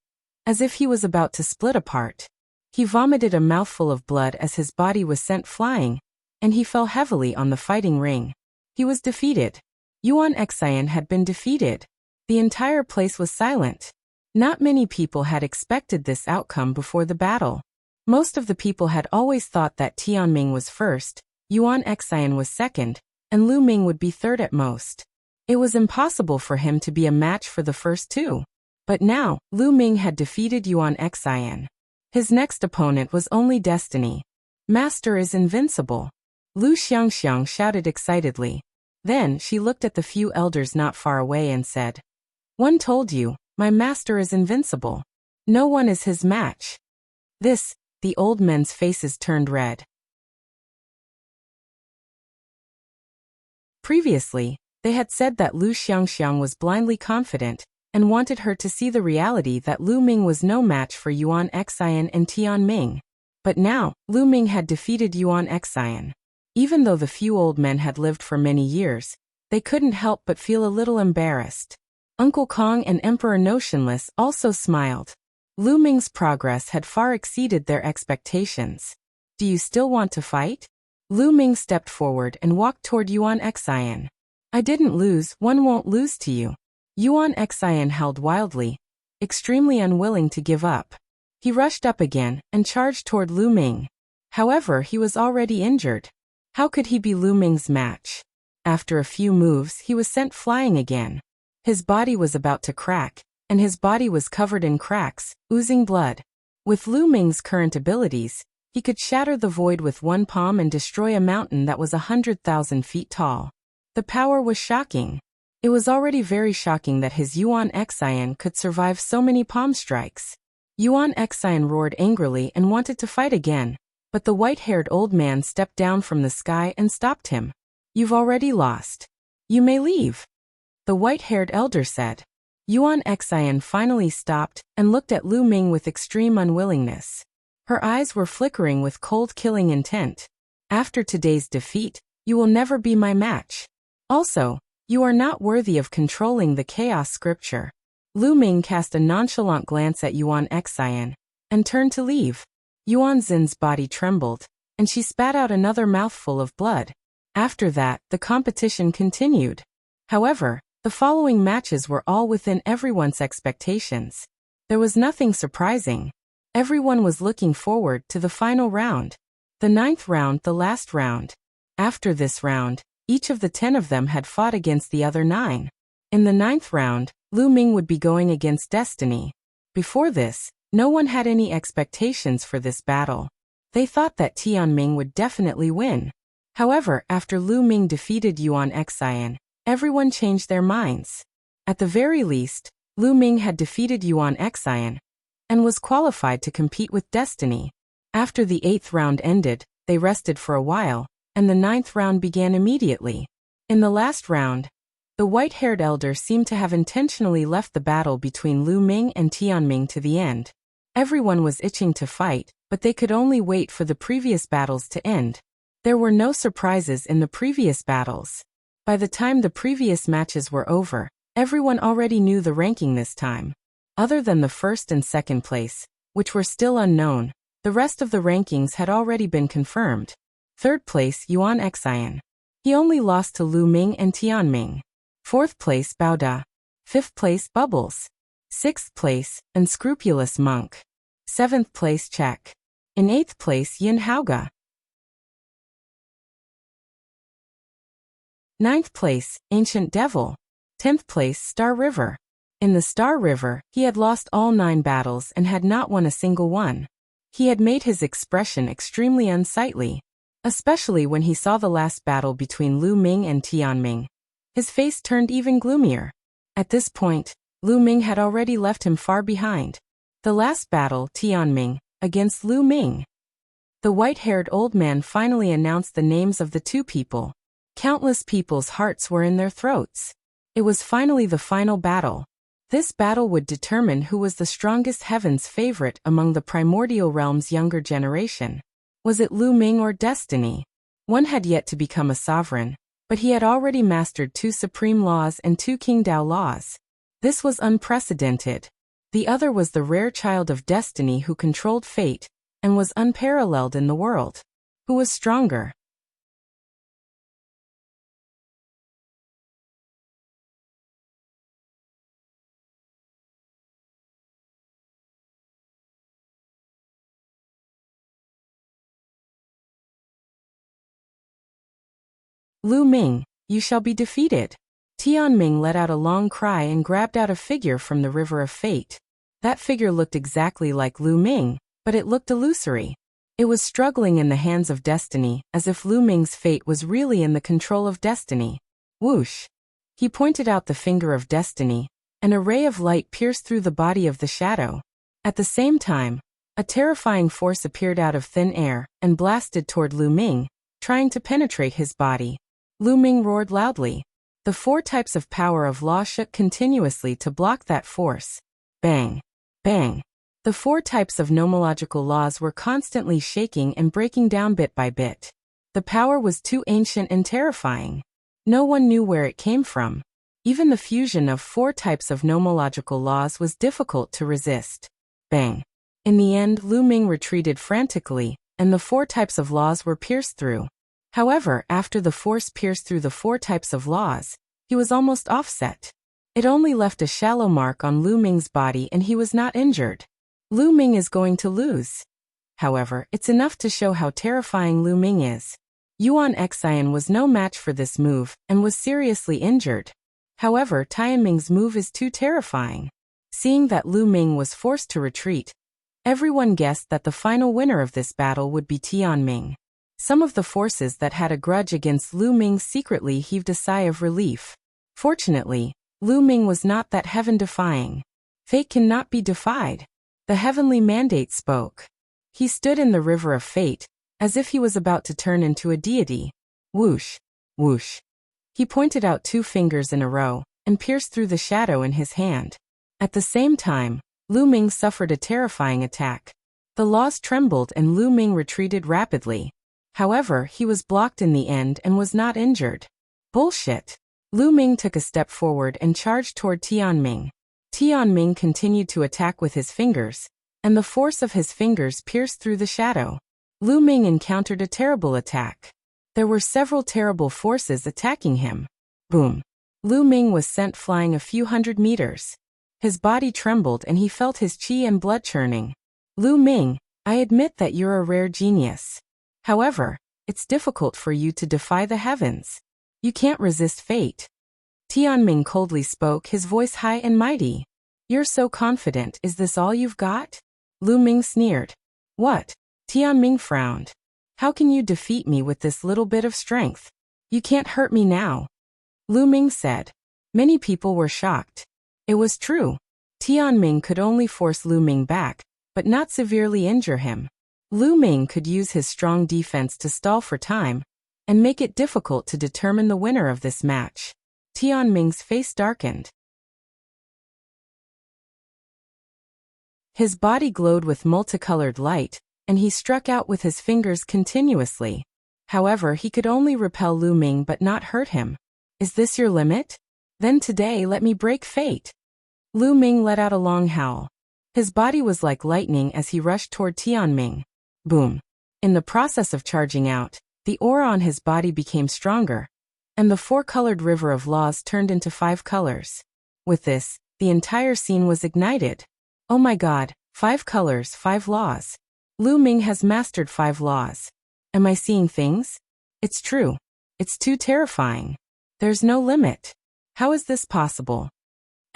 as if he was about to split apart. He vomited a mouthful of blood as his body was sent flying, and he fell heavily on the fighting ring. He was defeated. Yuan Xian had been defeated. The entire place was silent. Not many people had expected this outcome before the battle. Most of the people had always thought that Tianming was first, Yuan Xian was second, and Lu Ming would be third at most. It was impossible for him to be a match for the first two. But now, Lu Ming had defeated Yuan Xian. His next opponent was only destiny. Master is invincible. Lu Xiangxiang shouted excitedly. Then she looked at the few elders not far away and said, One told you, my master is invincible. No one is his match. The old men's faces turned red. Previously, they had said that Lu Xiangxiang was blindly confident and wanted her to see the reality that Lu Ming was no match for Yuan Xian and Tianming. But now, Lu Ming had defeated Yuan Xian. Even though the few old men had lived for many years, they couldn't help but feel a little embarrassed. Uncle Kong and Emperor Notionless also smiled. Lu Ming's progress had far exceeded their expectations. Do you still want to fight? Lu Ming stepped forward and walked toward Yuan Xian. I didn't lose, one won't lose to you. Yuan Xian howled wildly, extremely unwilling to give up. He rushed up again and charged toward Lu Ming. However, he was already injured. How could he be Lu Ming's match? After a few moves, he was sent flying again. His body was about to crack, and his body was covered in cracks, oozing blood. With Lu Ming's current abilities, he could shatter the void with one palm and destroy a mountain that was 100,000 feet tall. The power was shocking. It was already very shocking that his Yuan Xian could survive so many palm strikes. Yuan Xian roared angrily and wanted to fight again, but the white-haired old man stepped down from the sky and stopped him. You've already lost. You may leave. The white-haired elder said. Yuan Xian finally stopped and looked at Lu Ming with extreme unwillingness. Her eyes were flickering with cold killing intent. After today's defeat, you will never be my match. Also, you are not worthy of controlling the chaos scripture. Lu Ming cast a nonchalant glance at Yuan Xian and turned to leave. Yuan Xin's body trembled, and she spat out another mouthful of blood. After that, the competition continued. However, the following matches were all within everyone's expectations. There was nothing surprising. Everyone was looking forward to the final round. The 9th round, the last round. After this round, each of the 10 of them had fought against the other 9. In the 9th round, Lu Ming would be going against Destiny. Before this, no one had any expectations for this battle. They thought that Tianming would definitely win. However, after Lu Ming defeated Yuan Xian, everyone changed their minds. At the very least, Lu Ming had defeated Yuan Xian and was qualified to compete with Destiny. After the 8th round ended, they rested for a while, and the 9th round began immediately. In the last round, the white-haired elder seemed to have intentionally left the battle between Lu Ming and Tianming to the end. Everyone was itching to fight, but they could only wait for the previous battles to end. There were no surprises in the previous battles. By the time the previous matches were over, everyone already knew the ranking this time. Other than the 1st and 2nd place, which were still unknown, the rest of the rankings had already been confirmed. 3rd place, Yuan Xian. He only lost to Lu Ming and Tianming. 4th place, Baoda. 5th place, Bubbles. 6th place, Unscrupulous Monk. 7th place, Check. In 8th place, Yin Haoge. 9th place, Ancient Devil. 10th place, Star River. In the Star River, he had lost all 9 battles and had not won a single one. He had made his expression extremely unsightly, especially when he saw the last battle between Lu Ming and Tianming. His face turned even gloomier. At this point, Lu Ming had already left him far behind. The last battle, Tianming, against Lu Ming. The white-haired old man finally announced the names of the two people. Countless people's hearts were in their throats. It was finally the final battle. This battle would determine who was the strongest heaven's favorite among the primordial realm's younger generation. Was it Lu Ming or destiny? One had yet to become a sovereign, but he had already mastered 2 supreme laws and 2 Qingdao laws. This was unprecedented. The other was the rare child of destiny who controlled fate and was unparalleled in the world. Who was stronger? Lu Ming, you shall be defeated. Tianming let out a long cry and grabbed out a figure from the river of fate. That figure looked exactly like Lu Ming, but it looked illusory. It was struggling in the hands of destiny, as if Lu Ming's fate was really in the control of destiny. Whoosh! He pointed out the finger of destiny, and a ray of light pierced through the body of the shadow. At the same time, a terrifying force appeared out of thin air and blasted toward Lu Ming, trying to penetrate his body. Lu Ming roared loudly. The 4 types of power of law shook continuously to block that force. Bang! Bang! The 4 types of nomological laws were constantly shaking and breaking down bit by bit. The power was too ancient and terrifying. No one knew where it came from. Even the fusion of 4 types of nomological laws was difficult to resist. Bang! In the end, Lu Ming retreated frantically, and the 4 types of laws were pierced through. However, after the force pierced through the 4 types of laws, he was almost offset. It only left a shallow mark on Lu Ming's body and he was not injured. Lu Ming is going to lose. However, it's enough to show how terrifying Lu Ming is. Yuan Xian was no match for this move and was seriously injured. However, Tianming's move is too terrifying. Seeing that Lu Ming was forced to retreat, everyone guessed that the final winner of this battle would be Tianming. Some of the forces that had a grudge against Lu Ming secretly heaved a sigh of relief. Fortunately, Lu Ming was not that heaven-defying. Fate cannot be defied. The heavenly mandate spoke. He stood in the river of fate, as if he was about to turn into a deity. Whoosh! Whoosh! He pointed out 2 fingers in a row, and pierced through the shadow in his hand. At the same time, Lu Ming suffered a terrifying attack. The laws trembled and Lu Ming retreated rapidly. However, he was blocked in the end and was not injured. Bullshit! Lu Ming took a step forward and charged toward Tianming. Tianming continued to attack with his fingers, and the force of his fingers pierced through the shadow. Lu Ming encountered a terrible attack. There were several terrible forces attacking him. Boom! Lu Ming was sent flying a few hundred meters. His body trembled and he felt his qi and blood churning. Lu Ming, I admit that you're a rare genius. However, it's difficult for you to defy the heavens. You can't resist fate. Tianming coldly spoke, his voice high and mighty. You're so confident, is this all you've got? Lu Ming sneered. What? Tianming frowned. How can you defeat me with this little bit of strength? You can't hurt me now. Lu Ming said. Many people were shocked. It was true. Tianming could only force Lu Ming back, but not severely injure him. Lu Ming could use his strong defense to stall for time and make it difficult to determine the winner of this match. Tianming's face darkened. His body glowed with multicolored light, and he struck out with his fingers continuously. However, he could only repel Lu Ming but not hurt him. Is this your limit? Then today let me break fate. Lu Ming let out a long howl. His body was like lightning as he rushed toward Tianming. Boom! In the process of charging out, the aura on his body became stronger, and the 4-colored river of laws turned into 5 colors. With this, the entire scene was ignited. Oh my god, 5 colors, 5 laws. Lu Ming has mastered 5 laws. Am I seeing things? It's true. It's too terrifying. There's no limit. How is this possible?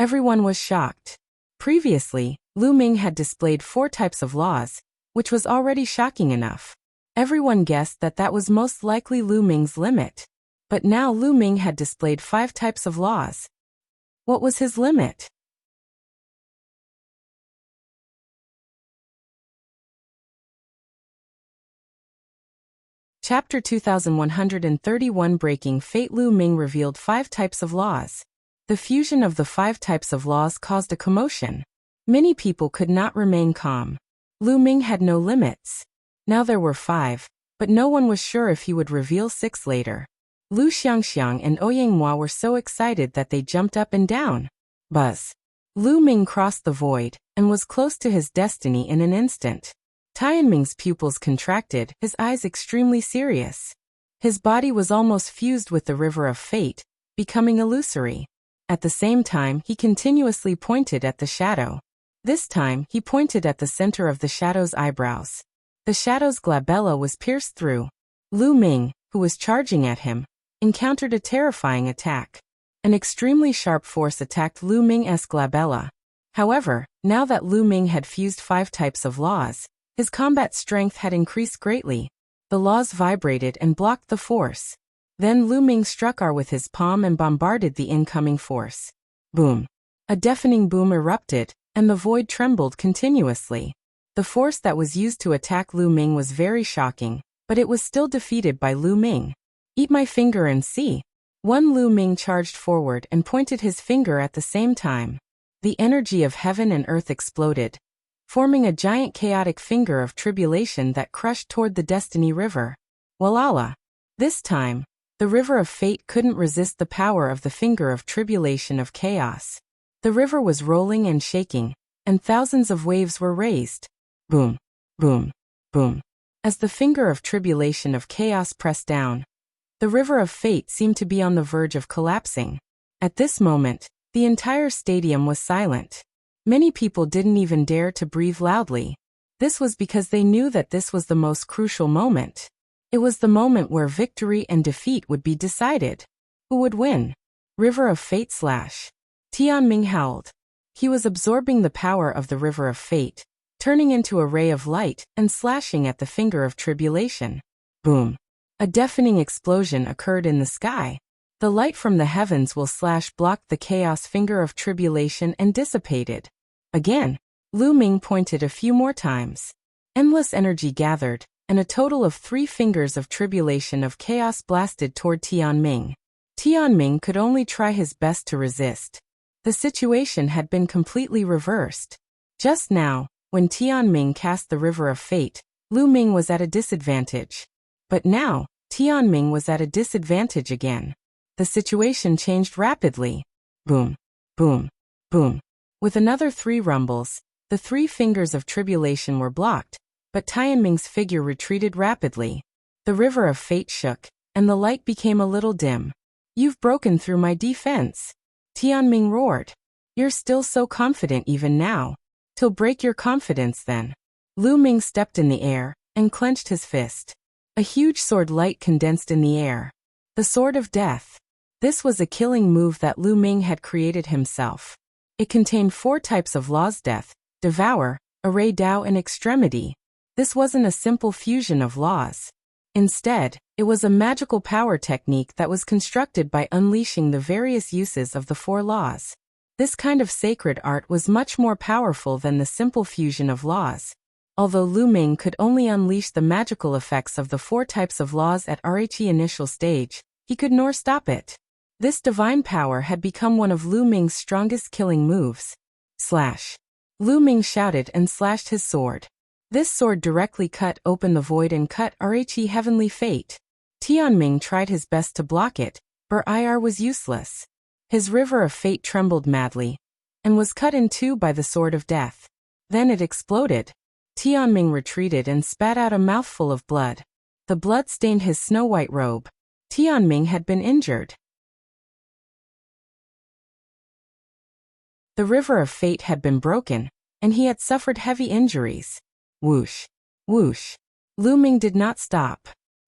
Everyone was shocked. Previously, Lu Ming had displayed 4 types of laws, which was already shocking enough. Everyone guessed that that was most likely Lu Ming's limit. But now Lu Ming had displayed 5 types of laws. What was his limit? Chapter 2131 Breaking Fate. Lu Ming revealed 5 types of laws. The fusion of the 5 types of laws caused a commotion. Many people could not remain calm. Lu Ming had no limits. Now there were 5, but no one was sure if he would reveal 6 later. Lu Xiangxiang and Ouyang were so excited that they jumped up and down. Buzz. Lu Ming crossed the void and was close to his destiny in an instant. Tianming's pupils contracted, his eyes extremely serious. His body was almost fused with the river of fate, becoming illusory. At the same time, he continuously pointed at the shadow. This time, he pointed at the center of the shadow's eyebrows. The shadow's glabella was pierced through. Lu Ming, who was charging at him, encountered a terrifying attack. An extremely sharp force attacked Lu Ming's glabella. However, now that Lu Ming had fused 5 types of laws, his combat strength had increased greatly. The laws vibrated and blocked the force. Then Lu Ming struck R with his palm and bombarded the incoming force. Boom. A deafening boom erupted, and the void trembled continuously. The force that was used to attack Lu Ming was very shocking, but it was still defeated by Lu Ming. Eat my finger and see. One Lu Ming charged forward and pointed his finger at the same time. The energy of heaven and earth exploded, forming a giant chaotic finger of tribulation that crushed toward the Destiny River. Walala. This time, the river of fate couldn't resist the power of the finger of tribulation of chaos. The river was rolling and shaking, and thousands of waves were raised. Boom, boom, boom. As the finger of tribulation of chaos pressed down, the river of fate seemed to be on the verge of collapsing. At this moment, the entire stadium was silent. Many people didn't even dare to breathe loudly. This was because they knew that this was the most crucial moment. It was the moment where victory and defeat would be decided. Who would win? River of Fate / Tianming howled. He was absorbing the power of the river of fate, turning into a ray of light and slashing at the finger of tribulation. Boom. A deafening explosion occurred in the sky. The light from the heavens will / blocked the chaos finger of tribulation and dissipated. Again, Lu Ming pointed a few more times. Endless energy gathered, and a total of 3 fingers of tribulation of chaos blasted toward Tianming. Tianming could only try his best to resist. The situation had been completely reversed. Just now, when Tianming cast the river of fate, Lu Ming was at a disadvantage. But now, Tianming was at a disadvantage again. The situation changed rapidly. Boom, boom, boom. With another 3 rumbles, the 3 fingers of tribulation were blocked, but Tianming's figure retreated rapidly. The river of fate shook, and the light became a little dim. You've broken through my defense. Tianming roared. You're still so confident even now. Till break your confidence then. Lu Ming stepped in the air, and clenched his fist. A huge sword light condensed in the air. The Sword of Death. This was a killing move that Lu Ming had created himself. It contained 4 types of laws: death, devour, array Dao and extremity. This wasn't a simple fusion of laws. Instead, it was a magical power technique that was constructed by unleashing the various uses of the 4 laws. This kind of sacred art was much more powerful than the simple fusion of laws. Although Lu Ming could only unleash the magical effects of the 4 types of laws at RHE initial stage, he could nor stop it. This divine power had become one of Lu Ming's strongest killing moves. Slash. Lu Ming shouted and slashed his sword. This sword directly cut open the void and cut RHE heavenly fate. Tianming tried his best to block it, but IR was useless. His river of fate trembled madly, and was cut in 2 by the sword of death. Then it exploded. Tianming retreated and spat out a mouthful of blood. The blood stained his snow-white robe. Tianming had been injured. The river of fate had been broken, and he had suffered heavy injuries. Whoosh, whoosh. Lu Ming did not stop.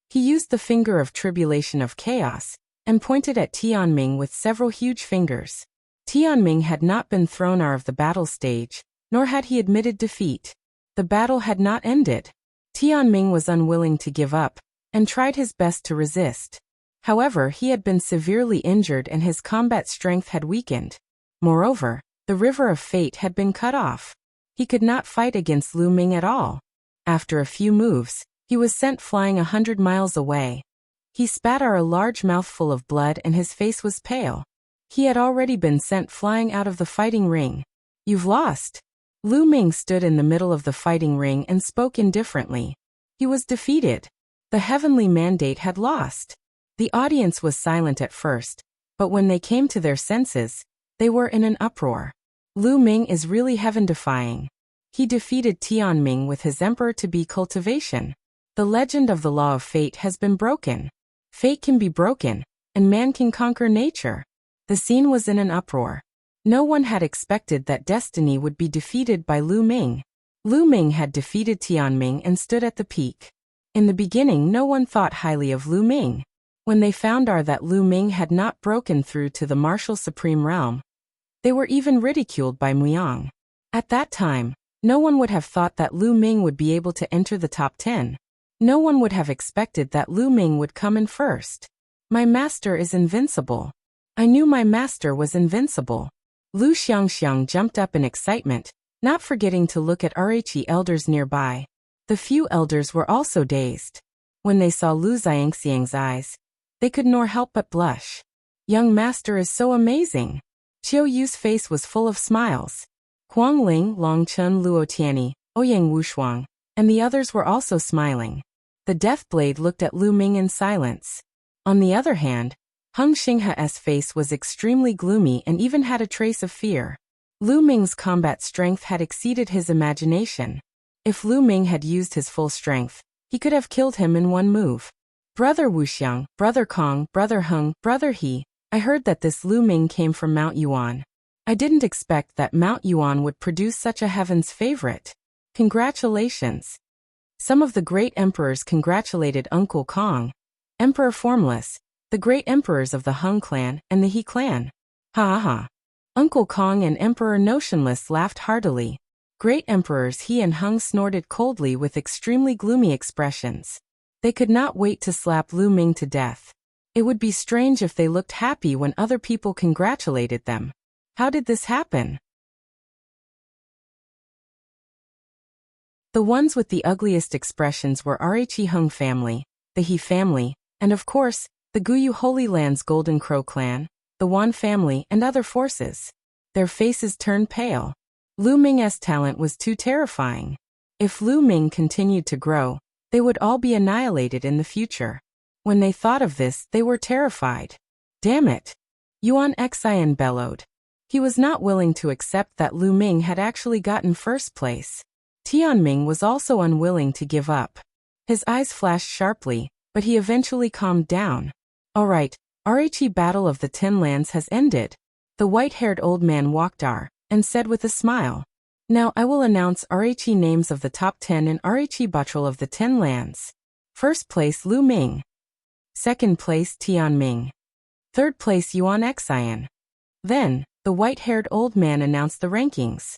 He used the finger of tribulation of chaos, and pointed at Tianming with several huge fingers. Tianming had not been thrown out of the battle stage, nor had he admitted defeat. The battle had not ended. Tianming was unwilling to give up, and tried his best to resist. However, he had been severely injured and his combat strength had weakened. Moreover, the river of fate had been cut off. He could not fight against Lu Ming at all. After a few moves, he was sent flying 100 miles away. He spat out a large mouthful of blood and his face was pale. He had already been sent flying out of the fighting ring. "You've lost." Lu Ming stood in the middle of the fighting ring and spoke indifferently. He was defeated. The heavenly mandate had lost. The audience was silent at first, but when they came to their senses, they were in an uproar. Lu Ming is really heaven-defying. He defeated Tianming with his emperor-to-be cultivation. The legend of the law of fate has been broken. Fate can be broken, and man can conquer nature. The scene was in an uproar. No one had expected that destiny would be defeated by Lu Ming. Lu Ming had defeated Tianming and stood at the peak. In the beginning, no one thought highly of Lu Ming. When they found out that Lu Ming had not broken through to the martial supreme realm, they were even ridiculed by Muyang. At that time, no one would have thought that Lu Ming would be able to enter the top 10. No one would have expected that Lu Ming would come in first. "My master is invincible." I knew my master was invincible. Lu Xiangxiang jumped up in excitement, not forgetting to look at Rhe elders nearby. The few elders were also dazed. When they saw Lu Xiangxiang's eyes, they could nor help but blush. "Young master is so amazing." Qiu Yu's face was full of smiles. Huang Ling, Long Chun, Luo Tianyi, Ouyang Wushuang, and the others were also smiling. The Deathblade looked at Lu Ming in silence. On the other hand, Heng Xinghe's face was extremely gloomy and even had a trace of fear. Lu Ming's combat strength had exceeded his imagination. If Lu Ming had used his full strength, he could have killed him in one move. "Brother Wuxiang, Brother Kong, Brother Heng, Brother He, I heard that this Lu Ming came from Mount Yuan. I didn't expect that Mount Yuan would produce such a heaven's favorite. Congratulations." Some of the great emperors congratulated Uncle Kong, Emperor Formless, the great emperors of the Heng clan and the He clan. Ha ha. Uncle Kong and Emperor Notionless laughed heartily. Great emperors He and Heng snorted coldly with extremely gloomy expressions. They could not wait to slap Lu Ming to death. It would be strange if they looked happy when other people congratulated them. How did this happen? The ones with the ugliest expressions were Rhe Heng family, the He family, and of course, the Guyu Holy Land's Golden Crow clan, the Wan family, and other forces. Their faces turned pale. Lu Ming's talent was too terrifying. If Lu Ming continued to grow, they would all be annihilated in the future. When they thought of this, they were terrified. "Damn it!" Yuan Xian bellowed. He was not willing to accept that Lu Ming had actually gotten first place. Tianming was also unwilling to give up. His eyes flashed sharply, but he eventually calmed down. "All right, Rhe Battle of the 10 Lands has ended." The white-haired old man walked and said with a smile, "Now I will announce Rhe names of the top 10 in Rhe Battle of the 10 Lands. First place Lu Ming. Second place Tianming. Third place Yuan Xian." Then, the white-haired old man announced the rankings.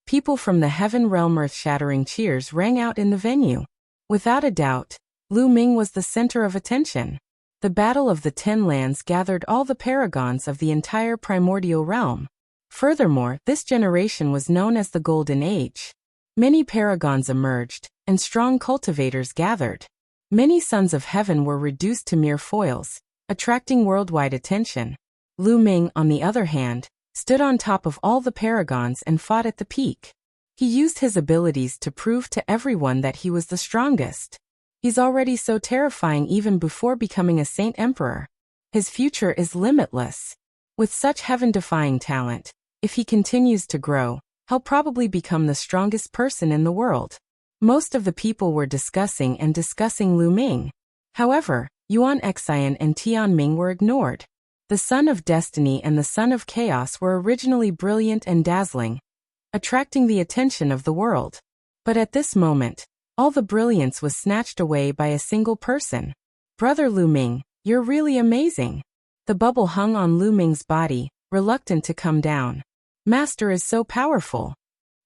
People from the heaven realm earth-shattering cheers rang out in the venue. Without a doubt, Lu Ming was the center of attention. The Battle of the 10 Lands gathered all the paragons of the entire primordial realm. Furthermore, this generation was known as the Golden Age. Many paragons emerged, and strong cultivators gathered. Many sons of heaven were reduced to mere foils, attracting worldwide attention. Lu Ming, on the other hand, stood on top of all the paragons and fought at the peak. He used his abilities to prove to everyone that he was the strongest. He's already so terrifying even before becoming a saint emperor. His future is limitless. With such heaven-defying talent, if he continues to grow, he'll probably become the strongest person in the world. Most of the people were discussing Lu Ming. However, Yuan Xian and Tianming were ignored. The Son of Destiny and the Son of Chaos were originally brilliant and dazzling, attracting the attention of the world. But at this moment, All the brilliance was snatched away by a single person. Brother Lu Ming, you're really amazing. The bubble hung on Lu Ming's body, reluctant to come down. Master is so powerful.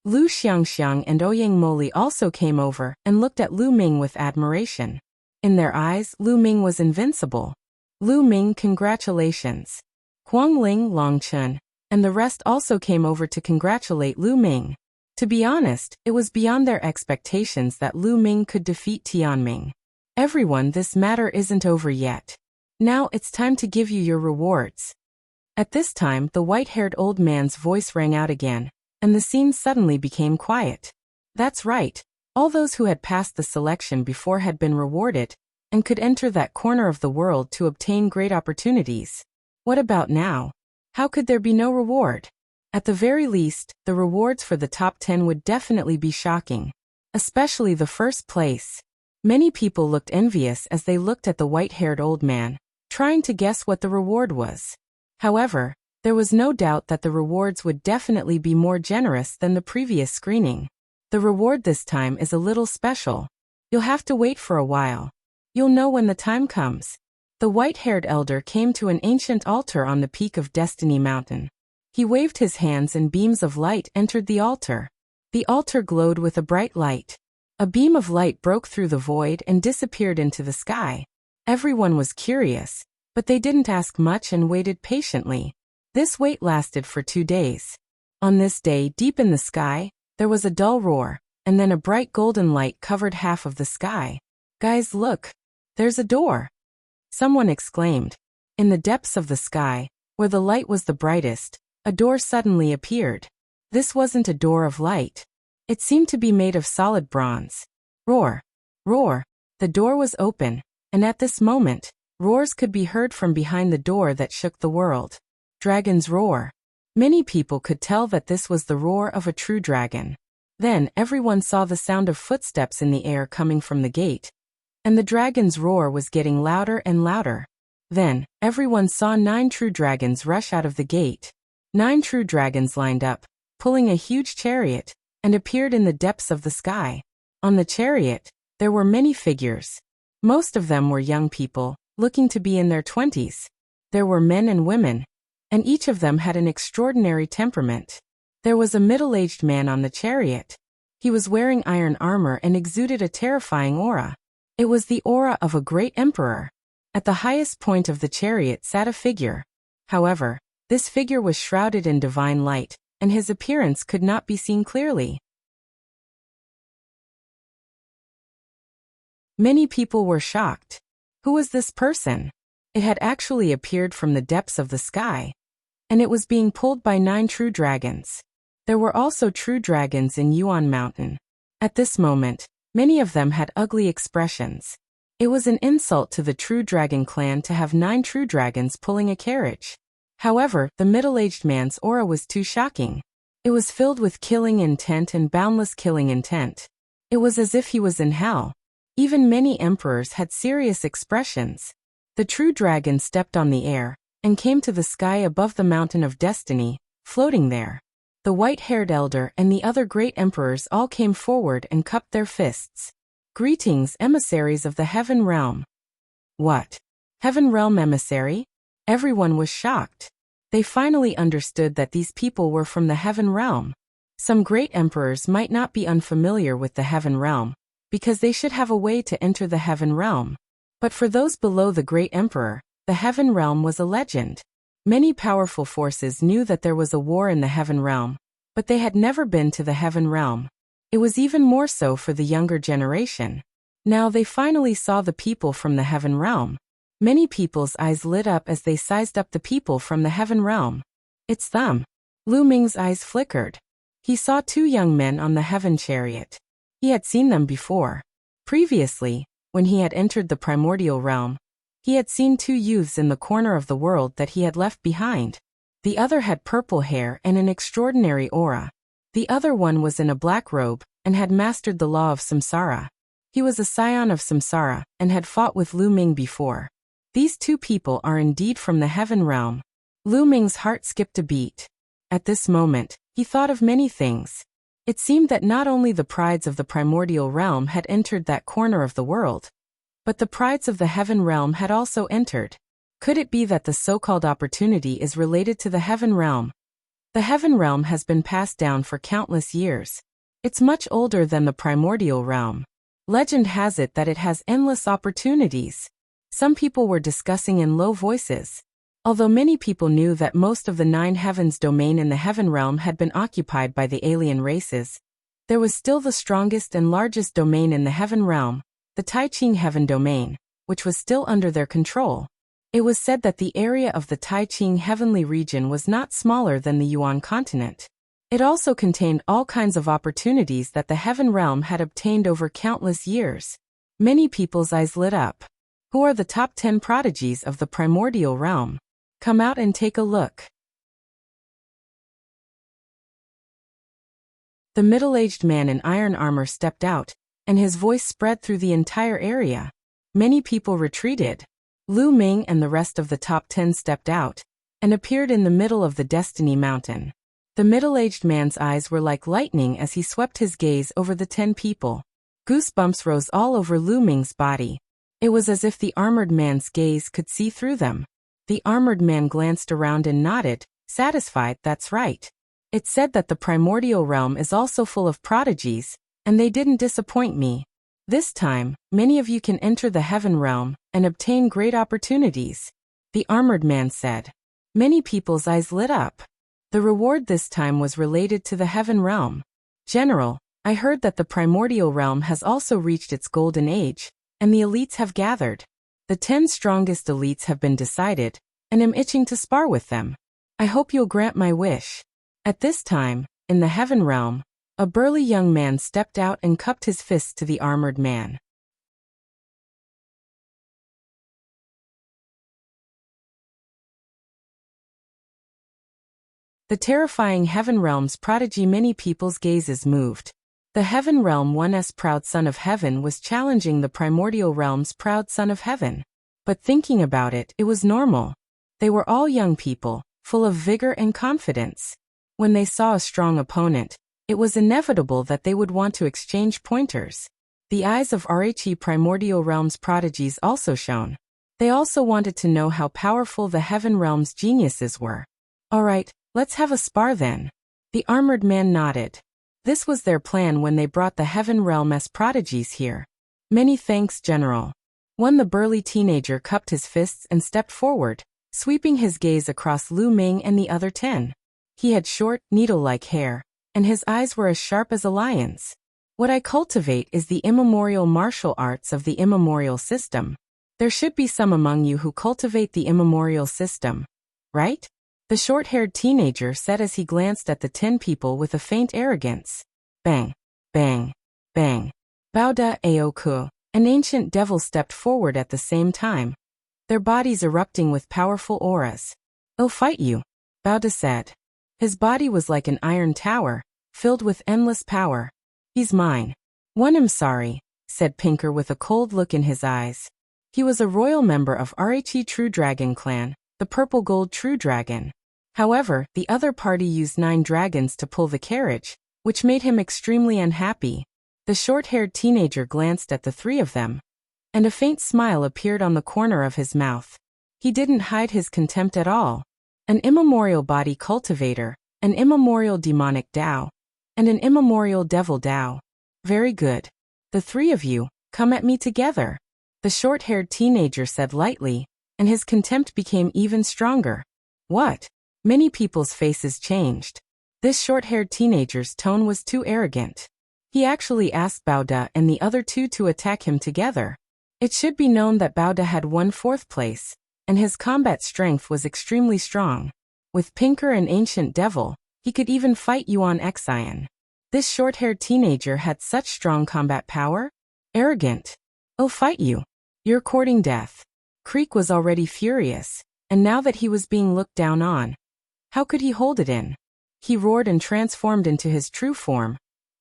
Lu Xiangxiang and Ouyang Moli also came over and looked at Lu Ming with admiration. In their eyes, Lu Ming was invincible. Lu Ming, congratulations. Huang Ling, Longchun, and the rest also came over to congratulate Lu Ming. To be honest, it was beyond their expectations that Lu Ming could defeat Tianming. Everyone, this matter isn't over yet. Now it's time to give you your rewards. At this time, the white-haired old man's voice rang out again, and the scene suddenly became quiet. That's right, all those who had passed the selection before had been rewarded, and could enter that corner of the world to obtain great opportunities. What about now? How could there be no reward? At the very least, the rewards for the top 10 would definitely be shocking. Especially the first place. Many people looked envious as they looked at the white-haired old man, trying to guess what the reward was. However, there was no doubt that the rewards would definitely be more generous than the previous screening. The reward this time is a little special. You'll have to wait for a while. You'll know when the time comes. The white-haired elder came to an ancient altar on the peak of Destiny Mountain. He waved his hands and beams of light entered the altar. The altar glowed with a bright light. A beam of light broke through the void and disappeared into the sky. Everyone was curious, but they didn't ask much and waited patiently. This wait lasted for 2 days. On this day, deep in the sky, there was a dull roar, and then a bright golden light covered half of the sky. Guys, look! There's a door! Someone exclaimed. In the depths of the sky, where the light was the brightest, a door suddenly appeared. This wasn't a door of light. It seemed to be made of solid bronze. Roar! Roar! The door was open, and at this moment, roars could be heard from behind the door that shook the world. Dragon's roar. Many people could tell that this was the roar of a true dragon. Then everyone saw the sound of footsteps in the air coming from the gate, and the dragon's roar was getting louder and louder. Then, everyone saw 9 true dragons rush out of the gate. 9 true dragons lined up, pulling a huge chariot, and appeared in the depths of the sky. On the chariot, there were many figures. Most of them were young people, looking to be in their 20s. There were men and women, and each of them had an extraordinary temperament. There was a middle-aged man on the chariot. He was wearing iron armor and exuded a terrifying aura. It was the aura of a great emperor. At the highest point of the chariot sat a figure. However, this figure was shrouded in divine light, and his appearance could not be seen clearly. Many people were shocked. Who was this person? It had actually appeared from the depths of the sky, and it was being pulled by 9 true dragons. There were also true dragons in Yuan Mountain. At this moment, many of them had ugly expressions. It was an insult to the true dragon clan to have 9 true dragons pulling a carriage. However, the middle-aged man's aura was too shocking. It was filled with killing intent and boundless killing intent. It was as if he was in hell. Even many emperors had serious expressions. The true dragon stepped on the air, and came to the sky above the mountain of destiny, floating there. The white-haired elder and the other great emperors all came forward and cupped their fists. Greetings, emissaries of the Heaven Realm. What? Heaven Realm emissary? Everyone was shocked. They finally understood that these people were from the Heaven Realm. Some great emperors might not be unfamiliar with the Heaven Realm, because they should have a way to enter the Heaven Realm. But for those below the great emperor, the Heaven Realm was a legend. Many powerful forces knew that there was a war in the Heaven Realm, but they had never been to the Heaven Realm. It was even more so for the younger generation. Now they finally saw the people from the Heaven Realm. Many people's eyes lit up as they sized up the people from the Heaven Realm. It's them. Lu Ming's eyes flickered. He saw 2 young men on the Heaven Chariot. He had seen them before. Previously, when he had entered the primordial realm, he had seen 2 youths in the corner of the world that he had left behind. The other had purple hair and an extraordinary aura. The other one was in a black robe, and had mastered the law of samsara. He was a scion of samsara, and had fought with Lu Ming before. These 2 people are indeed from the Heaven Realm. Lu Ming's heart skipped a beat. At this moment, he thought of many things. It seemed that not only the prides of the primordial realm had entered that corner of the world, but the prides of the heaven realm had also entered. Could it be that the so-called opportunity is related to the heaven realm? The heaven realm has been passed down for countless years. It's much older than the primordial realm. Legend has it that it has endless opportunities. Some people were discussing in low voices. Although many people knew that most of the 9 heavens domain in the heaven realm had been occupied by the alien races, there was still the strongest and largest domain in the heaven realm, the Tianming heaven domain, which was still under their control. It was said that the area of the Tianming heavenly region was not smaller than the Yuan continent. It also contained all kinds of opportunities that the heaven realm had obtained over countless years. Many people's eyes lit up. Who are the top 10 prodigies of the primordial realm? Come out and take a look. The middle-aged man in iron armor stepped out, and his voice spread through the entire area. Many people retreated. Ming and the rest of the top 10 stepped out, and appeared in the middle of the Destiny Mountain. The middle-aged man's eyes were like lightning as he swept his gaze over the 10 people. Goosebumps rose all over Ming's body. It was as if the armored man's gaze could see through them. The armored man glanced around and nodded, satisfied. That's right. It said that the primordial realm is also full of prodigies, and they didn't disappoint me. This time, many of you can enter the heaven realm and obtain great opportunities, the armored man said. Many people's eyes lit up. The reward this time was related to the heaven realm. General, I heard that the primordial realm has also reached its golden age, and the elites have gathered. The 10 strongest elites have been decided, and am itching to spar with them. I hope you'll grant my wish. At this time, in the heaven realm, a burly young man stepped out and cupped his fists to the armored man. The terrifying heaven realm's prodigy. Many people's gazes moved. The heaven realm one's proud son of heaven was challenging the primordial realm's proud son of heaven. But thinking about it, it was normal. They were all young people, full of vigor and confidence. When they saw a strong opponent, it was inevitable that they would want to exchange pointers. The eyes of RHE primordial realm's prodigies also shone. They also wanted to know how powerful the heaven realm's geniuses were. All right, let's have a spar then. The armored man nodded. This was their plan when they brought the heaven realm as prodigies here. Many thanks, General. The burly teenager cupped his fists and stepped forward, sweeping his gaze across Ming and the other 10. He had short, needle-like hair, and his eyes were as sharp as a lion's. What I cultivate is the immemorial martial arts of the immemorial system. There should be some among you who cultivate the immemorial system, right? The short-haired teenager said as he glanced at the 10 people with a faint arrogance. Bang, bang, bang. Bauda Aoku, an ancient devil, stepped forward at the same time, their bodies erupting with powerful auras. I'll fight you, Bauda said. His body was like an iron tower, filled with endless power. He's mine. I'm sorry, said Pinker with a cold look in his eyes. He was a royal member of RHE True Dragon clan, the Purple Gold True Dragon. However, the other party used 9 dragons to pull the carriage, which made him extremely unhappy. The short-haired teenager glanced at the 3 of them, and a faint smile appeared on the corner of his mouth. He didn't hide his contempt at all. An immemorial body cultivator, an immemorial demonic Tao, and an immemorial devil Tao. Very good. The 3 of you, come at me together, the short-haired teenager said lightly, and his contempt became even stronger. What? Many people's faces changed. This short-haired teenager's tone was too arrogant. He actually asked Bauda and the other 2 to attack him together. It should be known that Bauda had won 4th place, and his combat strength was extremely strong. With Pinker and Ancient Devil, he could even fight Yuan Xian. This short-haired teenager had such strong combat power? Arrogant. I'll fight you. You're courting death. Creek was already furious, and now that he was being looked down on, how could he hold it in? He roared and transformed into his true form,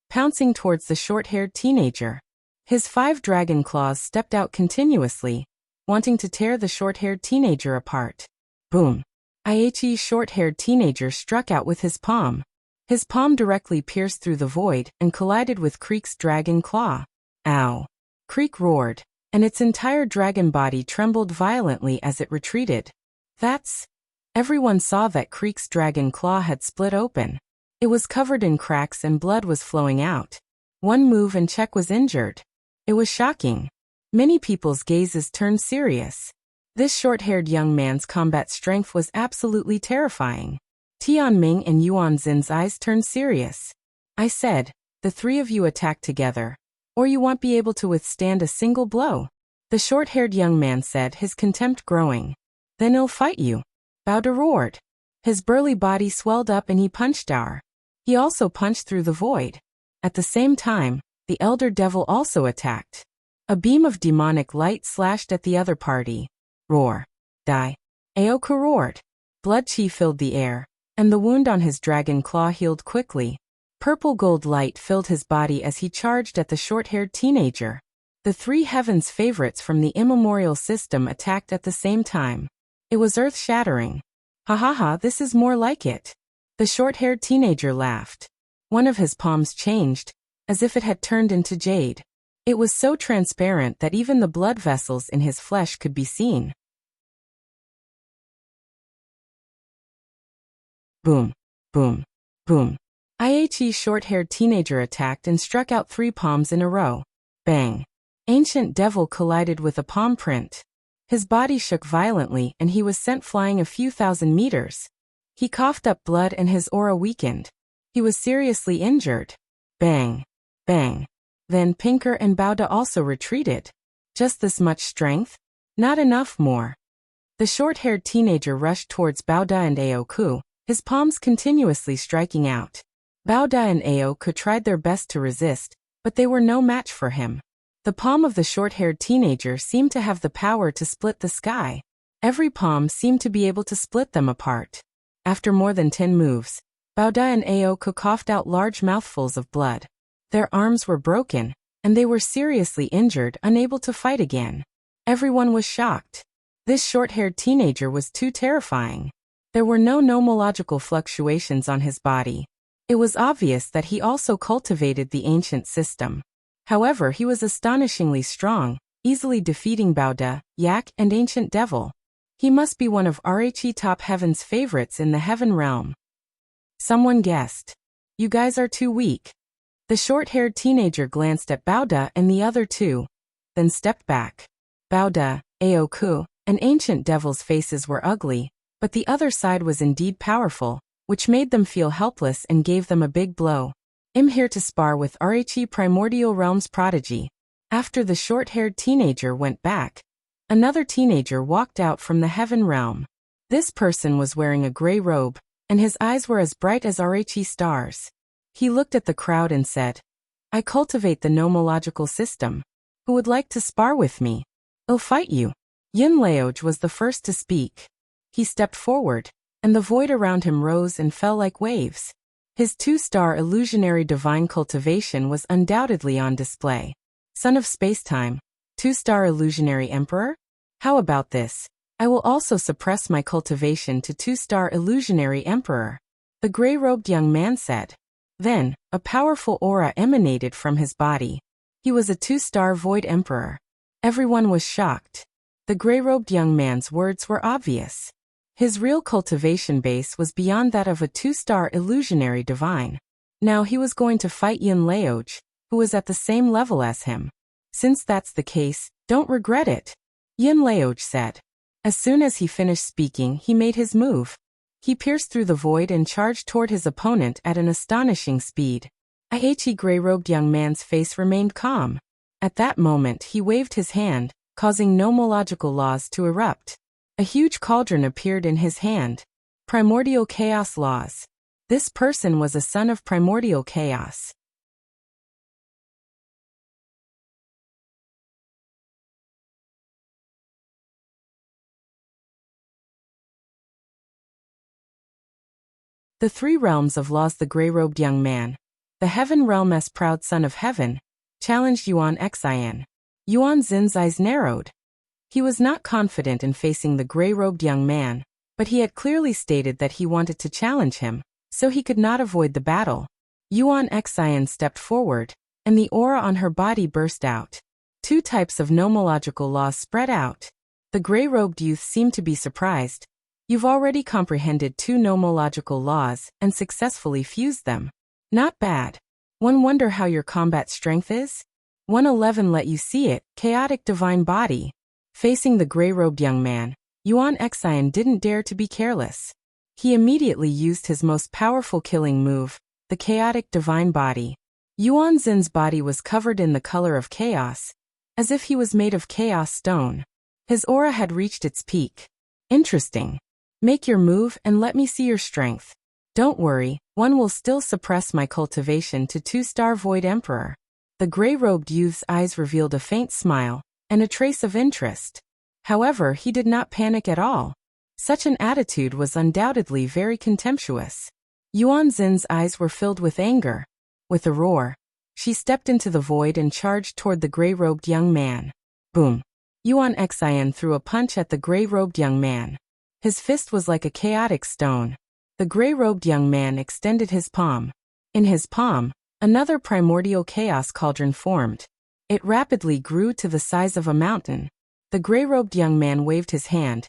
pouncing towards the short-haired teenager. His 5 dragon claws stepped out continuously, wanting to tear the short-haired teenager apart. Boom! IHE's short-haired teenager struck out with his palm. His palm directly pierced through the void and collided with Creek's dragon claw. Ow! Creek roared, and its entire dragon body trembled violently as it retreated. Everyone saw that Creek's dragon claw had split open. It was covered in cracks and blood was flowing out. One move and Check was injured. It was shocking. Many people's gazes turned serious. This short-haired young man's combat strength was absolutely terrifying. Tianming and Yuan Xin's eyes turned serious. I said, the three of you attack together, or you won't be able to withstand a single blow. The short-haired young man said, his contempt growing. Then I'll fight you. Bowda roared. His burly body swelled up and he punched our. He also punched through the void. At the same time, the elder devil also attacked. A beam of demonic light slashed at the other party. Roar. Die. Haoge roared. Blood chi filled the air, and the wound on his dragon claw healed quickly. Purple gold light filled his body as he charged at the short-haired teenager. The three heavens favorites from the immemorial system attacked at the same time. It was earth-shattering. Ha ha ha, this is more like it. The short-haired teenager laughed. One of his palms changed, as if it had turned into jade. It was so transparent that even the blood vessels in his flesh could be seen. Boom, boom, boom. IHE's short-haired teenager attacked and struck out 3 palms in a row. Bang. Ancient devil collided with a palm print. His body shook violently and he was sent flying a few thousand meters. He coughed up blood and his aura weakened. He was seriously injured. Bang. Bang. Then Pinker and Bowda also retreated. Just this much strength? Not enough more. The short-haired teenager rushed towards Bowda and Haoge, his palms continuously striking out. Bowda and Haoge tried their best to resist, but they were no match for him. The palm of the short-haired teenager seemed to have the power to split the sky. Every palm seemed to be able to split them apart. After more than 10 moves, Bowda and Haoge coughed out large mouthfuls of blood. Their arms were broken, and they were seriously injured, unable to fight again. Everyone was shocked. This short-haired teenager was too terrifying. There were no nomological fluctuations on his body. It was obvious that he also cultivated the ancient system. However, he was astonishingly strong, easily defeating Bowda, Yak, and Ancient Devil. He must be one of RHE top heaven's favorites in the heaven realm. Someone guessed. You guys are too weak. The short-haired teenager glanced at Bowda and the other two, then stepped back. Bowda, Haoge, and Ancient Devil's faces were ugly, but the other side was indeed powerful, which made them feel helpless and gave them a big blow. I'm here to spar with RHE Primordial Realm's prodigy. After the short-haired teenager went back, another teenager walked out from the heaven realm. This person was wearing a gray robe, and his eyes were as bright as RHE stars. He looked at the crowd and said, I cultivate the nomological system. Who would like to spar with me? I'll fight you. Haoge was the first to speak. He stepped forward, and the void around him rose and fell like waves. His 2-star illusionary divine cultivation was undoubtedly on display. Son of Spacetime, 2-star illusionary emperor? How about this? I will also suppress my cultivation to 2-star illusionary emperor. The gray-robed young man said. Then, a powerful aura emanated from his body. He was a 2-star void emperor. Everyone was shocked. The gray-robed young man's words were obvious. His real cultivation base was beyond that of a 2-star illusionary divine. Now he was going to fight Haoge, who was at the same level as him. Since that's the case, don't regret it. Haoge said. As soon as he finished speaking, he made his move. He pierced through the void and charged toward his opponent at an astonishing speed. IHE gray-robed young man's face remained calm. At that moment he waved his hand, causing nomological laws to erupt. A huge cauldron appeared in his hand. Primordial chaos laws. This person was a son of primordial chaos. The 3 realms of laws. The gray-robed young man, the heaven realm as proud son of heaven, challenged Yuan Xin. Yuan Xin's eyes narrowed. He was not confident in facing the gray-robed young man, but he had clearly stated that he wanted to challenge him. so he could not avoid the battle. Yuan Xian stepped forward, and the aura on her body burst out. Two types of nomological laws spread out. The gray-robed youth seemed to be surprised. You've already comprehended two nomological laws and successfully fused them. Not bad. One wonder how your combat strength is? 111 let you see it, chaotic divine body. Facing the gray-robed young man, Yuan Xian didn't dare to be careless. He immediately used his most powerful killing move, the chaotic divine body. Yuan Xin's body was covered in the color of chaos, as if he was made of chaos stone. His aura had reached its peak. Interesting. Make your move and let me see your strength. Don't worry, one will still suppress my cultivation to 2-star Void Emperor. The gray-robed youth's eyes revealed a faint smile and a trace of interest. However, he did not panic at all. Such an attitude was undoubtedly very contemptuous. Yuan Xin's eyes were filled with anger. With a roar, she stepped into the void and charged toward the gray-robed young man. Boom! Yuan Xian threw a punch at the gray-robed young man. His fist was like a chaotic stone. The gray-robed young man extended his palm. In his palm, another primordial chaos cauldron formed. It rapidly grew to the size of a mountain. The gray-robed young man waved his hand,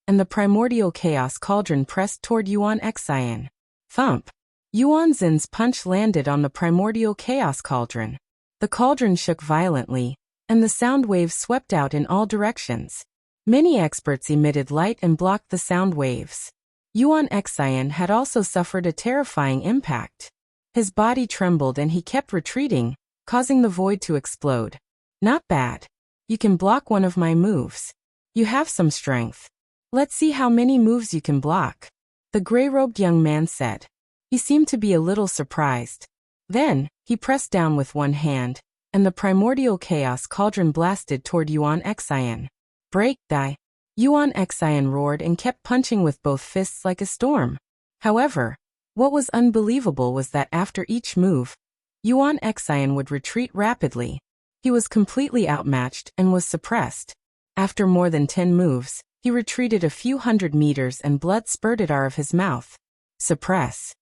and the primordial chaos cauldron pressed toward Yuan Xian. Thump! Yuan Xin's punch landed on the primordial chaos cauldron. The cauldron shook violently, and the sound waves swept out in all directions. Many experts emitted light and blocked the sound waves. Yuan Xian had also suffered a terrifying impact. His body trembled and he kept retreating, causing the void to explode. Not bad. You can block one of my moves. You have some strength. Let's see how many moves you can block. The gray-robed young man said. He seemed to be a little surprised. Then, he pressed down with one hand, and the primordial chaos cauldron blasted toward Yuan Xian. Break, die. Yuan Xian roared and kept punching with both fists like a storm. However, what was unbelievable was that after each move, Yuan Xian would retreat rapidly. He was completely outmatched and was suppressed. After more than 10 moves, he retreated a few hundred meters and blood spurted out of his mouth. Suppress.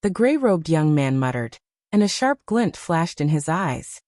The gray-robed young man muttered, and a sharp glint flashed in his eyes.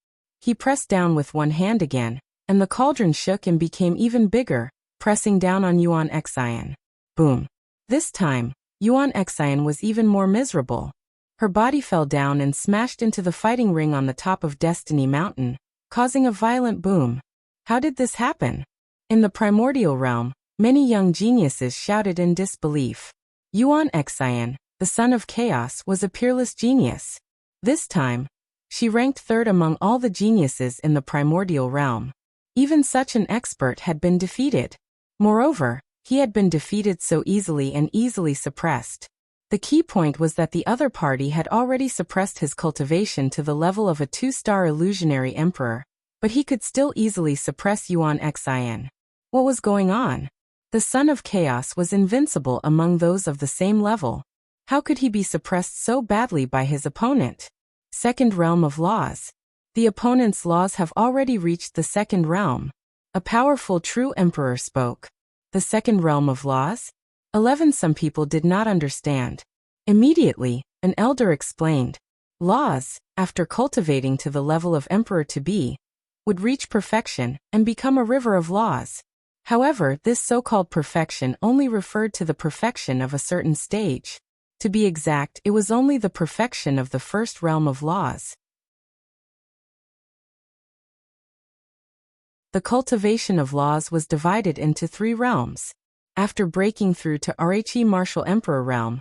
He pressed down with one hand again, and the cauldron shook and became even bigger, pressing down on Yuan Xian. Boom. This time, Yuan Xian was even more miserable. Her body fell down and smashed into the fighting ring on the top of Destiny Mountain, causing a violent boom. How did this happen? In the primordial realm, many young geniuses shouted in disbelief. Yuan Xian, the son of chaos, was a peerless genius. This time, she ranked third among all the geniuses in the primordial realm. Even such an expert had been defeated. Moreover, he had been defeated so easily and easily suppressed. The key point was that the other party had already suppressed his cultivation to the level of a 2-star illusionary emperor, but he could still easily suppress Yuan Xian. What was going on? The son of chaos was invincible among those of the same level. How could he be suppressed so badly by his opponent? Second realm of laws. The opponent's laws have already reached the second realm. A powerful true emperor spoke. The second realm of laws? 11 Some people did not understand. Immediately, an elder explained. Laws, after cultivating to the level of emperor to be, would reach perfection and become a river of laws. However, this so-called perfection only referred to the perfection of a certain stage. To be exact, it was only the perfection of the first realm of laws. The cultivation of laws was divided into 3 realms. After breaking through to Archi Martial Emperor realm,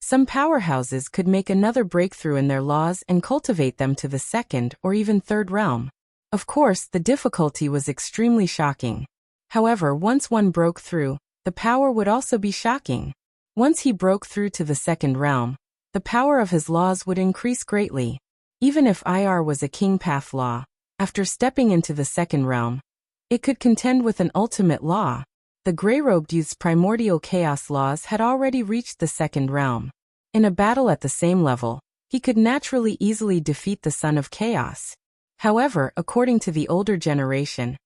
some powerhouses could make another breakthrough in their laws and cultivate them to the second or even third realm. Of course, the difficulty was extremely shocking. However, once one broke through, the power would also be shocking. Once he broke through to the second realm, the power of his laws would increase greatly. Even if IR was a king path law, after stepping into the second realm, it could contend with an ultimate law. The gray-robed youth's primordial chaos laws had already reached the second realm. In a battle at the same level, he could naturally easily defeat the son of chaos. However, according to the older generation,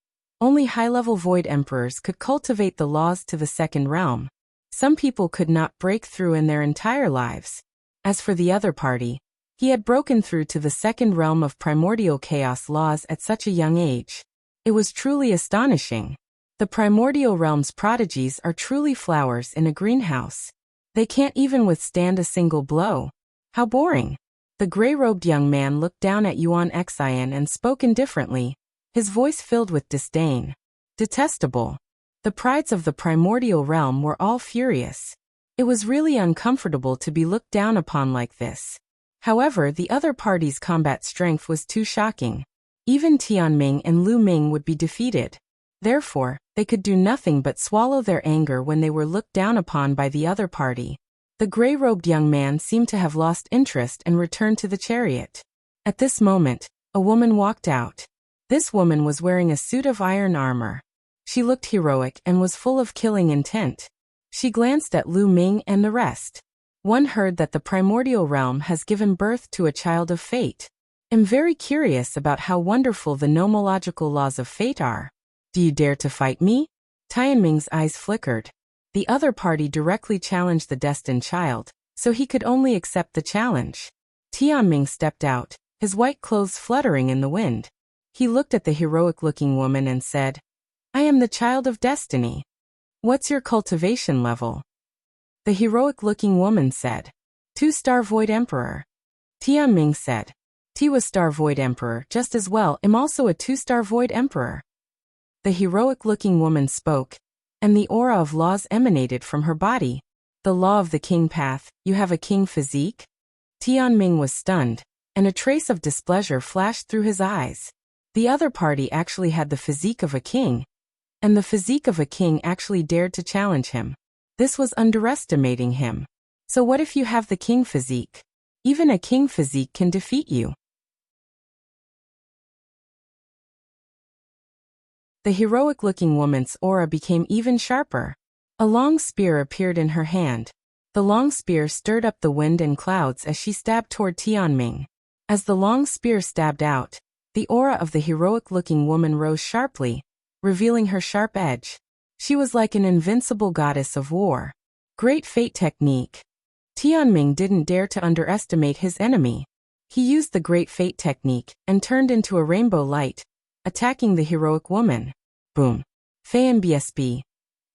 only high-level void emperors could cultivate the laws to the second realm. Some people could not break through in their entire lives. As for the other party, he had broken through to the second realm of primordial chaos laws at such a young age. It was truly astonishing. The primordial realm's prodigies are truly flowers in a greenhouse. They can't even withstand a single blow. How boring. The gray-robed young man looked down at Yuan Xian and spoke indifferently, his voice filled with disdain. Detestable. The prides of the primordial realm were all furious. It was really uncomfortable to be looked down upon like this. However, the other party's combat strength was too shocking. Even Tianming and Ming would be defeated. Therefore, they could do nothing but swallow their anger when they were looked down upon by the other party. The gray-robed young man seemed to have lost interest and returned to the chariot. At this moment, a woman walked out. This woman was wearing a suit of iron armor. She looked heroic and was full of killing intent. She glanced at Ming and the rest. One heard that the primordial realm has given birth to a child of fate. I'm very curious about how wonderful the nomological laws of fate are. Do you dare to fight me? Tianming's eyes flickered. The other party directly challenged the destined child, so he could only accept the challenge. Tianming stepped out, his white clothes fluttering in the wind. He looked at the heroic-looking woman and said, "I am the child of destiny. What's your cultivation level?" The heroic-looking woman said, 2-star Void Emperor. Tianming said, "T was star Void Emperor just as well. I'm also a 2-star Void Emperor." The heroic-looking woman spoke, and the aura of laws emanated from her body. The law of the king path, you have a king physique? Tianming was stunned, and a trace of displeasure flashed through his eyes. The other party actually had the physique of a king, and the physique of a king actually dared to challenge him. This was underestimating him. So what if you have the king physique? Even a king physique can defeat you. The heroic-looking woman's aura became even sharper. A long spear appeared in her hand. The long spear stirred up the wind and clouds as she stabbed toward Tianming. As the long spear stabbed out, the aura of the heroic-looking woman rose sharply, revealing her sharp edge. She was like an invincible goddess of war. Great fate technique. Tianming didn't dare to underestimate his enemy. He used the great fate technique and turned into a rainbow light, attacking the heroic woman. Boom. Fayan BSB.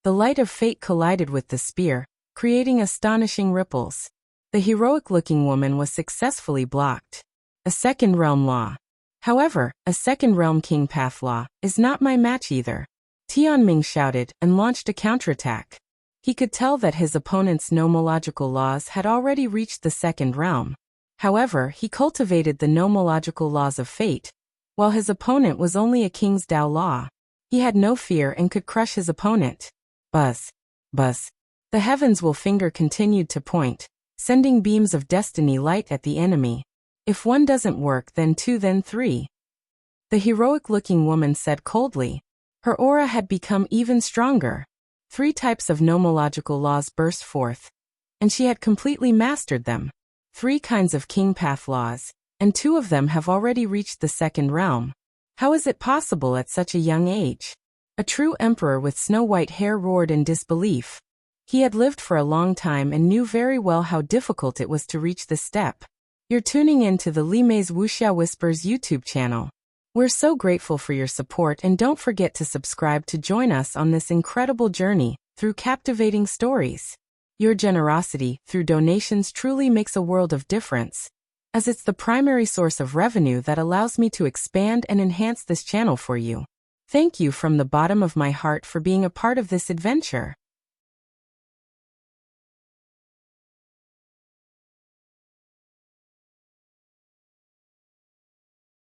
The light of fate collided with the spear, creating astonishing ripples. The heroic-looking woman was successfully blocked. A second realm law. However, a second realm king path law is not my match either. Tianming shouted and launched a counterattack. He could tell that his opponent's nomological laws had already reached the second realm. However, he cultivated the nomological laws of fate, while his opponent was only a king's Dao law. He had no fear and could crush his opponent. Buzz. Buzz. The heavens will finger continued to point, sending beams of destiny light at the enemy. If one doesn't work, then 2, then 3. The heroic-looking woman said coldly. Her aura had become even stronger. 3 types of nomological laws burst forth, and she had completely mastered them. 3 kinds of king path laws, and 2 of them have already reached the second realm. How is it possible at such a young age? A true emperor with snow-white hair roared in disbelief. He had lived for a long time and knew very well how difficult it was to reach this step. You're tuning in to the Limei's Wuxia Whispers YouTube channel. We're so grateful for your support, and don't forget to subscribe to join us on this incredible journey through captivating stories. Your generosity through donations truly makes a world of difference, as it's the primary source of revenue that allows me to expand and enhance this channel for you. Thank you from the bottom of my heart for being a part of this adventure.